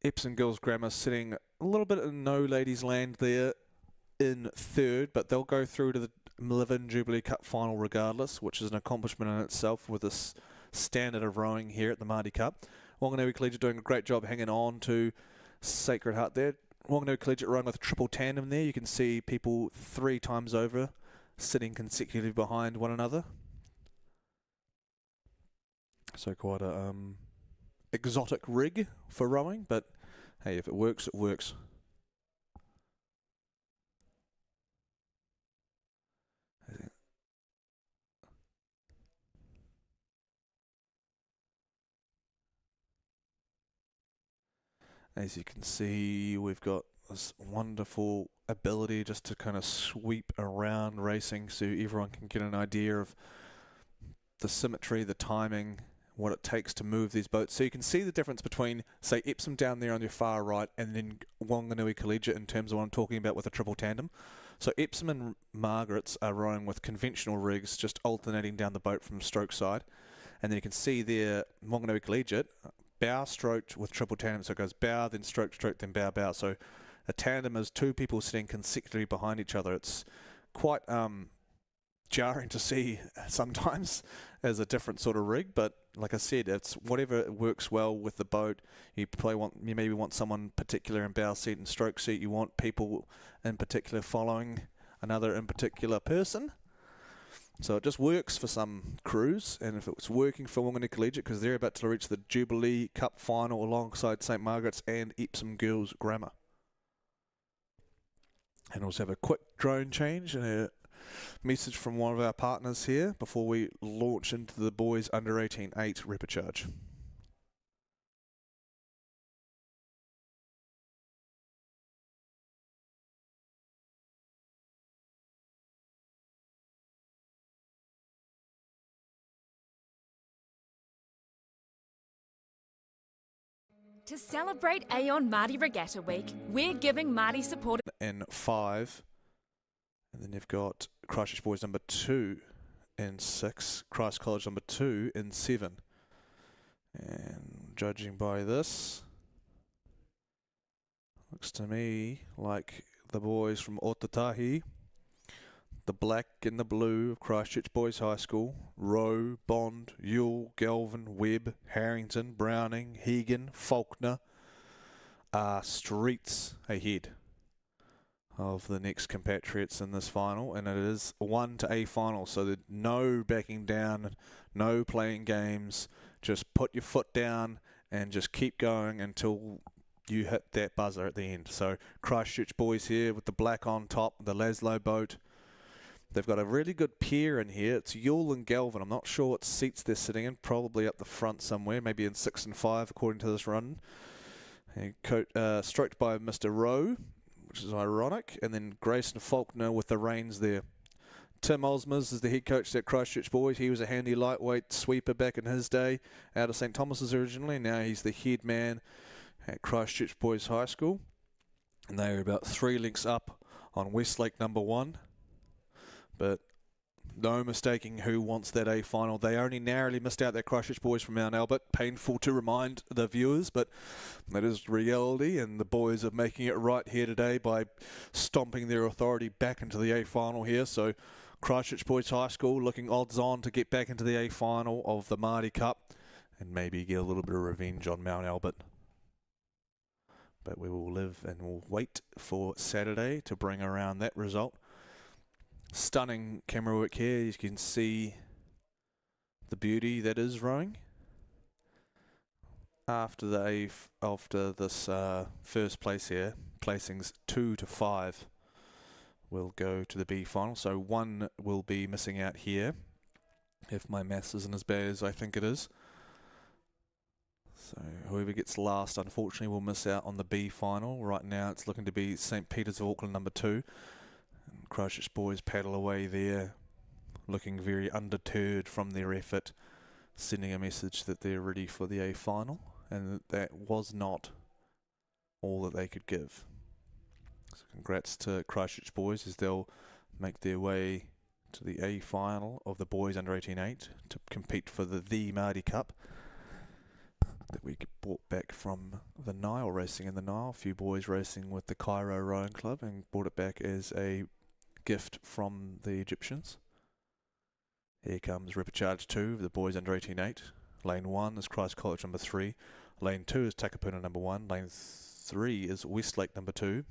Epsom Girls Grammar sitting a little bit in no ladies land there in third, but they'll go through to the Livin Jubilee Cup final regardless, which is an accomplishment in itself with this standard of rowing here at the Maadi Cup. Wanganui Collegiate doing a great job hanging on to Sacred Heart there. Wanganui Collegiate rowing with a triple tandem there. You can see people 3 times over sitting consecutively behind one another. So quite a exotic rig for rowing, but hey, if it works, it works. As you can see, we've got this wonderful ability just to kind of sweep around racing so everyone can get an idea of the symmetry, the timing, what it takes to move these boats. So you can see the difference between, say, Epsom down there on your far right and then Wanganui Collegiate in terms of what I'm talking about with a triple tandem. So Epsom and Margaret's are rowing with conventional rigs, just alternating down the boat from stroke side. And then you can see there, Wanganui Collegiate, bow stroked with triple tandem. So it goes bow, then stroke, stroke, then bow, bow. So a tandem is 2 people sitting consecutively behind each other. It's quite jarring to see sometimes as a different sort of rig, but like I said, it's whatever works well with the boat. You maybe want someone particular in bow seat and stroke seat. You want people in particular following another in particular person. So it just works for some crews, and if it's working for Wanganui Collegiate, because they're about to reach the Jubilee Cup final alongside St Margaret's and Epsom Girls Grammar. And also have a quick drone change and a message from one of our partners here before we launch into the boys under 18-8 repechage. To celebrate Aon Maadi Regatta Week, we're giving Maadi supporters In 5, and then you've got Christchurch Boys number 2 in 6, Christ College number 2 in 7. And judging by this, looks to me like the boys from Otatahi, the black and the blue of Christchurch Boys High School, Rowe, Bond, Ewell, Galvin, Webb, Harrington, Browning, Hegan, Faulkner, are streets ahead of the next compatriots in this final, and it is 1 to A final, so there's no backing down, no playing games, just put your foot down and just keep going until you hit that buzzer at the end. So Christchurch Boys here with the black on top, the Laszlo boat. They've got a really good pair in here. It's Ewell and Galvin. I'm not sure what seats they're sitting in, probably up the front somewhere, maybe in 6 and 5 according to this run. Stroked by Mr. Rowe, which is ironic, and then Grayson Faulkner with the reins there. Tim Osmers is the head coach at Christchurch Boys. He was a handy lightweight sweeper back in his day, out of St Thomas's originally. Now he's the head man at Christchurch Boys High School. And they are about 3 lengths up on Westlake number 1. But no mistaking who wants that A final. They only narrowly missed out their Christchurch Boys from Mount Albert. Painful to remind the viewers, but that is reality, and the boys are making it right here today by stomping their authority back into the A final here. So Christchurch Boys High School looking odds on to get back into the A final of the Maadi Cup and maybe get a little bit of revenge on Mount Albert. But we will live and we'll wait for Saturday to bring around that result. Stunning camera work here. You can see the beauty that is rowing. After this first place here, placings 2 to 5 will go to the B final. So 1 will be missing out here, if my maths isn't as bad as I think it is. So whoever gets last, unfortunately, will miss out on the B final. Right now, it's looking to be St Peter's of Auckland number 2. And Christchurch Boys paddle away there, looking very undeterred from their effort, sending a message that they're ready for the A final, and that was not all that they could give. So congrats to Christchurch Boys as they'll make their way to the A final of the boys under 18-8 to compete for the Maadi Cup. that we brought back from the Nile, racing in the Nile. A few boys racing with the Cairo Rowing Club and brought it back as a gift from the Egyptians. Here comes Repicharge 2, the boys under 18-8. Lane 1 is Christ College number 3. Lane 2 is Takapuna number 1. Lane 3 is Westlake number 2.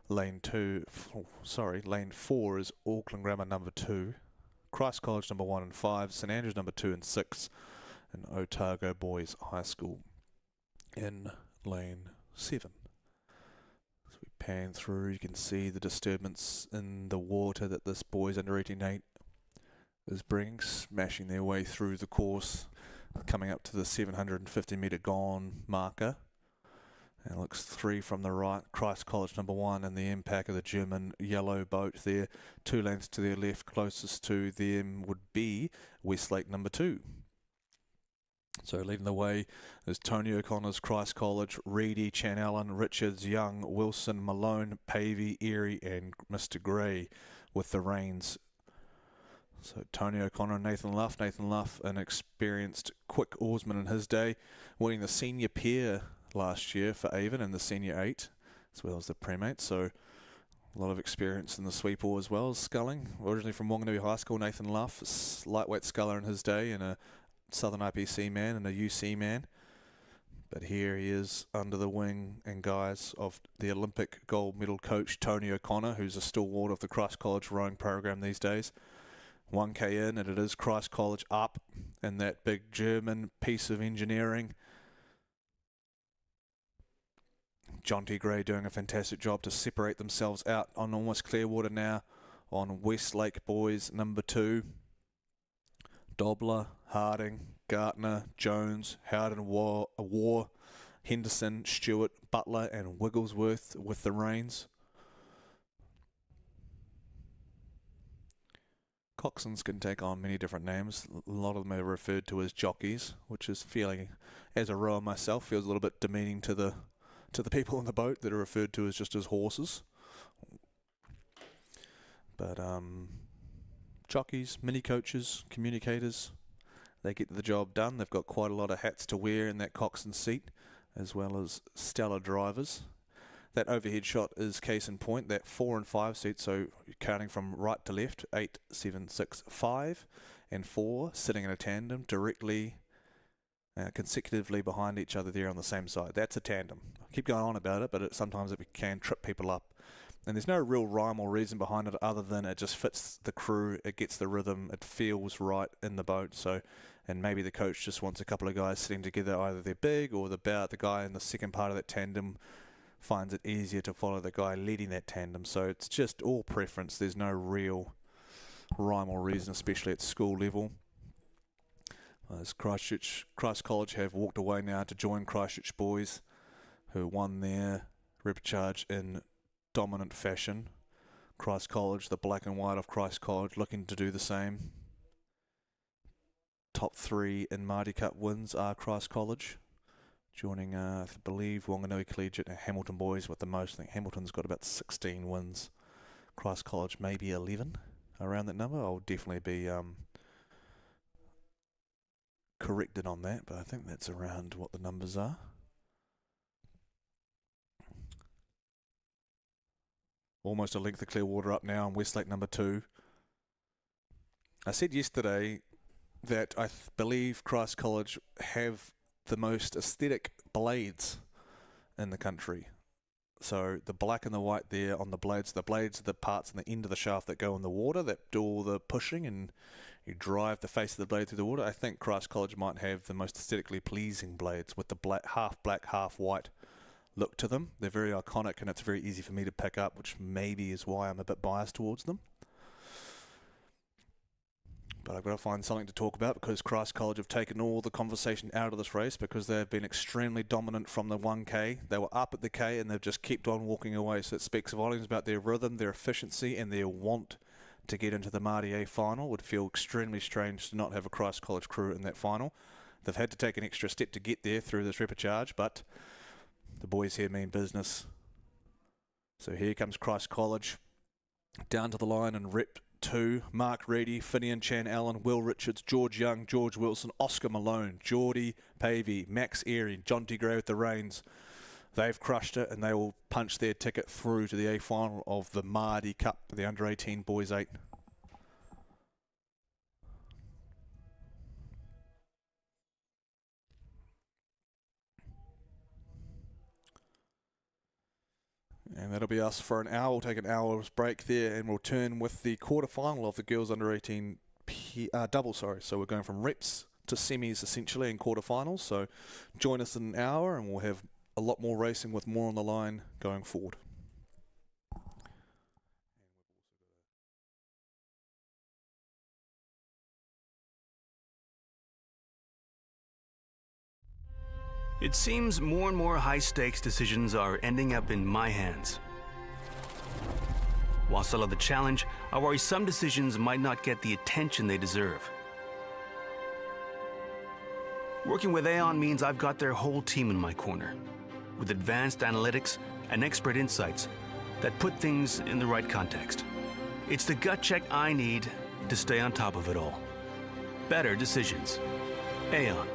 Lane 4 is Auckland Grammar number 2. Christ College number 1 and 5. St Andrews number 2 and 6. And Otago Boys High School in lane 7. As we pan through, you can see the disturbance in the water that this boys under 18-8 is bringing, smashing their way through the course, coming up to the 750 metre gone marker. And it looks 3 from the right, Christ College number 1 and the impact of the German yellow boat there. 2 lengths to their left, closest to them would be Westlake number 2. So leading the way is Tony O'Connor's Christ College, Reedy, Chan Allen, Richards, Young, Wilson, Malone, Pavey, Erie and Mr Gray with the reins. So Tony O'Connor and Nathan Luff. Nathan Luff, an experienced quick oarsman in his day, winning the senior pair last year for Avon and the senior 8 as well as the Premate. So a lot of experience in the sweep oar as well as sculling. Originally from Wanganui High School, Nathan Luff, lightweight sculler in his day and a Southern IPC man and a UC man. But here he is under the wing and guise of the Olympic gold medal coach Tony O'Connor, who's a stalwart of the Christ College rowing program these days. 1k in and it is Christ College up in that big German piece of engineering. John T. Gray doing a fantastic job to separate themselves out on almost clear water now on Westlake Boys number 2. Dobler, Harding, Gartner, Jones, Howden, War, Henderson, Stewart, Butler and Wigglesworth with the reins. Coxswains can take on many different names. A lot of them are referred to as jockeys, which is feeling, as a rower myself, feels a little bit demeaning to the people in the boat that are referred to as just as horses. But jockeys, mini coaches, communicators, they get the job done. They've got quite a lot of hats to wear in that coxswain seat, as well as stellar drivers. That overhead shot is case in point, that 4 and 5 seat, so counting from right to left, 8, 7, 6, 5 and 4 sitting in a tandem directly consecutively behind each other there on the same side. That's a tandem. I keep going on about it, but sometimes it can trip people up. And there's no real rhyme or reason behind it other than it just fits the crew, it gets the rhythm, it feels right in the boat. So, and maybe the coach just wants a couple of guys sitting together, either they're big or the guy in the second part of that tandem finds it easier to follow the guy leading that tandem. So it's just all preference. There's no real rhyme or reason, especially at school level. As Christ College have walked away now to join Christchurch Boys, who won their repecharge in dominant fashion. Christ College, the black and white of Christ College, looking to do the same. Top 3 in Maadi Cup wins are Christ College, joining, I believe, Wanganui Collegiate and Hamilton Boys with the most. I think Hamilton's got about 16 wins. Christ College maybe 11, around that number. I'll definitely be corrected on that, but I think that's around what the numbers are. Almost a length of clear water up now on Westlake number 2. I said yesterday that I believe Christ College have the most aesthetic blades in the country. So the black and the white there on the blades are the parts on the end of the shaft that go in the water that do all the pushing and you drive the face of the blade through the water. I think Christ College might have the most aesthetically pleasing blades with the half black, half white look to them. They're very iconic and it's very easy for me to pick up, which maybe is why I'm a bit biased towards them. But I've got to find something to talk about because Christ College have taken all the conversation out of this race because they've been extremely dominant from the 1K. They were up at the K and they've just kept on walking away. So it speaks volumes about their rhythm, their efficiency and their want to get into the Maadi A final. Would feel extremely strange to not have a Christ College crew in that final. They've had to take an extra step to get there through this repecharge, but the boys here mean business. So here comes Christ College down to the line and rep 2, Mark Reedy, Finian Chan Allen, Will Richards, George Young, George Wilson, Oscar Malone, Geordie Pavey, Max Airy, John Gray with the reins. They've crushed it, and they will punch their ticket through to the A final of the Maadi Cup, the under-18 boys 8. And that'll be us for an hour. We'll take an hour's break there, and we'll turn with the quarter-final of the girls under-18 double. So we're going from reps to semis essentially in quarter-finals. So join us in an hour, and we'll have a lot more racing with more on the line going forward. It seems more and more high-stakes decisions are ending up in my hands. While still of the challenge, I worry some decisions might not get the attention they deserve. Working with Aon means I've got their whole team in my corner, with advanced analytics and expert insights that put things in the right context. It's the gut check I need to stay on top of it all. Better decisions. Aon.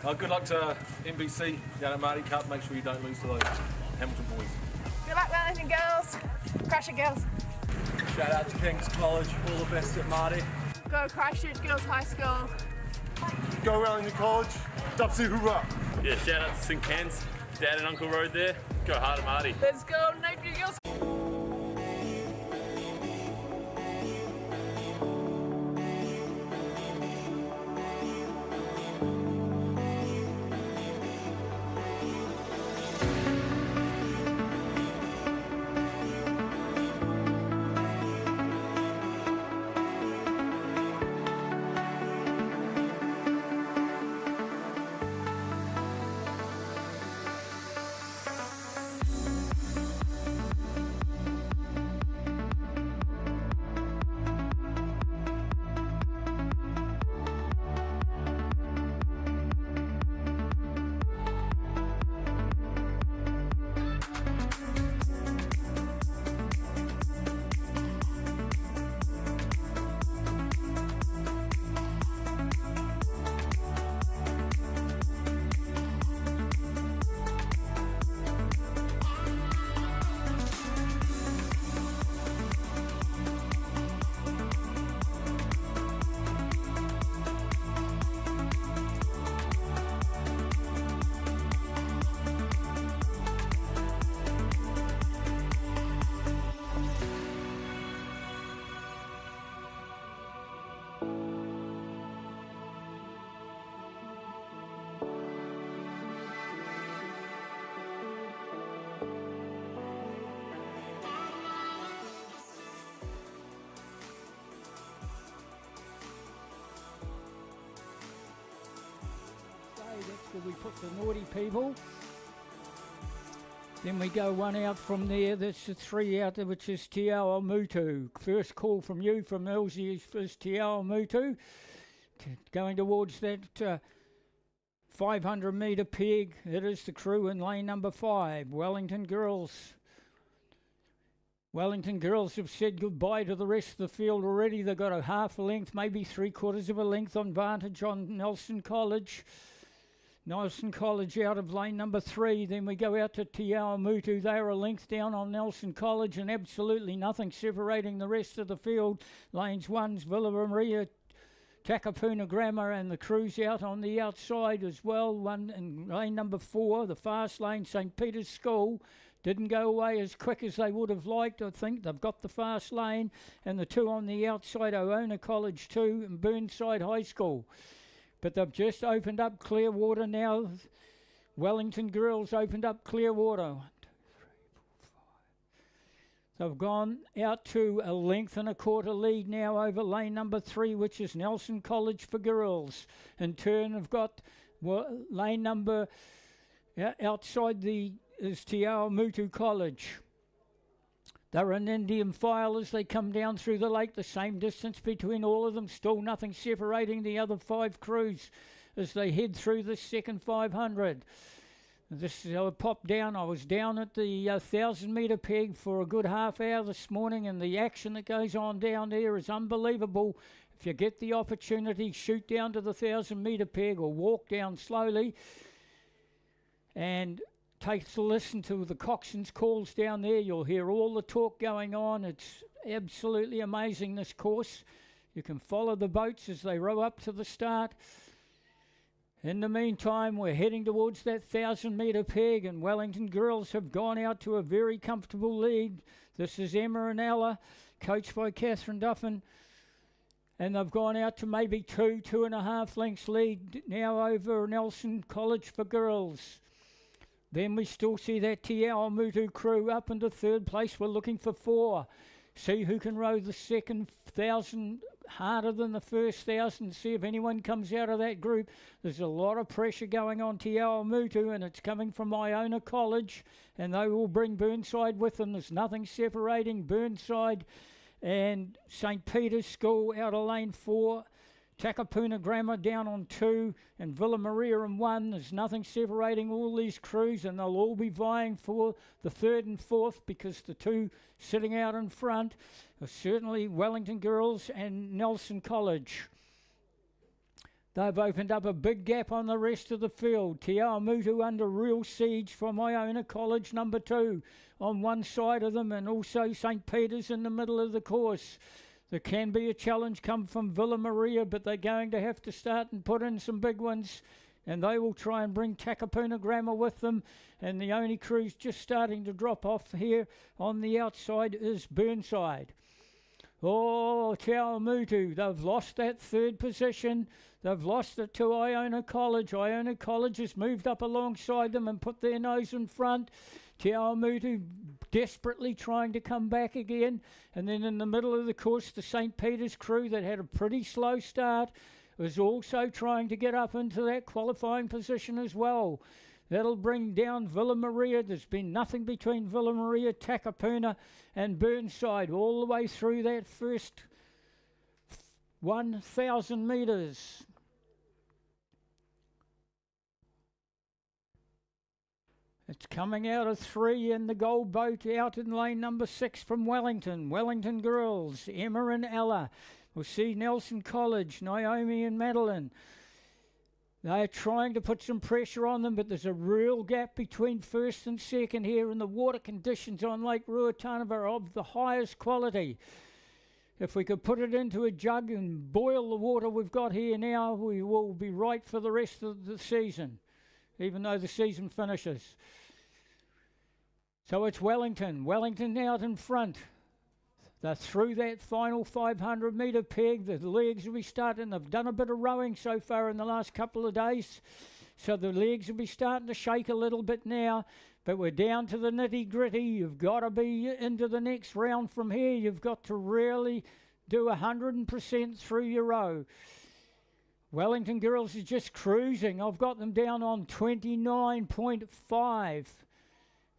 Good luck to NBC down at Maadi Cup. Make sure you don't lose to those Hamilton boys. Good luck, Wellington girls. Crush it, girls. Shout out to King's College. All the best at Maadi. Go Christchurch Girls High School. Go Wellington College. Dubsy hoorah. Yeah, shout out to St Cans, Dad and Uncle Road there. Go hard at Maadi. Let's go, Napier Girls. That's where we put the naughty people. Then we go one out from there. That's the three out there, which is Te Ao Mutu. First call from you from Elsie is Te Ao Mutu. Going towards that 500 metre peg. It is the crew in lane number 5. Wellington Girls. Wellington Girls have said goodbye to the rest of the field already. They've got a half a length, maybe 3/4 of a length on advantage on Nelson College. Nelson College out of lane number 3. Then we go out to Te Ao Mutu. They are a length down on Nelson College and absolutely nothing separating the rest of the field. Lanes 1's Villa Maria, Takapuna Grammar, and the crews out on the outside as well. One in lane number 4, the fast lane, St Peter's School. Didn't go away as quick as they would have liked. I think they've got the fast lane. And the two on the outside, Oona College 2 and Burnside High School. But they've just opened up Clearwater now. Wellington Girls opened up Clearwater. 1, 2, 3, 4, 5. They've gone out to a length and a quarter lead now over lane number 3, which is Nelson College for Girls. In turn, have got lane number outside is Te Ao Mutu College. They're an Indian file as they come down through the lake. The same distance between all of them. Still nothing separating the other 5 crews as they head through the second 500. This is pop down. I was down at the 1,000 metre peg for a good half hour this morning, and the action that goes on down there is unbelievable. If you get the opportunity, shoot down to the 1,000 metre peg or walk down slowly and take a listen to the coxswain's calls down there. You'll hear all the talk going on. It's absolutely amazing, this course. You can follow the boats as they row up to the start. In the meantime, we're heading towards that 1,000 metre peg, and Wellington Girls have gone out to a very comfortable lead. This is Emma and Ella, coached by Catherine Duffin. And they've gone out to maybe 2.5 lengths lead now over Nelson College for Girls. Then we still see that Te Ao Mutu crew up into 3rd place. We're looking for 4. See who can row the second 1,000 harder than the first 1,000. See if anyone comes out of that group. There's a lot of pressure going on Te Ao Mutu, and it's coming from Iona College, and they will bring Burnside with them. There's nothing separating Burnside and St Peter's School out of lane 4. Takapuna Grammar down on 2 and Villa Maria in 1. There's nothing separating all these crews, and they'll all be vying for the 3rd and 4th because the two sitting out in front are certainly Wellington Girls and Nelson College. They've opened up a big gap on the rest of the field. Te Awamutu under real siege from Iona College number 2 on one side of them, and also St. Peter's in the middle of the course. There can be a challenge come from Villa Maria, but they're going to have to start and put in some big ones, and they will try and bring Takapuna Grammar with them. And the only crew's just starting to drop off here on the outside is Burnside. Oh, Te Awamutu, they've lost that third position. They've lost it to Iona College. Iona College has moved up alongside them and put their nose in front. Te Awamutu desperately trying to come back again. And then in the middle of the course, the St. Peter's crew that had a pretty slow start was also trying to get up into that qualifying position as well. That'll bring down Villa Maria. There's been nothing between Villa Maria, Takapuna and Burnside all the way through that first 1,000 metres. It's coming out of 3 in the gold boat out in lane number 6 from Wellington. Wellington girls, Emma and Ella. We'll see Nelson College, Naomi and Madeline. They're trying to put some pressure on them, but there's a real gap between first and second here, and the water conditions on Lake Ruatanava are of the highest quality. If we could put it into a jug and boil the water we've got here now, we will be right for the rest of the season, even though the season finishes. So it's Wellington. Wellington out in front. They're through that final 500 metre peg. The legs will be starting. They've done a bit of rowing so far in the last couple of days, so the legs will be starting to shake a little bit now. But we're down to the nitty-gritty. You've got to be into the next round from here. You've got to really do 100% through your row. Wellington girls is just cruising. I've got them down on 29.5.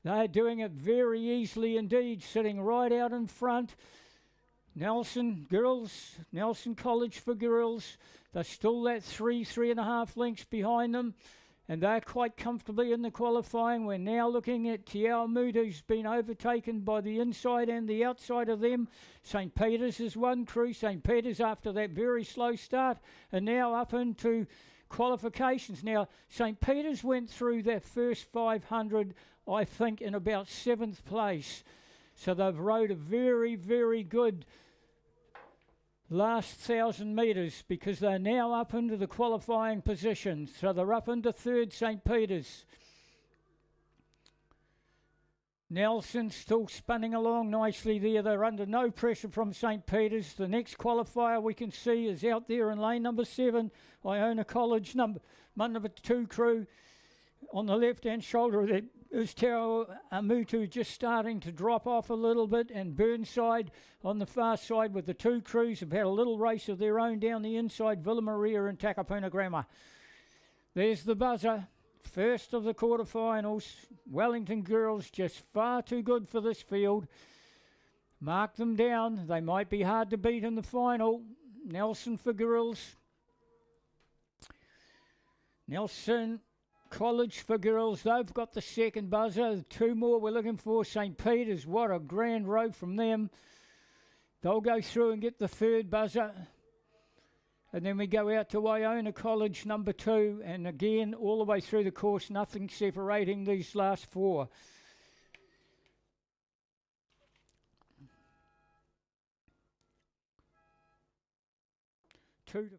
They're doing it very easily indeed, sitting right out in front. Nelson girls, Nelson College for girls, they're still that 3.5 lengths behind them, and they're quite comfortably in the qualifying. We're now looking at Te Awamutu, who's been overtaken by the inside and the outside of them. St. Peter's is one crew. St. Peter's, after that very slow start, are now up into qualifications. Now, St. Peter's went through their first 500, I think, in about 7th place. So they've rode a very, very good last 1,000 metres, because they're now up into the qualifying position. So they're up into 3rd, St. Peter's. Nelson still spinning along nicely there. They're under no pressure from St. Peter's. The next qualifier we can see is out there in lane number 7, Iona College number 2 crew. On the left-hand shoulder, there is Te Awamutu just starting to drop off a little bit, and Burnside on the far side with the 2 crews have had a little race of their own down the inside, Villa Maria and Takapuna Grammar. There's the buzzer. First of the quarterfinals. Wellington girls just far too good for this field. Mark them down. They might be hard to beat in the final. Nelson for girls. Nelson College for girls. They've got the second buzzer. 2 more we're looking for. St. Peter's. What a grand row from them. They'll go through and get the 3rd buzzer. And then we go out to Iona College number 2, and again all the way through the course, nothing separating these last 4. Two to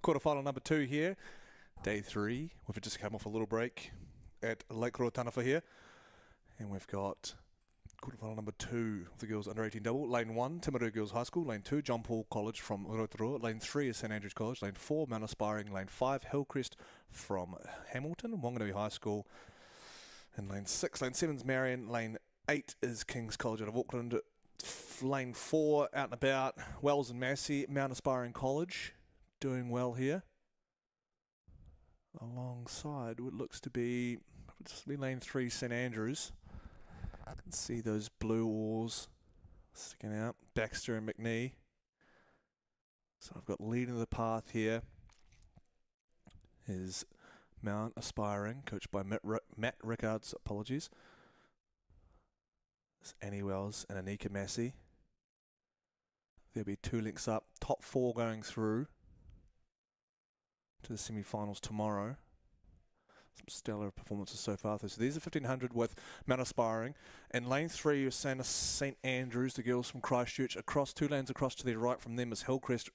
Quarterfinal number 2 here, day 3. We've just come off a little break at Lake Ruatanava here, and we've got quarterfinal number 2 of the girls under 18 double. Lane 1, Timaru Girls High School. Lane 2, John Paul College from Rotorua. Lane 3 is St Andrews College. Lane 4, Mount Aspiring. Lane 5, Hillcrest from Hamilton, Wanganui High School. And lane 6, lane 7 is Marion. Lane 8 is King's College out of Auckland. Lane 4 out and about, Wells and Massey, Mount Aspiring College. Doing well here. Alongside what looks to be lane 3, St Andrews. You can see those blue oars Sticking out, Baxter and McNee. So I've got leading the path here is Mount Aspiring, coached by Matt Rickards, apologies. It's Annie Wells and Anika Massey. There'll be 2 links up, top 4 going through to the semi-finals tomorrow. Some stellar performances so far. So these are 1500 with Mount Aspiring. In lane 3, you're saying St Andrews, the girls from Christchurch. Across 2 lanes across to their right from them is Hillcrest,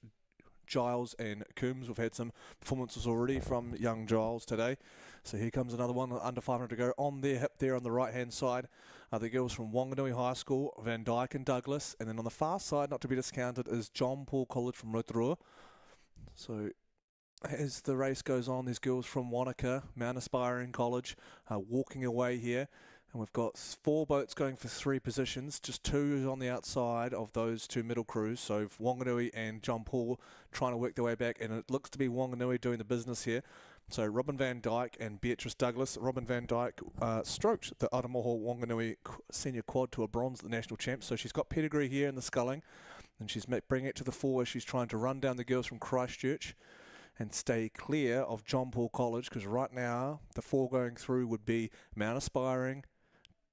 Giles and Coombs. We've had some performances already from young Giles today. So here comes another one, under 500 to go. On their hip there on the right-hand side are the girls from Wanganui High School, Van Dyke and Douglas. And then on the far side, not to be discounted, is John Paul College from Rotorua. So as the race goes on, these girls from Wanaka, Mount Aspiring College, are walking away here. And we've got 4 boats going for 3 positions, just 2 on the outside of those 2 middle crews. So Wanganui and John Paul trying to work their way back, and it looks to be Wanganui doing the business here. So Robin Van Dyke and Beatrice Douglas. Robin Van Dyke stroked the Aramoho Wanganui senior quad to a bronze at the national champs. So she's got pedigree here in the sculling, and she's bringing it to the fore. She's trying to run down the girls from Christchurch and stay clear of John Paul College, because right now the 4 going through would be Mount Aspiring,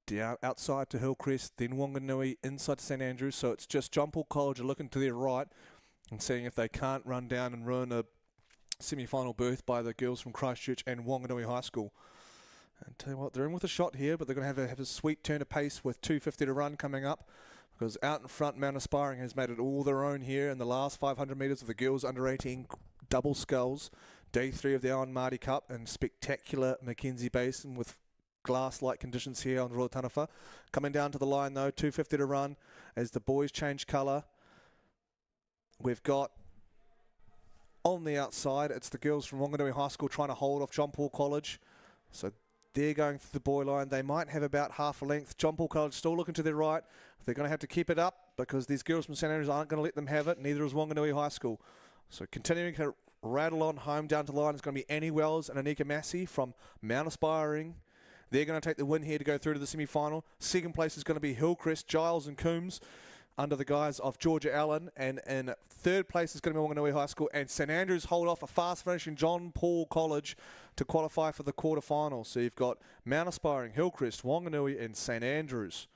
down outside to Hillcrest, then Wanganui, inside to St Andrews. So it's just John Paul College are looking to their right and seeing if they can't run down and ruin a semi-final berth by the girls from Christchurch and Wanganui High School. And tell you what, they're in with a shot here, but they're going to have a sweet turn of pace with 250 to run coming up, because out in front, Mount Aspiring has made it all their own here in the last 500 metres of the girls under 18 double sculls. Day 3 of the Aon Maadi Cup and spectacular Mackenzie Basin with glass-like conditions here on Royal Taniwha. Coming down to the line though, 250 to run as the boys change colour. We've got on the outside, it's the girls from Wanganui High School trying to hold off John Paul College. So they're going through the boy line. They might have about half a length. John Paul College still looking to their right. They're going to have to keep it up because these girls from St Andrews aren't going to let them have it. Neither is Wanganui High School. So continuing to rattle on home down to the line is going to be Annie Wells and Anika Massey from Mount Aspiring. They're going to take the win here to go through to the semi-final. Second place is going to be Hillcrest, Giles and Coombs under the guise of Georgia Allen. And in third place is going to be Wanganui High School. And St Andrews hold off a fast finishing John Paul College to qualify for the quarterfinals. So you've got Mount Aspiring, Hillcrest, Wanganui and St Andrews.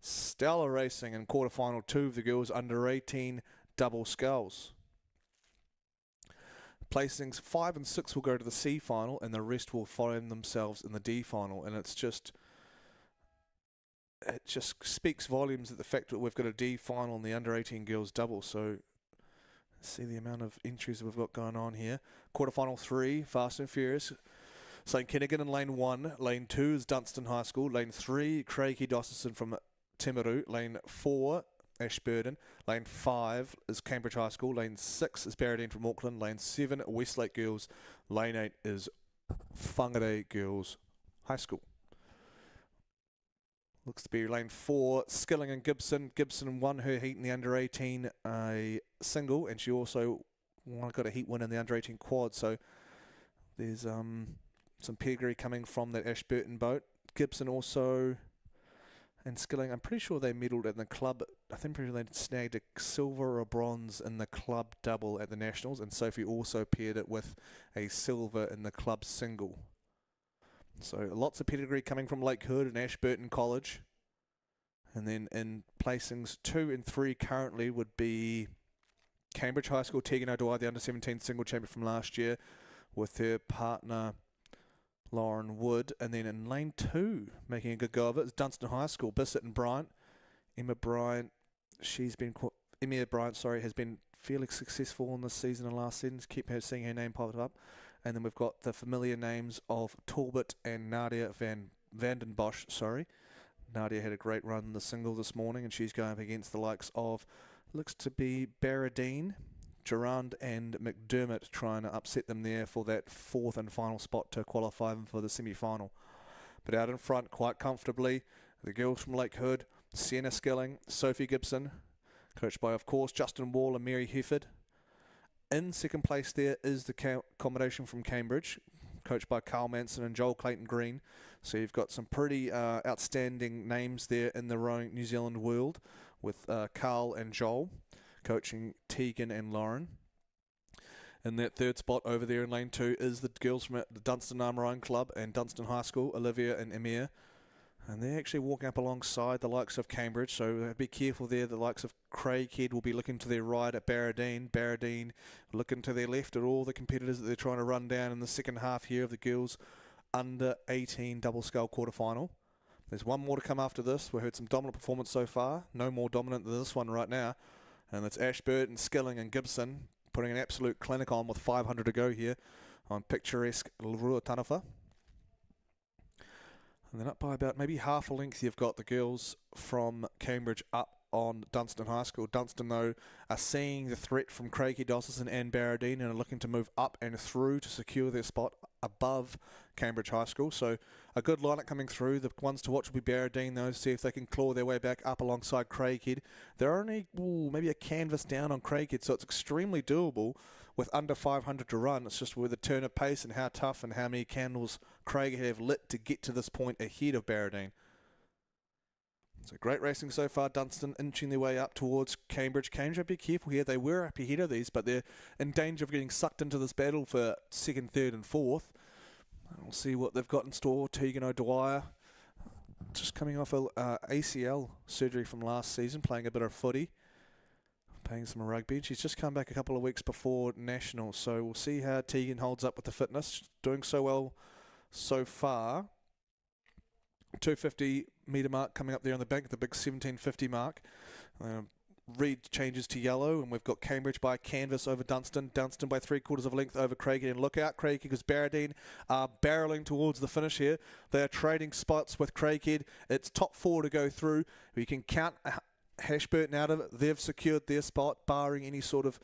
Stellar racing in quarterfinal 2 of the girls under 18 double sculls. Placings 5 and 6 will go to the C final, and the rest will find themselves in the D final. And it just speaks volumes at the fact that we've got a D final in the under 18 girls double. So see the amount of entries that we've got going on here. Quarterfinal 3, Fast and Furious. St Kinnigan in lane 1. Lane 2 is Dunstan High School. Lane 3, Craigie Dosserson from Timaru. Lane 4, Ashburton. Lane 5 is Cambridge High School. Lane 6 is Barradine from Auckland. Lane 7, Westlake Girls. Lane 8 is Whangarei Girls High School. Looks to be lane 4, Skilling and Gibson. Gibson won her heat in the under 18 single, and she also got a heat win in the under 18 quad. So there's some pedigree coming from that Ashburton boat. Gibson also and Skilling, I'm pretty sure they medalled in the club. I think they snagged a silver or a bronze in the club double at the Nationals, and Sophie also paired it with a silver in the club single. So lots of pedigree coming from Lake Hood and Ashburton College. And then in placings 2 and 3 currently would be Cambridge High School, Tegan O'Dwyer, the under-17 single champion from last year, with her partner Lauren Wood. And then in lane 2, making a good go of it, is Dunstan High School, Bissett and Bryant. Emma Bryant has been fairly successful in this season and last season. Keep seeing her name pop up. And then we've got the familiar names of Talbot and Nadia Vandenbosch. Nadia had a great run in the single this morning, and she's going up against the likes of, looks to be Barradine, Durand and McDermott, trying to upset them there for that 4th and final spot to qualify them for the semi-final. But out in front, quite comfortably, the girls from Lake Hood, Sienna Skilling, Sophie Gibson, coached by, of course, Justin Wall and Mary Hefford. In second place there is the combination from Cambridge, coached by Carl Manson and Joel Clayton Green. So you've got some pretty outstanding names there in the rowing New Zealand world, with Carl and Joel coaching Tegan and Lauren. In that third spot over there in lane 2 is the girls from the Dunstan Armourine Club and Dunstan High School, Olivia and Emir. And they're actually walking up alongside the likes of Cambridge, so be careful there. The likes of Craighead will be looking to their right at Barradine. Barradine looking to their left at all the competitors that they're trying to run down in the second half here of the girls under 18 double scull quarterfinal. There's one more to come after this. We've heard some dominant performance so far. No more dominant than this one right now. And it's Ashburton, Skilling and Gibson putting an absolute clinic on with 500 to go here on picturesque Ruatanafa. And then up by about maybe half a length, you've got the girls from Cambridge up on Dunstan High School. Dunstan, though, are seeing the threat from Craigie Dawson and Barradine and are looking to move up and through to secure their spot above Cambridge High School. So a good lineup coming through. The ones to watch will be Barradine, though, see if they can claw their way back up alongside Craighead. They're only maybe a canvas down on Craighead, so it's extremely doable with under 500 to run. It's just with the turn of pace and how tough and how many candles Craighead have lit to get to this point ahead of Barradine. So great racing so far. Dunstan inching their way up towards Cambridge. Cambridge, be careful here. They were up ahead of these, but they're in danger of getting sucked into this battle for second, third and fourth. We'll see what they've got in store. Tegan O'Dwyer just coming off a ACL surgery from last season, playing a bit of footy, playing some rugby. She's just come back a couple of weeks before Nationals, so we'll see how Tegan holds up with the fitness. Doing so well so far. 250 metre mark coming up there on the bank, the big 1750 mark. Reed changes to yellow, and we've got Cambridge by canvas over Dunstan. Dunstan by 3/4 of a length over Craighead. And look out, Craighead, because Barradine are barrelling towards the finish here. They are trading spots with Craighead. It's top 4 to go through. We can count Ashburton out of it. They've secured their spot, barring any sort of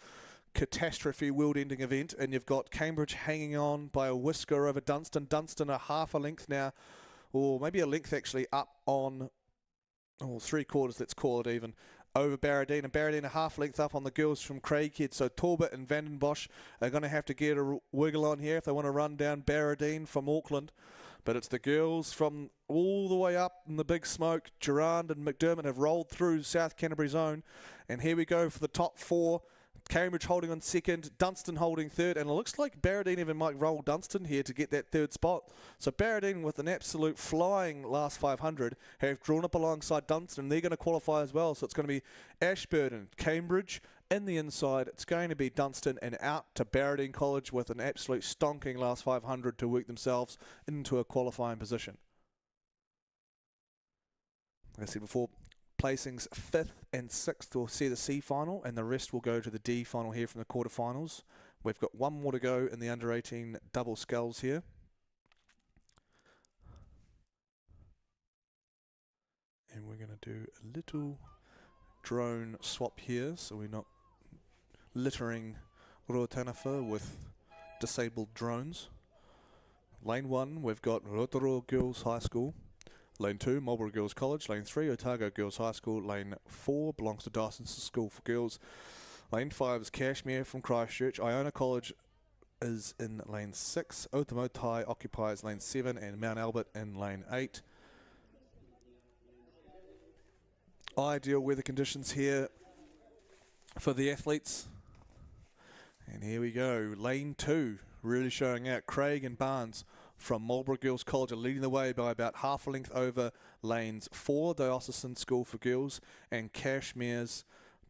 catastrophe world-ending event. And you've got Cambridge hanging on by a whisker over Dunstan. Dunstan are half a length now, or maybe a length actually, up on 3/4, let's call it even, over Barradine. And Barradine a half length up on the girls from Craighead. So Talbot and Vandenbosch are going to have to get a wiggle on here if they want to run down Barradine from Auckland. But it's the girls from all the way up in the big smoke. Durand and McDermott have rolled through South Canterbury zone. And here we go for the top 4. Cambridge holding on second, Dunstan holding third, and it looks like Barradine even might roll Dunstan here to get that third spot. So Barradine, with an absolute flying last 500, have drawn up alongside Dunstan, and they're going to qualify as well. So it's going to be Ashburton, Cambridge, in the inside. It's going to be Dunstan and out to Barradine College with an absolute stonking last 500 to work themselves into a qualifying position. Like I said before, placings 5th and 6th will see the C final, and the rest will go to the D final here from the quarterfinals. We've got one more to go in the under 18 double sculls here. And we're going to do a little drone swap here, so we're not littering Ruatanafa with disabled drones. Lane 1, we've got Rotorua Girls High School. Lane 2, Marlborough Girls College. Lane 3, Otago Girls High School. Lane 4 belongs to Dyson's School for Girls. Lane 5 is Cashmere from Christchurch. Iona College is in lane 6. Otamotai occupies lane 7 and Mount Albert in lane 8. Ideal weather conditions here for the athletes. And here we go. Lane 2 really showing out. Craig and Barnes from Marlborough Girls College are leading the way by about half a length over lanes 4, Diocesan School for Girls, and Cashmere's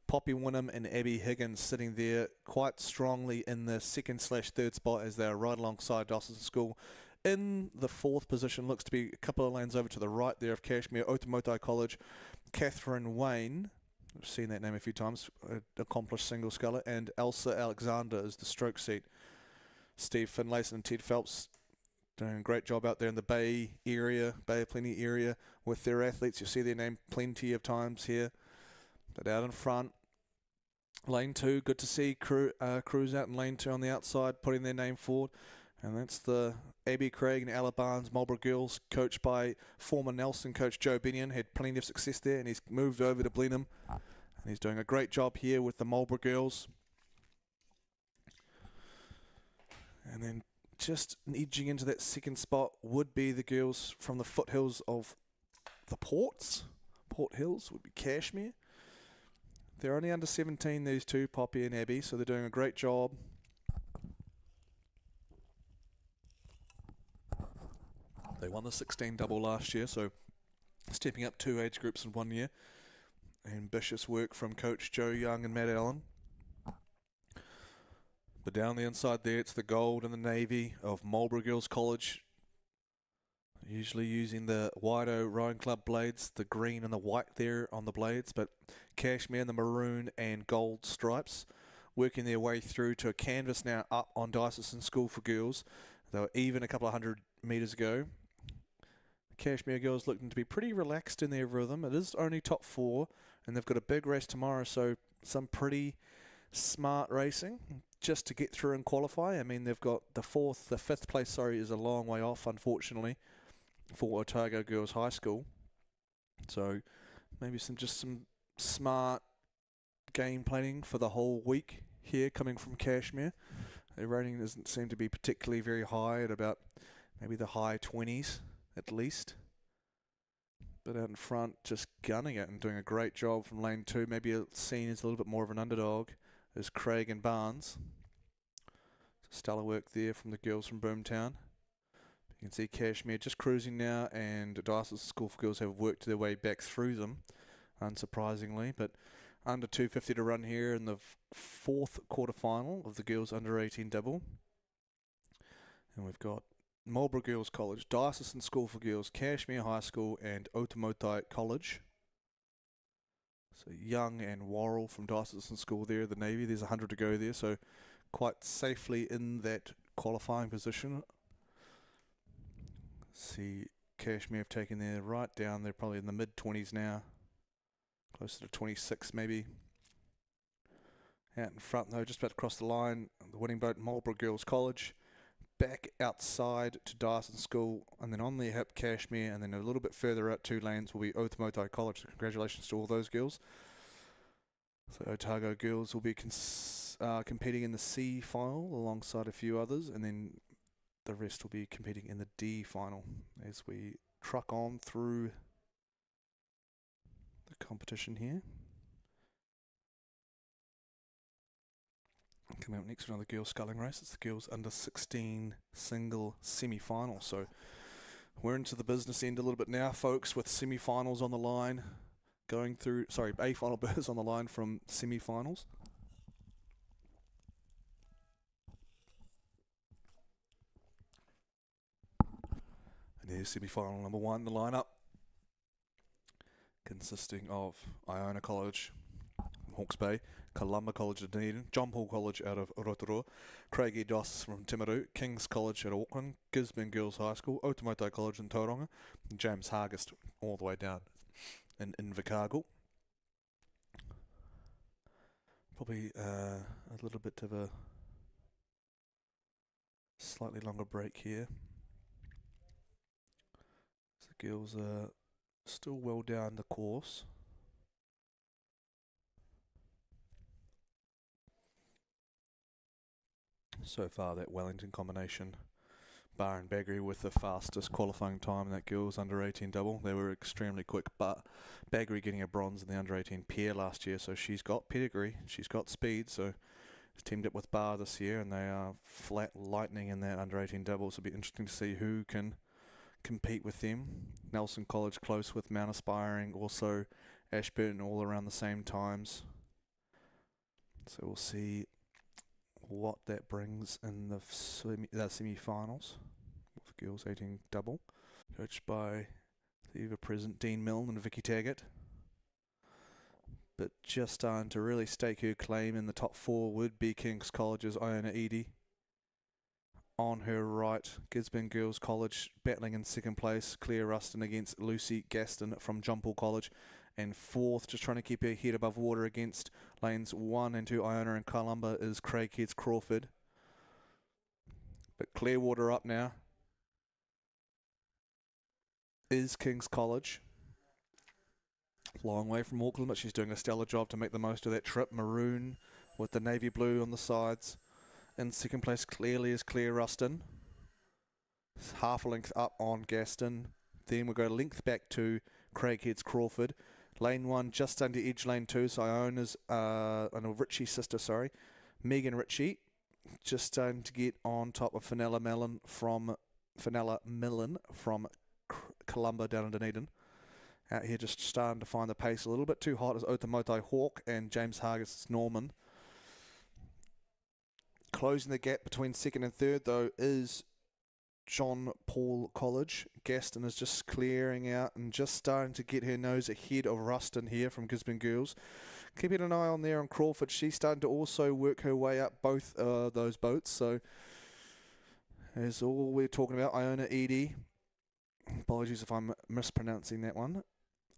Poppy Wynnum and Abby Higgins sitting there quite strongly in the 2nd/3rd spot as they are right alongside Diocesan School. In the 4th position looks to be a couple of lanes over to the right there of Cashmere, Otamotai College, Catherine Wayne, I've seen that name a few times, accomplished single sculler, and Elsa Alexander is the stroke seat. Steve Finlayson and Ted Phelps doing a great job out there in the Bay area, Bay of Plenty area with their athletes. You'll see their name plenty of times here. But out in front, lane 2, good to see crews out in lane 2 on the outside putting their name forward. And that's the Abby Craig and Ella Barnes Marlborough Girls, coached by former Nelson coach Joe Binion. Had plenty of success there, and he's moved over to Blenheim. And he's doing a great job here with the Marlborough Girls. And then just edging into that 2nd spot would be the girls from the foothills of the Port Hills would be Cashmere. They're only under 17, these two, Poppy and Abby, so they're doing a great job. They won the 16 double last year, so stepping up 2 age groups in 1 year. Ambitious work from Coach Joe Young and Matt Allen. But down the inside there, it's the gold and the navy of Marlborough Girls College. Usually using the Wido Rowing Club blades, the green and the white there on the blades, but Cashmere and the maroon and gold stripes working their way through to a canvas now up on Diocesan School for Girls. They were even a couple of 100 metres ago. Cashmere girls looking to be pretty relaxed in their rhythm. It is only top 4, and they've got a big race tomorrow, so some pretty smart racing just to get through and qualify. I mean, they've got the 5th place, sorry, is a long way off, unfortunately, for Otago Girls High School. So maybe some smart game planning for the whole week here coming from Cashmere. Their rating doesn't seem to be particularly very high, at about maybe the high 20s at least. But out in front, just gunning it and doing a great job from lane 2. Maybe seen as a little bit more of an underdog is Craig and Barnes. Stellar work there from the girls from Boomtown. You can see Cashmere just cruising now, and Diocesan School for Girls have worked their way back through them, unsurprisingly. But under 250 to run here in the 4th quarterfinal of the girls under 18 double. And we've got Marlborough Girls College, Diocesan School for Girls, Cashmere High School, and Otamotai College. So Young and Worrell from Diocesan School there, the Navy. There's 100 to go there, so quite safely in that qualifying position. See, Cashmere have taken their right down. They're probably in the mid-20s now, closer to 26 maybe. Out in front though, just about to cross the line, the winning boat, Marlborough Girls College. Back outside to Diocesan School, and then on their hip, Cashmere, and then a little bit further out 2 lanes will be Otamotai College. So congratulations to all those girls. So Otago girls will be competing in the C final alongside a few others, and then the rest will be competing in the D final as we truck on through the competition here. Coming up next, another girls sculling race. It's the girls under 16 single semi-final. So we're into the business end a little bit now, folks, with semi-finals on the line. A final berths on the line from semi-finals. And here's semi-final number 1, the lineup, consisting of Iona College, Hawke's Bay, Columba College of Dunedin, John Paul College out of Rotorua, Craigie Doss from Timaru, King's College at Auckland, Gisborne Girls High School, Otamotai College in Tauranga, and James Hargest all the way down in Invercargill. Probably a little bit of a slightly longer break here. So the girls are still well down the course. So far, that Wellington combination, Bar and Baggery with the fastest qualifying time in that girls under 18 double. They were extremely quick, but Baggery getting a bronze in the under 18 pair last year, so she's got pedigree, she's got speed, so she's teamed up with Bar this year, and they are flat lightning in that under 18 doubles. It'll be interesting to see who can compete with them. Nelson College close with Mount Aspiring, also Ashburton all around the same times. So we'll see what that brings in the semi-finals with girls 18 double, coached by the ever-present Dean Milne and Vicky Taggart. But just starting to really stake her claim in the top 4 would be King's College's Iona Eadie. On her right, Gisborne Girls College battling in 2nd place, Claire Ruston against Lucy Gaston from John Paul College. And 4th, just trying to keep her head above water against lanes 1 and 2, Iona and Columba, is Craighead's Crawford. But Clearwater up now is King's College. Long way from Auckland, but she's doing a stellar job to make the most of that trip. Maroon with the navy blue on the sides. In 2nd place clearly is Claire Ruston. It's half a length up on Gaston. Then we'll go length back to Craighead's Crawford. Lane 1 just under edge lane 2, so Iona's, Richie's sister, sorry, Megan Ritchie, just starting to get on top of Fenella Millen from Columba down in Dunedin. Out here just starting to find the pace a little bit too hot as Otamotai Hawk and James Hargis Norman. Closing the gap between second and third, though, is John Paul College. Gaston is just clearing out and just starting to get her nose ahead of Ruston here from Gisborne Girls. Keeping an eye on there on Crawford. She's starting to also work her way up both those boats. So, as all we're talking about, Iona Edie. Apologies if I'm mispronouncing that one.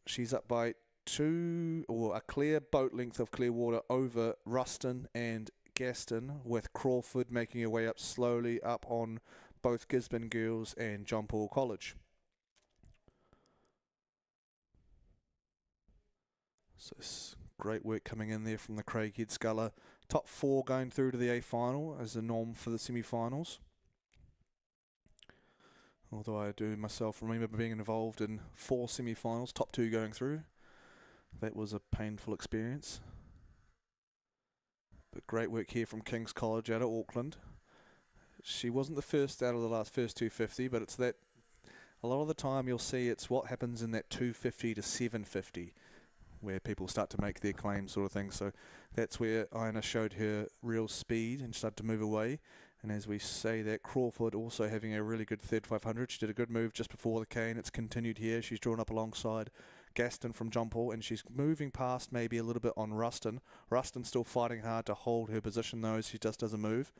She's up by a clear boat length of clear water over Ruston and Gaston, with Crawford making her way up slowly up on both Gisborne Girls and John Paul College. So great work coming in there from the Craighead Sculler. Top 4 going through to the A final as the norm for the semi-finals. Although I do myself remember being involved in 4 semi-finals, top 2 going through. That was a painful experience. But great work here from King's College out of Auckland. She wasn't the first out of the first 250, but it's that a lot of the time you'll see it's what happens in that 250 to 750 where people start to make their claims sort of thing. So that's where Iona showed her real speed and started to move away. And as we say that, Crawford also having a really good third 500. She did a good move just before the cane. It's continued here. She's drawn up alongside Gaston from John Paul, and she's moving past maybe a little bit on Ruston. Ruston's still fighting hard to hold her position though. She just doesn't move.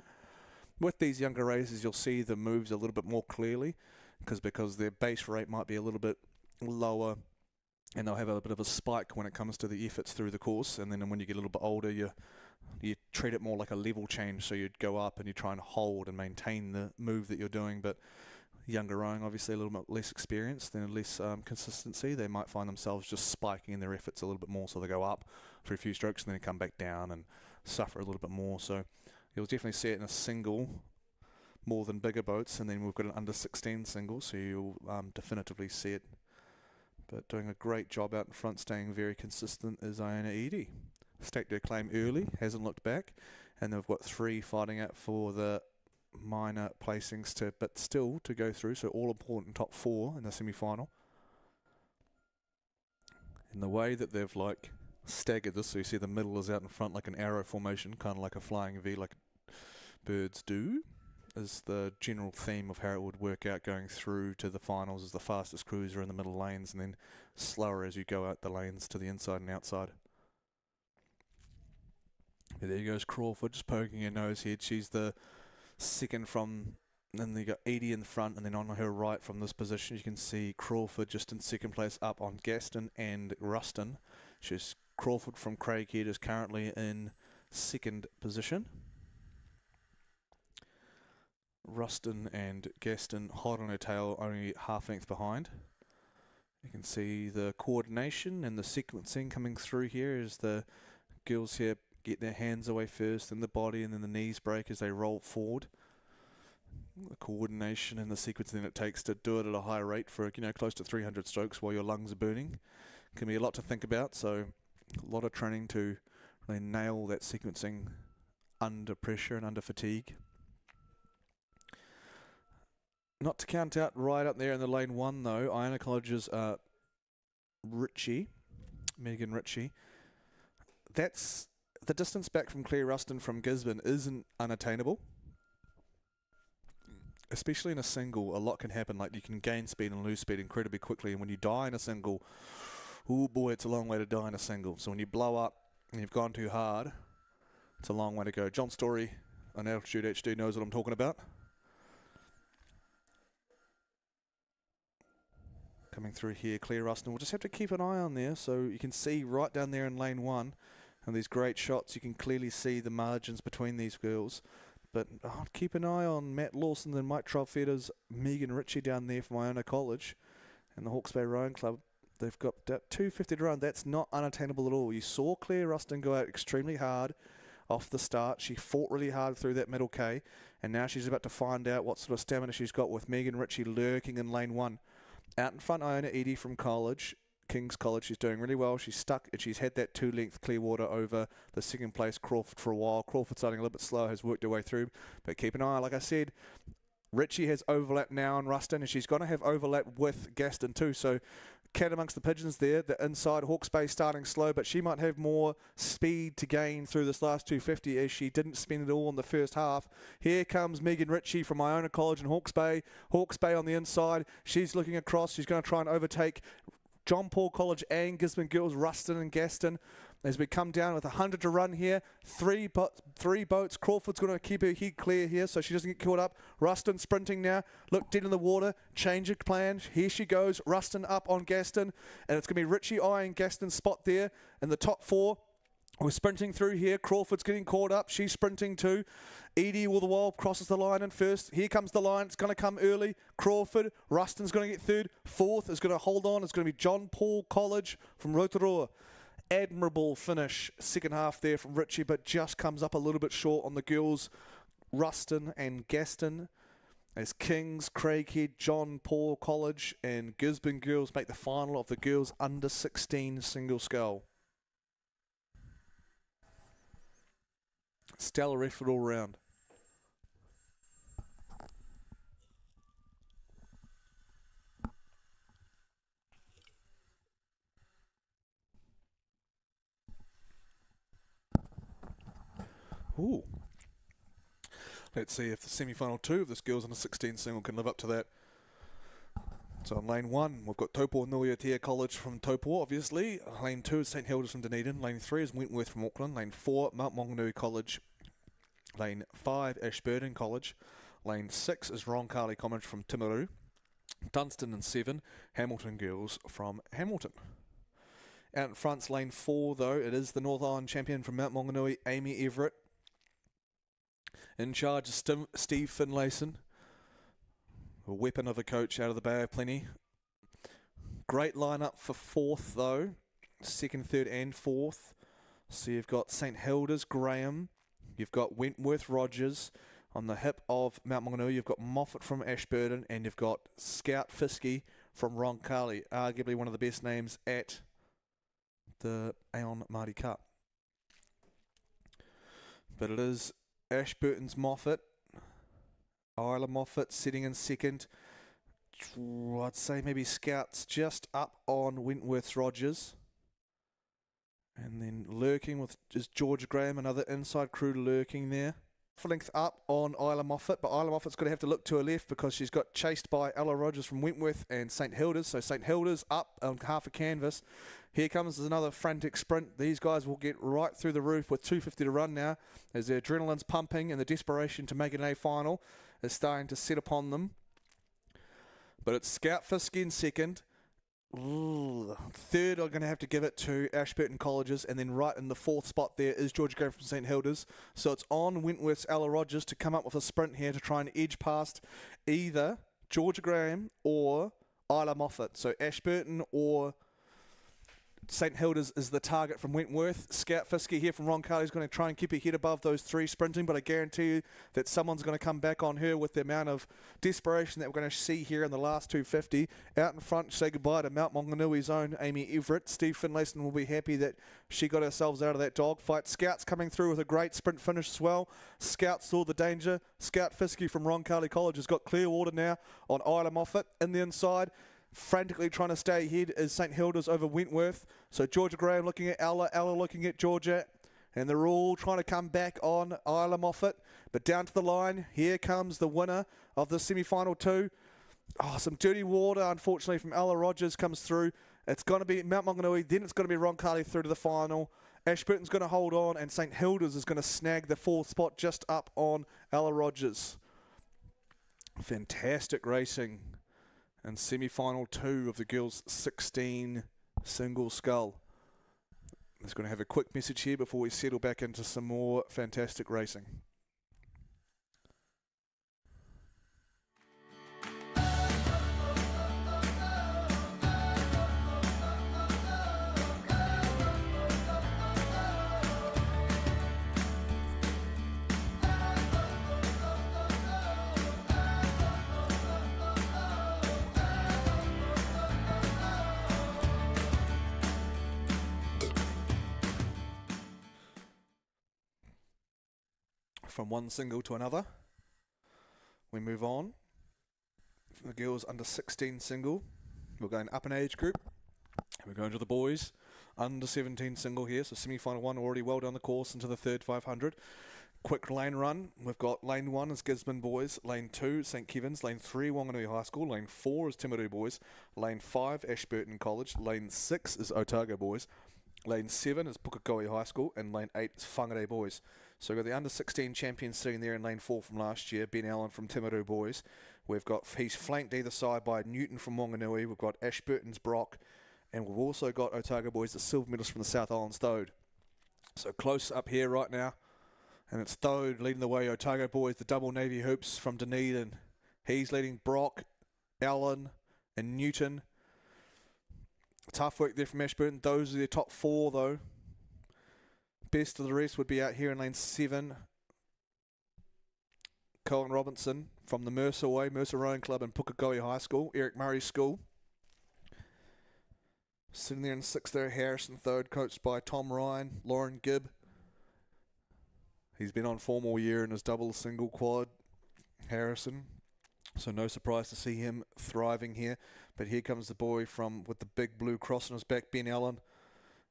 With these younger racers, you'll see the moves a little bit more clearly because their base rate might be a little bit lower, and they'll have a bit of a spike when it comes to the efforts through the course. And then when you get a little bit older, you treat it more like a level change, so you'd go up and you try and hold and maintain the move that you're doing. But younger rowing, obviously a little bit less experience, then less consistency, they might find themselves just spiking in their efforts a little bit more, so they go up for a few strokes and then come back down and suffer a little bit more. So you'll definitely see it in a single more than bigger boats, and then we've got an under 16 single, so you'll definitively see it. But doing a great job out in front, staying very consistent, is Iona Edie. Staked her claim early, hasn't looked back, and they've got 3 fighting out for the minor placings but still to go through, so all important top 4 in the semi-final. In the way that they've staggered this, so you see the middle is out in front like an arrow formation, kind of like a flying V like birds do, is the general theme of how it would work out going through to the finals, as the fastest cruiser in the middle lanes and then slower as you go out the lanes to the inside and outside. But there goes Crawford just poking her nose here. She's the second from, and then you got Edie in front, and then on her right from this position you can see Crawford just in second place up on Gaston and Ruston. Crawford from Craighead is currently in second position. Ruston and Gaston hot on her tail, only half length behind. You can see the coordination and the sequencing coming through here as the girls here get their hands away first, then the body, and then the knees break as they roll forward. The coordination and the sequencing it takes to do it at a high rate for close to 300 strokes while your lungs are burning can be a lot to think about. So a lot of training to really nail that sequencing under pressure and under fatigue. Not to count out right up there in the lane 1 though, Iona College's Megan Ritchie. That's the distance back from Claire Ruston from Gisborne isn't unattainable. Especially in a single, a lot can happen. Like you can gain speed and lose speed incredibly quickly, and when you die in a single, oh boy, it's a long way to die in a single. So when you blow up and you've gone too hard, it's a long way to go. John Story on Altitude HD knows what I'm talking about. Coming through here, Claire Ruston. We'll just have to keep an eye on there. So you can see right down there in lane 1, and these great shots, you can clearly see the margins between these girls. But keep an eye on Matt Lawson and Mike Trolfetter's Megan Ritchie down there from Iona College and the Hawke's Bay Rowing Club. They've got that 250 to run. That's not unattainable at all. You saw Claire Ruston go out extremely hard off the start. She fought really hard through that middle K, and now she's about to find out what sort of stamina she's got with Megan Ritchie lurking in lane 1. Out in front, Iona Edie from College. King's College. She's doing really well. She's stuck and she's had that 2-length clear water over the second place Crawford for a while. Crawford's starting a little bit slow, has worked her way through, but keep an eye. Like I said, Richie has overlap now on Ruston, and she's going to have overlap with Gaston too. So cat amongst the pigeons there. The inside Hawke's Bay starting slow, but she might have more speed to gain through this last 250 as she didn't spend it all in the first half. Here comes Megan Ritchie from Iona College in Hawke's Bay. Hawke's Bay on the inside. She's looking across. She's going to try and overtake John Paul College and Gisborne Girls, Ruston and Gaston. As we come down with 100 to run here, three boats. Crawford's going to keep her head clear here so she doesn't get caught up. Ruston sprinting now. Look dead in the water. Change of plan. Here she goes. Ruston up on Gaston. And it's going to be Richie eyeing Gaston's spot there in the top 4. We're sprinting through here. Crawford's getting caught up. She's sprinting too. Edie all the while crosses the line in first. Here comes the line. It's going to come early. Crawford. Ruston's going to get third. Fourth is going to hold on. It's going to be John Paul College from Rotorua. Admirable finish, second half there from Richie, but just comes up a little bit short on the girls, Ruston and Gaston, as Kings, Craighead, John Paul College and Gisborne Girls make the final of the girls under 16 single scull. Stellar effort all round. Ooh. Let's see if the semi-final 2 of this girls under 16 single can live up to that. So on lane 1, we've got Taupo Nuiatea College from Taupo, obviously. Lane 2 is St Hilda's from Dunedin. Lane 3 is Wentworth from Auckland. Lane 4, Mount Maunganui College. Lane 5, Ashburton College. Lane 6 is Roncalli College from Timaru. Dunstan and 7, Hamilton Girls from Hamilton. Out in front's lane 4, though, it is the North Island champion from Mount Maunganui, Amy Everett. In charge is Steve Finlayson, a weapon of a coach out of the Bay of Plenty. Great lineup for 4th, though. 2nd, 3rd and 4th. So you've got St Hilda's, Graham. You've got Wentworth, Rogers. On the hip of Mount Maunganui, you've got Moffat from Ashburton. And you've got Scout Fiskey from Roncalli, arguably one of the best names at the Aon Maadi Cup. But it is Ashburton's Moffat, Isla Moffat sitting in 2nd. I'd say maybe Scouts just up on Wentworth's Rogers. And then lurking with is George Graham, another inside crew lurking there. Length up on Isla Moffat, but Isla Moffat's going to have to look to her left because she's got chased by Ella Rogers from Wentworth and St Hilda's. So St Hilda's up on half a canvas. Here comes another frantic sprint. These guys will get right through the roof with 250 to run now as their adrenaline's pumping and the desperation to make an A final is starting to set upon them. But it's Scout Fiskey in 2nd. Ooh, 3rd, I'm going to have to give it to Ashburton Colleges, and then right in the 4th spot there is George Graham from St Hilda's. So it's on Wentworth's Ella Rogers to come up with a sprint here to try and edge past either George Graham or Isla Moffat. So Ashburton or St Hilda's is the target from Wentworth. Scout Fiskey here from Roncalli is going to try and keep her head above those 3 sprinting, but I guarantee you that someone's going to come back on her with the amount of desperation that we're going to see here in the last 250. Out in front, say goodbye to Mount Maunganui's own Amy Everett. Steve Finlayson will be happy that she got ourselves out of that dogfight. Scouts coming through with a great sprint finish as well. Scouts saw the danger. Scout Fiskey from Roncalli College has got clear water now on Isla Moffat. In the inside, frantically trying to stay ahead is St Hilda's over Wentworth. So Georgia Graham looking at Ella looking at Georgia, and they're all trying to come back on Isla Moffat. But down to the line, here comes the winner of the semi-final 2. Oh, some dirty water, unfortunately, from Ella Rogers comes through. It's going to be Mount Maunganui, then it's going to be Roncalli through to the final. Ashburton's going to hold on, and St Hilda's is going to snag the 4th spot just up on Ella Rogers. Fantastic racing. And semi-final 2 of the girls' 16 single scull. I'm just going to have a quick message here before we settle back into some more fantastic racing. from one single to another. We move on. From the girls under 16 single, we're going up an age group. We're going to the boys under 17 single here. So semi-final one already well down the course into the third 500. Quick lane run. We've got lane 1 is Gisborne boys, lane 2 St Kevin's, lane 3 Wanganui High School, lane 4 is Timaru boys, lane 5 Ashburton College, lane 6 is Otago boys, lane 7 is Pukekohe High School, and lane 8 is Whangarei boys. So we've got the under 16 champions sitting there in lane 4 from last year, Ben Allen from Timaru boys. He's flanked either side by Newton from Wanganui. We've got Ashburton's Brock, and we've also got Otago boys, the silver medalists from the South Island Stode. So close up here right now. And it's Thode leading the way. Otago boys, the double navy hoops from Dunedin. He's leading Brock, Allen, and Newton. Tough work there from Ashburton. Those are their top 4, though. Best of the rest would be out here in lane 7. Colin Robinson from the Mercer Rowing Club and Pukekohe High School. Eric Murray's school. Sitting there in 6th there, Harrison Thode, coached by Tom Ryan, Lauren Gibb. He's been on form all year in his double, single, quad, Harrison. So no surprise to see him thriving here. But here comes the boy with the big blue cross on his back, Ben Allen.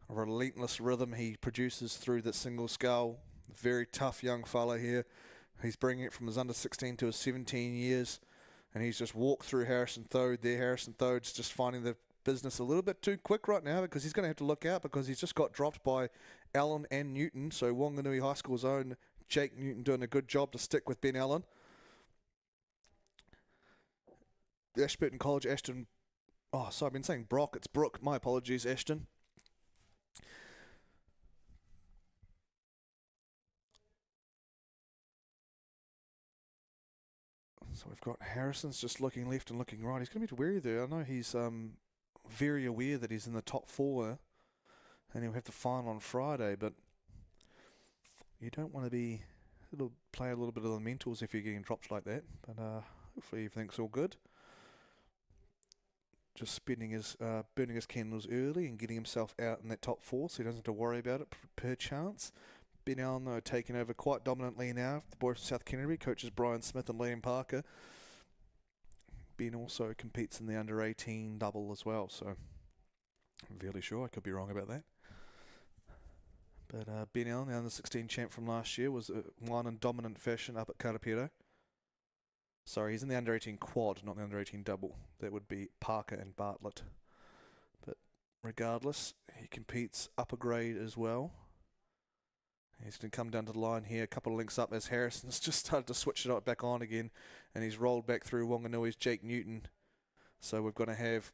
A relentless rhythm he produces through the single scull. Very tough young fella here. He's bringing it from his under 16 to his 17 years. And he's just walked through Harrison Thode there. Harrison Thode's just finding the business a little bit too quick right now because he's going to have to look out because he's just got dropped by Allen and Newton. So Wanganui High School's own Jake Newton doing a good job to stick with Ben Allen. Ashburton College, Ashton. Oh, sorry, I've been saying Brock. It's Brooke. My apologies, Ashton. So we've got Harrison's just looking left and looking right. He's going to be wary there. I know he's very aware that he's in the top 4 and he'll have the final on Friday, but you don't want to play a little bit of the mentals if you're getting dropped like that. But hopefully everything's all good. Just burning his candles early and getting himself out in that top 4 so he doesn't have to worry about it per chance. Ben Allen, though, taking over quite dominantly now. The boys from South Canterbury, coaches Brian Smith and Liam Parker. Ben also competes in the under-18 double as well, so I'm fairly sure. I could be wrong about that. But Ben Allen, the under-16 champ from last year, was won in dominant fashion up at Karapiro. Sorry, he's in the under-18 quad, not the under-18 double. That would be Parker and Bartlett. But regardless, he competes upper grade as well. He's going to come down to the line here, a couple of links up as Harrison's just started to switch it back on again, and he's rolled back through Wanganui's Jake Newton. So we're going to have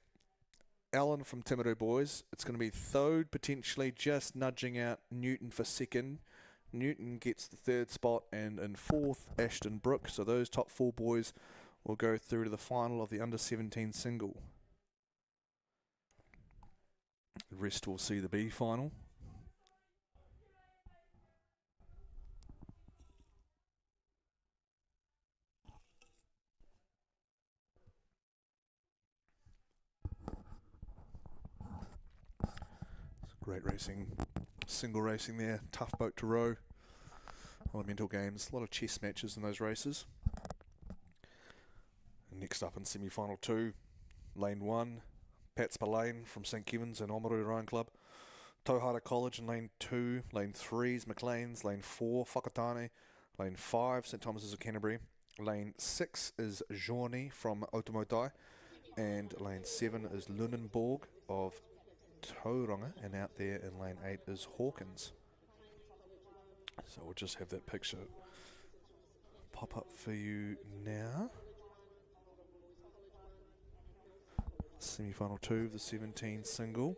Allen from Timaru boys. It's going to be Thode potentially just nudging out Newton for second. Newton gets the 3rd spot, and in 4th, Ashton Brook. So those top 4 boys will go through to the final of the under-17 single. The rest will see the B final. Great racing, single racing there, tough boat to row, a lot of mental games, a lot of chess matches in those races. And next up in semi-final 2, lane 1, Pat Spillane from St Kevin's and Oamaru Rowing Club, Tauhara College in lane 2, lane 3 is McLean's, lane 4 Whakatane, lane 5 St Thomas's of Canterbury, lane 6 is Journey from Otamotai, and lane 7 is Lunenborg of Tauranga, and out there in lane 8 is Hawkins. So we'll just have that picture pop up for you now. Semi-final 2 of the 17 single.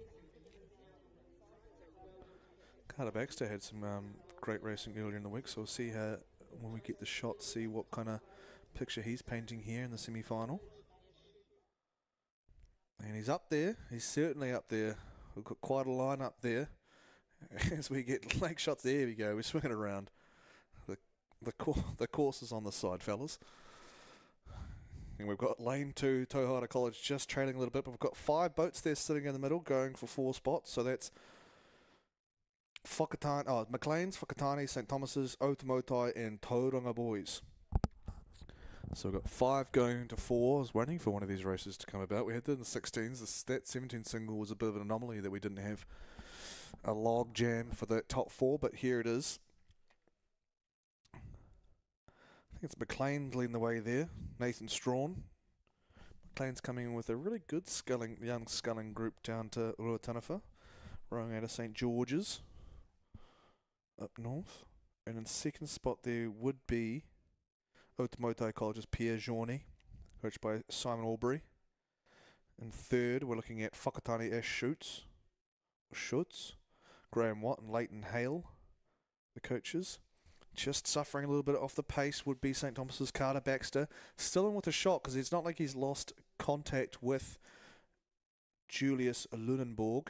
Carter Baxter had some great racing earlier in the week, so we'll see how, when we get the shot, see what kind of picture he's painting here in the semi-final. And he's up there, he's certainly up there. We've got quite a line up there. As we get leg shots, there we go, we're swinging around. The course is on the side, fellas. And we've got lane 2, Tauhara College, just trailing a little bit, but we've got 5 boats there sitting in the middle, going for 4 spots, so that's McLean's, Whakatane, St Thomas's, Otamotai and Tauranga boys. So we've got 5 going to 4. I was waiting for one of these races to come about. We had that in the 16s. That 17 single was a bit of an anomaly that we didn't have a log jam for the top 4, but here it is. I think it's McLean's leading the way there. Nathan Strawn. McLean's coming in with a really good young sculling group down to Ruataniwha, rowing out of St George's up north. And in second spot there would be Otamotai College's Pierre Journey, coached by Simon Albury. In third, we're looking at Whakatane Ash Schutz, Graham Watt and Leighton Hale, the coaches. Just suffering a little bit off the pace would be St Thomas's Carter Baxter. Still in with a shot because it's not like he's lost contact with Julius Lunenborg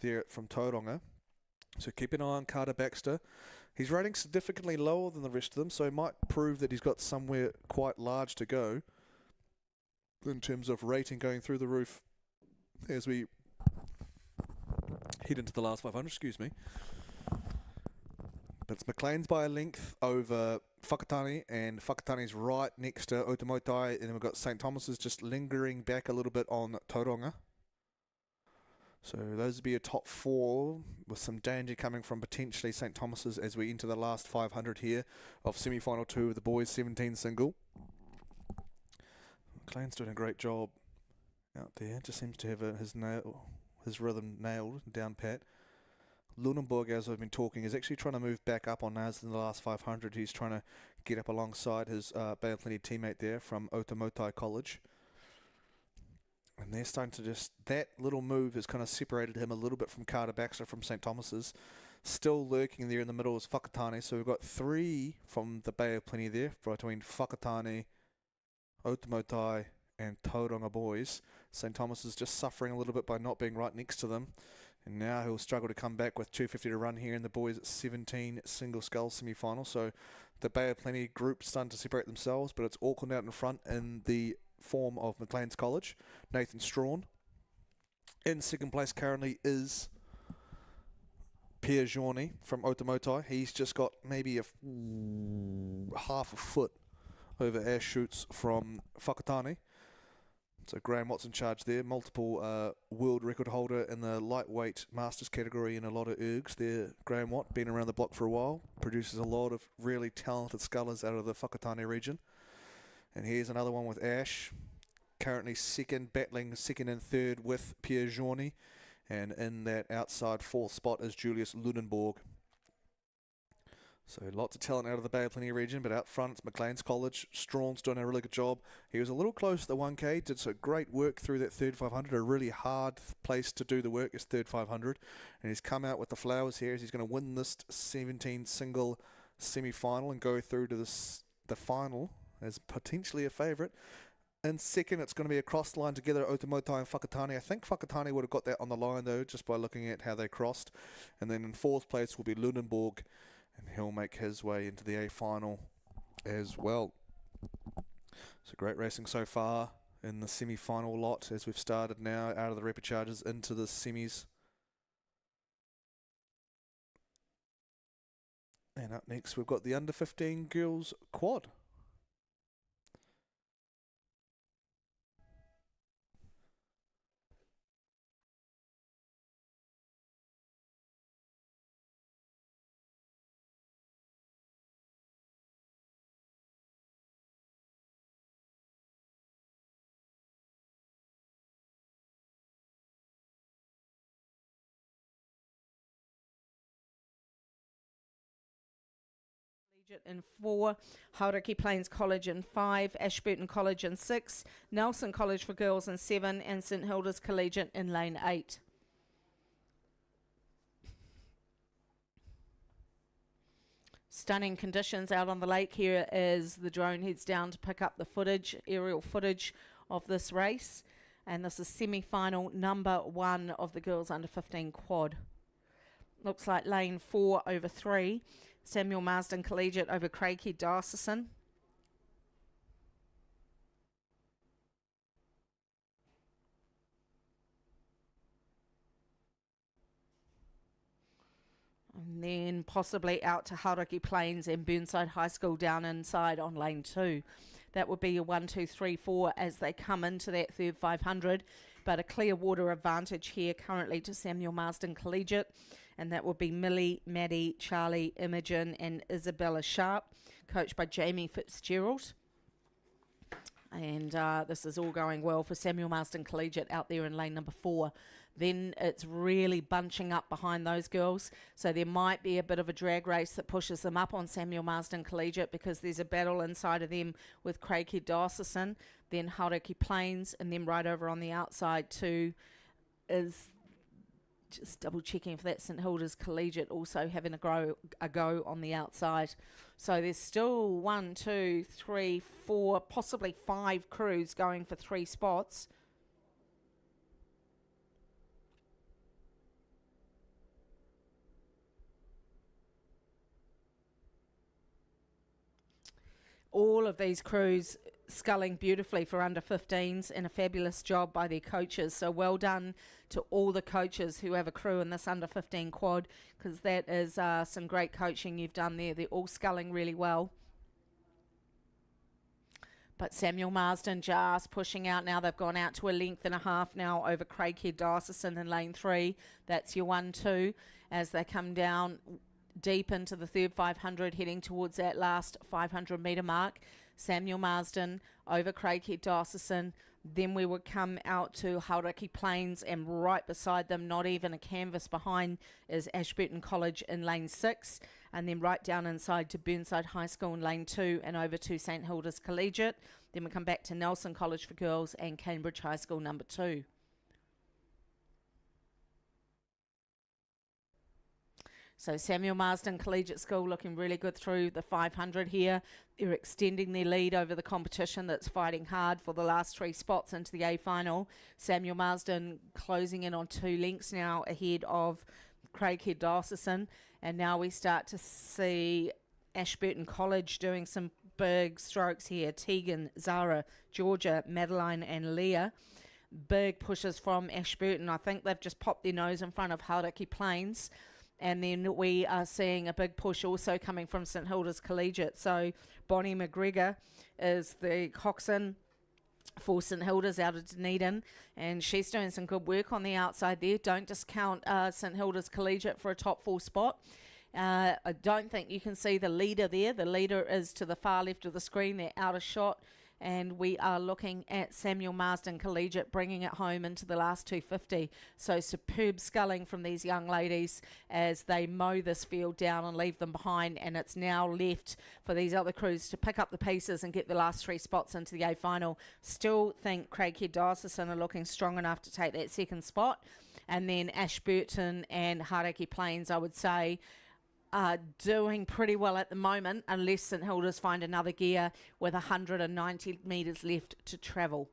there from Tauranga. So keep an eye on Carter Baxter. He's rating significantly lower than the rest of them, so it might prove that he's got somewhere quite large to go in terms of rating going through the roof as we head into the last 500, excuse me. But it's McLean's by a length over Whakatane, and Whakatane's right next to Otamotai, and then we've got St Thomas's just lingering back a little bit on Tauranga. So those would be a top 4 with some danger coming from potentially St Thomas's as we enter the last 500 here of semi-final 2 of the boys 17 single. McLean's doing a great job out there. Just seems to have his rhythm nailed down pat. Lunenborg, as I've been talking, is actually trying to move back up on us in the last 500. He's trying to get up alongside his Bay of Plenty teammate there from Otamotai College. And they're starting to that little move has kind of separated him a little bit from Carter Baxter from St Thomas's. Still lurking there in the middle is Whakatane. So we've got 3 from the Bay of Plenty there between Whakatane, Otamotai and Tauranga boys. St Thomas is just suffering a little bit by not being right next to them. And now he'll struggle to come back with 250 to run here in the boys 17 single scull semi-final. So the Bay of Plenty group starting to separate themselves, but it's Auckland out in front in the form of McLean's College. Nathan Strawn. In second place currently is Pierre Journey from Otamotai. He's just got maybe half a foot over Ash Shoots from Whakatane. So Graham Watt's in charge there. Multiple world record holder in the lightweight masters category in a lot of ergs there. Graham Watt, been around the block for a while, produces a lot of really talented scullers out of the Whakatane region. And here's another one with Ash, currently battling second and third with Pierre Journey. And in that outside 4th spot is Julius Lunenborg. So lots of talent out of the Bay of Plenty region, but out front it's McLean's College. Strawn's doing a really good job. He was a little close to the 1K, did some great work through that third 500. A really hard place to do the work is third 500. And he's come out with the flowers here as he's going to win this 17 single semi-final and go through to the final as potentially a favourite. In second, it's going to be across the line together, Otamotai and Whakatane. I think Whakatane would have got that on the line, though, just by looking at how they crossed. And then in 4th place will be Lunenborg, and he'll make his way into the A final as well. So great racing so far in the semi-final lot as we've started now out of the Repecharges into the semis. And up next, we've got the under 15 girls quad. In 4, Hauraki Plains College in 5, Ashburton College in 6, Nelson College for Girls in 7, and St Hilda's Collegiate in lane 8. Stunning conditions out on the lake here as the drone heads down to pick up the footage, aerial footage of this race. And this is semi-final number 1 of the girls under 15 quad. Looks like lane 4 over 3. Samuel Marsden Collegiate over Craighead Diocesan. And then possibly out to Hauraki Plains and Burnside High School down inside on lane 2. That would be your 1, 2, 3, 4 as they come into that third 500. But a clear water advantage here currently to Samuel Marsden Collegiate. And that will be Millie, Maddie, Charlie, Imogen and Isabella Sharp, coached by Jamie Fitzgerald. And this is all going well for Samuel Marsden Collegiate out there in lane number 4. Then it's really bunching up behind those girls. So there might be a bit of a drag race that pushes them up on Samuel Marsden Collegiate because there's a battle inside of them with Craighead Diocesan, then Hauraki Plains, and then right over on the outside too is just double checking for that St Hilda's Collegiate also having a go on the outside. So there's still 1, 2, 3, 4, possibly 5 crews going for 3 spots. All of these crews sculling beautifully for under 15s and a fabulous job by their coaches. So well done to all the coaches who have a crew in this under 15 quad, because that is some great coaching you've done there. They're all sculling really well. But Samuel Marsden just pushing out now. They've gone out to a length and a half now over Craighead Diocesan in lane 3. That's your 1, 2 as they come down deep into the third 500, heading towards that last 500 metre mark. Samuel Marsden over Craighead Diocesan. Then we would come out to Hauraki Plains, and right beside them, not even a canvas behind, is Ashburton College in lane 6. And then right down inside to Burnside High School in lane 2 and over to St Hilda's Collegiate. Then we come back to Nelson College for girls and Cambridge High School number 2. So Samuel Marsden Collegiate School looking really good through the 500 here. They're extending their lead over the competition that's fighting hard for the last 3 spots into the A final. Samuel Marsden closing in on 2 lengths now ahead of Craighead Diocesan. And now we start to see Ashburton College doing some big strokes here. Tegan, Zara, Georgia, Madeline and Leah. Big pushes from Ashburton. I think they've just popped their nose in front of Hauraki Plains. And then we are seeing a big push also coming from St Hilda's Collegiate. So Bonnie McGregor is the coxswain for St Hilda's out of Dunedin, and she's doing some good work on the outside there. Don't discount St Hilda's Collegiate for a top 4 spot. I don't think you can see the leader there. The leader is to the far left of the screen. They're out of shot. And we are looking at Samuel Marsden Collegiate bringing it home into the last 250. So superb sculling from these young ladies as they mow this field down and leave them behind. And it's now left for these other crews to pick up the pieces and get the last 3 spots into the A final. Still think Craighead Diocesan are looking strong enough to take that second spot. And then Ashburton and Hauraki Plains, I would say, are doing pretty well at the moment, unless St Hilda's find another gear with 190 metres left to travel.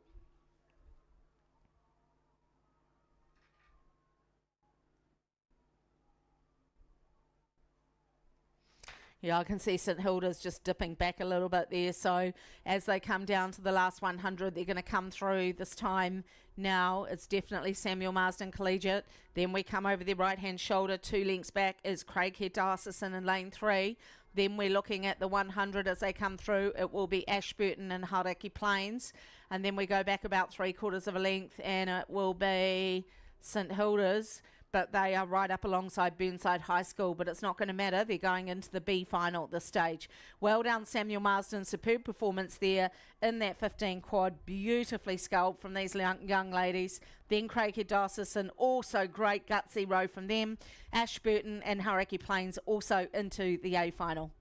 Yeah, I can see St Hilda's just dipping back a little bit there. So as they come down to the last 100, they're going to come through this time. Now it's definitely Samuel Marsden Collegiate. Then we come over their right-hand shoulder. 2 lengths back is Craighead Diocesan in lane 3. Then we're looking at the 100 as they come through. It will be Ashburton and Hauraki Plains. And then we go back about 3/4 of a length and it will be St Hilda's. But they are right up alongside Burnside High School, but it's not going to matter. They're going into the B final at this stage. Well done, Samuel Marsden. Superb performance there in that 15 quad. Beautifully sculpted from these young ladies. Then Craighead Diocesan, also great gutsy row from them. Ashburton and Hauraki Plains also into the A final.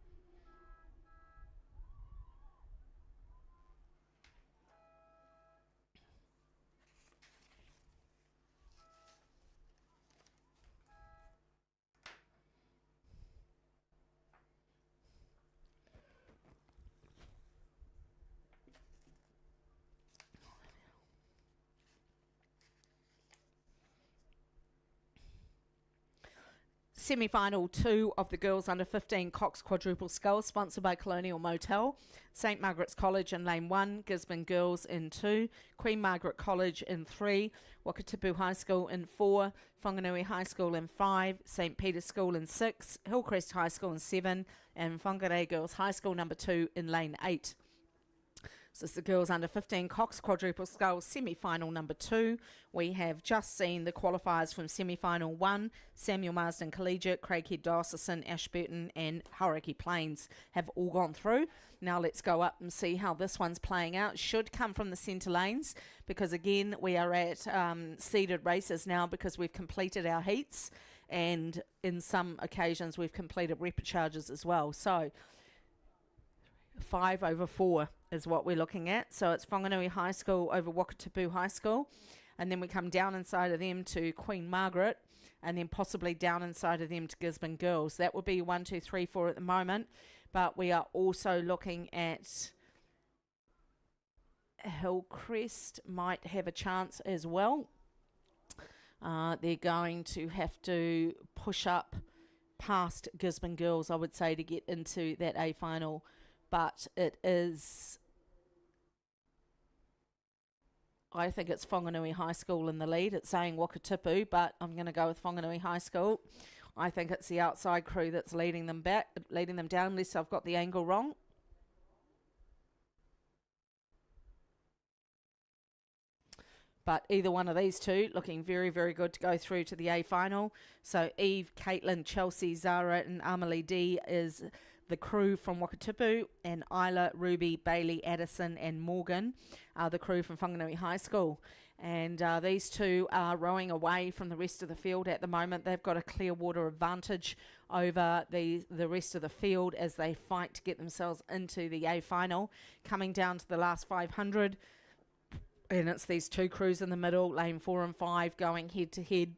Semi-final 2 of the girls under 15 Cox Quadruple Skulls, sponsored by Colonial Motel. St Margaret's College in lane 1, Gisborne Girls in 2, Queen Margaret College in 3, Wakatipu High School in 4, Whanganui High School in 5, St Peter's School in 6, Hillcrest High School in 7, and Whangarei Girls High School number 2 in lane 8. So it's the girls under 15 Cox Quadruple Skulls semi-final number 2. We have just seen the qualifiers from semi-final 1. Samuel Marsden Collegiate, Craighead Diocesan, Ashburton and Hauraki Plains have all gone through. Now let's go up and see how this one's playing out. Should come from the centre lanes because again we are at seeded races now because we've completed our heats and in some occasions we've completed repecharges as well. So 5 over 4 is what we're looking at. So it's Whanganui High School over Wakatipu High School. And then we come down inside of them to Queen Margaret. And then possibly down inside of them to Gisborne Girls. That would be 1, 2, 3, 4 at the moment. But we are also looking at Hillcrest might have a chance as well. They're going to have to push up past Gisborne Girls, I would say, to get into that A final. But it is, I think it's Whanganui High School in the lead. It's saying Wakatipu, but I'm going to go with Whanganui High School. I think it's the outside crew that's leading them down, unless I've got the angle wrong. But either one of these two looking very, very good to go through to the A final. So Eve, Caitlin, Chelsea, Zara and Amelie D is the crew from Wakatipu, and Isla, Ruby, Bailey, Addison and Morgan are the crew from Whanganui High School. And these two are rowing away from the rest of the field at the moment. They've got a clear water advantage over the rest of the field as they fight to get themselves into the A final. Coming down to the last 500, and it's these two crews in the middle, lane 4 and 5, going head to head.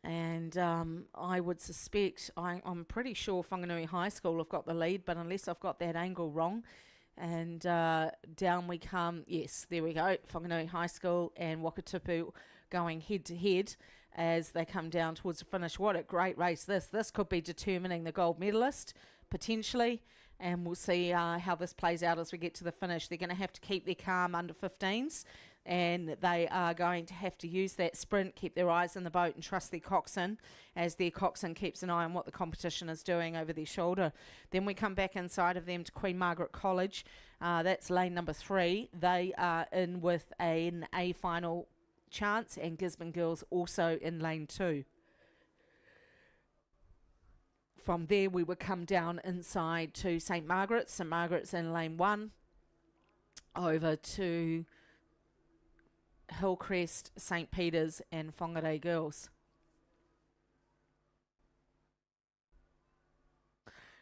And I would suspect, I'm pretty sure Whanganui High School have got the lead, but unless I've got that angle wrong. And down we come. Yes, there we go. Whanganui High School and Wakatipu going head to head as they come down towards the finish. What a great race this. This could be determining the gold medalist, potentially. And we'll see how this plays out as we get to the finish. They're going to have to keep their calm under 15s. And they are going to have to use that sprint, keep their eyes in the boat and trust their coxswain as their coxswain keeps an eye on what the competition is doing over their shoulder. Then we come back inside of them to Queen Margaret College. That's lane number 3. They are in with an A final chance, and Gisborne Girls also in lane 2. From there, we would come down inside to St Margaret's. St Margaret's in lane 1. Over to Hillcrest, St Peter's and Whangarei Girls.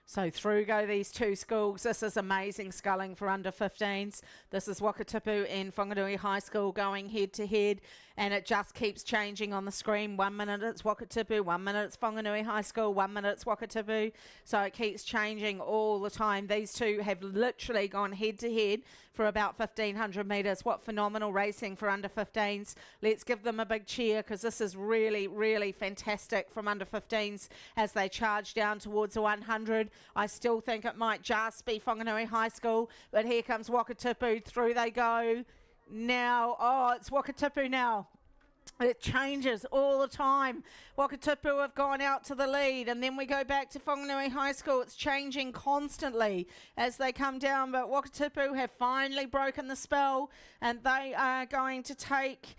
So through go these two schools. This is amazing sculling for under 15s. This is Wakatipu and Whanganui High School going head to head, and it just keeps changing on the screen. 1 minute it's Wakatipu, 1 minute it's Whanganui High School, 1 minute it's Wakatipu. So it keeps changing all the time. These two have literally gone head to head for about 1,500 metres. What phenomenal racing for under 15s. Let's give them a big cheer because this is really, really fantastic from under 15s as they charge down towards the 100. I still think it might just be Whanganui High School, but here comes Wakatipu. Through they go. Now, it's Wakatipu now. It changes all the time. Wakatipu have gone out to the lead, and then we go back to Whanganui High School. It's changing constantly as they come down, but Wakatipu have finally broken the spell, and they are going to take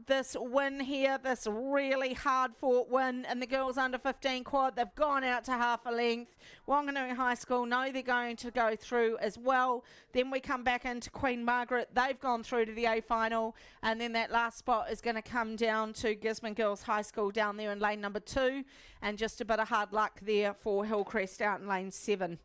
this win here, this really hard-fought win in the girls under 15 quad. They've gone out to half a length. Whanganui High School know they're going to go through as well. Then we come back into Queen Margaret. They've gone through to the A final, and then that last spot is going to come down to Gisborne Girls High School down there in lane number 2, and just a bit of hard luck there for Hillcrest out in lane 7.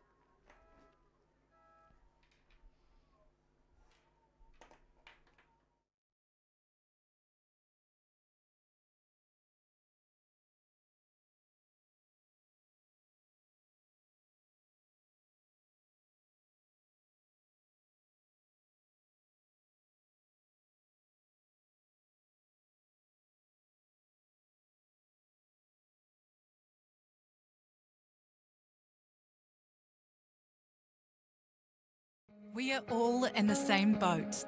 We are all in the same boat.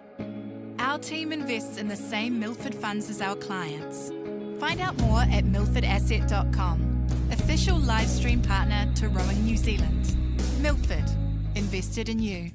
Our team invests in the same Milford funds as our clients. Find out more at milfordasset.com, official live stream partner to Rowing New Zealand. Milford, invested in you.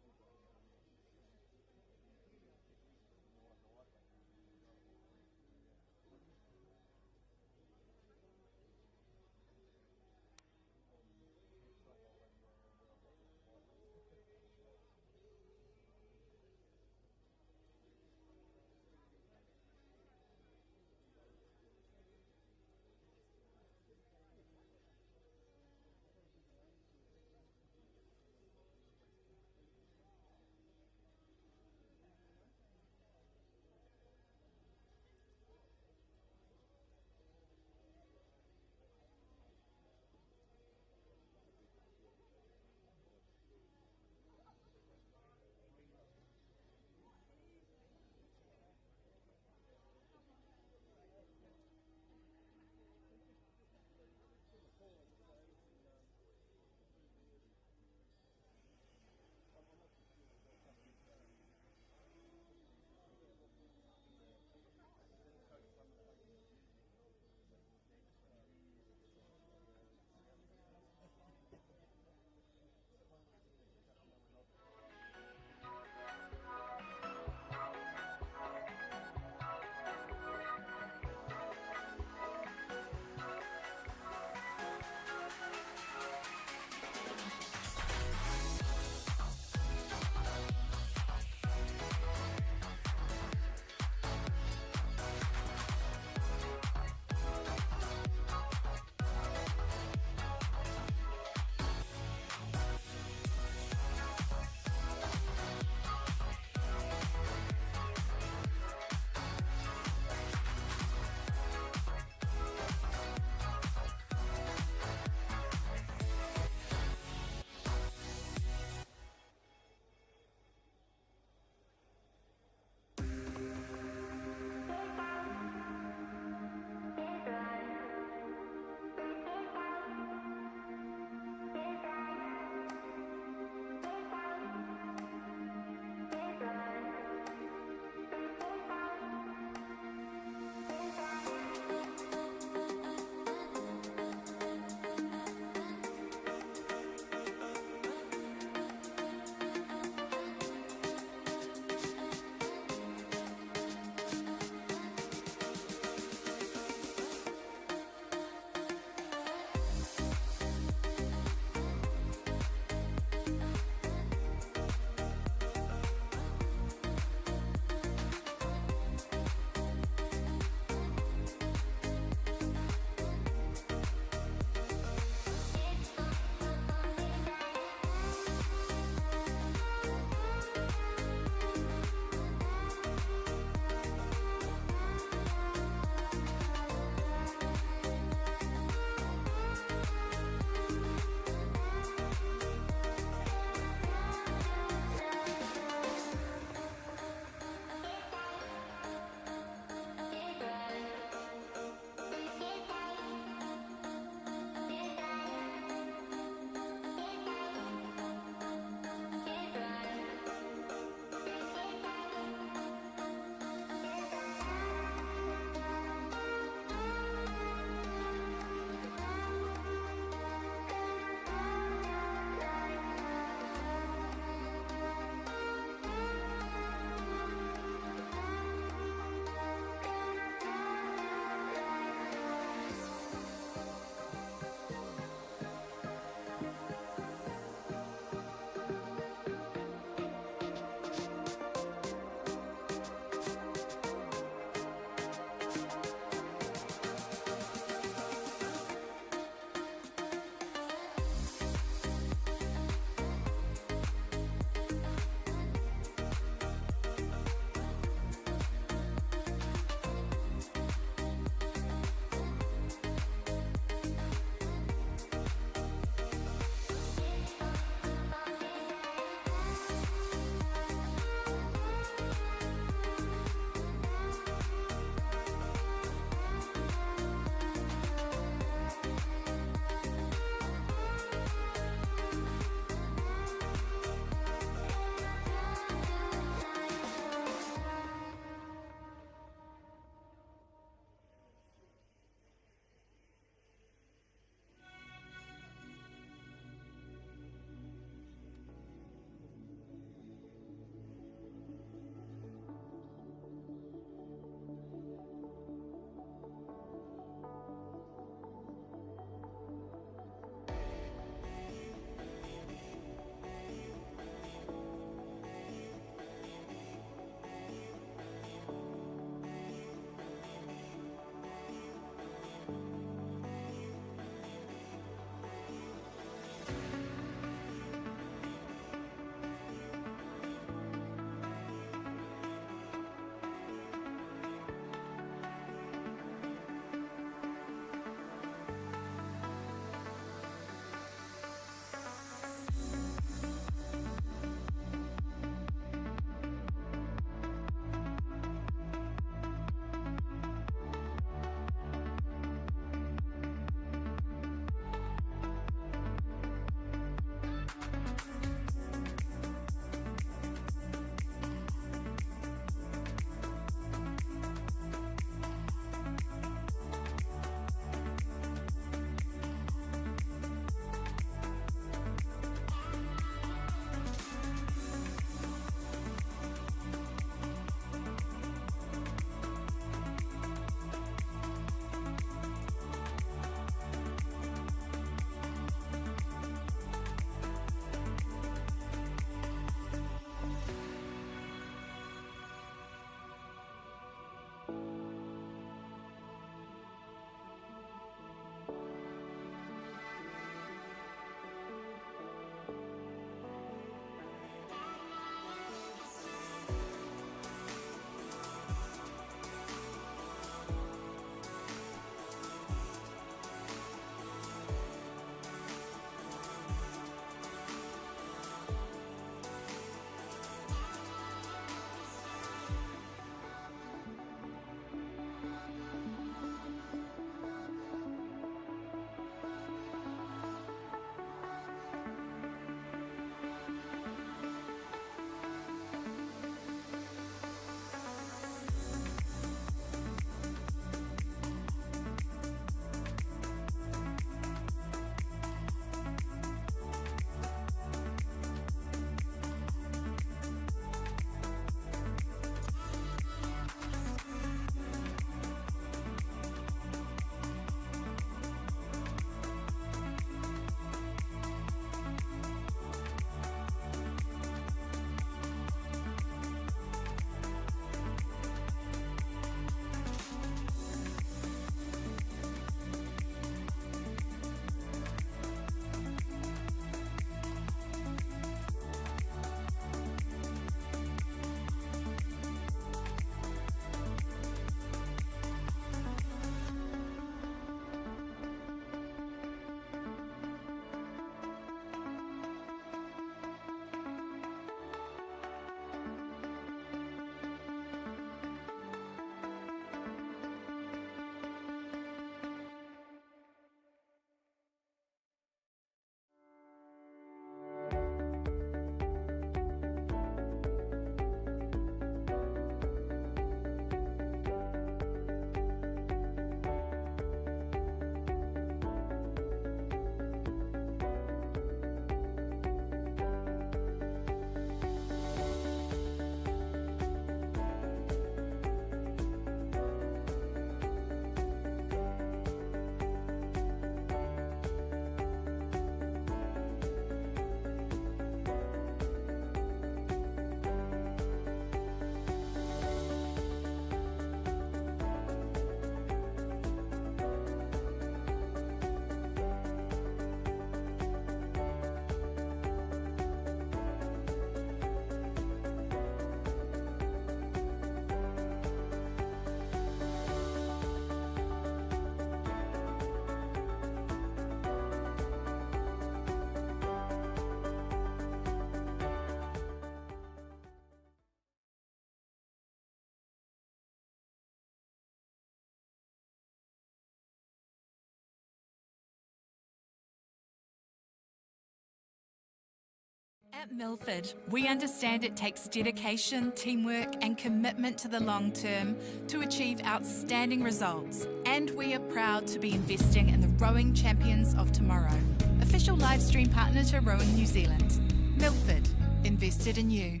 At Milford, we understand it takes dedication, teamwork, and commitment to the long term to achieve outstanding results. And we are proud to be investing in the rowing champions of tomorrow. Official live stream partner to Rowing New Zealand. Milford, invested in you.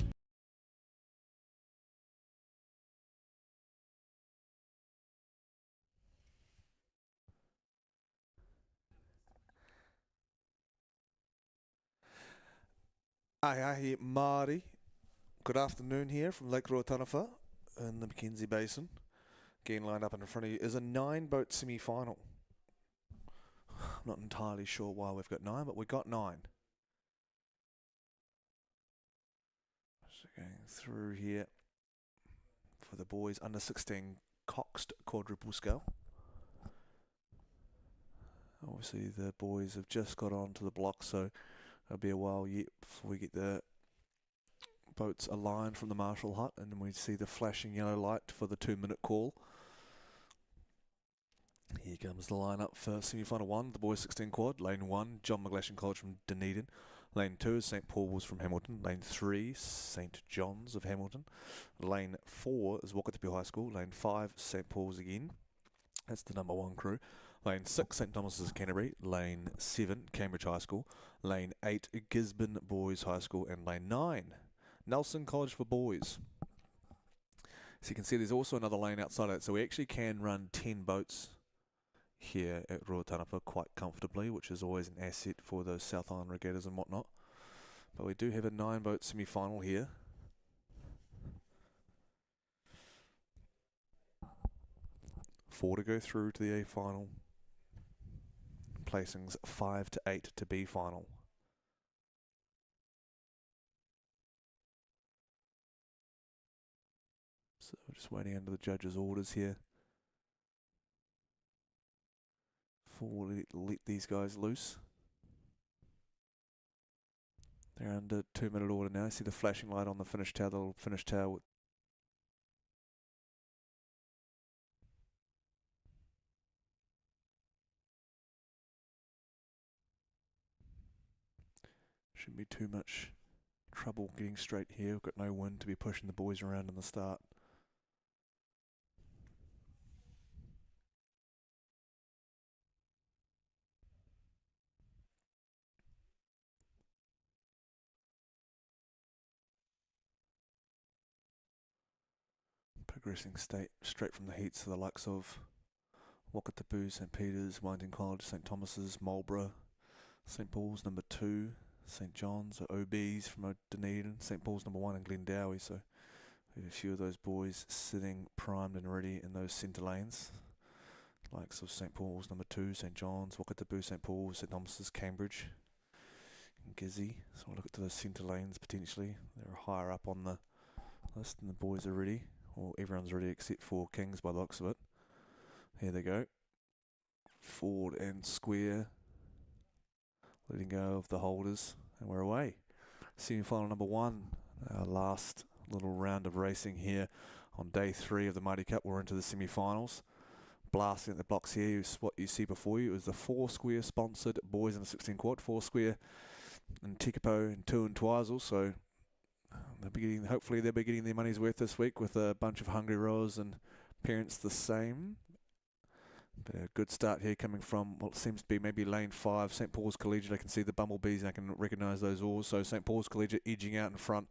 Ahi Maadi. Good afternoon here from Lake Ruataniwha in the Mackenzie Basin. Again, lined up in front of you is a 9-boat semi-final. I'm not entirely sure why we've got 9, but we got 9. So going through here for the boys under 16 coxed quadruple scale. Obviously the boys have just got onto the block, so it'll be a while yet before we get the boats aligned from the marshal hut, and then we see the flashing yellow light for the 2-minute call. Here comes the lineup for semi-final 1, the boys 16 quad. Lane 1, John McGlashan College from Dunedin. Lane 2 is St Paul's from Hamilton. Lane 3, St John's of Hamilton. Lane 4 is Wakatipu High School. Lane 5, St Paul's again. That's the number 1 crew. Lane 6, St Thomas's Canterbury. Lane 7, Cambridge High School. Lane 8, Gisborne Boys High School. And Lane 9, Nelson College for Boys. So you can see there's also another lane outside of it. So we actually can run 10 boats here at Ruataniwha quite comfortably, which is always an asset for those South Island regattas and whatnot. But we do have a 9-boat semi-final here. Four to go through to the A final. Placings 5 to 8 to B final. So we're just waiting under the judge's orders here. Before we let these guys loose. They're under 2-minute order now. See the flashing light on the finish tower, the little finish tower. Shouldn't be too much trouble getting straight here. We've got no wind to be pushing the boys around in the start. Progressing straight from the heats to the likes of Wakatipu, St Peter's, Wellington College, St Thomas's, Marlborough, St Paul's number 2, St John's, OBs from Dunedin, St Paul's number 1 and Glendowie. So we have a few of those boys sitting primed and ready in those centre lanes. Likes of St Paul's number 2, St John's, Wakatipu, St Paul's, St Thomas's, Cambridge, and Gizzy. So we'll look at those centre lanes potentially. They're higher up on the list and the boys are ready. Well, everyone's ready except for Kings by the looks of it. Here they go. Forward and square. Letting go of the holders. And we're away. Semi-final number 1. Our last little round of racing here on day 3 of the Maadi Cup. We're into the semi-finals. Blasting at the blocks here is what you see before you. It was the 4 square sponsored boys in the 16 quad. 4 square and Tekapo and 2 and Twizel. So they'll be getting, hopefully they'll be getting their money's worth this week with a bunch of hungry rowers and parents the same. But a good start here coming from what seems to be maybe lane 5, St Paul's Collegiate. I can see the bumblebees and I can recognise those oars. So St Paul's Collegiate edging out in front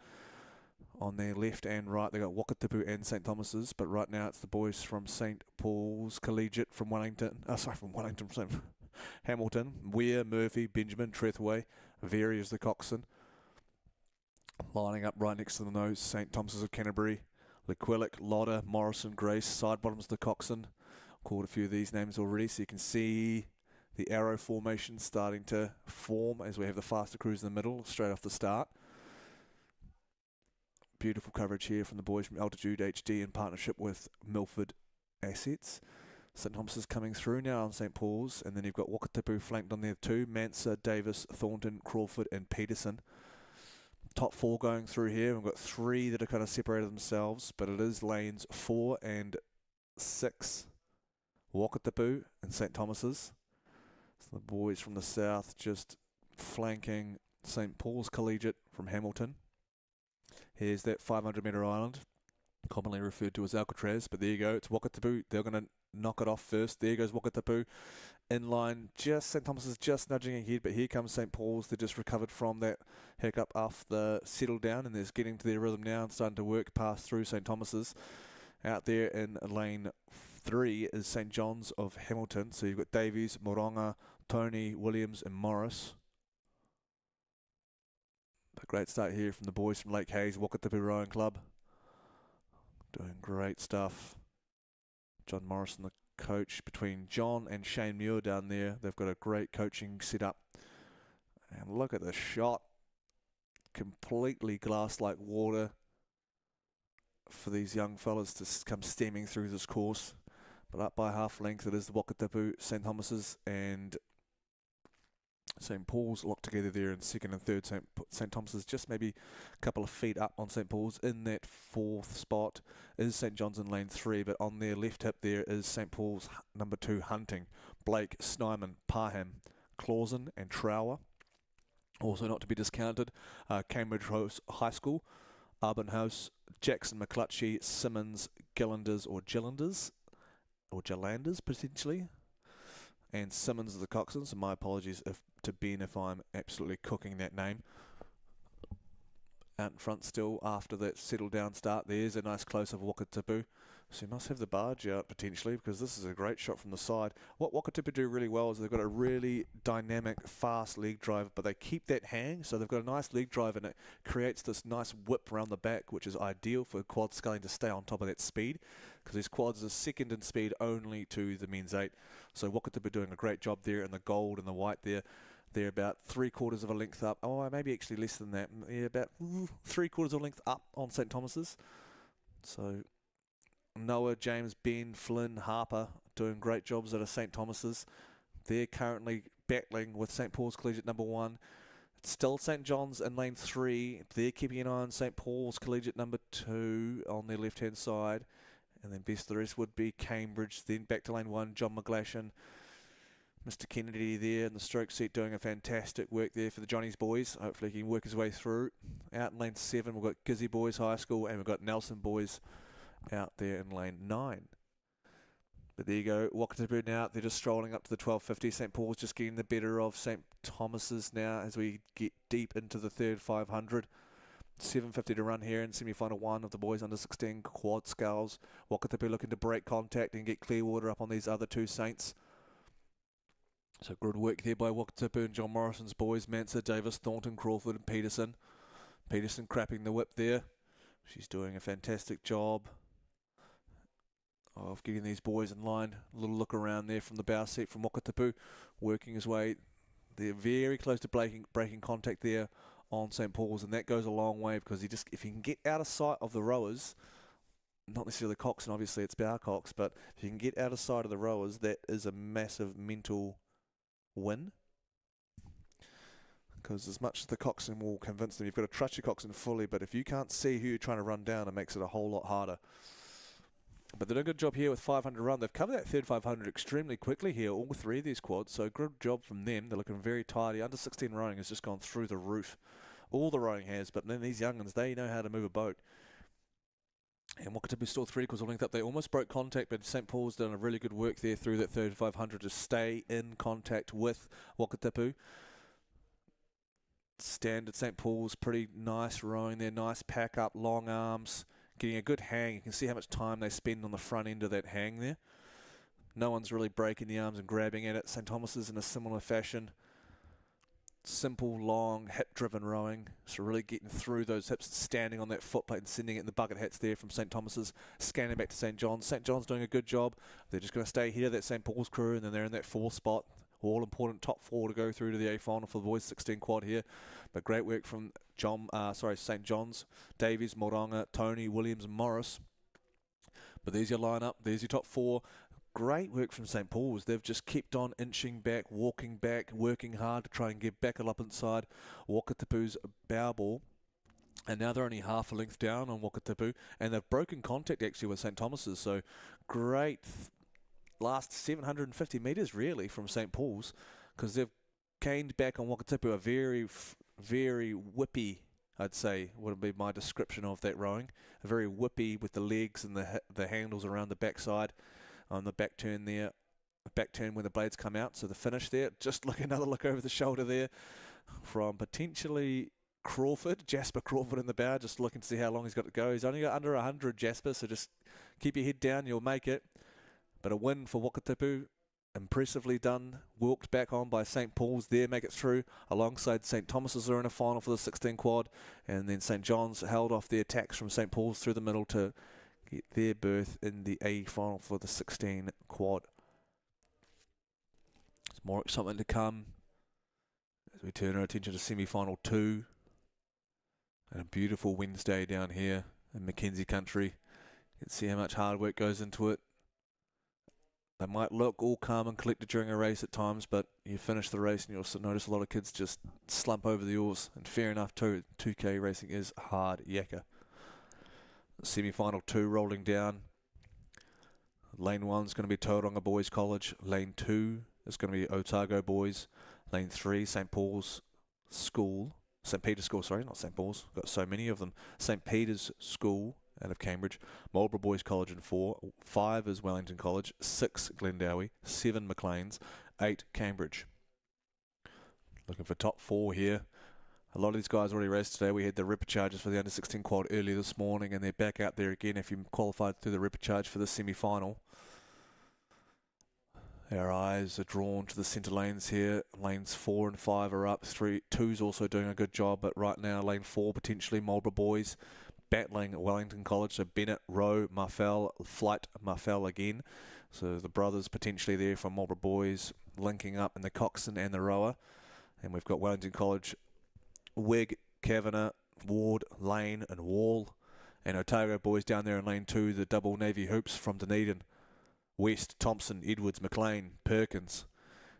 on their left and right. They've got Wakatipu and St Thomas's, but right now it's the boys from St Paul's Collegiate from Wellington. From Hamilton, Weir, Murphy, Benjamin, Trethway, Vary is the coxswain. Lining up right next to the nose, St Thomas's of Canterbury, Lequillic, Lotta, Morrison, Grace, side bottoms the coxswain. Called a few of these names already, so you can see the arrow formation starting to form as we have the faster crews in the middle straight off the start. Beautiful coverage here from the boys from Altitude HD in partnership with Milford Assets. St Thomas's coming through now on St Paul's, and then you've got Wakatipu flanked on there too. Mansa, Davis, Thornton, Crawford and Peterson. Top 4 going through here. We've got 3 that are kind of separated themselves, but it is lanes 4 and 6. Wakatipu and St Thomas's. So the boys from the south just flanking St. Paul's Collegiate from Hamilton. Here's that 500 metre island, commonly referred to as Alcatraz, but there you go, it's Wakatipu. They're going to knock it off first. There goes Wakatipu. In line, just St. Thomas is just nudging ahead, but here comes St. Paul's. They just recovered from that hiccup off the settle down, and they're getting to their rhythm now and starting to work past through St. Thomas's. Out there in lane 3 is St. John's of Hamilton. So you've got Davies, Moronga, Tony, Williams and Morris. A great start here from the boys from Lake Hayes, Wakatipu Rowing Club. Doing great stuff. John Morrison, the coach, between John and Shane Muir down there. They've got a great coaching setup. And look at the shot. Completely glass like water for these young fellas to come stemming through this course. But up by half length, it is the Wakatipu, St. Thomas's and St. Paul's locked together there in second and third. St. Thomas's just maybe a couple of feet up on St. Paul's. In that fourth spot is St. John's in lane 3, but on their left hip there is St. Paul's number 2 Hunting, Blake, Snyman, Parham, Clausen and Trower. Also not to be discounted, Cambridge High School, Urban House, Jackson, McClutchy, Simmons, Gillanders or Gillanders potentially. And Simmons is the coxswain, so my apologies to Ben if I'm absolutely cooking that name. Out in front still after that settle down start, there's a nice close of Wakatipu. So you must have the barge out potentially, because this is a great shot from the side. What Wakatipu do really well is they've got a really dynamic, fast leg drive, but they keep that hang, so they've got a nice leg drive and it creates this nice whip around the back, which is ideal for quad sculling to stay on top of that speed, because these quads are second in speed only to the men's 8. So Wakatipu doing a great job there in the gold and the white there. They're about 3/4 of a length up. Oh, maybe actually less than that. Yeah, about 3/4 of a length up on St. Thomas's. So Noah, James, Ben, Flynn, Harper doing great jobs at St. Thomas's. They're currently battling with St. Paul's Collegiate number 1. It's still St. John's in lane 3. They're keeping an eye on St. Paul's Collegiate number 2 on their left-hand side. And then best of the rest would be Cambridge. Then back to lane 1, John McGlashan. Mr. Kennedy there in the stroke seat doing a fantastic work there for the Johnny's boys. Hopefully he can work his way through. Out in lane 7, we've got Gizzy Boys High School and we've got Nelson Boys out there in lane 9. But there you go, Wakatipu now, they're just strolling up to the 1250. St. Paul's just getting the better of St. Thomas's now as we get deep into the third 500. 750 to run here in semi-final 1 of the boys under 16 quad sculls. Wakatipu looking to break contact and get Clearwater up on these other 2 Saints. So good work there by Wakatipu and John Morrison's boys, Mansa, Davis, Thornton, Crawford and Peterson. Peterson crapping the whip there. She's doing a fantastic job of getting these boys in line. A little look around there from the bow seat from Wakatipu, working his way. They're very close to breaking contact there on St. Paul's, and that goes a long way because if you can get out of sight of the rowers, not necessarily the coxswain, obviously it's bow cox, but if you can get out of sight of the rowers, that is a massive mental win. Because as much as the coxswain will convince them, you've got to trust your coxswain fully, but if you can't see who you're trying to run down, it makes it a whole lot harder. But they're doing a good job here with 500 run. They've covered that third 500 extremely quickly here, all 3 of these quads, so good job from them. They're looking very tidy. Under 16 rowing has just gone through the roof. All the rowing has, but then these young'uns, they know how to move a boat. And Wakatipu still 3/4 of a length up. They almost broke contact, but St. Paul's done a really good work there through that third 500 to stay in contact with Wakatipu. Standard St. Paul's, pretty nice rowing there, nice pack up, long arms, getting a good hang. You can see how much time they spend on the front end of that hang there. No one's really breaking the arms and grabbing at it. St. Thomas's in a similar fashion. Simple, long, hip-driven rowing. So really getting through those hips, standing on that footplate and sending it in the bucket hats there from St. Thomas's, scanning back to St. John's. St. John's doing a good job. They're just going to stay here, that St. Paul's crew, and then they're in that 4th spot. All important top 4 to go through to the A final for the boys 16 quad here. But great work from St. John's, Davies, Moronga, Tony, Williams and Morris. But there's your lineup, there's your top 4. Great work from St. Paul's. They've just kept on inching back, walking back, working hard to try and get back up inside Wakatipu's bow ball. And now they're only half a length down on Wakatipu, and they've broken contact actually with St. Thomas's. So great last 750 metres really from St. Paul's, because they've gained back on Wakatipu a very very whippy, I'd say, would be my description of that rowing. Very whippy with the legs and the handles around the backside on the back turn there. Back turn when the blades come out. So the finish there, just another look over the shoulder there from potentially Crawford, Jasper Crawford in the bow, just looking to see how long he's got to go. He's only got under 100, Jasper, so just keep your head down, you'll make it. But a win for Wakatipu, impressively done. Walked back on by St. Paul's there, make it through. Alongside St. Thomas's are in a final for the 16 quad, and then St. John's held off the attacks from St. Paul's through the middle to get their berth in the A final for the 16 quad. There's more excitement to come as we turn our attention to semi-final 2. And a beautiful Wednesday down here in Mackenzie country. You can see how much hard work goes into it. They might look all calm and collected during a race at times, but you finish the race and you'll also notice a lot of kids just slump over the oars. And fair enough too, 2K racing is hard yakka. Semi-final 2 rolling down. Lane 1 is going to be Tauranga Boys College. Lane 2 is going to be Otago Boys. Lane 3, St. Paul's School. St. Peter's School, sorry, not St. Paul's. Got so many of them. St. Peter's School out of Cambridge. Marlborough Boys College in 4. 5 is Wellington College. 6 Glendowie. 7 Maclean's. 8 Cambridge. Looking for top 4 here. A lot of these guys already raced today. We had the Repcharges for the under-16 quad earlier this morning, and they're back out there again if you qualified through the Repcharge for the semi-final. Our eyes are drawn to the centre lanes here. Lanes 4 and 5 are up. 2's also doing a good job, but right now lane 4 potentially Marlborough Boys battling Wellington College. So Bennett, Rowe, Marfell, Flight, Marfell again. So the brothers potentially there from Marlborough Boys linking up in the coxswain and the rower. And we've got Wellington College, Wigg, Kavanagh, Ward, Lane and Wall. And Otago Boys down there in lane 2, the double navy hoops from Dunedin. West, Thompson, Edwards, McLean, Perkins.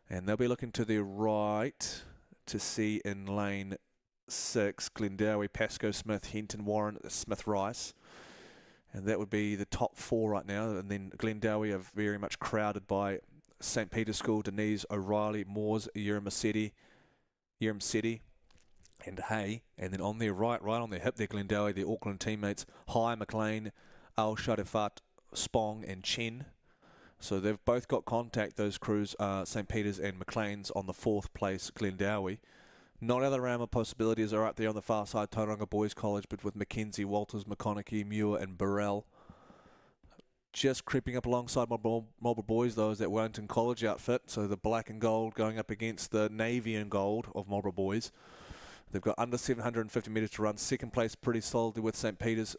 And they'll be looking to their right to see in lane 6, Glendowie, Pascoe, Smith, Hinton, Warren, Smith, Rice. And that would be the top 4 right now. And then Glendowie are very much crowded by St. Peter's School, Denise, O'Reilly, Moores, Yermaseti, and Hay. And then on their right on their hip there, Glendowie, their Auckland teammates, High, McLean, Al Sharifat, Spong, and Chen. So they've both got contact, those crews, St. Peter's and Maclean's on the 4th place, Glendowie. Not other realm of possibilities are up there on the far side, Tauranga Boys College, but with Mackenzie, Walters, McConaughey, Muir and Burrell. Just creeping up alongside Marlborough Boys, though, is that Wellington College outfit. So the black and gold going up against the navy and gold of Marlborough Boys. They've got under 750 metres to run. 2nd place pretty solidly with St. Peter's.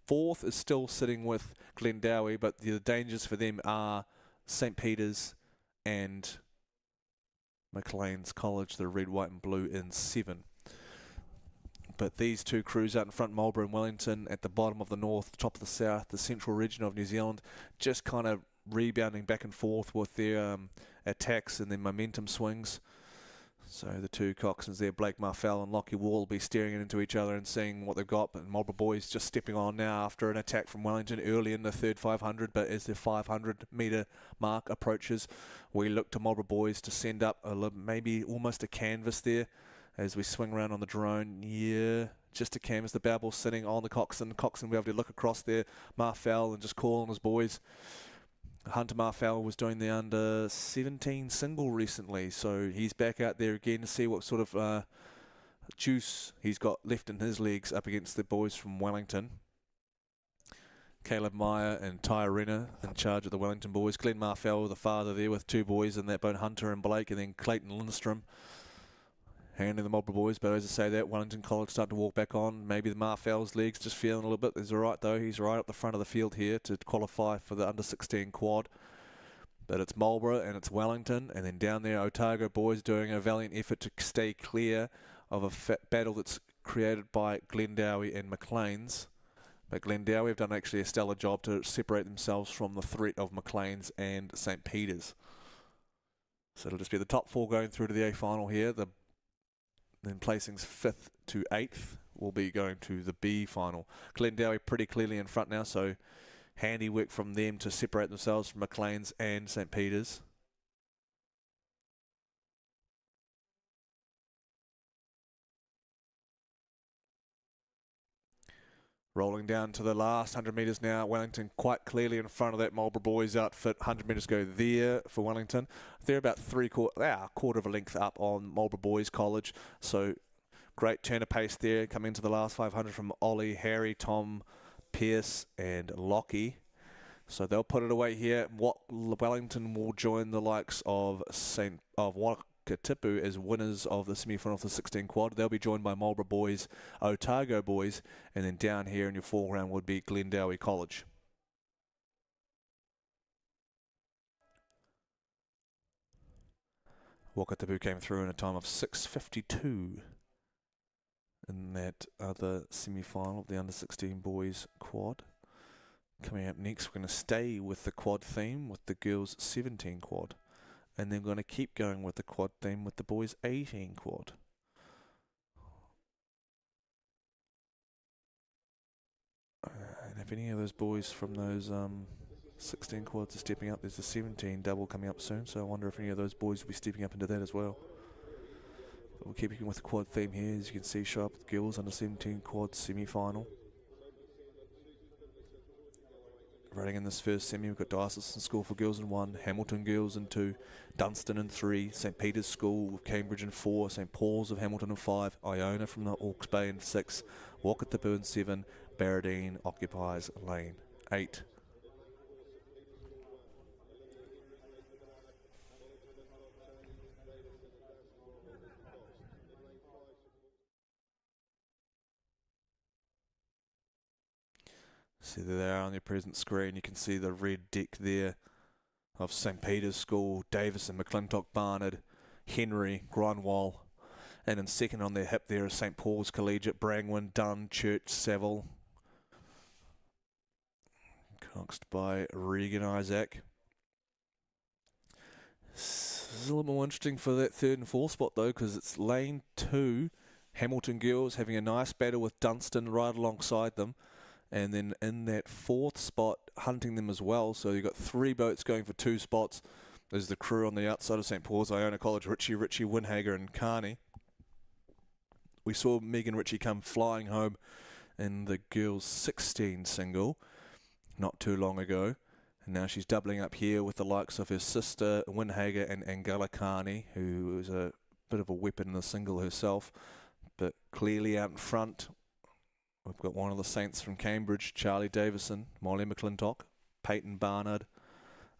4th is still sitting with Glendowie, but the dangers for them are St. Peter's and Maclean's College, the red, white and blue in 7. But these two crews out in front, Marlborough and Wellington, at the bottom of the north, top of the south, the central region of New Zealand, just kind of rebounding back and forth with their attacks and their momentum swings. So the two coxswains there, Blake Marfell and Lockie Wall, will be staring into each other and seeing what they've got. But Marlborough Boys just stepping on now after an attack from Wellington early in the third 500. But as the 500 metre mark approaches, we look to Marlborough Boys to send up maybe almost a canvas there as we swing around on the drone. Yeah, just a canvas. The bow ball sitting on the coxswain. Coxswain will be able to look across there, Marfell, and just call on his boys. Hunter Marfell was doing the under-17 single recently, so he's back out there again to see what sort of juice he's got left in his legs up against the boys from Wellington. Caleb Meyer and Ty Renner in charge of the Wellington boys. Glenn Marfell, the father there with 2 boys in that boat, Hunter and Blake, and then Clayton Lindstrom handling the Marlborough boys. But as I say that, Wellington College starting to walk back on. Maybe the Marfell's legs just feeling a little bit. He's all right though. He's right up the front of the field here to qualify for the under-16 quad. But it's Marlborough and it's Wellington, and then down there Otago boys doing a valiant effort to stay clear of a battle that's created by Glendowie and Maclean's. But Glendowie have done actually a stellar job to separate themselves from the threat of Maclean's and St. Peter's. So it'll just be the top 4 going through to the A final here. Then placings 5th to 8th will be going to the B final. Glendowie pretty clearly in front now, so handy work from them to separate themselves from Maclean's and St. Peter's. Rolling down to the last 100 metres now. Wellington quite clearly in front of that Marlborough boys outfit. 100 metres go there for Wellington. They're about quarter of a length up on Marlborough Boys College. So great turn of pace there coming into the last 500 from Ollie, Harry, Tom, Pierce and Lockie. So they'll put it away here. Wellington will join the likes of Wakatipu as winners of the semi-final of the 16 quad. They'll be joined by Marlborough Boys, Otago Boys, and then down here in your foreground would be Glendowie College. Wakatipu came through in a time of 6:52 in that other semi-final of the under-16 boys quad. Coming up next, we're going to stay with the quad theme with the girls 17 quad. And then we're going to keep going with the quad theme with the boys 18 quad. And if any of those boys from those 16 quads are stepping up, there's a 17 double coming up soon. So I wonder if any of those boys will be stepping up into that as well. But we'll keep going with the quad theme here. As you can see, show up with girls under 17 quad semi-final. Running in this first semi, we've got Diocesan School for girls in 1, Hamilton girls in 2, Dunstan in 3, St Peter's School of Cambridge in 4, St Paul's of Hamilton in 5, Iona from the Hawke's Bay in 6, Wakatipu in 7, Barradine occupies lane 8. See, there they are on your present screen. You can see the red deck there of St Peter's School, Davison, McClintock, Barnard, Henry, Grindwall. And in second on their hip there is St Paul's Collegiate, Brangwyn, Dunn, Church, Saville. Coxed by Regan Isaac. This is a little more interesting for that third and fourth spot though, because it's lane 2, Hamilton girls having a nice battle with Dunstan right alongside them. And then in that fourth spot, hunting them as well. So you've got 3 boats going for 2 spots. There's the crew on the outside of St Paul's, Iona College, Richie, Winhager and Carney. We saw Megan Ritchie come flying home in the girls 16 single not too long ago. And now she's doubling up here with the likes of her sister, Winhager, and Angela Carney, who is a bit of a weapon in the single herself. But clearly out in front, we've got one of the Saints from Cambridge, Charlie Davison, Molly McClintock, Peyton Barnard,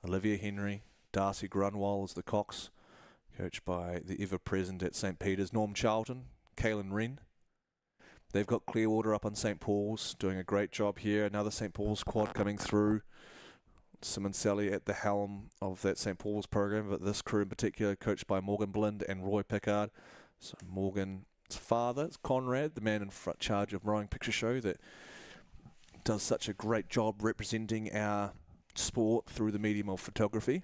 Olivia Henry, Darcy Grunwald as the Cox, coached by the ever-present at St Peter's, Norm Charlton, Kaylin Wren. They've got Clearwater up on St Paul's, doing a great job here. Another St Paul's quad coming through. Simon Sally at the helm of that St Paul's program, but this crew in particular coached by Morgan Blind and Roy Pickard. So Morgan... His father, it's Conrad, the man in front charge of Rowing Picture Show that does such a great job representing our sport through the medium of photography.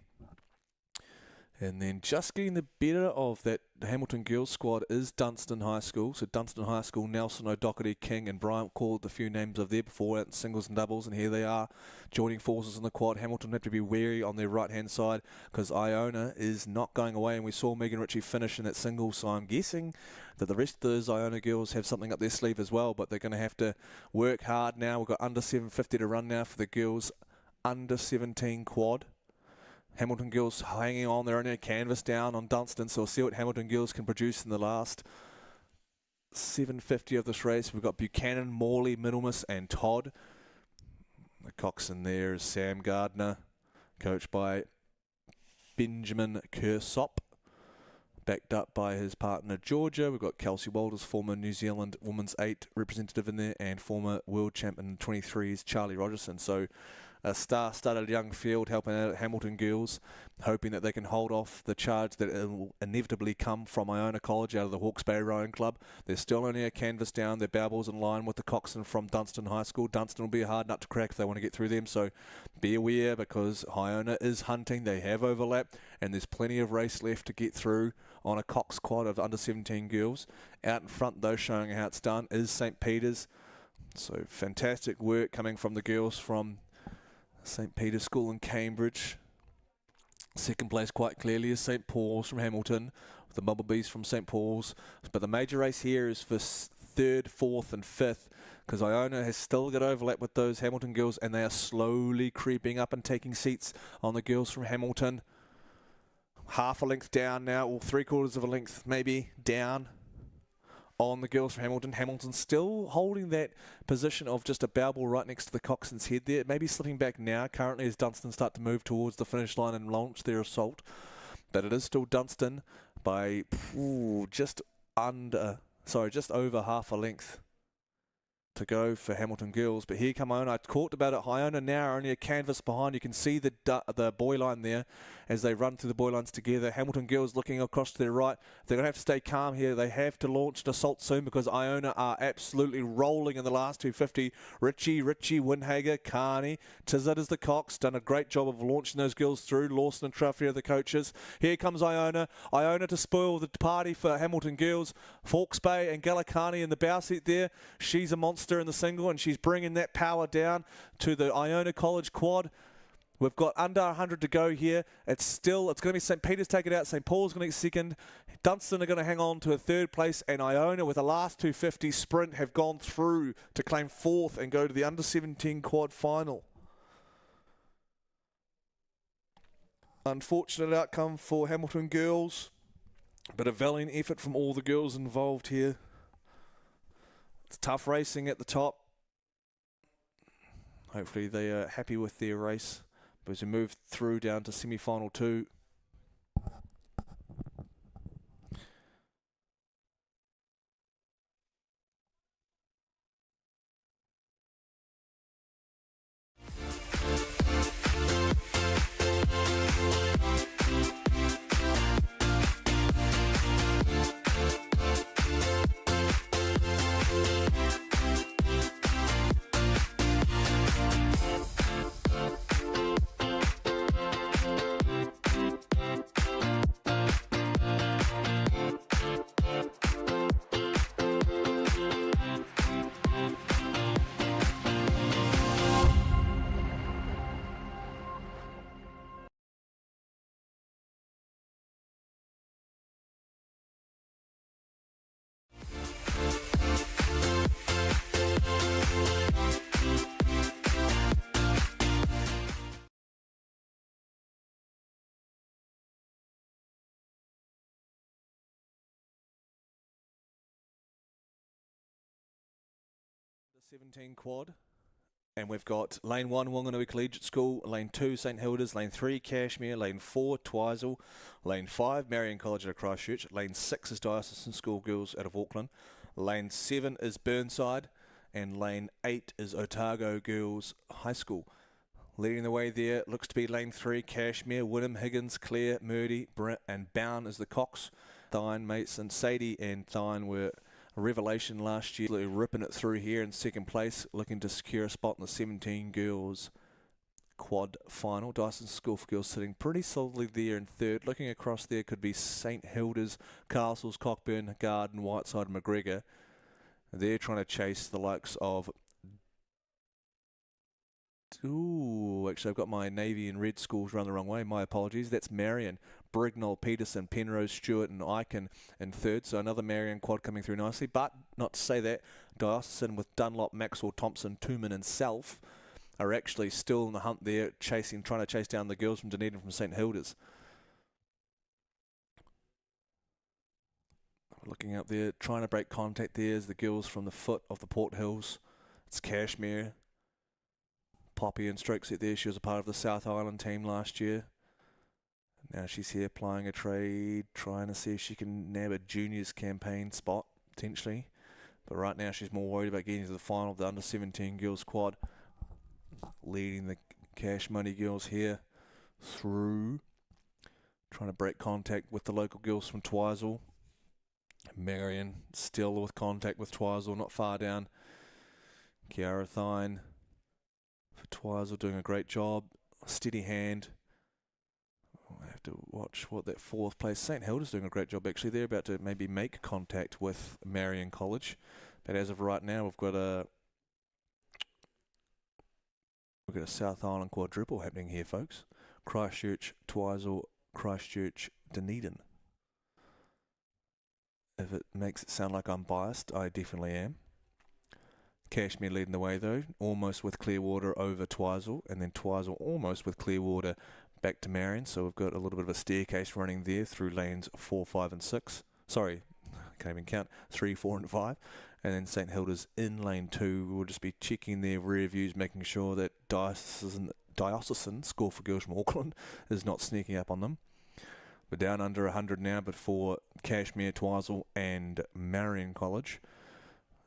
And then just getting the better of that Hamilton girls squad is Dunstan High School. So Dunstan High School, Nelson, O'Doherty, King and Bryant called a few names of there before out in singles and doubles, and here they are joining forces in the quad. Hamilton have to be wary on their right hand side because Iona is not going away, and we saw Megan Ritchie finish in that single, so I'm guessing that the rest of those Iona girls have something up their sleeve as well, but they're going to have to work hard now. We've got under 750 to run now for the girls under 17 quad. Hamilton girls hanging on, they're only a canvas down on Dunstan, so we'll see what Hamilton girls can produce in the last 750 of this race. We've got Buchanan, Morley, Middlemas and Todd. The coxswain there is Sam Gardner, coached by Benjamin Kersop, backed up by his partner Georgia. We've got Kelsey Walters, former New Zealand Women's 8 representative in there, and former world champion in 23s Charlie Rogerson. So a star-studded young field helping out at Hamilton girls, hoping that they can hold off the charge that will inevitably come from Iona College out of the Hawke's Bay Rowing Club. They're still only a canvas down. Their bow balls in line with the coxswain from Dunstan High School. Dunstan will be a hard nut to crack if they want to get through them, so be aware because Iona is hunting. They have overlap, and there's plenty of race left to get through on a Cox quad of under 17 girls. Out in front, though, showing how it's done, is St Peter's. So fantastic work coming from the girls from St Peter's School in Cambridge. Second place quite clearly is St Paul's from Hamilton, with the Bumblebees from St Paul's. But the major race here is for third, fourth and fifth, because Iona has still got overlap with those Hamilton girls, and they are slowly creeping up and taking seats on the girls from Hamilton. Half a length down now, or 3/4 of a length maybe down on the girls from Hamilton. Hamilton still holding that position of just a bow ball right next to the coxswain's head there. Maybe slipping back now currently as Dunstan start to move towards the finish line and launch their assault. But it is still Dunstan by just over half a length to go for Hamilton girls. But here come Iona. I talked about it. Iona now are only a canvas behind. You can see the buoy line there as they run through the buoy lines together. Hamilton girls looking across to their right. They're going to have to stay calm here. They have to launch an assault soon because Iona are absolutely rolling in the last 250. Richie, Winhager, Carney, Tizzard is the Cox. Done a great job of launching those girls through. Lawson and Truffy are the coaches. Here comes Iona. Iona to spoil the party for Hamilton girls. Fawkes Bay and Gallicani in the bow seat there. She's a monster in the single, and she's bringing that power down to the Iona College quad. We've got under 100 to go here. It's going to be St. Peter's take it out. St. Paul's going to get second. Dunstan are going to hang on to a third place, and Iona with the last 250 sprint have gone through to claim fourth and go to the under 17 quad final. Unfortunate outcome for Hamilton girls, but a valiant effort from all the girls involved here. It's tough racing at the top. Hopefully they are happy with their race as we move through down to semi-final 2. The 17 quad, and we've got lane 1 Wanganui Collegiate School, lane 2 St Hilda's, lane 3 Cashmere, lane 4 Twizel, lane 5 Marion College out of Christchurch, lane 6 is Diocesan School Girls out of Auckland, lane 7 is Burnside, and lane 8 is Otago Girls High School. Leading the way there looks to be lane 3 Cashmere, Wynnum, Higgins, Clare, Murdy, and Bown is the Cox. Thine, Mason, Sadie and Thine were a revelation last year, ripping it through here in second place, looking to secure a spot in the 17 girls quad final. Dyson School for Girls sitting pretty solidly there in third. Looking across there could be St Hilda's, Castles, Cockburn, Garden, Whiteside and McGregor. They're trying to chase the likes of... Ooh, actually I've got my Navy and Red schools run the wrong way. My apologies. That's Marion, Brignall, Peterson, Penrose, Stewart and Icon in third. So another Marion quad coming through nicely. But not to say that, Diocesan with Dunlop, Maxwell, Thompson, Tooman and Self are actually still in the hunt there, trying to chase down the girls from Dunedin from St Hilda's. Looking up there, trying to break contact there is the girls from the foot of the Port Hills. It's Cashmere. Poppy and Strokes it there. She was a part of the South Island team last year. Now she's here plying a trade, trying to see if she can nab a juniors campaign spot, potentially. But right now she's more worried about getting to the final of the under-17 girls quad. Leading the Cash Money girls here through. Trying to break contact with the local girls from Twizel. Marion still with contact with Twizel, not far down. Kiara Thine for Twizel doing a great job. Steady hand. I have to watch what that fourth place. St Hilda's doing a great job actually. They're about to maybe make contact with Marion College. But as of right now we've got a South Island quadruple happening here, folks. Christchurch, Twizel, Christchurch, Dunedin. If it makes it sound like I'm biased, I definitely am. Cashmere leading the way though, almost with Clearwater over Twizel, and then Twizel almost with Clearwater back to Marion. So we've got a little bit of a staircase running there through lanes 4, 5 and 6. Sorry, I can't even count. 3, 4 and 5. And then St Hilda's in lane 2. We'll just be checking their rear views, making sure that Diocesan School for Girls from Auckland is not sneaking up on them. We're down under 100 now, but for Cashmere, Twizel and Marion College,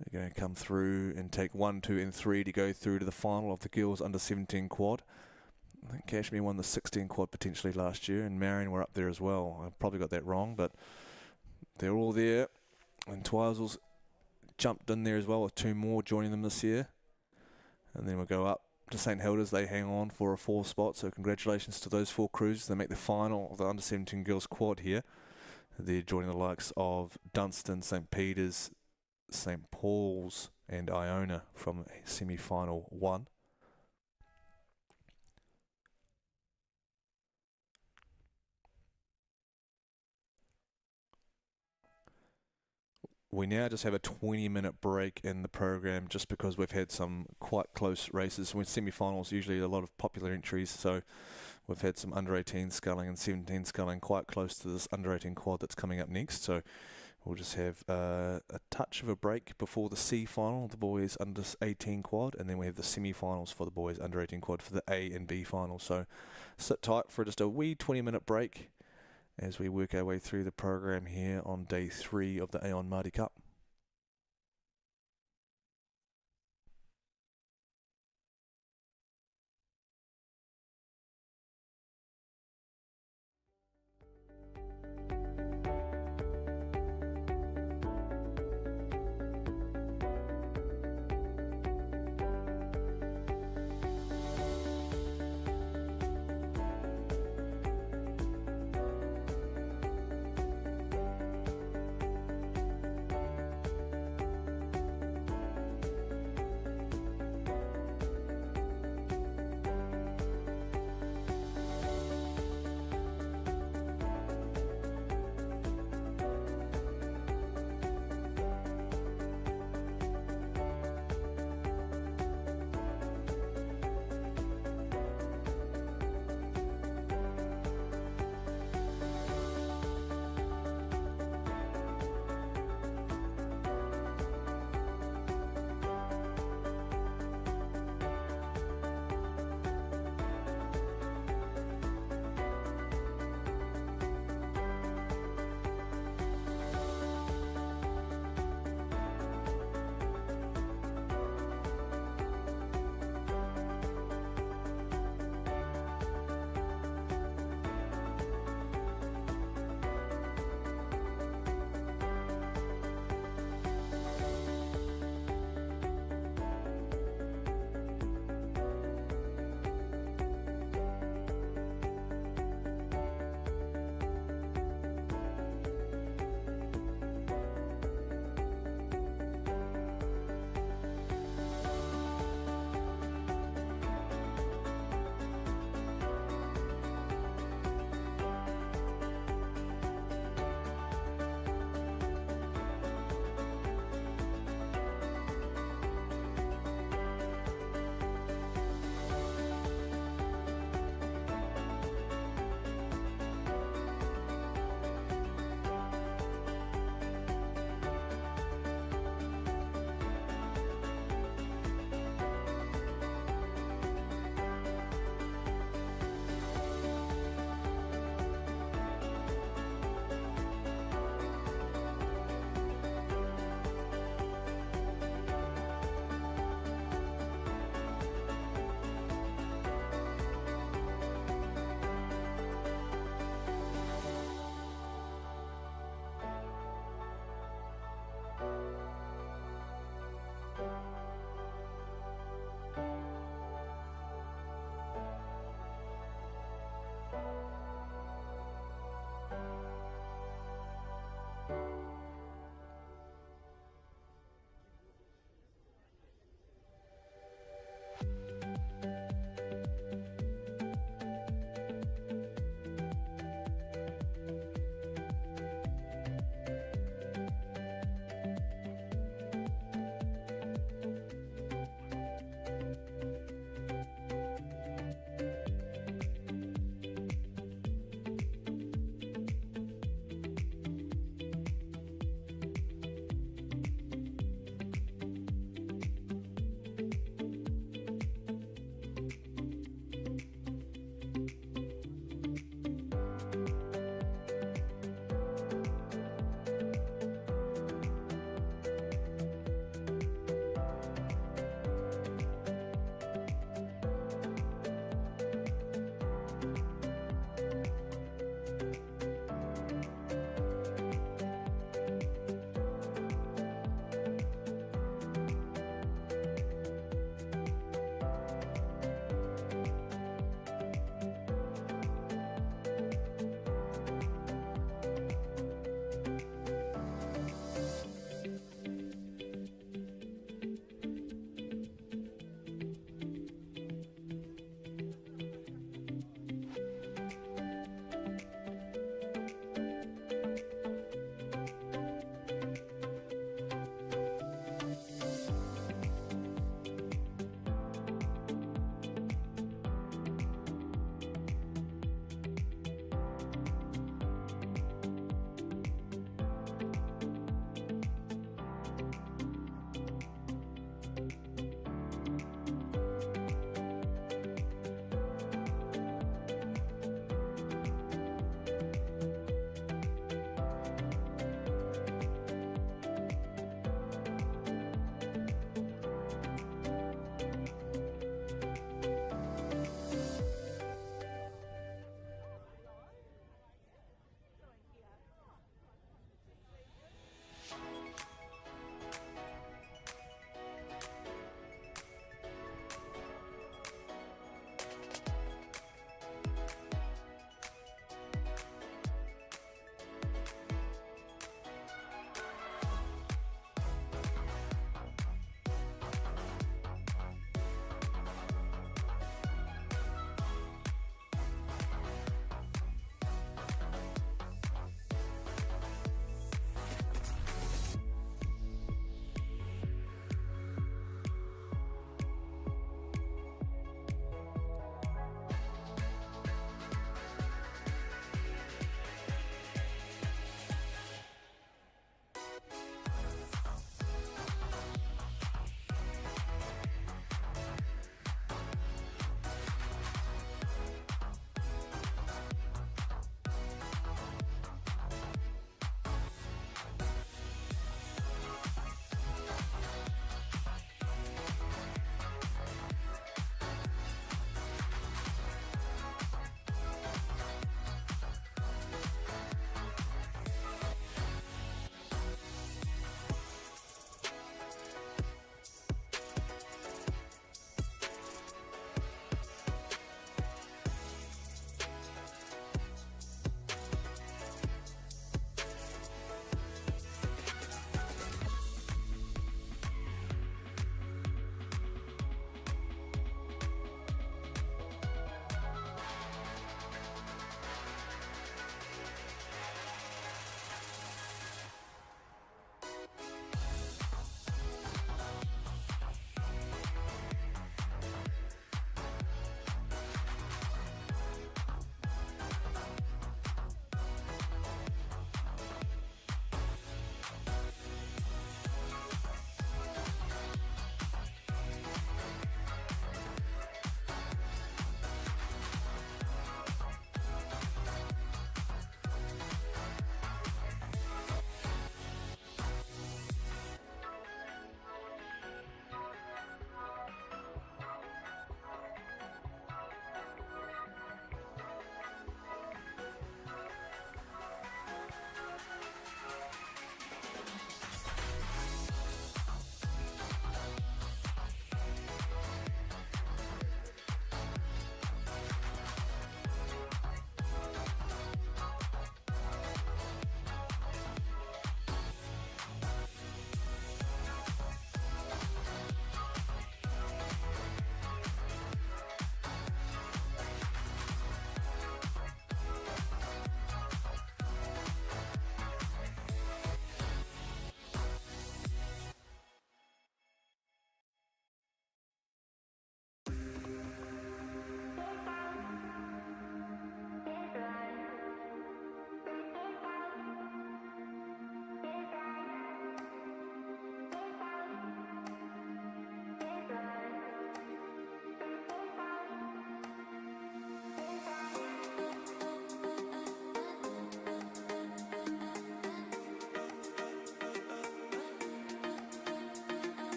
they're going to come through and take 1, 2 and 3 to go through to the final of the girls under 17 quad. I think Cashmere won the 16 quad potentially last year, and Marion were up there as well. I probably got that wrong, but they're all there. And Twizel's jumped in there as well with 2 more joining them this year. And then we'll go up to St Hilda's. They hang on for a 4th spot, so congratulations to those 4 crews. They make the final of the under 17 girls quad here. They're joining the likes of Dunstan, St Peter's, St Paul's and Iona from semi-final 1. We now just have a 20-minute break in the program just because we've had some quite close races. With semi-finals, usually a lot of popular entries, so we've had some under-18 sculling and 17 sculling quite close to this under-18 quad that's coming up next. So we'll just have a touch of a break before the C final, the boys under 18 quad, and then we have the semi-finals for the boys under 18 quad for the A and B finals. So sit tight for just a wee 20-minute break as we work our way through the program here on day 3 of the Aon Maadi Cup.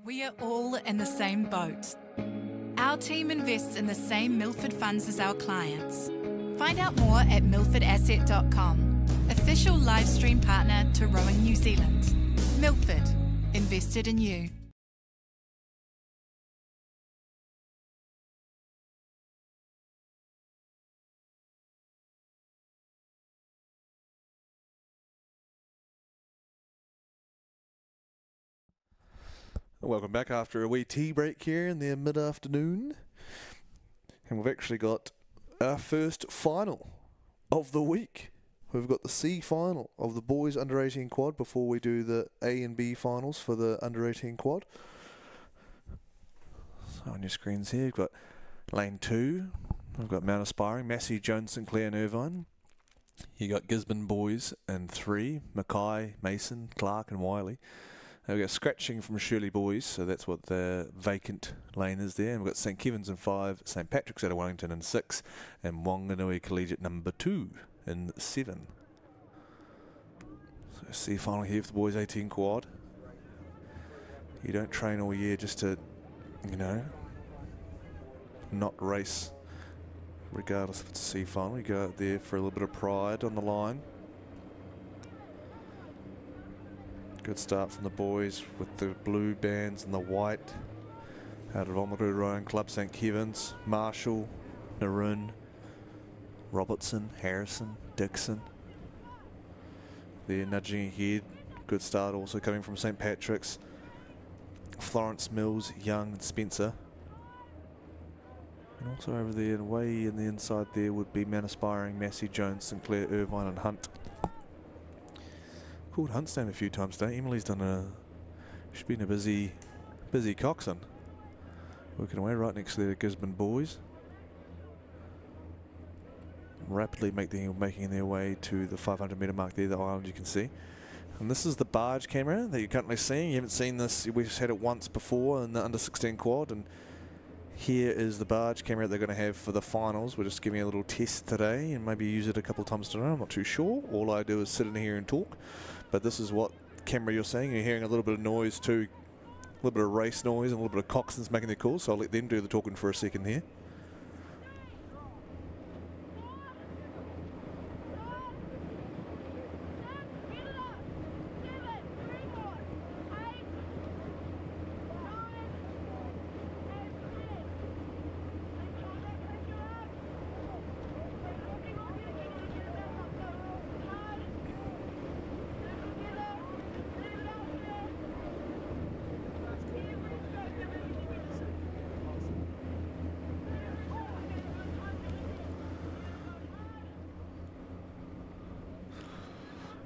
We are all in the same boat. Our team invests in the same Milford funds as our clients. Find out more at milfordasset.com, official live stream partner to Rowing New Zealand. Milford, invested in you. Welcome back after a wee tea break here in the mid-afternoon. And we've actually got our first final of the week. We've got the C final of the boys under 18 quad before we do the A and B finals for the under 18 quad. So on your screens here, we've got lane 2. We've got Mount Aspiring, Massey, Jones, Sinclair and Irvine. You got Gisborne boys in 3, Mackay, Mason, Clark and Wiley. We've got Scratching from Shirley boys, so that's what the vacant lane is there. And we've got St Kevin's in 5, St Patrick's out of Wellington in 6, and Wanganui Collegiate number 2 in 7. So C final here for the boys 18 quad. You don't train all year just to, you know, not race regardless if it's a C final. You go out there for a little bit of pride on the line. Good start from the boys with the blue bands and the white. Out of Oamaru Rowing Club, St Kevin's, Marshall, Naroon, Robertson, Harrison, Dixon. They're nudging ahead. Good start also coming from St Patrick's. Florence, Mills, Young and Spencer. And also over there, way in the inside there would be Mount Aspiring, Massey, Jones, Sinclair, Irvine and Hunt. Called Hunt's name a few times today. Emily's done she's been a busy coxswain. Working away right next to the Gisborne boys. Rapidly making their way to the 500 metre mark there, the island you can see. And this is the barge camera that you're currently seeing. You haven't seen this, we've just had it once before in the under 16 quad, and here is the barge camera they're going to have for the finals. We're just giving a little test today and maybe use it a couple of times today. I'm not too sure. All I do is sit in here and talk. But this is what camera you're seeing. You're hearing a little bit of noise too, a little bit of race noise and a little bit of coxswains making their calls. So I'll let them do the talking for a second here.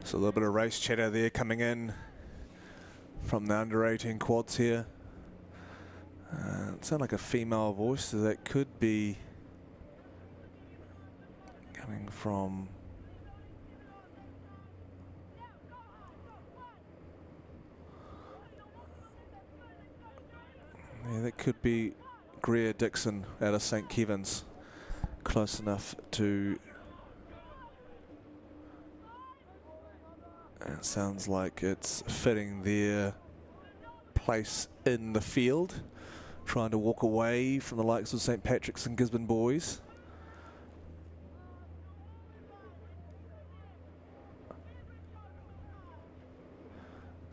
So a little bit of race chatter there coming in from the under 18 quads here. It sounds like a female voice, so that could be coming from that could be Greer Dixon out of St Kevin's, close enough to. It sounds like it's fitting their place in the field, trying to walk away from the likes of St Patrick's and Gisborne boys.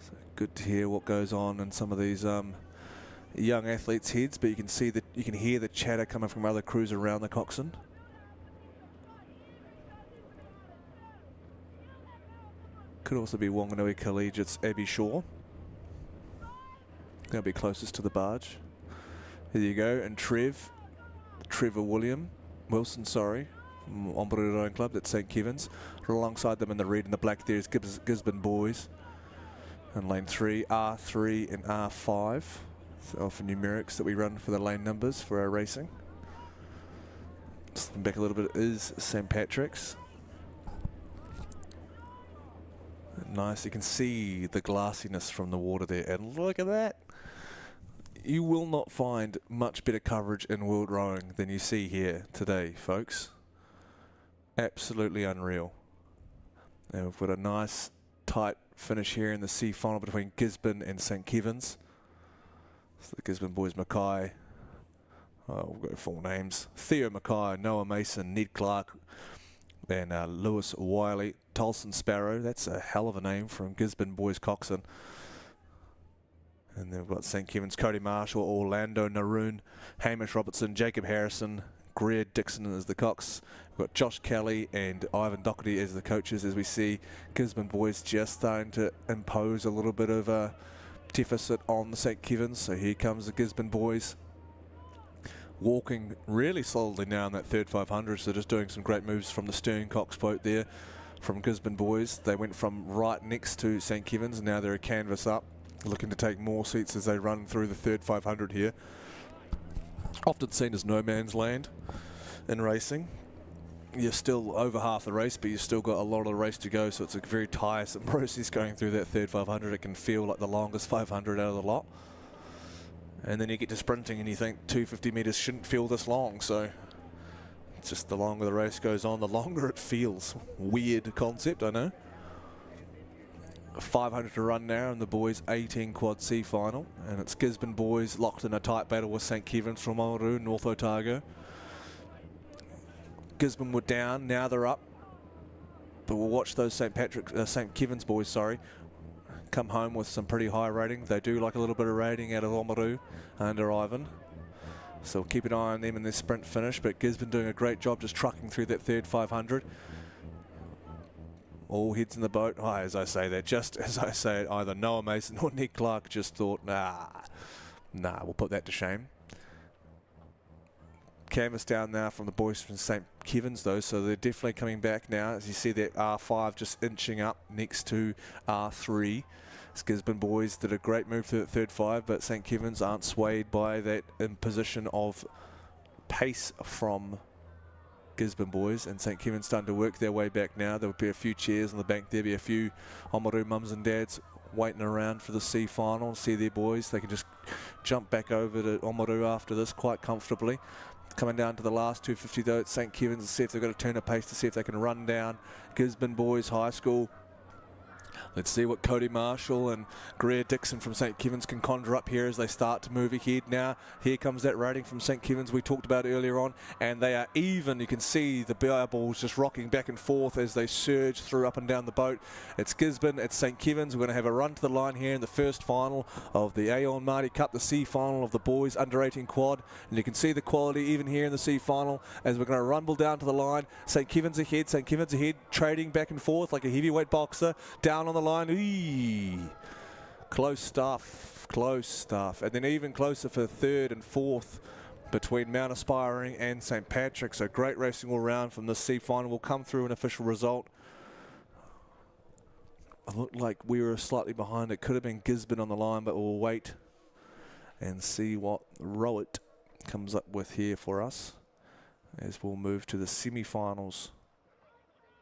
So good to hear what goes on in some of these young athletes' heads, but you can see that you can hear the chatter coming from other crews around the coxswain. Could also be Wanganui Collegiate's Abby Shaw. Going to be closest to the barge. There you go, and Trevor Wilson, from Oamaru Rowing Club, that's St Kevin's. Alongside them in the red and the black there is Gisborne boys. And lane 3, R3 and R5. So alphanumerics that we run for the lane numbers for our racing. Slipping back a little bit is St Patrick's. Nice, you can see the glassiness from the water there, and look at that. You will not find much better coverage in world rowing than you see here today, folks. Absolutely unreal. And we've got a nice tight finish here in the C final between Gisborne and St Kevin's. So the Gisborne boys, Mackay, we'll go full names, Theo Mackay, Noah Mason, Ned Clark, and Lewis Wiley, Tolson Sparrow. That's a hell of a name from Gisborne boys coxswain. And then we've got St. Kevin's Cody Marshall, Orlando Naroon, Hamish Robertson, Jacob Harrison, Greer Dixon as the cox. We've got Josh Kelly and Ivan Doherty as the coaches, as we see Gisborne boys just starting to impose a little bit of a deficit on the St. Kevin's. So here comes the Gisborne boys, walking really solidly now in that third 500. So just doing some great moves from the stern cox boat there from Gisborne boys. They went from right next to St. Kevin's, and now they're a canvas up, looking to take more seats as they run through the third 500 here. Often seen as no man's land in racing. You're still over half the race, but you've still got a lot of the race to go, so it's a very tiresome process going through that third 500. It can feel like the longest 500 out of the lot. And then you get to sprinting and you think 250 metres shouldn't feel this long, so it's just the longer the race goes on, the longer it feels. Weird concept, I know. 500 to run now in the boys 18 quad C final, and it's Gisborne boys locked in a tight battle with St. Kevin's from Oamaru, North Otago. Gisborne were down, now they're up, but we'll watch those St. Kevin's boys, come home with some pretty high rating. They do like a little bit of rating out of Oamaru under Ivan, so we'll keep an eye on them in their sprint finish. But Gisborne doing a great job just trucking through that third 500. All heads in the boat. As I say that, just as I say it, either Noah Mason or Ned Clark just thought, nah, we'll put that to shame. Canvas down now from the boys from St. Kevin's though, so they're definitely coming back now. As you see that R5 just inching up next to R3. Gisborne boys did a great move through the third 5, but St. Kevin's aren't swayed by that imposition of pace from Gisborne boys, and St. Kevin's starting to work their way back now. There will be a few chairs on the bank. There'll be a few Oamaru mums and dads waiting around for the C final, see their boys. They can just jump back over to Oamaru after this quite comfortably. Coming down to the last 250 though, it's St. Kevin's to see if they've got to turn a pace, to see if they can run down Gisborne boys high school. Let's see what Cody Marshall and Greer Dixon from St. Kevin's can conjure up here as they start to move ahead now. Here comes that rating from St. Kevin's we talked about earlier on, and they are even. You can see the balls just rocking back and forth as they surge through up and down the boat. It's Gisborne, it's St. Kevin's. We're going to have a run to the line here in the first final of the Aon Maadi Cup, the C final of the boys under 18 quad. And you can see the quality even here in the C final as we're going to rumble down to the line. St. Kevin's ahead, trading back and forth like a heavyweight boxer. Down on the line. Eee. Close stuff. And then even closer for third and fourth between Mount Aspiring and St. Patrick's. So great racing all round from the C final. Will come through an official result. It looked like we were slightly behind. It could have been Gisborne on the line, but we'll wait and see what Rowett comes up with here for us as we'll move to the semi-finals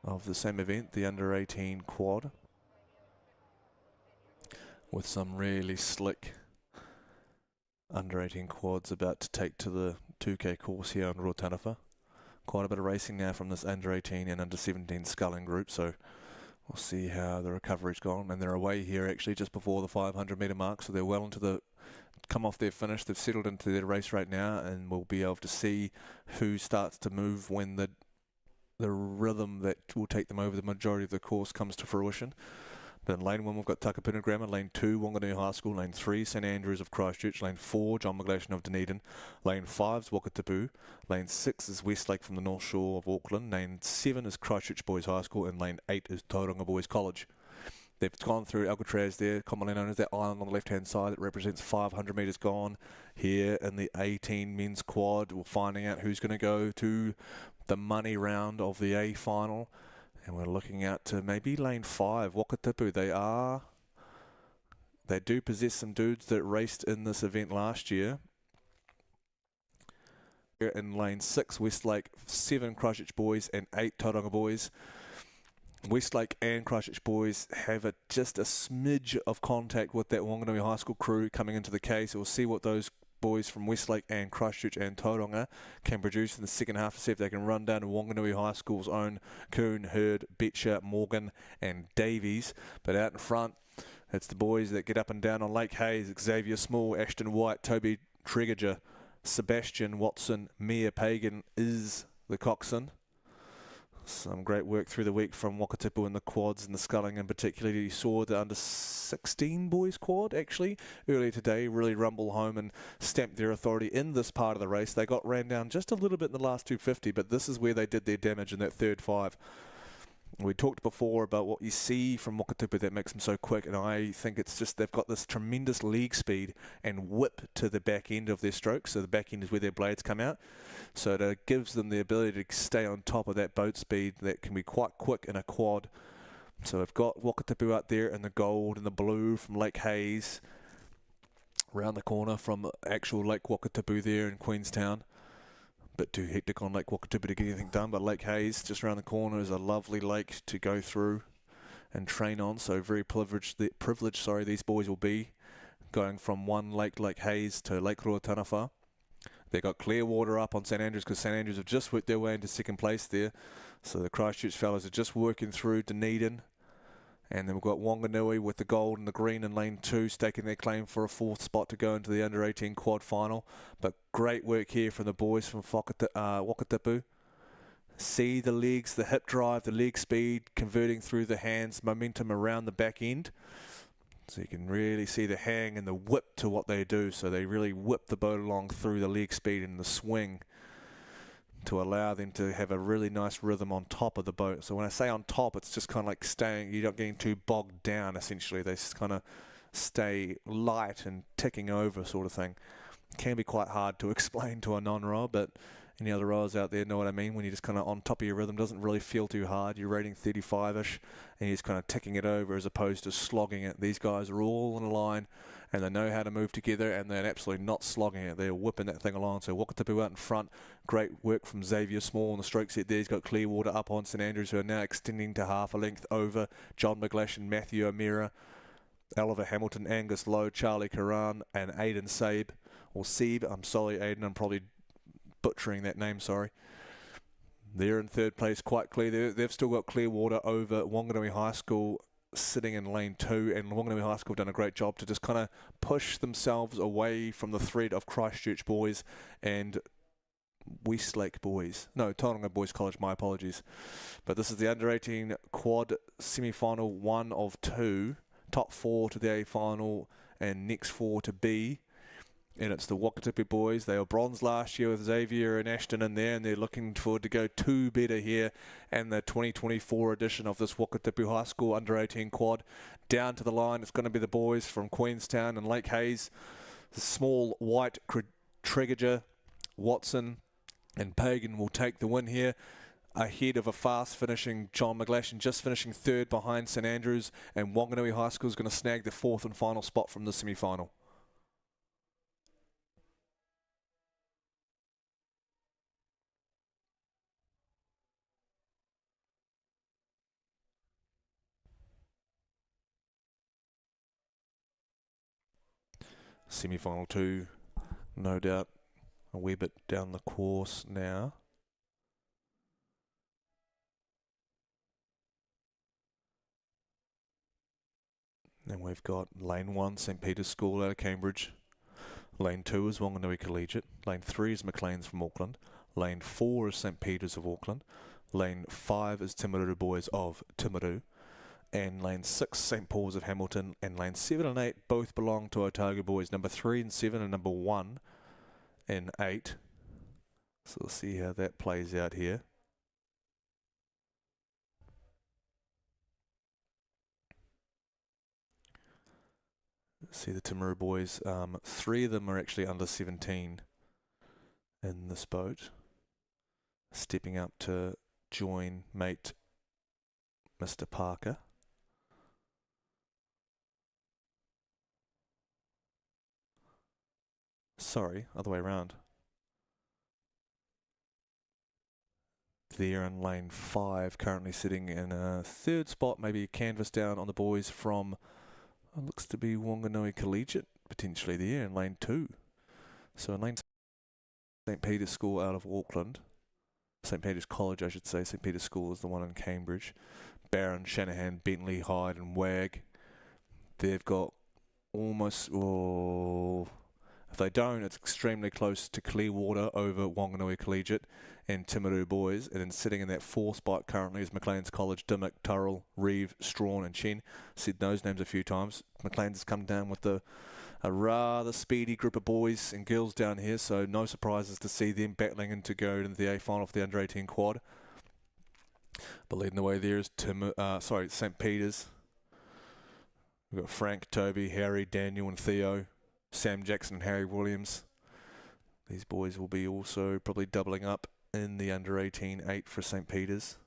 of the same event, the under 18 quad, with some really slick under 18 quads about to take to the 2K course here on Rotanafa. Quite a bit of racing now from this under 18 and under 17 sculling group, so we'll see how the recovery's gone. And they're away here actually just before the 500 metre mark, so they're well into the come off their finish. They've settled into their race right now, and we'll be able to see who starts to move when the rhythm that will take them over the majority of the course comes to fruition. But in lane 1 we've got Takapuna Grammar, lane 2 Wanganui High School, lane 3 St Andrews of Christchurch, lane 4 John McGlashan of Dunedin, lane 5 is Wakatapu, lane 6 is Westlake from the North Shore of Auckland, lane 7 is Christchurch Boys High School, and lane 8 is Tauranga Boys College. They've gone through Alcatraz there, commonly known as that island on the left-hand side that represents 500 metres gone. Here in the 18 men's quad, we're finding out who's going to go to the money round of the A final. And we're looking out to maybe lane 5, Wakatapu. They do possess some dudes that raced in this event last year. In lane 6, Westlake, 7 Christchurch Boys and 8 Tauranga Boys. Westlake and Christchurch Boys have just a smidge of contact with that Wanganui High School crew coming into the case. So we'll see what those boys from Westlake and Christchurch and Tauranga can produce in the second half to see if they can run down to Wanganui High School's own Coon, Hurd, Betcher, Morgan and Davies. But out in front, It's the boys that get up and down on Lake Hayes, Xavier Small, Ashton White, Toby Tregeger, Sebastian Watson, Mia Pagan is the coxswain. Some great work through the week from Wakatipu in the quads and the sculling in particular. You saw the under 16 boys quad actually earlier today really rumble home and stamp their authority in this part of the race. They got ran down just a little bit in the last 250, but this is where they did their damage in that third five. We talked before about what you see from Wakatipu that makes them so quick, and I think it's just they've got this tremendous leg speed and whip to the back end of their strokes. So the back end is where their blades come out. So it gives them the ability to stay on top of that boat speed that can be quite quick in a quad. So we've got Wakatipu out there in the gold and the blue from Lake Hayes, round the corner from actual Lake Wakatipu there in Queenstown. Bit too hectic on Lake Wakatipu to get anything done, but Lake Hayes just around the corner is a lovely lake to go through and train on. So very privileged these boys will be going from one lake, Lake Hayes, to Lake Ruataniwha. They got clear water up on St Andrews because St Andrews have just worked their way into second place there. So the Christchurch fellas are just working through Dunedin. And then we've got Wanganui with the gold and the green in lane 2, staking their claim for a 4th spot to go into the under-18 quad final. But great work here from the boys from Wakatipu. See the legs, the hip drive, the leg speed, converting through the hands, momentum around the back end. So you can really see the hang and the whip to what they do. So they really whip the boat along through the leg speed and the swing to allow them to have a really nice rhythm on top of the boat. So when I say on top, it's just kind of like staying, you're not getting too bogged down essentially. They just kind of stay light and ticking over sort of thing. Can be quite hard to explain to a non-rower, but any other rowers out there know what I mean. When you're just kind of on top of your rhythm, doesn't really feel too hard. You're rating 35-ish and you're just kind of ticking it over as opposed to slogging it. These guys are all in a line and they know how to move together and they're absolutely not slogging it. They're whipping that thing along. So Wakatipu out in front. Great work from Xavier Small on the stroke set there. He's got clear water up on St Andrews, who are now extending to half a length over John McGlash and Matthew O'Meara, Oliver Hamilton, Angus Lowe, Charlie Karan and Aidan Sabe. Or Sebe. I'm sorry, Aidan. I'm probably butchering that name, sorry. They're in third place quite clear. They've still got clear water over Wanganui High School sitting in lane 2, and Wanganui High School have done a great job to just kind of push themselves away from the threat of Christchurch boys and Westlake boys. No, Tauranga Boys College, my apologies. But this is the under-18 quad semi-final 1 of 2. Top 4 to the A final and next 4 to B. And it's the Wakatipu boys. They were bronze last year with Xavier and Ashton in there, and they're looking forward to go 2 better here. And the 2024 edition of this Wakatipu High School under-18 quad. Down to the line, it's going to be the boys from Queenstown and Lake Hayes. The small white Tregeger, Watson and Pagan will take the win here, ahead of a fast-finishing John McGlash and just finishing 3rd behind St Andrews. And Wanganui High School is going to snag the 4th and final spot from the semi-final. Semi-final 2, no doubt a wee bit down the course now. And we've got lane 1, St Peter's School out of Cambridge. Lane 2 is Wanganui Collegiate. Lane 3 is Maclean's from Auckland. Lane 4 is St Peter's of Auckland. Lane 5 is Timaru Boys of Timaru. And lane 6, St Paul's of Hamilton, and lane 7 and 8 both belong to Otago Boys. Number 3 and 7 and number 1 and 8. So we'll see how that plays out here. See the Timaru Boys, 3 of them are actually under 17 in this boat. Stepping up to join mate Mr. Parker. Sorry, other way around. There in lane 5, currently sitting in a 3rd spot, maybe a canvas down on the boys from, looks to be Wanganui Collegiate, potentially there in lane 2. So in lane St Peter's School out of Auckland, St Peter's College I should say, St Peter's School is the one in Cambridge. Barron, Shanahan, Bentley, Hyde and Wag. They've got almost, if they don't, it's extremely close to Clearwater over Wanganui Collegiate and Timaru Boys. And then sitting in that 4th spot currently is Maclean's College, Dimmock, Turrell, Reeve, Strawn and Chen. Said those names a few times. Maclean's has come down with a rather speedy group of boys and girls down here, so no surprises to see them battling in to go into the A final for the under-18 quad. But leading the way there is St. Peter's. We've got Frank, Toby, Harry, Daniel and Theo, Sam Jackson and Harry Williams. These boys will be also probably doubling up in the under-18 8 for St. Peter's.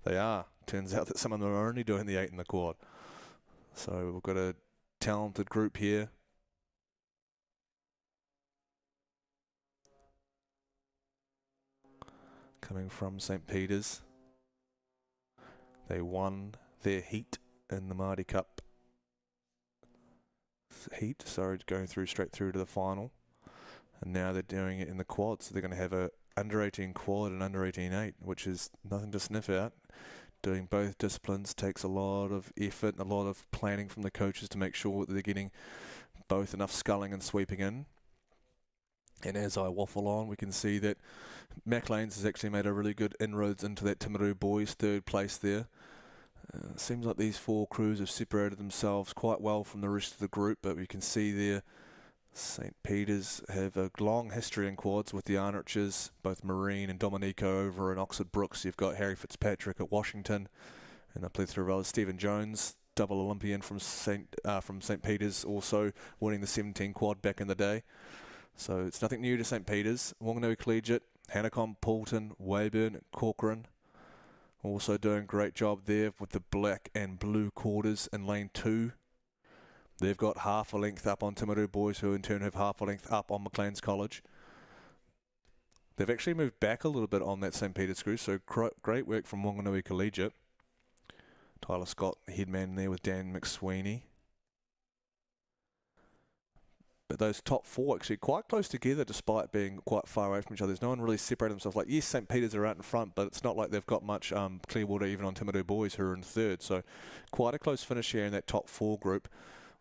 They are. Turns out that some of them are only doing the 8 in the quad. So we've got a talented group here. Coming from St. Peter's. They won their heat in the Maadi Cup. Going straight through to the final. And now they're doing it in the quad, so they're going to have a under-18 quad and under-18 8, which is nothing to sniff at. Doing both disciplines takes a lot of effort and a lot of planning from the coaches to make sure that they're getting both enough sculling and sweeping in. And as I waffle on, we can see that Maclean's has actually made a really good inroads into that Timaru Boys 3rd place there. It seems like these 4 crews have separated themselves quite well from the rest of the group, but we can see there St. Peter's have a long history in quads with the Arnriches, both Marine and Dominico over in Oxford Brooks. You've got Harry Fitzpatrick at Washington, and a plethora of others. Stephen Jones, double Olympian from St. Peter's, also winning the 17 quad back in the day. So it's nothing new to St. Peter's. Wanganui Collegiate, Hanacom, Poulton, Weyburn, Corcoran, also doing a great job there with the black and blue quarters in lane 2. They've got half a length up on Timaru Boys, who in turn have half a length up on Maclean's College. They've actually moved back a little bit on that St. Peter's crew, so great work from Wanganui Collegiate. Tyler Scott, headman there with Dan McSweeney. But those top 4 actually quite close together despite being quite far away from each other. There's no one really separated themselves. Like, yes, St. Peter's are out in front, but it's not like they've got much Clearwater even on Timaru Boys, who are in 3rd. So quite a close finish here in that top 4 group.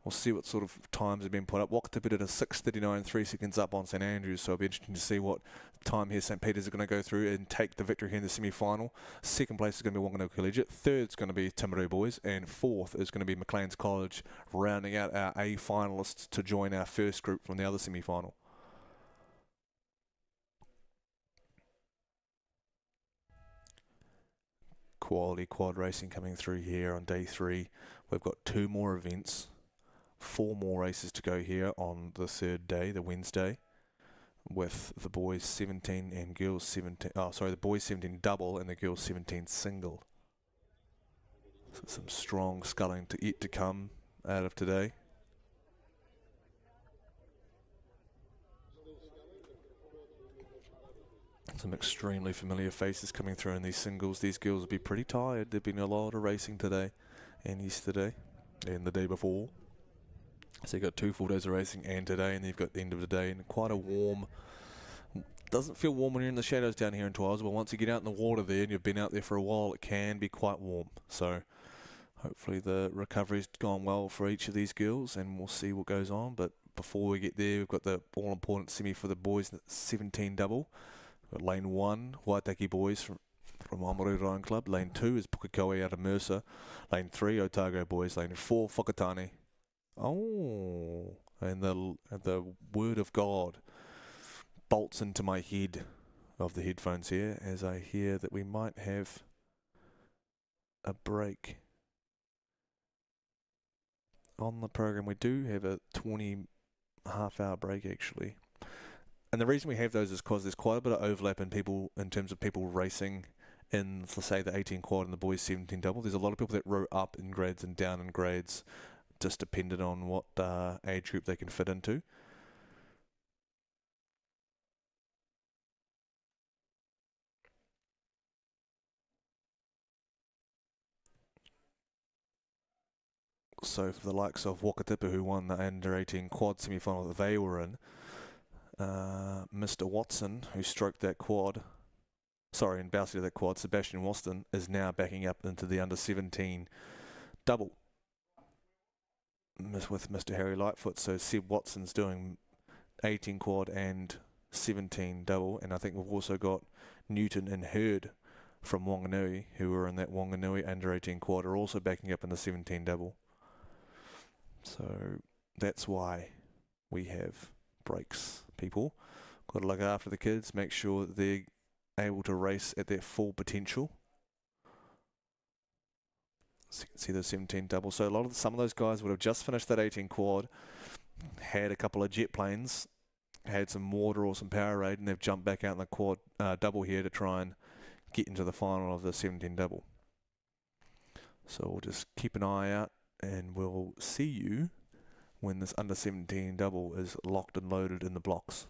We'll see what sort of times have been put up. Wakatipu did a 6:39, 3 seconds up on St. Andrews, so it'll be interesting to see what time here St. Peter's are going to go through and take the victory here in the semi-final. 2nd place is going to be Wanganui Collegiate, 3rd is going to be Timaru Boys, and 4th is going to be Maclean's College, rounding out our A finalists to join our first group from the other semi-final. Quality quad racing coming through here on day 3. We've got 2 more events. 4 more races to go here on the 3rd day, the Wednesday, with the boys 17 and girls 17. The boys 17 double and the girls 17 single. So some strong sculling yet to come out of today. Some extremely familiar faces coming through in these singles. These girls will be pretty tired. There've been a lot of racing today and yesterday and the day before. So you've got 2 full days of racing and today, and then you've got the end of the day, and quite a warm, doesn't feel warm when you're in the shadows down here in Twiles, but once you get out in the water there and you've been out there for a while, it can be quite warm. So hopefully the recovery's gone well for each of these girls, and we'll see what goes on. But before we get there, we've got the all-important semi for the boys 17 double. We've got lane 1, Waitaki Boys from Amaru Rowing Club. Lane 2 is Pukekohe out of Mercer. Lane 3, Otago Boys. Lane 4, Whakatane. Oh, and the word of God bolts into my head of the headphones here as I hear that we might have a break on the program. We do have a 20 half-hour break actually, and the reason we have those is because there's quite a bit of overlap in terms of people racing in, let's say, the 18 quad and the boys 17 double. There's a lot of people that row up in grades and down in grades, just dependent on what age group they can fit into. So for the likes of Wakatipu, who won the under-18 quad semi-final that they were in, Mr. Watson, who stroked that quad, and bounced to that quad, Sebastian Waston, is now backing up into the under-17 double. with Mr. Harry Lightfoot. So Seb Watson's doing 18 quad and 17 double, and I think we've also got Newton and Hurd from Wanganui, who were in that Wanganui under 18 quad, are also backing up in the 17 double. So that's why we have breaks, people. Got to look after the kids, make sure that they're able to race at their full potential. So you can see the 17 double. So some of those guys would have just finished that 18 quad, had a couple of jet planes, had some water or some Powerade, and they've jumped back out in the quad double here to try and get into the final of the 17 double. So we'll just keep an eye out, and we'll see you when this under 17 double is locked and loaded in the blocks.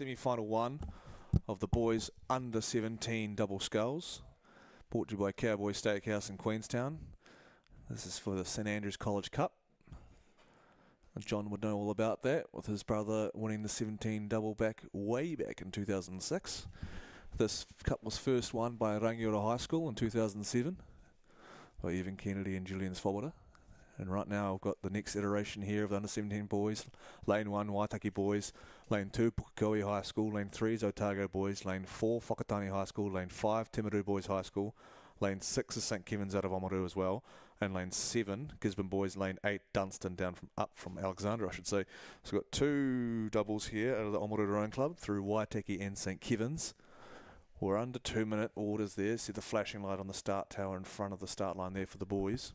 semi-final one of the boys under 17 double sculls, brought to you by Cowboy Steakhouse in Queenstown. This is for the St Andrews College Cup. And John would know all about that, with his brother winning the 17 double back way back in 2006. This cup was first won by Rangiora High School in 2007 by Evan Kennedy and Julian Svoboda. And right now I've got the next iteration here of the under 17 boys. Lane 1, Waitaki boys. Lane 2, Pukekohe High School. Lane 3 is Otago boys. Lane 4, Whakatane High School. Lane 5, Timaru Boys High School. Lane 6 is St Kevin's out of Oamaru as well. And lane 7, Gisborne boys. Lane 8, Dunstan up from Alexandra, I should say. So we've got 2 doubles here out of the Oamaru Rowing Club through Waitaki and St Kevin's. We're under 2-minute orders there. See the flashing light on the start tower in front of the start line there for the boys.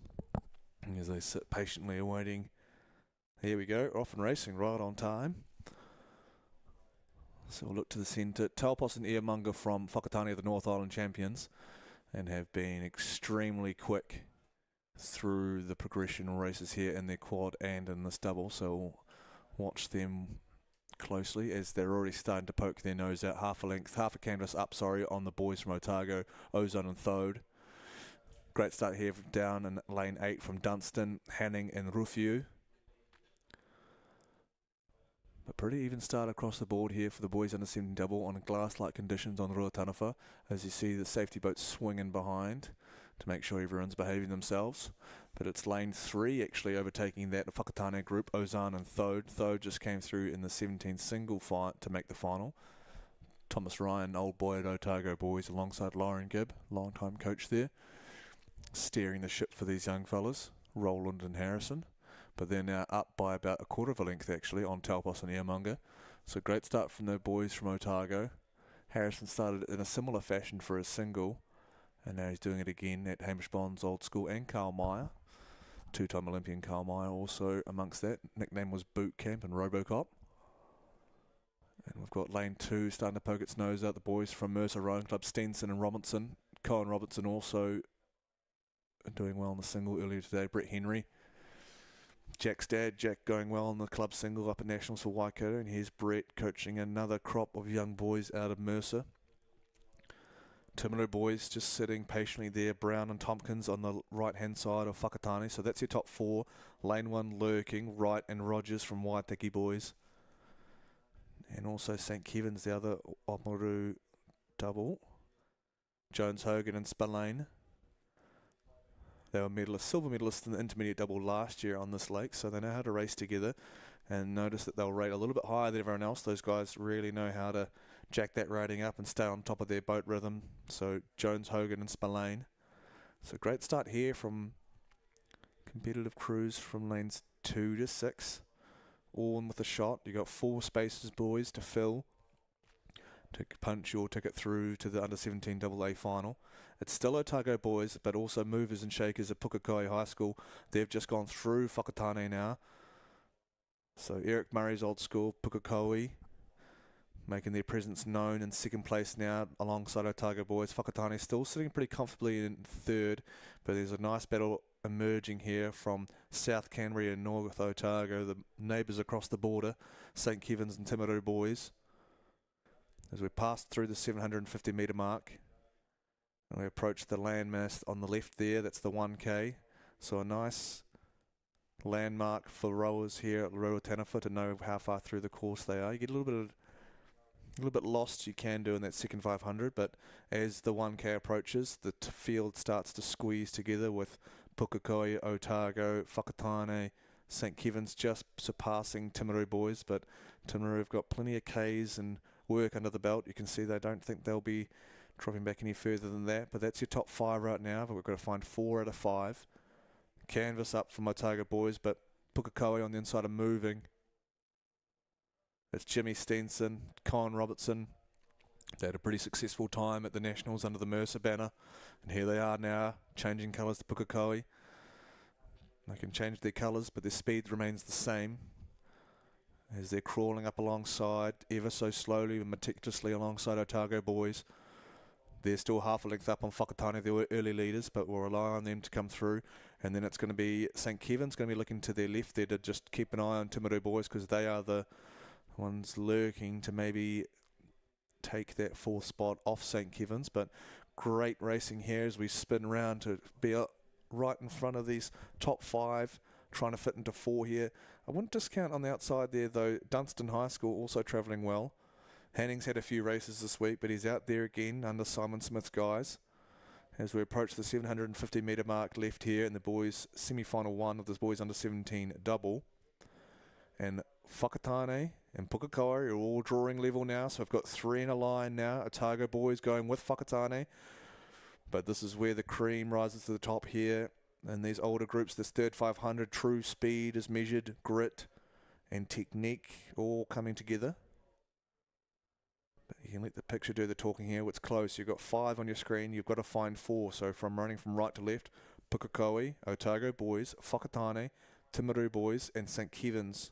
As they sit patiently awaiting. Here we go, off and racing, right on time. So we'll look to the centre. Taupos and Eamunga from Whakatane, the North Island champions, and have been extremely quick through the progression races here in their quad and in this double. So we'll watch them closely as they're already starting to poke their nose out half a canvas up, on the boys from Otago, Ozone and Thode. Great start here from down in lane 8 from Dunstan, Hanning and Rufiu. But pretty even start across the board here for the boys under 17 double on glass-like conditions on Ruatanafa, as you see the safety boat swinging behind to make sure everyone's behaving themselves. But it's lane 3 actually overtaking that Whakatane group, Ozan and Thode. Thode just came through in the 17 single fight to make the final. Thomas Ryan, old boy at Otago boys, alongside Lauren Gibb, long-time coach there, steering the ship for these young fellas, Roland and Harrison. But they're now up by about a quarter of a length actually on Taupos and Eamunga. So great start from the boys from Otago. Harrison started in a similar fashion for his single, and now he's doing it again at Hamish Bond's old school, and Carl Meyer, two-time Olympian Carl Meyer also amongst that. Nickname was Boot Camp and Robocop. And we've got lane 2 starting to poke its nose out, the boys from Mercer Rowing Club, Stenson and Robinson. Cohen Robertson also doing well in the single earlier today. Brett Henry, Jack's dad, Jack, going well in the club single up at Nationals for Waikato, and here's Brett coaching another crop of young boys out of Mercer. Timaru boys just sitting patiently there, Brown and Tompkins on the right hand side of Whakatane, so that's your top 4. Lane 1 lurking, Wright and Rogers from Waitaki boys, and also St Kevin's, the other Oamaru double, Jones, Hogan and Spillane. They were silver medalists in the intermediate double last year on this lake, so they know how to race together, and notice that they'll rate a little bit higher than everyone else. Those guys really know how to jack that rating up and stay on top of their boat rhythm. So Jones, Hogan and Spillane. So great start here from competitive crews from lanes 2 to 6. All in with a shot. You got 4 spaces, boys, to fill to punch your ticket through to the under 17 AA final. It's still Otago boys, but also movers and shakers at Pukekohe High School. They've just gone through Whakatane now. So Eric Murray's old school, Pukekohe, making their presence known in second place now alongside Otago boys. Whakatane still sitting pretty comfortably in third, but there's a nice battle emerging here from South Canterbury and North Otago, the neighbours across the border, St Kevin's and Timaru boys. As we pass through the 750 metre mark, and we approach the landmass on the left there, that's the 1K. So a nice landmark for rowers here at Ruatanafa to know how far through the course they are. You get a little bit lost, you can do in that second 500, but as the 1K approaches, the field starts to squeeze together with Pukekohe, Otago, Whakatane, St Kevin's just surpassing Timaru boys, but Timaru have got plenty of Ks and work under the belt. You can see they don't think they'll be dropping back any further than that, but that's your top 5 right now, but we've got to find 4 out of 5. Canvas up from Otago boys, but Pukekohe on the inside are moving. It's Jimmy Stenson, Colin Robertson. They had a pretty successful time at the Nationals under the Mercer banner, and here they are now, changing colours to Pukekohe. They can change their colours, but their speed remains the same as they're crawling up alongside, ever so slowly and meticulously alongside Otago boys. They're still half a length up on Whakatane. They were early leaders, but we'll rely on them to come through. And then it's going to be St Kevin's going to be looking to their left there to just keep an eye on Timaru boys, because they are the One's lurking to maybe take that 4th spot off St. Kevin's, but great racing here as we spin around to be right in front of these top 5, trying to fit into 4 here. I wouldn't discount on the outside there though. Dunstan High School also travelling well. Hanning's had a few races this week, but he's out there again under Simon Smith's guys as we approach the 750 metre mark left here in the boys semi-final 1 of this boys under 17 double. And Whakatane and Pukekohe are all drawing level now, so I've got 3 in a line now. Otago boys going with Whakatane, but this is where the cream rises to the top here. And these older groups, this third 500, true speed is measured, grit and technique all coming together. But you can let the picture do the talking here. It's close. You've got 5 on your screen. You've got to find 4. So from running from right to left, Pukekohe, Otago boys, Whakatane, Timaru boys, and St. Kevin's.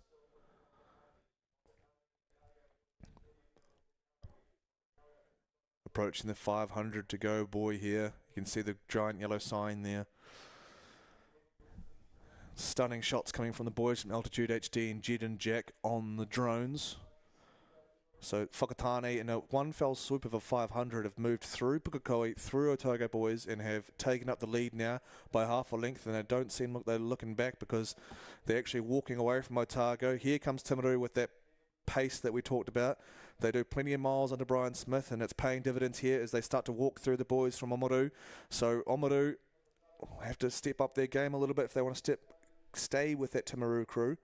Approaching the 500 to go boy here. You can see the giant yellow sign there. Stunning shots coming from the boys from Altitude HD and Jed and Jack on the drones. So Whakatane in a one fell swoop of a 500 have moved through Pukekohe, through Otago boys, and have taken up the lead now by half a length, and they don't seem like they're looking back because they're actually walking away from Otago. Here comes Timaru with that pace that we talked about. They do plenty of miles under Brian Smith, and it's paying dividends here as they start to walk through the boys from Oamaru. So Oamaru have to step up their game a little bit if they want to stay with that Timaru crew.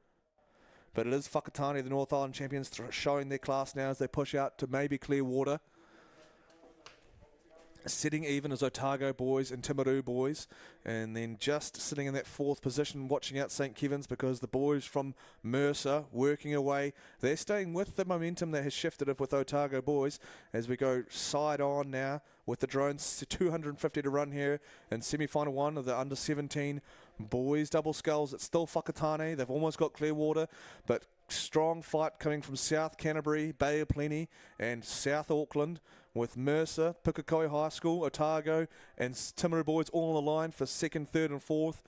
But it is Whakatane, the North Island champions, showing their class now as they push out to maybe Clearwater. Sitting even as Otago boys and Timaru boys, and then just sitting in that 4th position watching out St. Kevin's because the boys from Mercer working away, they're staying with the momentum that has shifted with Otago boys as we go side on now with the drones. 250 to run here in semi-final 1 of the under 17 boys double sculls. It's still Whakatane. They've almost got Clearwater, but strong fight coming from South Canterbury, Bay of Plenty and South Auckland, with Mercer, Pukekohe High School, Otago and Timaru boys all on the line for 2nd, 3rd and 4th.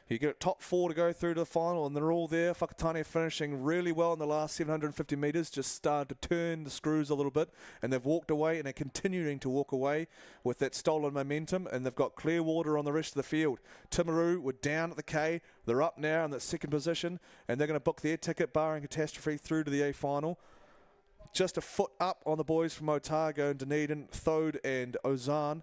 You get top 4 to go through to the final, and they're all there. Whakatane finishing really well in the last 750 metres, just started to turn the screws a little bit, and they've walked away, and they're continuing to walk away with that stolen momentum, and they've got Clearwater on the rest of the field. Timaru were down at the K. They're up now in that 2nd position, and they're going to book their ticket, barring catastrophe, through to the A final. Just a foot up on the boys from Otago and Dunedin, Thode and Ozan.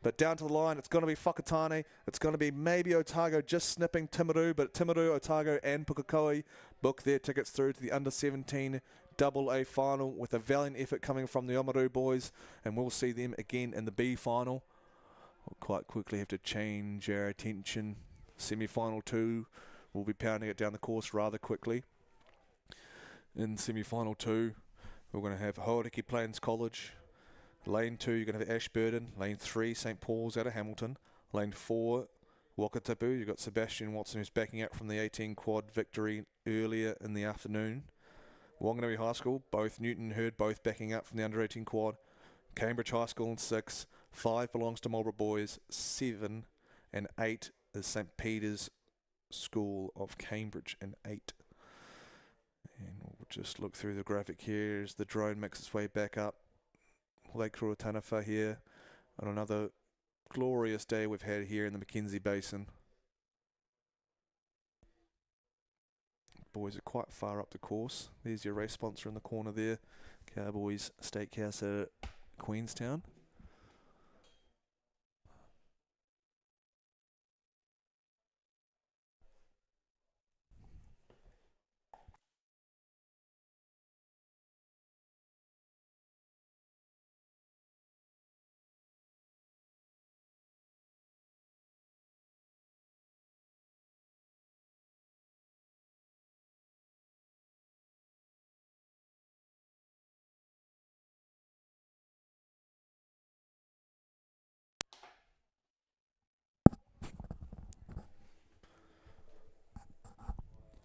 But down to the line, it's going to be Whakatane. It's going to be maybe Otago just snipping Timaru, but Timaru, Otago and Pukekohe book their tickets through to the under 17 double A final with a valiant effort coming from the Oamaru boys, and we'll see them again in the B final. We'll quite quickly have to change our attention. Semi-final 2, we'll be pounding it down the course rather quickly. In semi-final 2, we're going to have Hauriki Plains College. Lane 2, you're going to have Ashburton. Lane 3, St. Paul's out of Hamilton. Lane 4, Wakatipu. You've got Sebastian Watson, who's backing up from the 18 quad victory earlier in the afternoon. Wanganui High School, both Newton and Hurd, both backing up from the under 18 quad. Cambridge High School in 6. 5 belongs to Marlborough Boys. 7 and 8 is St. Peter's School of Cambridge in 8. And we'll just look through the graphic here as the drone makes its way back up. Lake Ruataniwha here on another glorious day we've had here in the Mackenzie Basin. Boys are quite far up the course. There's your race sponsor in the corner there, Cowboys Steakhouse at Queenstown.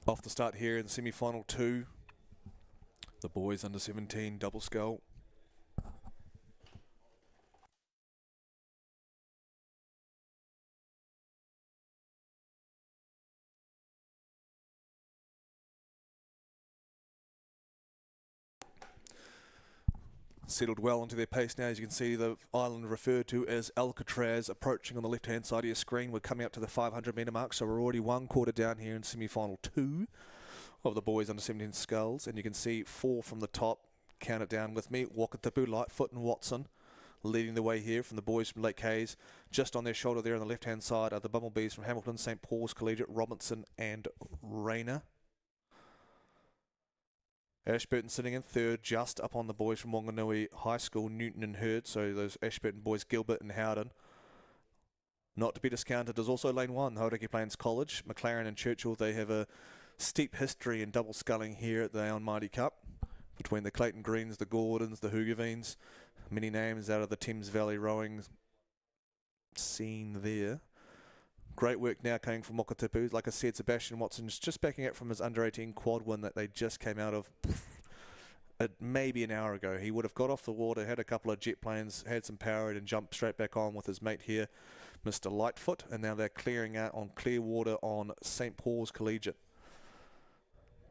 Off the start here in semi-final 2, the boys under 17 double scull. Settled well into their pace now. As you can see, the island referred to as Alcatraz approaching on the left-hand side of your screen. We're coming up to the 500 metre mark, so we're already 1 quarter down here in semi-final 2 of the boys under 17 sculls. And you can see 4 from the top. Count it down with me. Wakatipu, Lightfoot and Watson leading the way here from the boys from Lake Hayes. Just on their shoulder there on the left-hand side are the Bumblebees from Hamilton, St. Paul's Collegiate, Robinson and Rayner. Ashburton sitting in third, just up on the boys from Wanganui High School, Newton and Hurd. So those Ashburton boys, Gilbert and Howden. Not to be discounted is also Lane 1, Hauraki Plains College. McLaren and Churchill, they have a steep history in double sculling here at the Aon Maadi Cup. Between the Clayton Greens, the Gordons, the Hoogeveen. Many names out of the Thames Valley rowing scene there. Great work now coming from Wakatipu. Like I said, Sebastian Watson's just backing up from his under-18 quad win that they just came out of maybe an hour ago. He would have got off the water, had a couple of jet planes, had some power and jumped straight back on with his mate here, Mr. Lightfoot. And now they're clearing out on clear water on St. Paul's Collegiate.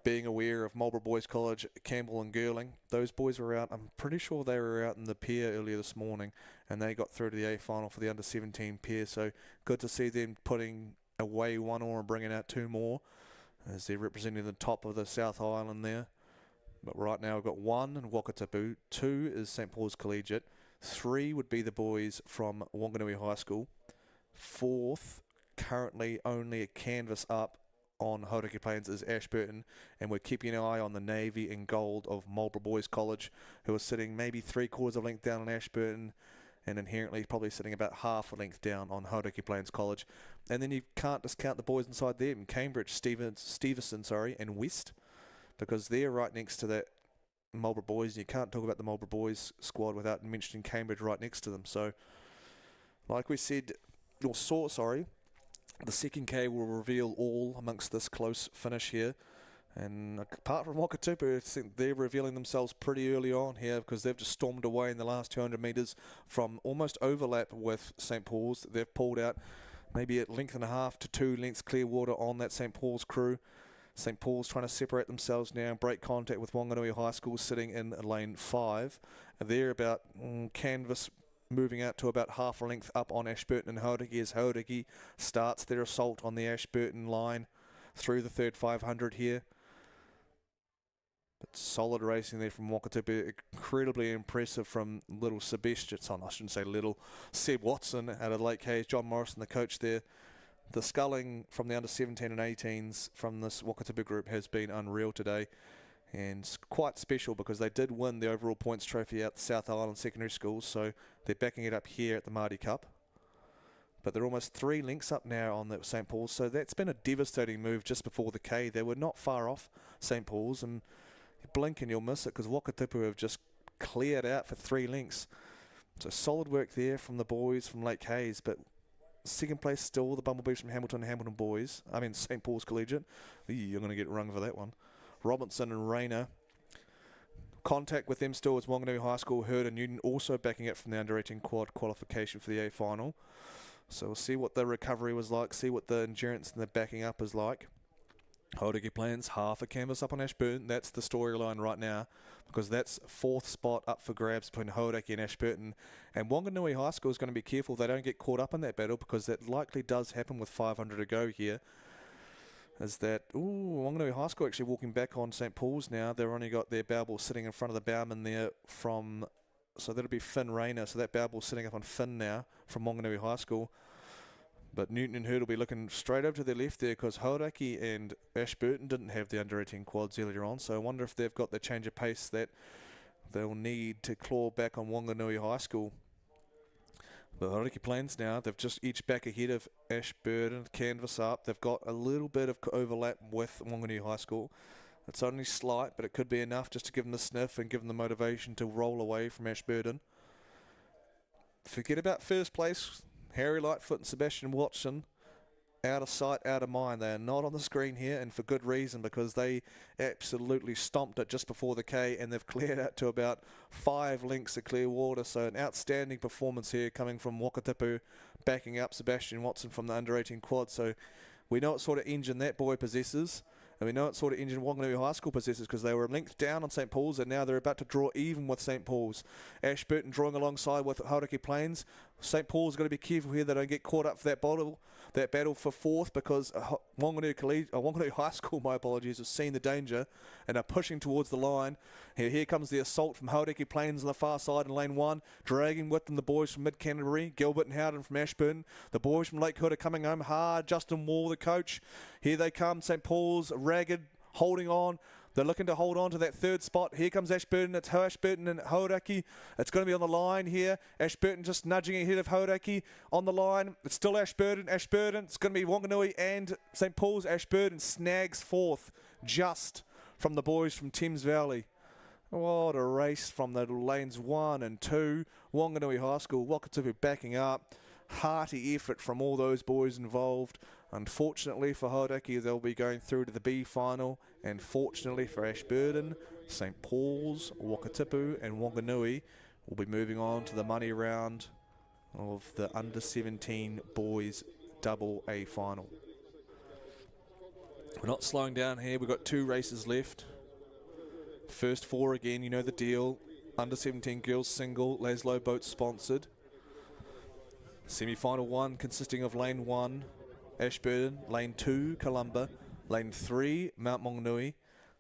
Being aware of Marlborough Boys College, Campbell and Girling, those boys were out. I'm pretty sure they were out in the pair earlier this morning, and they got through to the A final for the under-17 pair. So good to see them putting away 1 oar and bringing out 2 more, as they're representing the top of the South Island there. But right now we've got 1 in Wakatipu, 2 is St. Paul's Collegiate, 3 would be the boys from Wanganui High School, 4th currently only a canvas up on Hauraki Plains is Ashburton, and we're keeping an eye on the navy and gold of Marlborough Boys College, who are sitting maybe 3/4 of a length down on Ashburton, and inherently probably sitting about half a length down on Hauraki Plains College. And then you can't discount the boys inside them, Cambridge, Stevenson, and West, because they're right next to that Marlborough Boys, and you can't talk about the Marlborough Boys squad without mentioning Cambridge right next to them. So, like we said, the second K will reveal all amongst this close finish here. And apart from Wakatipu, I think they're revealing themselves pretty early on here, because they've just stormed away in the last 200 metres from almost overlap with St. Paul's. They've pulled out maybe a length and a half to 2 lengths clear water on that St. Paul's crew. St. Paul's trying to separate themselves now and break contact with Wanganui High School sitting in lane 5. They're about canvas moving out to about half a length up on Ashburton and Hauraki, as Hauraki starts their assault on the Ashburton line through the third 500 here. But solid racing there from Wakatipu, incredibly impressive from little Sebastian, I shouldn't say little, Seb Watson out of Lake Hayes, John Morrison, the coach there. The sculling from the under 17 and 18s from this Wakatipu group has been unreal today. And it's quite special because they did win the overall points trophy at the South Island Secondary Schools, so they're backing it up here at the Maadi Cup. But they're almost 3 lengths up now on the St. Paul's, so that's been a devastating move just before the K. They were not far off St. Paul's, and you blink and you'll miss it because Wakatipu have just cleared out for 3 lengths. So solid work there from the boys from Lake Hayes, but second place still the Bumblebees from Hamilton boys. I mean St. Paul's Collegiate. You're going to get rung for that one. Robinson and Rayner. Contact with them still is Wanganui High School, Hurd and Newton also backing it from the under-18 quad qualification for the A final. So we'll see what the recovery was like, see what the endurance and the backing up is like. Hauraki Plains, half a canvas up on Ashburton. That's the storyline right now, because that's 4th spot up for grabs between Hauraki and Ashburton. And Wanganui High School is going to be careful they don't get caught up in that battle, because that likely does happen with 500 to go here. Is that, Wanganui High School actually walking back on St. Paul's now. They've only got their bow ball sitting in front of the bowman there from, so that'll be Finn Rayner. So that bow ball sitting up on Finn now from Wanganui High School. But Newton and Hurd will be looking straight over to their left there, because Hauraki and Ashburton didn't have the under-18 quads earlier on. So I wonder if they've got the change of pace that they'll need to claw back on Wanganui High School. The Hauraki Plains now, they've just each back ahead of Ashburton, canvas up. They've got a little bit of overlap with Wanganui High School. It's only slight, but it could be enough just to give them the sniff and give them the motivation to roll away from Ashburton. Forget about first place. Harry Lightfoot and Sebastian Watson, out of sight, out of mind. They are not on the screen here, and for good reason, because they absolutely stomped it just before the K, and they've cleared out to about 5 lengths of clear water. So an outstanding performance here coming from Wakatipu, backing up Sebastian Watson from the under-18 quad. So we know what sort of engine that boy possesses. And we know it's sort of engine Wanganui High School possesses because they were a length down on St. Paul's and now they're about to draw even with St. Paul's. Ashburton drawing alongside with Hauraki Plains. St. Paul's got to be careful here they don't get caught up for that battle for fourth because Wanganui High School, my apologies, have seen the danger and are pushing towards the line. Here comes the assault from Hauraki Plains on the far side in lane 1, dragging with them the boys from Mid-Canterbury, Gilbert and Howden from Ashburton. The boys from Lake Hood are coming home hard. Justin Wall, the coach. Here they come, St. Paul's, ragged, holding on. They're looking to hold on to that third spot. Here comes Ashburton. It's Ashburton and Hauraki. It's going to be on the line here. Ashburton just nudging ahead of Hauraki on the line. It's still Ashburton. Ashburton. It's going to be Wanganui and St. Paul's. Ashburton snags fourth just from the boys from Thames Valley. What a race from the lanes 1 and 2. Wanganui High School, Wakatipu backing up. Hearty effort from all those boys involved. Unfortunately for Hauraki, they'll be going through to the B final. And fortunately for Ashburton, St. Paul's, Wakatipu and Wanganui will be moving on to the money round of the under-17 boys double A final. We're not slowing down here. We've got 2 races left. First 4 again, you know the deal. Under-17 girls single, Laszlo Boat sponsored. Semi-final 1 consisting of lane 1, Ashburton, lane 2, Columba, lane 3, Mount Maunganui,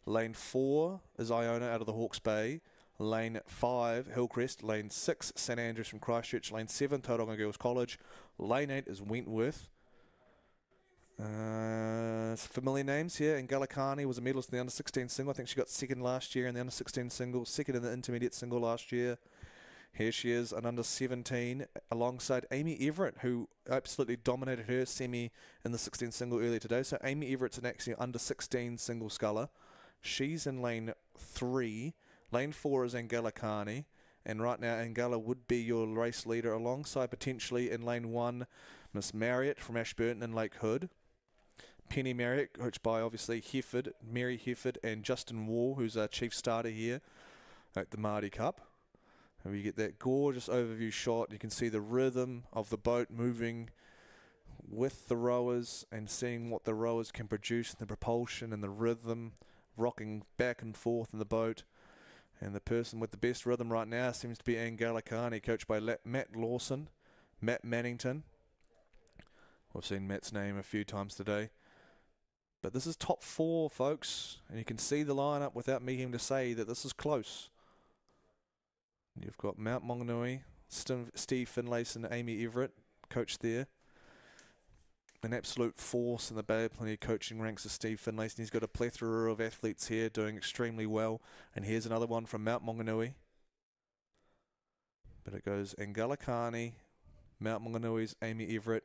lane 4 is Iona out of the Hawke's Bay, lane 5, Hillcrest, lane 6, St Andrews from Christchurch, lane 7, Tauranga Girls College, lane 8 is Wentworth. Familiar names here. And Galakani was a medalist in the under-16 single. I think she got second last year in the under-16 single, second in the intermediate single last year. Here she is, an under-17, alongside Amy Everett, who absolutely dominated her semi in the 16 single earlier today. So Amy Everett's an actually under-16 single sculler. She's in lane 3. Lane 4 is Angela Carney. And right now, Angela would be your race leader, alongside potentially in lane 1, Miss Marriott from Ashburton and Lake Hood. Penny Marriott, coached by obviously Hefford, Mary Hefford, and Justin Wall, who's our chief starter here at the Maadi Cup. And we get that gorgeous overview shot. You can see the rhythm of the boat moving with the rowers and seeing what the rowers can produce, the propulsion and the rhythm, rocking back and forth in the boat. And the person with the best rhythm right now seems to be Angela Carney, coached by Matt Lawson, Matt Mannington. We've seen Matt's name a few times today. But this is top 4, folks. And you can see the lineup without me having to say that this is close. You've got Mount Maunganui, Steve Finlayson, Amy Everett, coach there. An absolute force in the Bay of Plenty coaching ranks of Steve Finlayson. He's got a plethora of athletes here doing extremely well. And here's another one from Mount Maunganui. But it goes Angela Carney, Mount Maunganui's Amy Everett.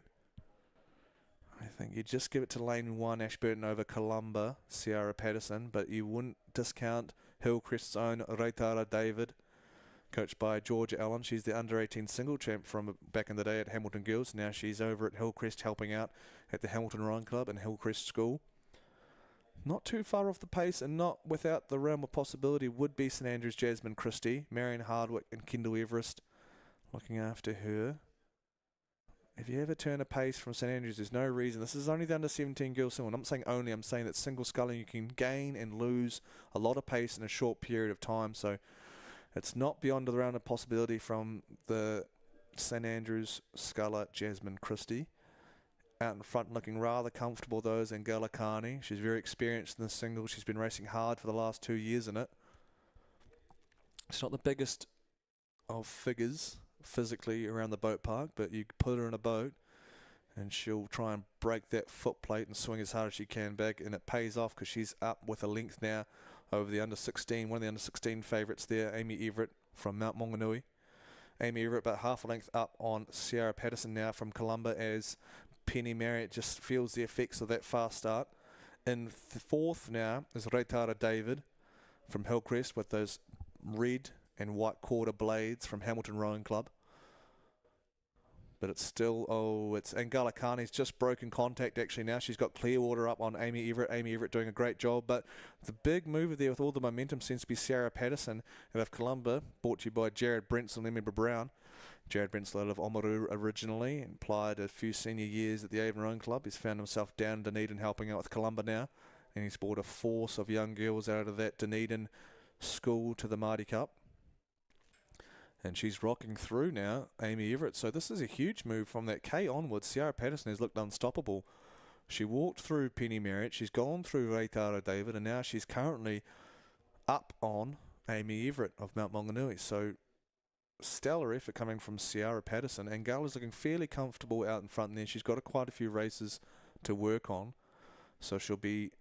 I think you just give it to lane 1, Ashburton over Columba, Ciara Patterson, but you wouldn't discount Hillcrest's own Reitara David, coached by Georgia Allen. She's the under-18 single champ from back in the day at Hamilton Girls. Now she's over at Hillcrest helping out at the Hamilton Rowing Club and Hillcrest School. Not too far off the pace and not without the realm of possibility would be St Andrews' Jasmine Christie, Marion Hardwick and Kendall Everest looking after her. If you ever turn a pace from St Andrews, there's no reason. This is only the under-17 girls single. I'm not saying only, I'm saying that single sculling you can gain and lose a lot of pace in a short period of time. So it's not beyond the realm of possibility from the St Andrews sculler Jasmine Christie. Out in front looking rather comfortable though is Angela Carney. She's very experienced in the single. She's been racing hard for the last 2 years in it. It's not the biggest of figures physically around the boat park, but you put her in a boat and she'll try and break that foot plate and swing as hard as she can back, and it pays off because she's up with a length now over the under-16, one of the under-16 favourites there, Amy Everett from Mount Maunganui. Amy Everett about half a length up on Ciara Patterson now from Columba as Penny Marriott just feels the effects of that fast start. In fourth now is Reitara David from Hillcrest with those red and white quarter blades from Hamilton Rowing Club. But it's still, it's Angela Carney's just broken contact actually now. She's got clear water up on Amy Everett. Amy Everett doing a great job. But the big mover there with all the momentum seems to be Ciara Patterson out of Columba, brought to you by Jared Brentzel and Emma Brown. Jared Brentzel out of Oamaru originally and played a few senior years at the Avon Rowing Club. He's found himself down in Dunedin helping out with Columba now. and he's brought a force of young girls out of that Dunedin school to the Maadi Cup. And she's rocking through now, Amy Everett. So this is a huge move from that K onwards. Ciara Patterson has looked unstoppable. She walked through Penny Merritt, she's gone through Regatta David, and now she's currently up on Amy Everett of Mount Maunganui. So stellar effort coming from Ciara Patterson. And Gala's looking fairly comfortable out in front there. She's got quite a few races to work on, so she'll be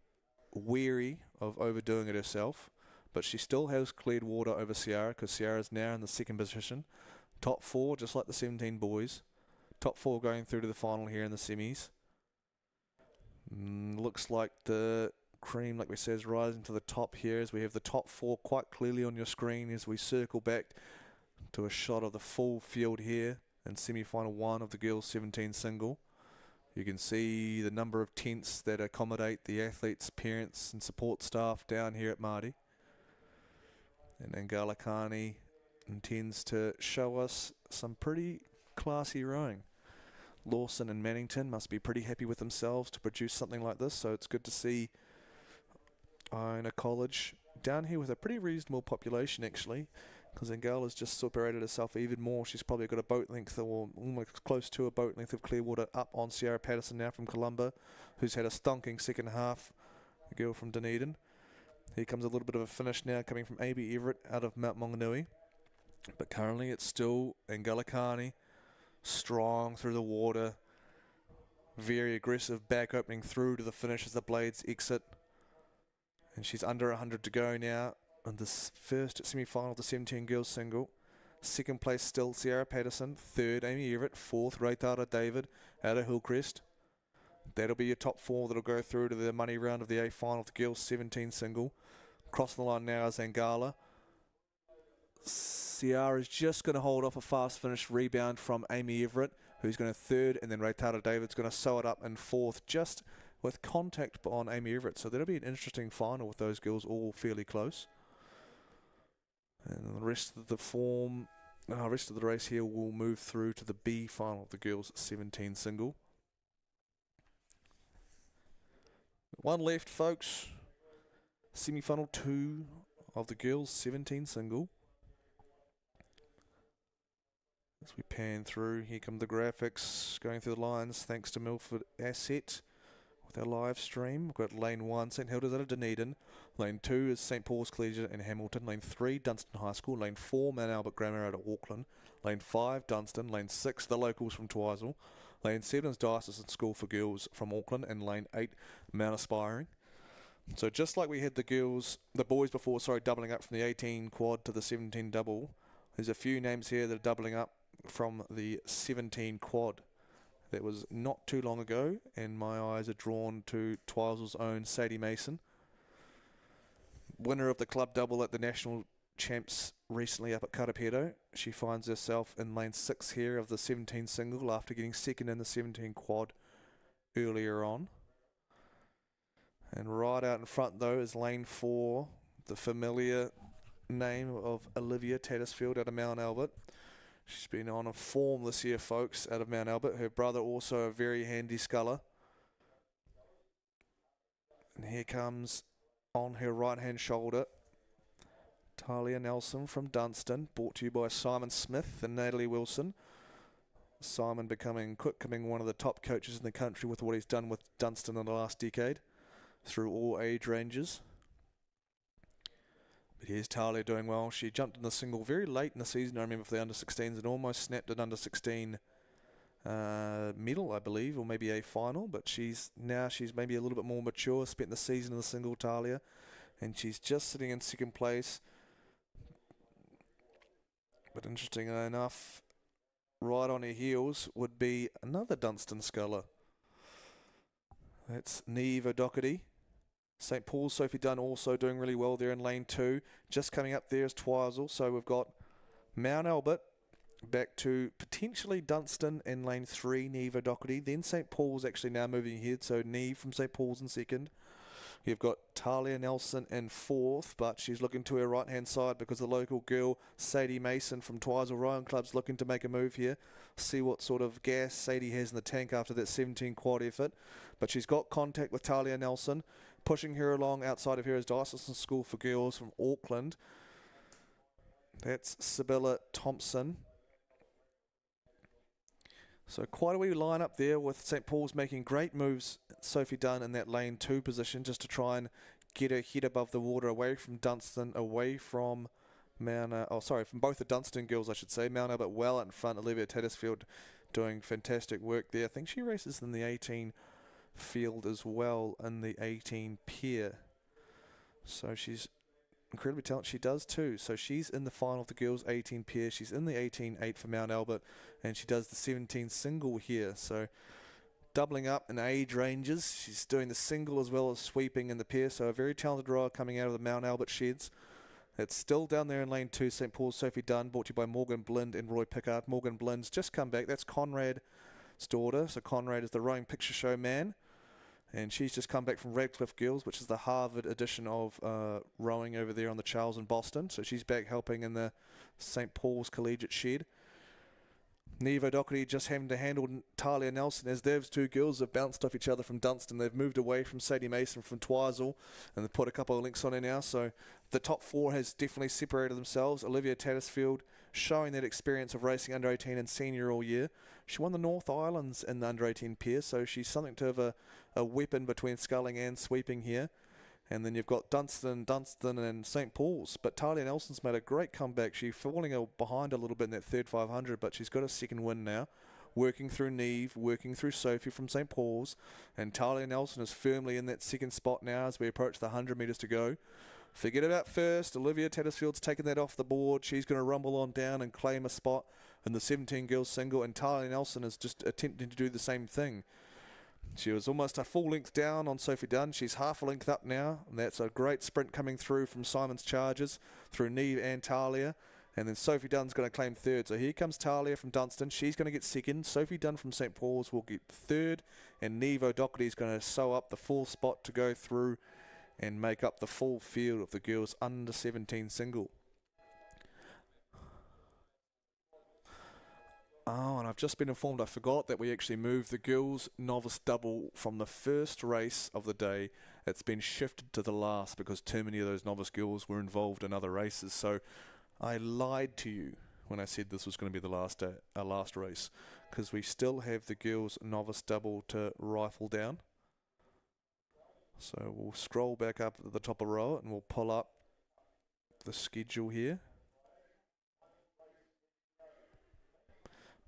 wary of overdoing it herself. But she still has cleared water over Ciara, because Ciara's now in the second position. Top 4, just like the 17 boys. Top 4 going through to the final here in the semis. Looks like the cream, like we said, is rising to the top here as we have the top 4 quite clearly on your screen as we circle back to a shot of the full field here in semi-final 1 of the girls 17 single. You can see the number of tents that accommodate the athletes, parents and support staff down here at Maadi. And Angalakani intends to show us some pretty classy rowing. Lawson and Mannington must be pretty happy with themselves to produce something like this, so it's good to see Iona College down here with a pretty reasonable population actually, because Angala's just separated herself even more. She's probably got a boat length, or almost close to a boat length of Clearwater up on Ciara Patterson now from Columba, who's had a stonking second half, the girl from Dunedin. Here comes a little bit of a finish now coming from A.B. Everett out of Mount Maunganui. But currently it's still Angalakani, strong through the water, very aggressive back opening through to the finish as the blades exit. And she's under 100 to go now in this first semi-final of the 17 girls single. Second place still Ciara Patterson, third Amy Everett, fourth Regatta David out of Hillcrest. That'll be your top 4 that'll go through to the money round of the A final of the girls 17 single. Crossing the line now is Angala. Ciara's just going to hold off a fast finish rebound from Amy Everett, who's going to third, and then Regatta David's going to sew it up in fourth, just with contact on Amy Everett. So that'll be an interesting final with those girls all fairly close. And the rest of the rest of the race here will move through to the B final of the girls 17 single. One left, folks. Semi-final 2 of the girls 17 single. As we pan through, here come the graphics going through the lines thanks to Milford Asset with our live stream. We've got lane 1, St Hilda's out of Dunedin. Lane 2 is St Paul's Collegiate in Hamilton. Lane 3, Dunstan High School. Lane 4, Mount Albert Grammar out of Auckland. Lane 5, Dunstan. Lane 6, the locals from Twizel. Lane 7 is Diocesan School for Girls from Auckland. And lane 8, Mount Aspiring. So just like we had the boys before, doubling up from the 18 quad to the 17 double, there's a few names here that are doubling up from the 17 quad. That was not too long ago, and my eyes are drawn to Twizel's own Sadie Mason, winner of the club double at the national champs recently up at Karapiro. She finds herself in lane 6 here of the 17 single after getting second in the 17 quad earlier on. And right out in front though is lane 4, the familiar name of Olivia Tattersfield out of Mount Albert. She's been on a form this year, folks, out of Mount Albert. Her brother also a very handy sculler. And here comes on her right-hand shoulder Talia Nelson from Dunstan, brought to you by Simon Smith and Natalie Wilson. Simon becoming one of the top coaches in the country with what he's done with Dunstan in the last decade through all age ranges. But here's Talia doing well. She jumped in the single very late in the season, I remember, for the under-16s, and almost snapped an under-16 medal, I believe, or maybe a final. But she's maybe a little bit more mature, spent the season in the single, Talia, and she's just sitting in second place. But interesting enough, right on her heels would be another Dunstan sculler. That's Neve O'Doherty. St Paul's Sophie Dunn also doing really well there in lane 2. Just coming up there is Twizel. So we've got Mount Albert back to potentially Dunstan in lane 3, Neve O'Doherty. Then St Paul's actually now moving ahead. So Neve from St Paul's in second. You've got Talia Nelson in 4th, but she's looking to her right-hand side because the local girl, Sadie Mason from Twizel Rowing Club's looking to make a move here. See what sort of gas Sadie has in the tank after that 17 quad effort. But she's got contact with Talia Nelson. Pushing her along outside of her is Diocesan School for Girls from Auckland. That's Sibylla Thompson. So quite a wee line up there with St. Paul's making great moves. Sophie Dunn in that lane 2 position just to try and get her head above the water, away from Dunstan, away from from both the Dunstan girls, I should say. Mount Albert well out in front. Olivia Tattersfield doing fantastic work there. I think she races in the 18 field as well, in the 18 pair. So she's incredibly talented. She does too. So she's in the final of the girls 18 pair. She's in the 18-8 for Mount Albert, and she does the 17 single here. So doubling up in age ranges. She's doing the single as well as sweeping in the pair. So a very talented rower coming out of the Mount Albert sheds. It's still down there in lane 2, St. Paul's Sophie Dunn, brought to you by Morgan Blind and Roy Pickard. Morgan Blind's just come back. That's Conrad's daughter. So Conrad is the rowing picture show man. And she's just come back from Radcliffe Girls, which is the Harvard edition of rowing over there on the Charles in Boston. So she's back helping in the St. Paul's Collegiate shed. Neve O'Doherty just having to handle Talia Nelson as those two girls have bounced off each other from Dunstan. They've moved away from Sadie Mason from Twizel, and they've put a couple of links on her now. So the top 4 has definitely separated themselves. Olivia Tattersfield showing that experience of racing under 18 and senior all year. She won the North Islands in the under 18 pair, so she's something to have a weapon between sculling and sweeping here. And then you've got Dunstan and St. Paul's. But Talia Nelson's made a great comeback. She's falling behind a little bit in that third 500, but she's got a second win now. Working through Neve, working through Sophie from St. Paul's. And Talia Nelson is firmly in that second spot now as we approach the 100 metres to go. Forget about first. Olivia Tattersfield's taken that off the board. She's going to rumble on down and claim a spot in the 17 girls single. And Talia Nelson is just attempting to do the same thing. She was almost a full length down on Sophie Dunn. She's half a length up now. And that's a great sprint coming through from Simon's Chargers, through Neve and Talia. And then Sophie Dunn's going to claim third. So here comes Talia from Dunstan. She's going to get second. Sophie Dunn from St. Paul's will get third. And Neve O'Doherty is going to sew up the full spot to go through and make up the full field of the girls under 17 single. Oh, and I've just been informed, I forgot that we actually moved the girls' novice double from the first race of the day. It's been shifted to the last because too many of those novice girls were involved in other races. So I lied to you when I said this was going to be the last race, because we still have the girls' novice double to rifle down. So we'll scroll back up at the top of the row and we'll pull up the schedule here.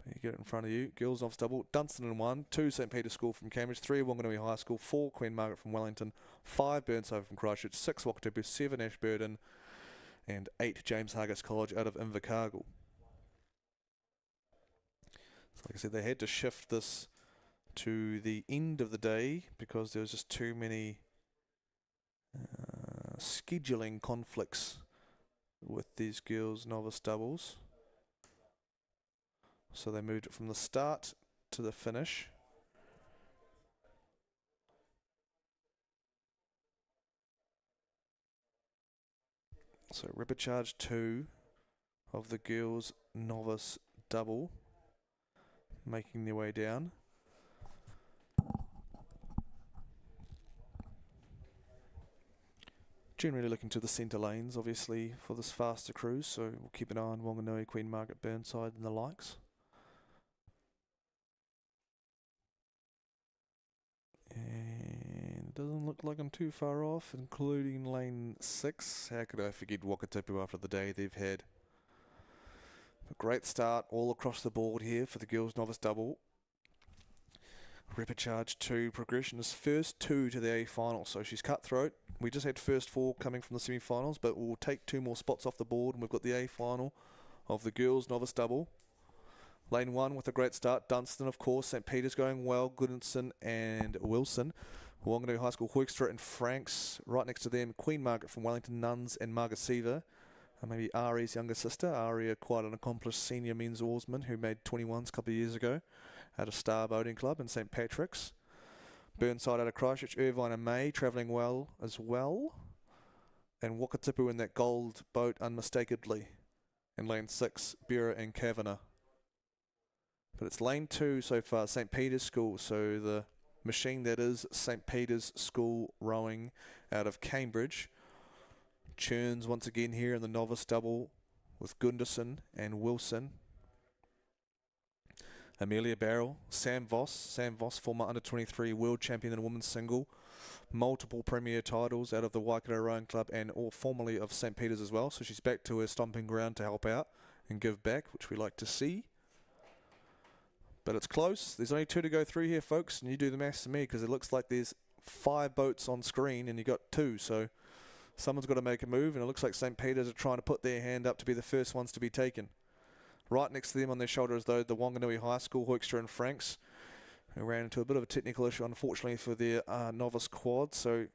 You get it in front of you. Girls off double. Dunstan in 1, 2 St. Peter's School from Cambridge, 3 Wanganui High School, 4 Queen Margaret from Wellington, 5 Burnside from Christchurch, 6 Wakatipu, 7 Ashburton, and 8 James Hargis College out of Invercargill. So like I said, they had to shift this to the end of the day because there was just too many scheduling conflicts with these girls' novice doubles. So they moved it from the start to the finish. So repechage 2 of the girls' novice double making their way down. Generally looking to the centre lanes, obviously, for this faster cruise, so we'll keep an eye on Wanganui, Queen Margaret, Burnside and the likes. And it doesn't look like I'm too far off, including lane 6. How could I forget Wakatipu after the day they've had? A great start all across the board here for the girls' novice double. Repechage 2 progression is first 2 to the A final, so she's cutthroat. We just had first 4 coming from the semi-finals, but we'll take 2 more spots off the board, and we've got the A final of the girls' novice double. Lane 1 with a great start. Dunstan, of course. St. Peter's going well. Goodinson and Wilson. Wanganui High School, Hoekstra and Franks. Right next to them, Queen Margaret from Wellington, Nuns and Margasiva. And maybe Ari's younger sister. Ari, quite an accomplished senior men's oarsman who made 21s a couple of years ago at a Star Boating Club in St. Patrick's. Burnside out of Christchurch. Irvine and May travelling well as well. And Wakatipu in that gold boat unmistakably. In lane 6, Bura and Kavanagh. But it's lane 2 so far, St. Peter's School, so the machine that is St. Peter's School Rowing out of Cambridge. Churns once again here in the novice double with Gunderson and Wilson. Amelia Barrell, Sam Voss, former under-23 world champion in women's single, multiple premier titles out of the Waikato Rowing Club and all formerly of St. Peter's as well, so she's back to her stomping ground to help out and give back, which we like to see. But it's close. There's only 2 to go through here, folks, and you do the maths to me, because it looks like there's 5 boats on screen and you got 2, so someone's got to make a move, and it looks like St. Peter's are trying to put their hand up to be the first ones to be taken. Right next to them on their shoulders, though, the Wanganui High School, Hoekstra and Franks, who ran into a bit of a technical issue, unfortunately, for their novice quad. So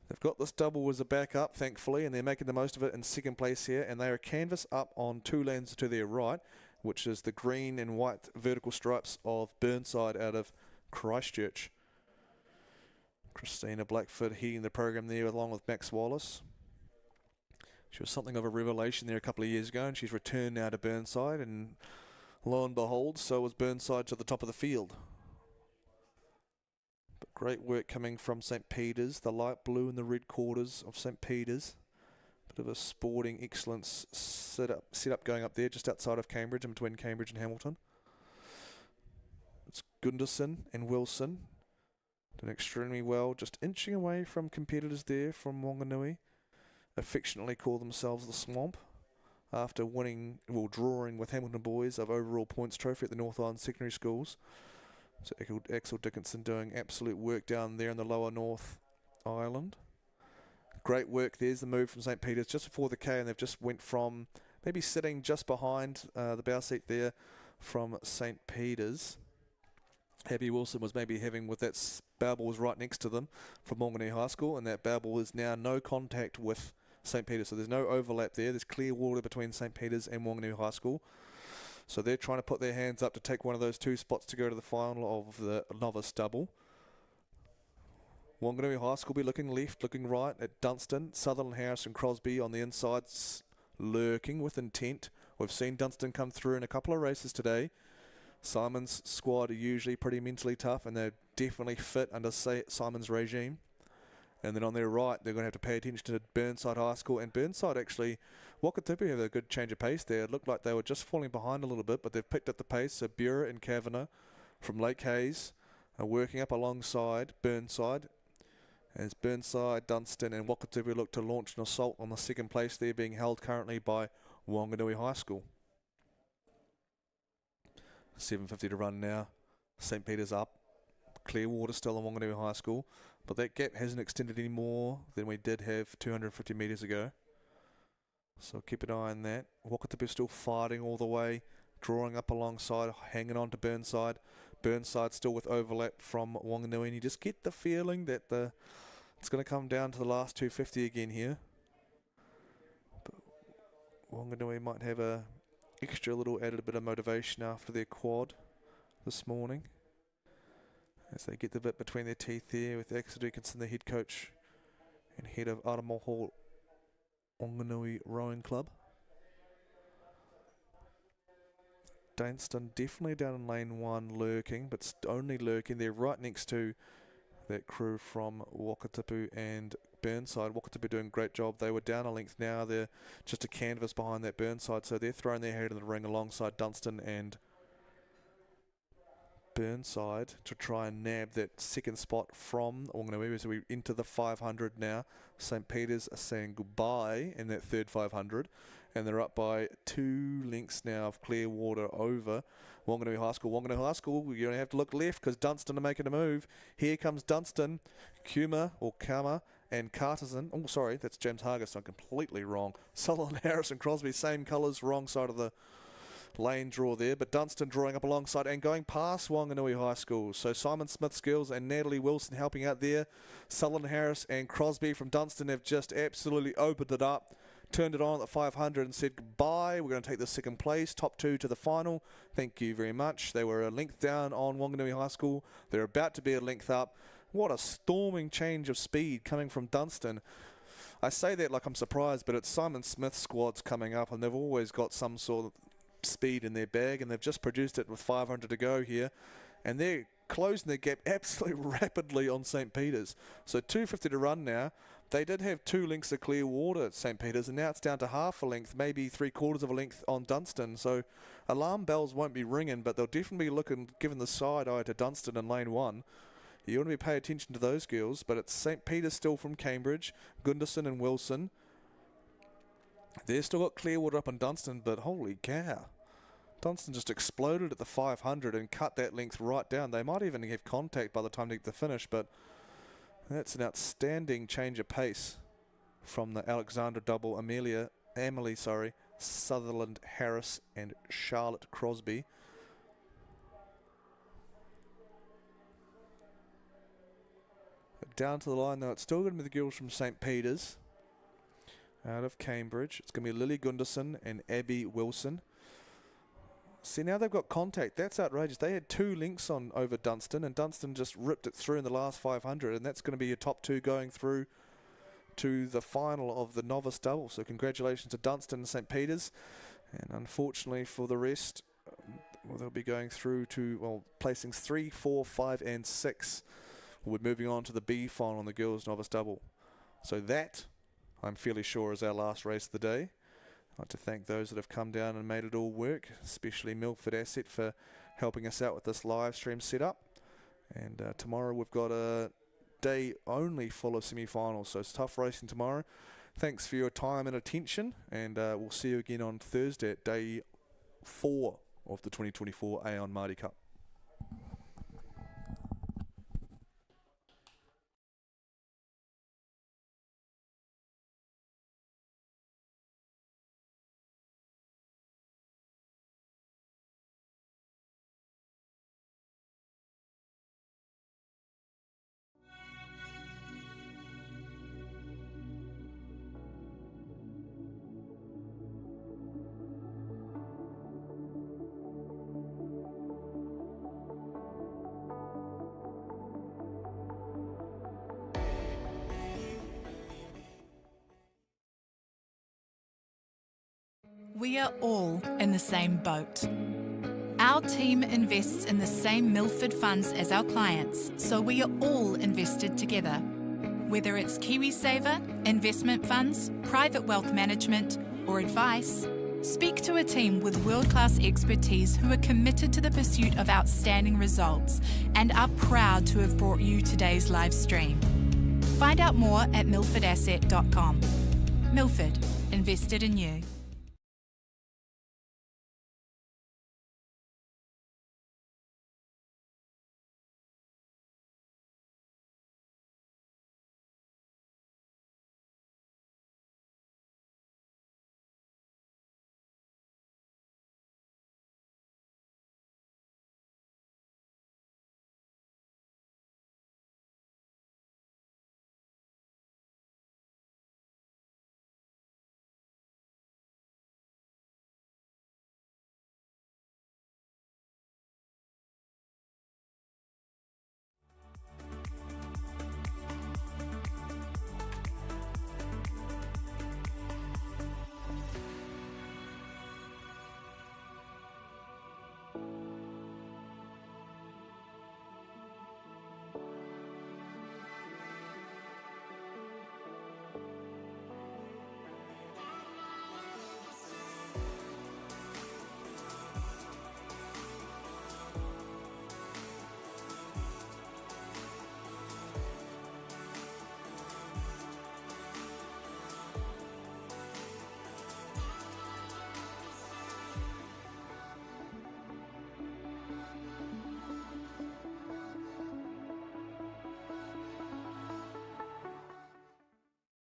they've got this double as a backup, thankfully, and they're making the most of it in second place here. And they are canvas up on 2 lanes to their right, which is the green and white vertical stripes of Burnside out of Christchurch. Christina Blackfoot heading the program there along with Max Wallace. She was something of a revelation there a couple of years ago, and she's returned now to Burnside, and lo and behold, so was Burnside to the top of the field. But great work coming from St. Peter's, the light blue and the red quarters of St. Peter's. Bit of a sporting excellence set up going up there just outside of Cambridge, in between Cambridge and Hamilton. It's Gunderson and Wilson. Done extremely well, just inching away from competitors there from Wanganui. Affectionately call themselves the Swamp after drawing with Hamilton boys of overall points trophy at the North Island Secondary Schools. So Axel Dickinson doing absolute work down there in the lower North Island. Great work. There's the move from St. Peter's just before the K, and they've just went from maybe sitting just behind the bow seat there from St. Peter's. Abby Wilson was maybe having with that bow ball was right next to them from Wanganui High School, and that bow ball is now no contact with St. Peter's, so there's no overlap there. There's clear water between St. Peter's and Wanganui High School. So they're trying to put their hands up to take one of those 2 spots to go to the final of the novice double. Wanganui High School be looking left, looking right at Dunstan. Sutherland, Harris and Crosby on the insides, lurking with intent. We've seen Dunstan come through in a couple of races today. Simon's squad are usually pretty mentally tough, and they're definitely fit under Simon's regime. And then on their right, they're going to have to pay attention to Burnside High School. And Burnside actually, Wakatipu have a good change of pace there. It looked like they were just falling behind a little bit, but they've picked up the pace. So Bura and Kavanagh from Lake Hayes are working up alongside Burnside. As Burnside, Dunstan and Wakatipu look to launch an assault on the second place there, being held currently by Wanganui High School. 7:50 to run now. St. Peter's up. Clearwater still on Wanganui High School, but that gap hasn't extended any more than we did have 250 metres ago. So keep an eye on that. Wakatipu still fighting all the way, drawing up alongside, hanging on to Burnside. Burnside still with overlap from Wanganui, and you just get the feeling that it's going to come down to the last 250 again here. But Wanganui might have a extra little added bit of motivation after their quad this morning, as they get the bit between their teeth there with Axel Dickinson, the head coach and head of Aramoho Wanganui Rowing Club. Dunstan definitely down in lane 1 lurking, but only lurking. They're right next to that crew from Wakatipu and Burnside. Wakatipu doing a great job. They were down a length now. They're just a canvas behind that Burnside, so they're throwing their head in the ring alongside Dunstan and Burnside to try and nab that second spot from Wanganui. So we into the 500 now. St. Peter's are saying goodbye in that third 500, and they're up by 2 lengths now of Clearwater over Wanganui High School. Wanganui High School, you're going to have to look left because Dunstan are making a move. Here comes Dunstan, Kama, and Carterson. Oh, sorry, that's James Hargis. I'm completely wrong. Sutherland, Harris and Crosby, same colours, wrong side of the lane draw there, but Dunstan drawing up alongside and going past Wanganui High School. So Simon Smith's girls and Natalie Wilson helping out there. Sutherland, Harris and Crosby from Dunstan have just absolutely opened it up, turned it on at the 500 and said goodbye. We're going to take the second place, top 2 to the final. Thank you very much. They were a length down on Wanganui High School. They're about to be a length up. What a storming change of speed coming from Dunstan. I say that like I'm surprised, but it's Simon Smith's squad's coming up, and they've always got some sort of speed in their bag, and they've just produced it with 500 to go here, and they're closing their gap absolutely rapidly on St. Peter's. So 2:50 to run now. They did have 2 lengths of clear water at St. Peter's, and now it's down to half a length, maybe 3/4 of a length on Dunstan. So alarm bells won't be ringing, but they'll definitely be looking, giving the side eye to Dunstan in lane 1. You want to be paying attention to those girls, but it's St. Peter's still from Cambridge, Gunderson and Wilson. They've still got Clearwater up on Dunstan, but holy cow. Dunstan just exploded at the 500 and cut that length right down. They might even have contact by the time they get to the finish, but that's an outstanding change of pace from the Alexandra double, Emily, Sutherland Harris and Charlotte Crosby. Down to the line though, it's still going to be the girls from St. Peter's out of Cambridge. It's going to be Lily Gunderson and Abby Wilson. See, now they've got contact. That's outrageous. They had 2 lengths on over Dunstan, and Dunstan just ripped it through in the last 500, and that's going to be your top 2 going through to the final of the novice double. So congratulations to Dunstan and St. Peter's, and unfortunately for the rest, they'll be going through to, placings 3, 4, 5 and 6. We're moving on to the B final on the girls novice double. So that, I'm fairly sure, is our last race of the day. I'd like to thank those that have come down and made it all work, especially Milford Asset for helping us out with this live stream setup. And tomorrow we've got a day only full of semi-finals, so it's tough racing tomorrow. Thanks for your time and attention, and we'll see you again on Thursday at day 4 of the 2024 Aon Maadi Cup. We are all in the same boat. Our team invests in the same Milford funds as our clients, so we are all invested together. Whether it's KiwiSaver, investment funds, private wealth management, or advice, speak to a team with world-class expertise who are committed to the pursuit of outstanding results and are proud to have brought you today's live stream. Find out more at milfordasset.com. Milford, invested in you.